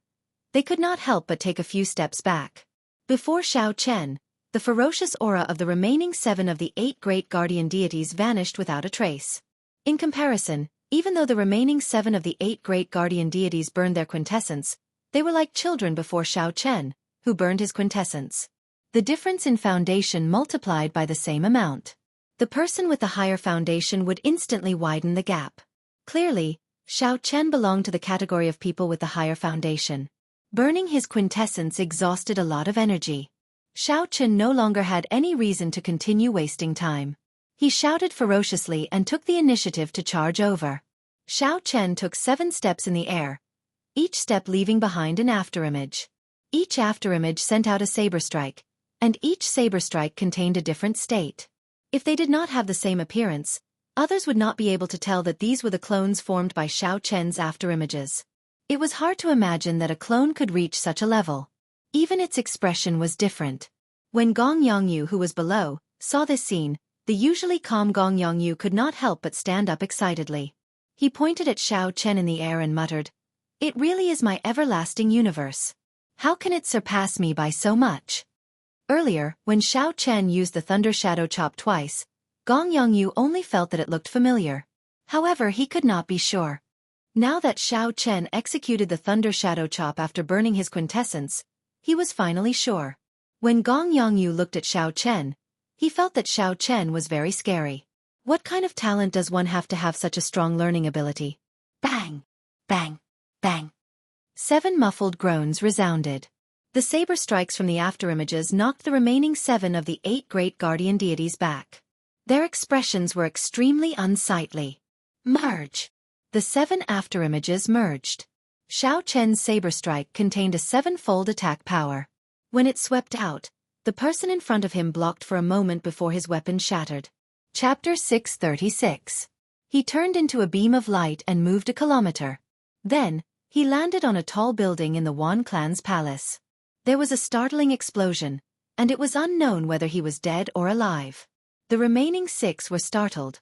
They could not help but take a few steps back. Before Xiao Chen, the ferocious aura of the remaining 7 of the 8 great guardian deities vanished without a trace. In comparison, even though the remaining 7 of the 8 great guardian deities burned their quintessence, they were like children before Xiao Chen, who burned his quintessence. The difference in foundation multiplied by the same amount. The person with the higher foundation would instantly widen the gap. Clearly, Xiao Chen belonged to the category of people with the higher foundation. Burning his quintessence exhausted a lot of energy. Xiao Chen no longer had any reason to continue wasting time. He shouted ferociously and took the initiative to charge over. Xiao Chen took 7 steps in the air, each step leaving behind an afterimage. Each afterimage sent out a saber strike, and each saber strike contained a different state. If they did not have the same appearance, others would not be able to tell that these were the clones formed by Xiao Chen's afterimages. It was hard to imagine that a clone could reach such a level. Even its expression was different. When Gong Yongyu, who was below, saw this scene, the usually calm Gong Yongyu could not help but stand up excitedly. He pointed at Xiao Chen in the air and muttered, "It really is my everlasting universe. How can it surpass me by so much?" Earlier, when Xiao Chen used the Thunder Shadow Chop twice, Gong Yongyu only felt that it looked familiar. However, he could not be sure. Now that Xiao Chen executed the Thunder Shadow Chop after burning his quintessence, he was finally sure. When Gong Yongyu looked at Xiao Chen, he felt that Xiao Chen was very scary. What kind of talent does one have to have such a strong learning ability? Bang! Bang! Bang! 7 muffled groans resounded. The saber strikes from the afterimages knocked the remaining 7 of the 8 great guardian deities back. Their expressions were extremely unsightly. Merge! The 7 afterimages merged. Xiao Chen's saber strike contained a 7-fold attack power. When it swept out, the person in front of him blocked for a moment before his weapon shattered. Chapter 636. He turned into a beam of light and moved a kilometer. Then, he landed on a tall building in the Wan clan's palace. There was a startling explosion, and it was unknown whether he was dead or alive. The remaining 6 were startled.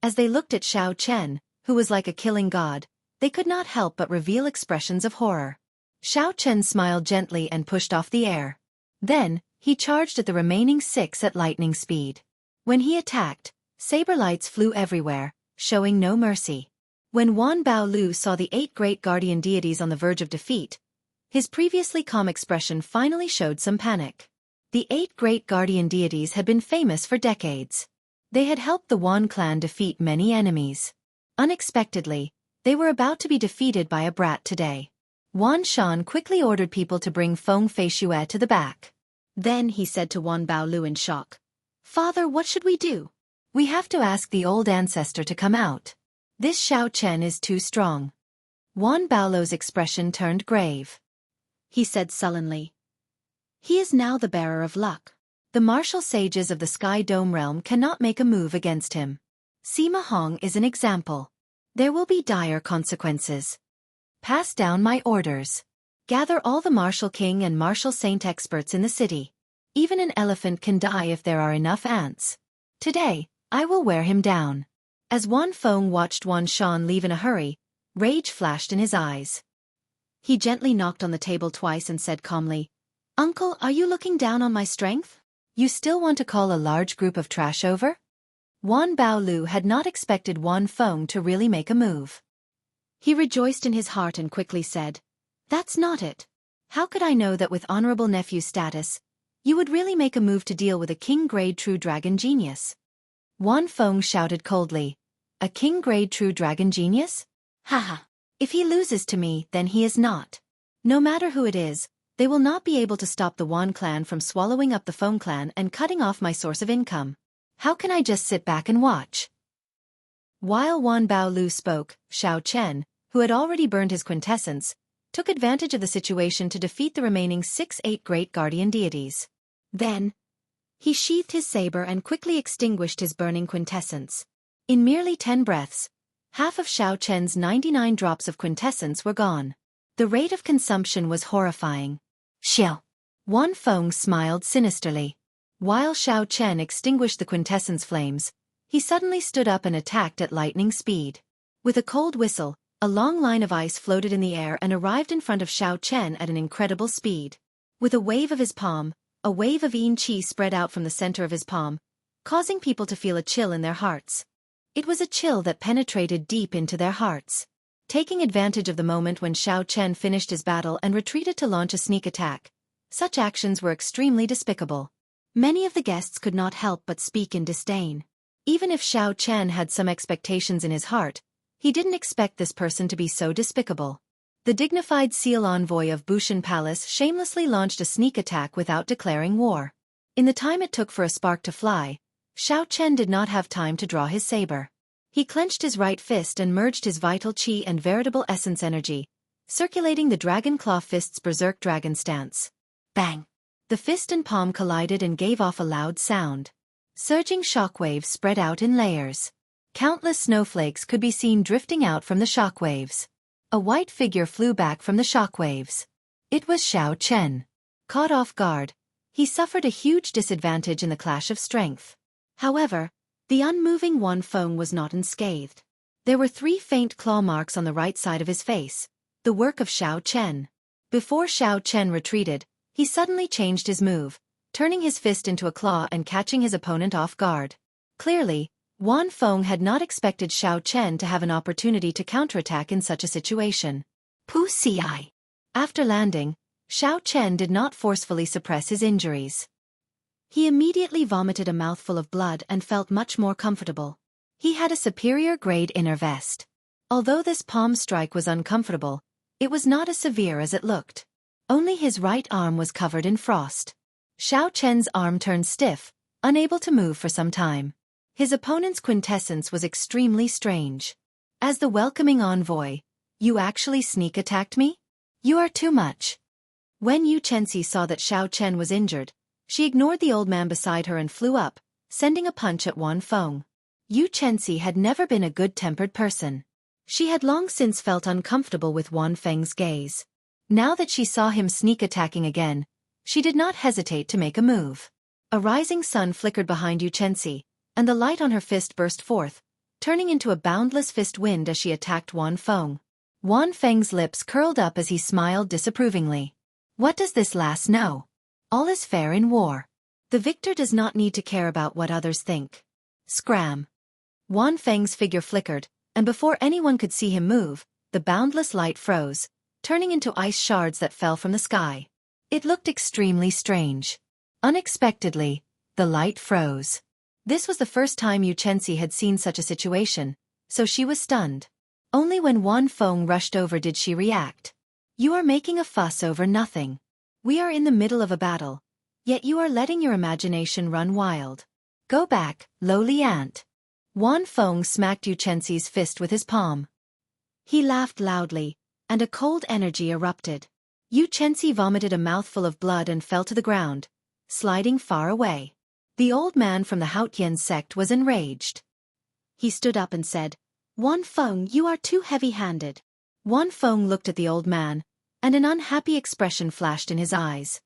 As they looked at Xiao Chen, who was like a killing god, they could not help but reveal expressions of horror. Xiao Chen smiled gently and pushed off the air. Then, he charged at the remaining 6 at lightning speed. When he attacked, saber lights flew everywhere, showing no mercy. When Wan Baolu saw the 8 great guardian deities on the verge of defeat, his previously calm expression finally showed some panic. The 8 great guardian deities had been famous for decades. They had helped the Wan clan defeat many enemies. Unexpectedly, they were about to be defeated by a brat today. Wan Shan quickly ordered people to bring Feng Feishue to the back. Then he said to Wan Baolu in shock, "Father, what should we do? We have to ask the old ancestor to come out. This Xiao Chen is too strong." Wan Baolu's expression turned grave. He said sullenly, "He is now the bearer of luck. The martial sages of the Sky Dome realm cannot make a move against him. Sima Hong is an example. There will be dire consequences. Pass down my orders. Gather all the martial king and martial saint experts in the city. Even an elephant can die if there are enough ants. Today, I will wear him down." As Wan Feng watched Wan Shan leave in a hurry, rage flashed in his eyes. He gently knocked on the table twice and said calmly, "Uncle, are you looking down on my strength? You still want to call a large group of trash over?" Wan Baolu had not expected Wan Feng to really make a move. He rejoiced in his heart and quickly said, "That's not it. How could I know that with honorable nephew status, you would really make a move to deal with a king-grade true dragon genius?" Wan Feng shouted coldly, "A king-grade true dragon genius? Haha. If he loses to me, then he is not. No matter who it is, they will not be able to stop the Wan clan from swallowing up the Feng clan and cutting off my source of income. How can I just sit back and watch?" While Wan Baolu spoke, Xiao Chen, who had already burned his quintessence, took advantage of the situation to defeat the remaining 8 great guardian deities. Then, he sheathed his saber and quickly extinguished his burning quintessence. In merely 10 breaths, half of Xiao Chen's 99 drops of quintessence were gone. The rate of consumption was horrifying. Xiao. Wan Feng smiled sinisterly. While Xiao Chen extinguished the quintessence flames, he suddenly stood up and attacked at lightning speed. With a cold whistle, a long line of ice floated in the air and arrived in front of Xiao Chen at an incredible speed. With a wave of his palm, a wave of yin qi spread out from the center of his palm, causing people to feel a chill in their hearts. It was a chill that penetrated deep into their hearts. Taking advantage of the moment when Xiao Chen finished his battle and retreated to launch a sneak attack, such actions were extremely despicable. Many of the guests could not help but speak in disdain. Even if Xiao Chen had some expectations in his heart, he didn't expect this person to be so despicable. The dignified seal envoy of Bushan Palace shamelessly launched a sneak attack without declaring war. In the time it took for a spark to fly, Xiao Chen did not have time to draw his saber. He clenched his right fist and merged his vital qi and veritable essence energy, circulating the dragon claw fist's berserk dragon stance. Bang! The fist and palm collided and gave off a loud sound. Surging shockwaves spread out in layers. Countless snowflakes could be seen drifting out from the shockwaves. A white figure flew back from the shockwaves. It was Xiao Chen. Caught off guard, he suffered a huge disadvantage in the clash of strength. However, the unmoving Wan Feng was not unscathed. There were 3 faint claw marks on the right side of his face, the work of Xiao Chen. Before Xiao Chen retreated, he suddenly changed his move, turning his fist into a claw and catching his opponent off guard. Clearly, Wan Feng had not expected Xiao Chen to have an opportunity to counterattack in such a situation. Pu Ci. After landing, Xiao Chen did not forcefully suppress his injuries. He immediately vomited a mouthful of blood and felt much more comfortable. He had a superior-grade inner vest. Although this palm strike was uncomfortable, it was not as severe as it looked. Only his right arm was covered in frost. Xiao Chen's arm turned stiff, unable to move for some time. His opponent's quintessence was extremely strange. As the welcoming envoy, "You actually sneak attacked me? You are too much." When Xianxia saw that Xiao Chen was injured, she ignored the old man beside her and flew up, sending a punch at Wan Feng. Xianxia had never been a good-tempered person. She had long since felt uncomfortable with Wan Feng's gaze. Now that she saw him sneak attacking again, she did not hesitate to make a move. A rising sun flickered behind Xianxia, and the light on her fist burst forth, turning into a boundless fist wind as she attacked Wan Feng. Wan Feng's lips curled up as he smiled disapprovingly. What does this lass know? All is fair in war. The victor does not need to care about what others think. Scram. Wan Feng's figure flickered, and before anyone could see him move, the boundless light froze, turning into ice shards that fell from the sky. It looked extremely strange. Unexpectedly, the light froze. This was the first time Xianxia had seen such a situation, so she was stunned. Only when Wan Feng rushed over did she react. You are making a fuss over nothing. We are in the middle of a battle, yet you are letting your imagination run wild. Go back, lowly ant. Wan Feng smacked Xianxia's fist with his palm. He laughed loudly, and a cold energy erupted. Xianxia vomited a mouthful of blood and fell to the ground, sliding far away. The old man from the Haotian sect was enraged. He stood up and said, Wan Feng, you are too heavy-handed. Wan Feng looked at the old man, and an unhappy expression flashed in his eyes.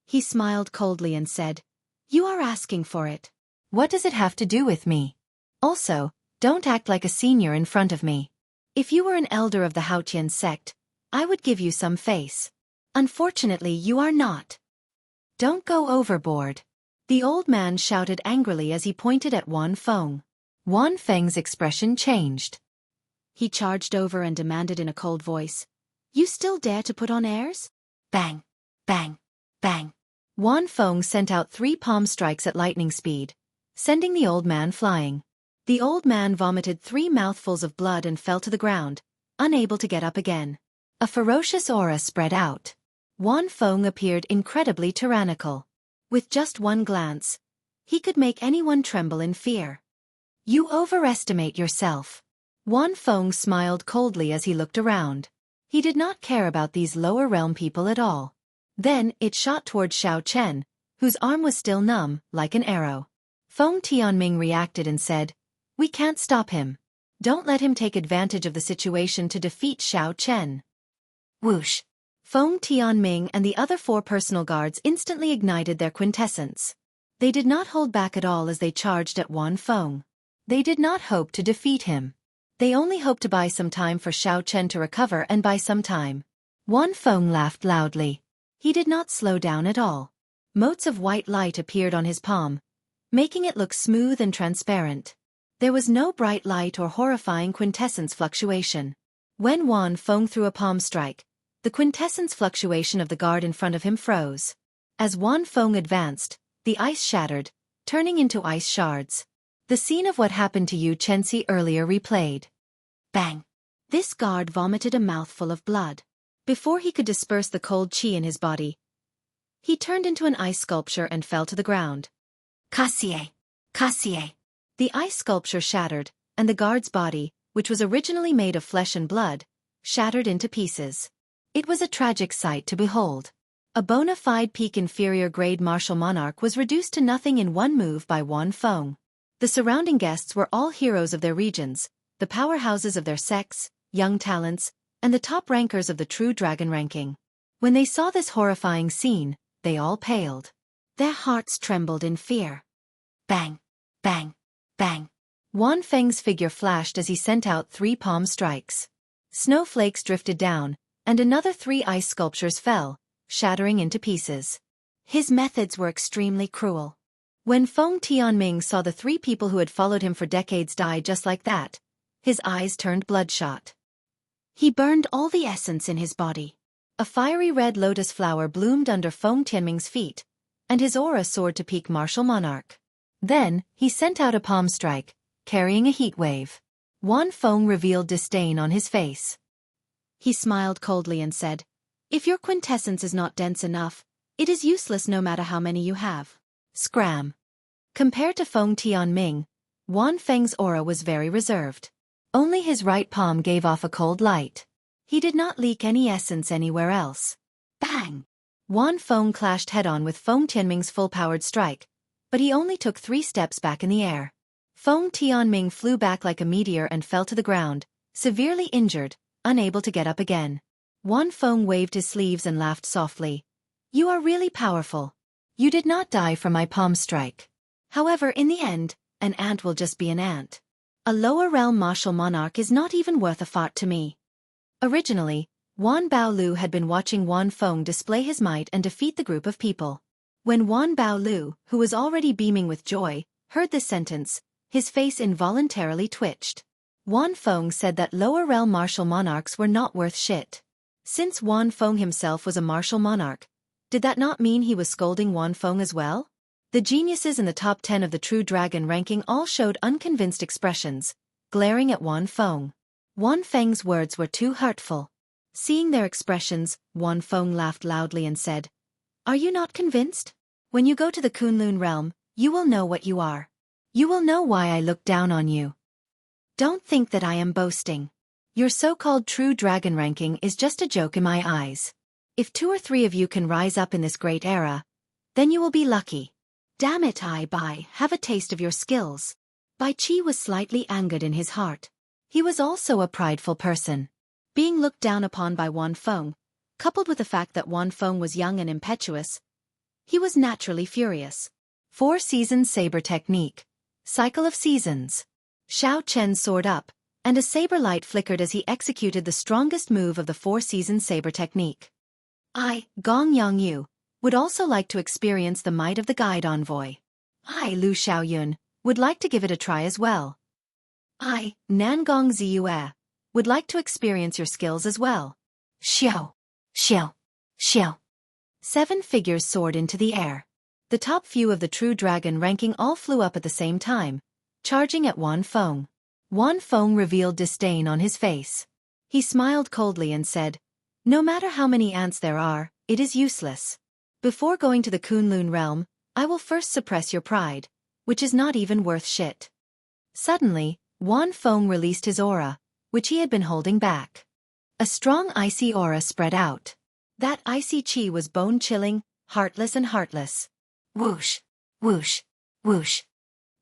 He smiled coldly and said, You are asking for it. What does it have to do with me? Also, don't act like a senior in front of me. If you were an elder of the Haotian sect, I would give you some face. Unfortunately, you are not. Don't go overboard. The old man shouted angrily as he pointed at Wan Feng. Wan Feng's expression changed. He charged over and demanded in a cold voice, You still dare to put on airs? Bang, bang, bang. Wan Feng sent out 3 palm strikes at lightning speed, sending the old man flying. The old man vomited 3 mouthfuls of blood and fell to the ground, unable to get up again. A ferocious aura spread out. Wan Feng appeared incredibly tyrannical. With just one glance, he could make anyone tremble in fear. You overestimate yourself. Wan Feng smiled coldly as he looked around. He did not care about these lower realm people at all. Then it shot toward Xiao Chen, whose arm was still numb, like an arrow. Feng Tianming reacted and said, We can't stop him. Don't let him take advantage of the situation to defeat Xiao Chen. Whoosh! Feng Tianming and the other 4 personal guards instantly ignited their quintessence. They did not hold back at all as they charged at Wan Feng. They did not hope to defeat him. They only hoped to buy some time for Xiao Chen to recover and buy some time. Wan Feng laughed loudly. He did not slow down at all. Motes of white light appeared on his palm, making it look smooth and transparent. There was no bright light or horrifying quintessence fluctuation. When Wan Feng threw a palm strike, the quintessence fluctuation of the guard in front of him froze. As Wan Feng advanced, the ice shattered, turning into ice shards. The scene of what happened to Xianxia earlier replayed. Bang! This guard vomited a mouthful of blood. Before he could disperse the cold qi in his body, he turned into an ice sculpture and fell to the ground. Cassier! Cassier! The ice sculpture shattered, and the guard's body, which was originally made of flesh and blood, shattered into pieces. It was a tragic sight to behold. A bona fide peak inferior grade martial monarch was reduced to nothing in one move by Wan Feng. The surrounding guests were all heroes of their regions, the powerhouses of their sects, young talents, and the top rankers of the true dragon ranking. When they saw this horrifying scene, they all paled. Their hearts trembled in fear. Bang! Bang! Bang! Wan Feng's figure flashed as he sent out 3 palm strikes. Snowflakes drifted down, and another 3 ice sculptures fell, shattering into pieces. His methods were extremely cruel. When Feng Tianming saw the 3 people who had followed him for decades die just like that, his eyes turned bloodshot. He burned all the essence in his body. A fiery red lotus flower bloomed under Feng Tianming's feet, and his aura soared to peak martial monarch. Then, he sent out a palm strike, carrying a heat wave. Wan Feng revealed disdain on his face. He smiled coldly and said, "If your quintessence is not dense enough, it is useless no matter how many you have." Scram. Compared to Feng Tianming, Wan Feng's aura was very reserved. Only his right palm gave off a cold light. He did not leak any essence anywhere else. Bang! Wan Feng clashed head-on with Feng Tianming's full-powered strike, but he only took 3 steps back in the air. Feng Tianming flew back like a meteor and fell to the ground, severely injured, unable to get up again. Wan Feng waved his sleeves and laughed softly. "You are really powerful. You did not die from my palm strike. However, in the end, an ant will just be an ant. A lower realm martial monarch is not even worth a fart to me." Originally, Wan Baolu had been watching Wan Feng display his might and defeat the group of people. When Wan Baolu, who was already beaming with joy, heard this sentence, his face involuntarily twitched. Wan Feng said that lower realm martial monarchs were not worth shit. Since Wan Feng himself was a martial monarch, did that not mean he was scolding Wan Feng as well? The geniuses in the top 10 of the true dragon ranking all showed unconvinced expressions, glaring at Wan Feng. Wan Feng's words were too hurtful. Seeing their expressions, Wan Feng laughed loudly and said, "Are you not convinced? When you go to the Kunlun realm, you will know what you are. You will know why I look down on you. Don't think that I am boasting. Your so-called true dragon ranking is just a joke in my eyes. If 2 or 3 of you can rise up in this great era, then you will be lucky. Damn it, have a taste of your skills." Bai Qi was slightly angered in his heart. He was also a prideful person. Being looked down upon by Wan Feng, coupled with the fact that Wan Feng was young and impetuous, he was naturally furious. 4 Seasons Saber Technique. Cycle of Seasons. Xiao Chen soared up, and a saber light flickered as he executed the strongest move of the 4 Seasons Saber Technique. I, Gong Yongyu, would also like to experience the might of the guide envoy. I, Lu Xiaoyun, would like to give it a try as well. I, Nangong Ziyue, would like to experience your skills as well. Xiao, xiao, xiao. 7 figures soared into the air. The top few of the true dragon ranking all flew up at the same time, charging at Wan Feng. Wan Feng revealed disdain on his face. He smiled coldly and said, "No matter how many ants there are, it is useless. Before going to the Kunlun realm, I will first suppress your pride, which is not even worth shit." Suddenly, Wan Feng released his aura, which he had been holding back. A strong icy aura spread out. That icy chi was bone-chilling, heartless and heartless. Whoosh, whoosh, whoosh.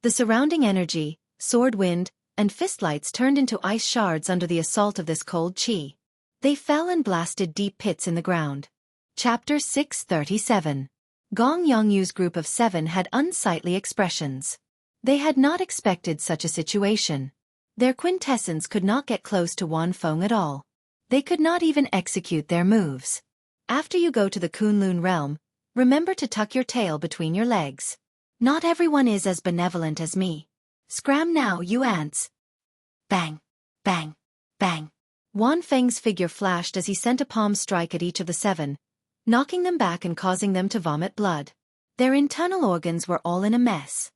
The surrounding energy, sword wind, and fist lights turned into ice shards under the assault of this cold chi. They fell and blasted deep pits in the ground. Chapter 637. Gong Yongyu's group of 7 had unsightly expressions. They had not expected such a situation. Their quintessence could not get close to Wan Feng at all. They could not even execute their moves. After you go to the Kunlun realm, remember to tuck your tail between your legs. Not everyone is as benevolent as me. Scram now, you ants. Bang, bang, bang. Wan Feng's figure flashed as he sent a palm strike at each of the 7, knocking them back and causing them to vomit blood. Their internal organs were all in a mess.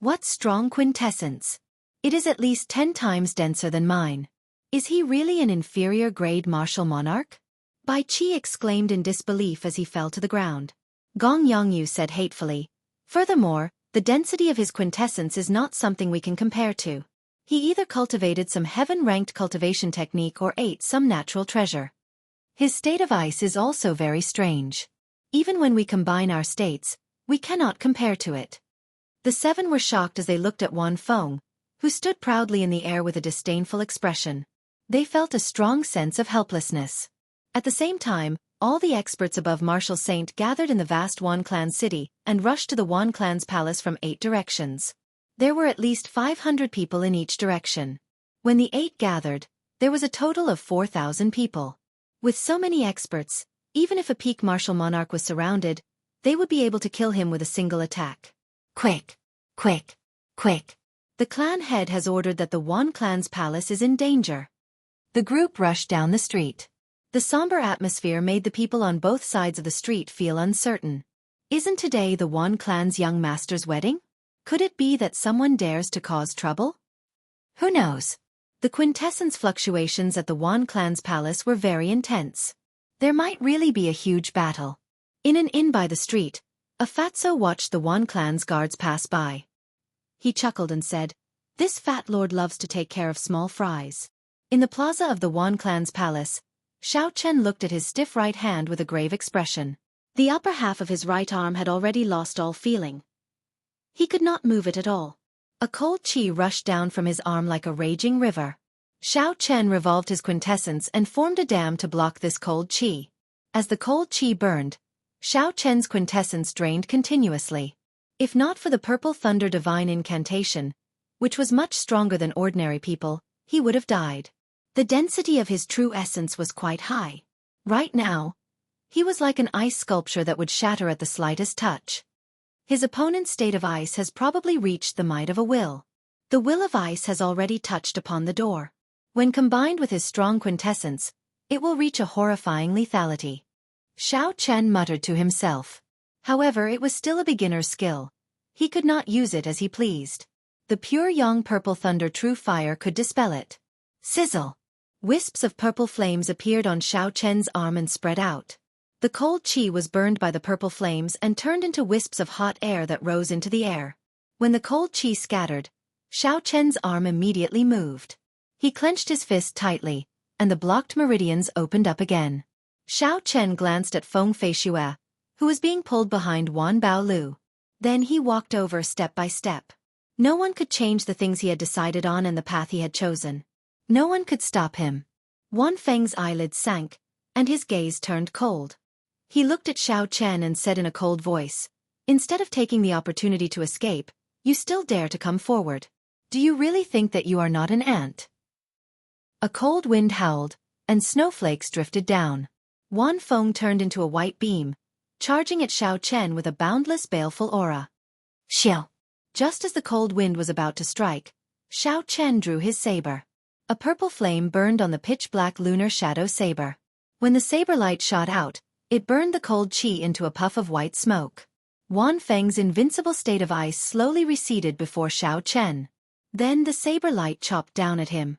What strong quintessence! It is at least 10 times denser than mine. Is he really an inferior grade martial monarch? Bai Qi exclaimed in disbelief as he fell to the ground. Gong Yongyu said hatefully, "Furthermore, the density of his quintessence is not something we can compare to. He either cultivated some heaven-ranked cultivation technique or ate some natural treasure. His state of ice is also very strange. Even when we combine our states, we cannot compare to it. The 7 were shocked as they looked at Wan Feng, who stood proudly in the air with a disdainful expression. They felt a strong sense of helplessness. At the same time, all the experts above Martial Saint gathered in the vast Wan clan city and rushed to the Wan clan's palace from 8 directions. There were at least 500 people in each direction. When the 8 gathered, there was a total of 4,000 people. With so many experts, even if a peak martial monarch was surrounded, they would be able to kill him with a single attack. Quick! Quick! Quick! The clan head has ordered that the Wan clan's palace is in danger. The group rushed down the street. The somber atmosphere made the people on both sides of the street feel uncertain. Isn't today the Wan clan's young master's wedding? Could it be that someone dares to cause trouble? Who knows? The quintessence fluctuations at the Wan clan's palace were very intense. There might really be a huge battle. In an inn by the street, a fatso watched the Wan clan's guards pass by. He chuckled and said, "This fat lord loves to take care of small fries." In the plaza of the Wan clan's palace, Xiao Chen looked at his stiff right hand with a grave expression. The upper half of his right arm had already lost all feeling. He could not move it at all. A cold qi rushed down from his arm like a raging river. Xiao Chen revolved his quintessence and formed a dam to block this cold qi. As the cold qi burned, Xiao Chen's quintessence drained continuously. If not for the purple thunder divine incantation, which was much stronger than ordinary people, he would have died. The density of his true essence was quite high. Right now, he was like an ice sculpture that would shatter at the slightest touch. His opponent's state of ice has probably reached the might of a will. The will of ice has already touched upon the door. When combined with his strong quintessence, it will reach a horrifying lethality. Xiao Chen muttered to himself. However, it was still a beginner's skill. He could not use it as he pleased. The pure yang purple thunder true fire could dispel it. Sizzle! Wisps of purple flames appeared on Xiao Chen's arm and spread out. The cold qi was burned by the purple flames and turned into wisps of hot air that rose into the air. When the cold qi scattered, Xiao Chen's arm immediately moved. He clenched his fist tightly, and the blocked meridians opened up again. Xiao Chen glanced at Feng Feishue, who was being pulled behind Wan Baolu. Then he walked over step by step. No one could change the things he had decided on and the path he had chosen. No one could stop him. Wan Feng's eyelids sank, and his gaze turned cold. He looked at Xiao Chen and said in a cold voice, "Instead of taking the opportunity to escape, you still dare to come forward. Do you really think that you are not an ant?" A cold wind howled, and snowflakes drifted down. Wan Feng turned into a white beam, charging at Xiao Chen with a boundless baleful aura. Xiao! Just as the cold wind was about to strike, Xiao Chen drew his saber. A purple flame burned on the pitch-black lunar shadow saber. When the saber light shot out, it burned the cold qi into a puff of white smoke. Wan Feng's invincible state of ice slowly receded before Xiao Chen. Then the saber light chopped down at him.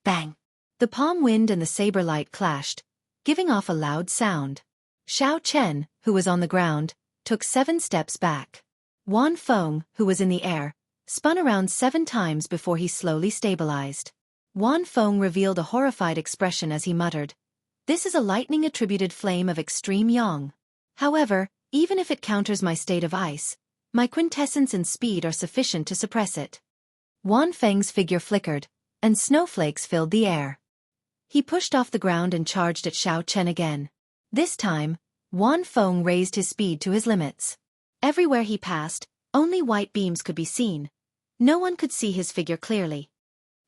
Bang! The palm wind and the saber light clashed, giving off a loud sound. Xiao Chen, who was on the ground, took 7 steps back. Wan Feng, who was in the air, spun around 7 times before he slowly stabilized. Wan Feng revealed a horrified expression as he muttered, "This is a lightning-attributed flame of extreme yang. However, even if it counters my state of ice, my quintessence and speed are sufficient to suppress it." Wan Feng's figure flickered, and snowflakes filled the air. He pushed off the ground and charged at Xiao Chen again. This time, Wan Feng raised his speed to his limits. Everywhere he passed, only white beams could be seen. No one could see his figure clearly.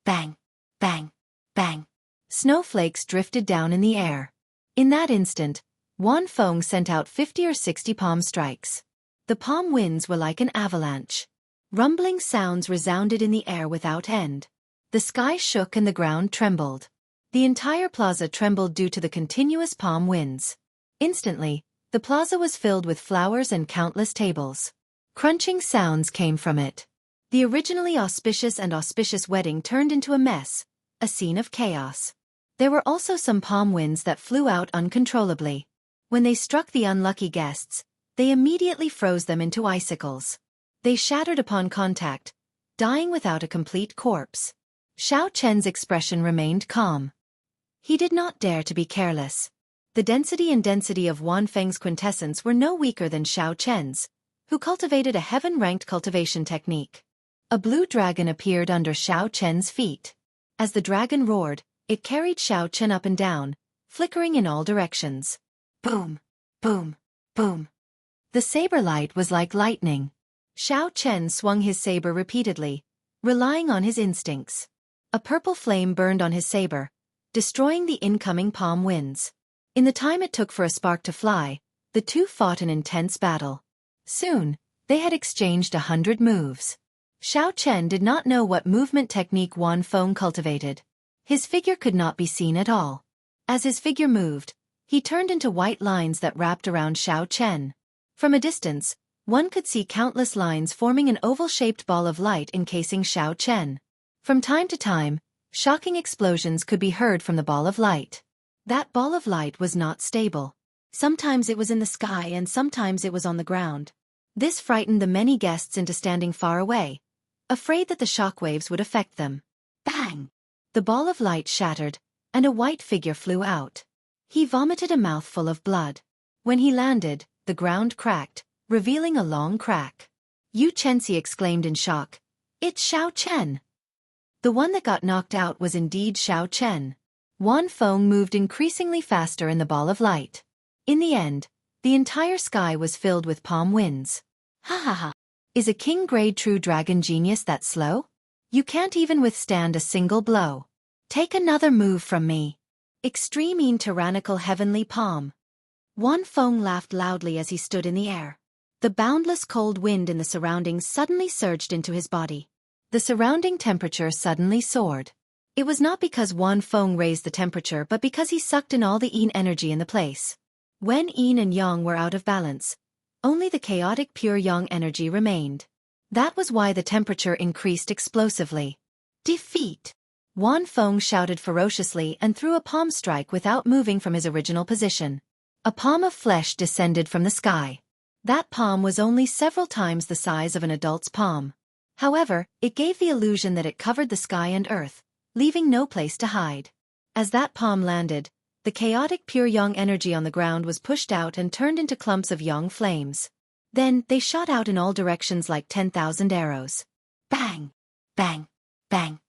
Bang! Bang! Bang! Snowflakes drifted down in the air. In that instant, Wan Feng sent out 50 or 60 palm strikes. The palm winds were like an avalanche. Rumbling sounds resounded in the air without end. The sky shook and the ground trembled. The entire plaza trembled due to the continuous palm winds. Instantly, the plaza was filled with flowers and countless tables. Crunching sounds came from it. The originally auspicious and auspicious wedding turned into a mess, a scene of chaos. There were also some palm winds that flew out uncontrollably. When they struck the unlucky guests, they immediately froze them into icicles. They shattered upon contact, dying without a complete corpse. Xiao Chen's expression remained calm. He did not dare to be careless. The density of Wan Feng's quintessence were no weaker than Xiao Chen's, who cultivated a heaven-ranked cultivation technique. A blue dragon appeared under Xiao Chen's feet. As the dragon roared, it carried Xiao Chen up and down, flickering in all directions. Boom! Boom! Boom! The saber light was like lightning. Xiao Chen swung his saber repeatedly, relying on his instincts. A purple flame burned on his saber, destroying the incoming palm winds. In the time it took for a spark to fly, the two fought an intense battle. Soon, they had exchanged 100 moves. Xiao Chen did not know what movement technique Wan Feng cultivated. His figure could not be seen at all. As his figure moved, he turned into white lines that wrapped around Xiao Chen. From a distance, one could see countless lines forming an oval-shaped ball of light encasing Xiao Chen. From time to time, shocking explosions could be heard from the ball of light. That ball of light was not stable. Sometimes it was in the sky and sometimes it was on the ground. This frightened the many guests into standing far away, afraid that the shockwaves would affect them. Bang! The ball of light shattered, and a white figure flew out. He vomited a mouthful of blood. When he landed, the ground cracked, revealing a long crack. Xianxia exclaimed in shock, "It's Xiao Chen!" The one that got knocked out was indeed Xiao Chen. Wan Feng moved increasingly faster in the ball of light. In the end, the entire sky was filled with palm winds. Ha ha ha! Is a king-grade true dragon genius that slow? You can't even withstand a single blow. Take another move from me. Extreme tyrannical heavenly palm. Wan Feng laughed loudly as he stood in the air. The boundless cold wind in the surroundings suddenly surged into his body. The surrounding temperature suddenly soared. It was not because Wan Feng raised the temperature but because he sucked in all the yin energy in the place. When yin and yang were out of balance, only the chaotic pure yang energy remained. That was why the temperature increased explosively. Defeat! Wan Feng shouted ferociously and threw a palm strike without moving from his original position. A palm of flesh descended from the sky. That palm was only several times the size of an adult's palm. However, it gave the illusion that it covered the sky and earth, leaving no place to hide. As that palm landed, the chaotic pure yang energy on the ground was pushed out and turned into clumps of yang flames. Then, they shot out in all directions like 10,000 arrows. Bang! Bang! Bang!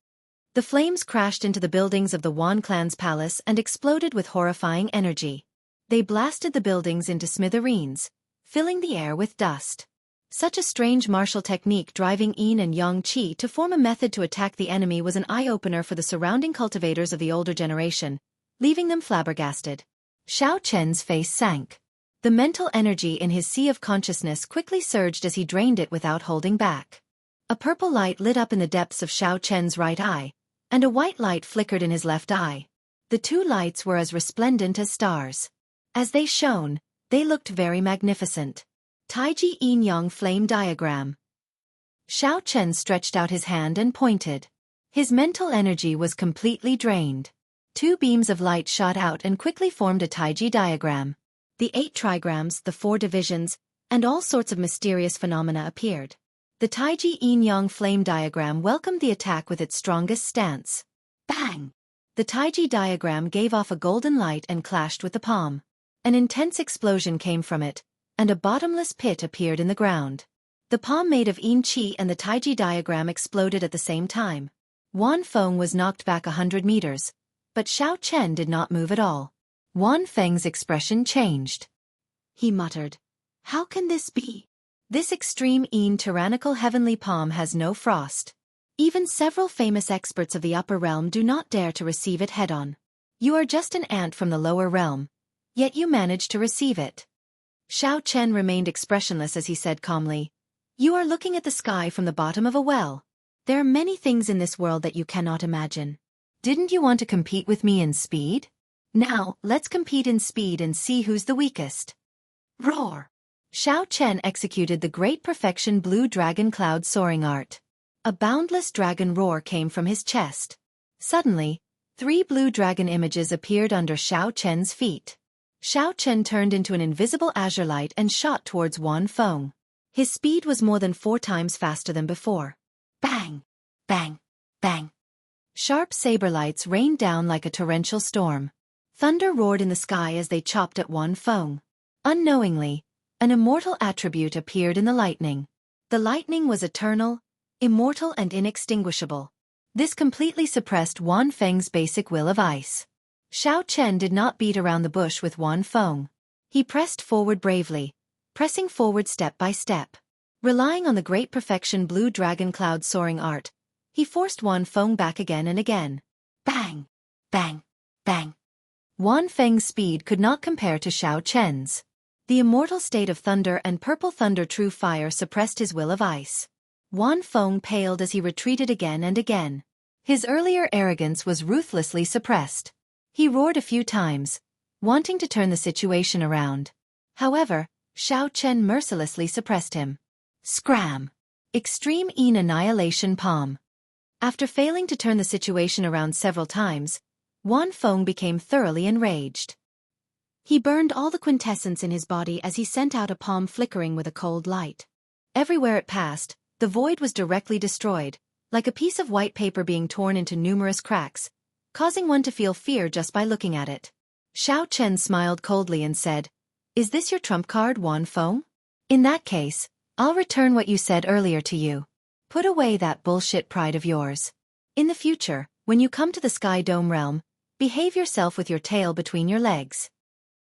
The flames crashed into the buildings of the Wan clan's palace and exploded with horrifying energy. They blasted the buildings into smithereens, filling the air with dust. Such a strange martial technique driving yin and yang qi to form a method to attack the enemy was an eye-opener for the surrounding cultivators of the older generation, leaving them flabbergasted. Xiao Chen's face sank. The mental energy in his sea of consciousness quickly surged as he drained it without holding back. A purple light lit up in the depths of Xiao Chen's right eye, and a white light flickered in his left eye. The two lights were as resplendent as stars. As they shone, they looked very magnificent. Taiji Yin-Yang Flame Diagram. Xiao Chen stretched out his hand and pointed. His mental energy was completely drained. Two beams of light shot out and quickly formed a Taiji diagram. The 8 trigrams, the 4 divisions, and all sorts of mysterious phenomena appeared. The Taiji Yin-Yang Flame Diagram welcomed the attack with its strongest stance. Bang! The Taiji diagram gave off a golden light and clashed with the palm. An intense explosion came from it, and a bottomless pit appeared in the ground. The palm made of yin qi and the Taiji diagram exploded at the same time. Wan Feng was knocked back 100 meters, but Xiao Chen did not move at all. Wan Feng's expression changed. He muttered, "How can this be? This extreme yin tyrannical heavenly palm has no frost. Even several famous experts of the upper realm do not dare to receive it head-on. You are just an ant from the lower realm, yet you managed to receive it." Xiao Chen remained expressionless as he said calmly, "You are looking at the sky from the bottom of a well. There are many things in this world that you cannot imagine. Didn't you want to compete with me in speed? Now, let's compete in speed and see who's the weakest." Roar! Xiao Chen executed the great perfection blue dragon cloud soaring art. A boundless dragon roar came from his chest. Suddenly, 3 blue dragon images appeared under Xiao Chen's feet. Xiao Chen turned into an invisible azure light and shot towards Wan Feng. His speed was more than 4 times faster than before. Bang! Bang! Bang! Sharp saber lights rained down like a torrential storm. Thunder roared in the sky as they chopped at Wan Feng. Unknowingly, an immortal attribute appeared in the lightning. The lightning was eternal, immortal and inextinguishable. This completely suppressed Wan Feng's basic will of ice. Xiao Chen did not beat around the bush with Wan Feng. He pressed forward bravely, pressing forward step by step. Relying on the great perfection blue dragon cloud soaring art, he forced Wan Feng back again and again. Bang! Bang! Bang! Wan Feng's speed could not compare to Xiao Chen's. The immortal state of thunder and purple thunder true fire suppressed his will of ice. Wan Feng paled as he retreated again and again. His earlier arrogance was ruthlessly suppressed. He roared a few times, wanting to turn the situation around. However, Xiao Chen mercilessly suppressed him. Scram! Extreme Annihilation Palm. After failing to turn the situation around several times, Wan Feng became thoroughly enraged. He burned all the quintessence in his body as he sent out a palm flickering with a cold light. Everywhere it passed, the void was directly destroyed, like a piece of white paper being torn into numerous cracks, causing one to feel fear just by looking at it. Xiao Chen smiled coldly and said, "Is this your trump card, Wan Feng? In that case, I'll return what you said earlier to you. Put away that bullshit pride of yours. In the future, when you come to the Sky Dome realm, behave yourself with your tail between your legs."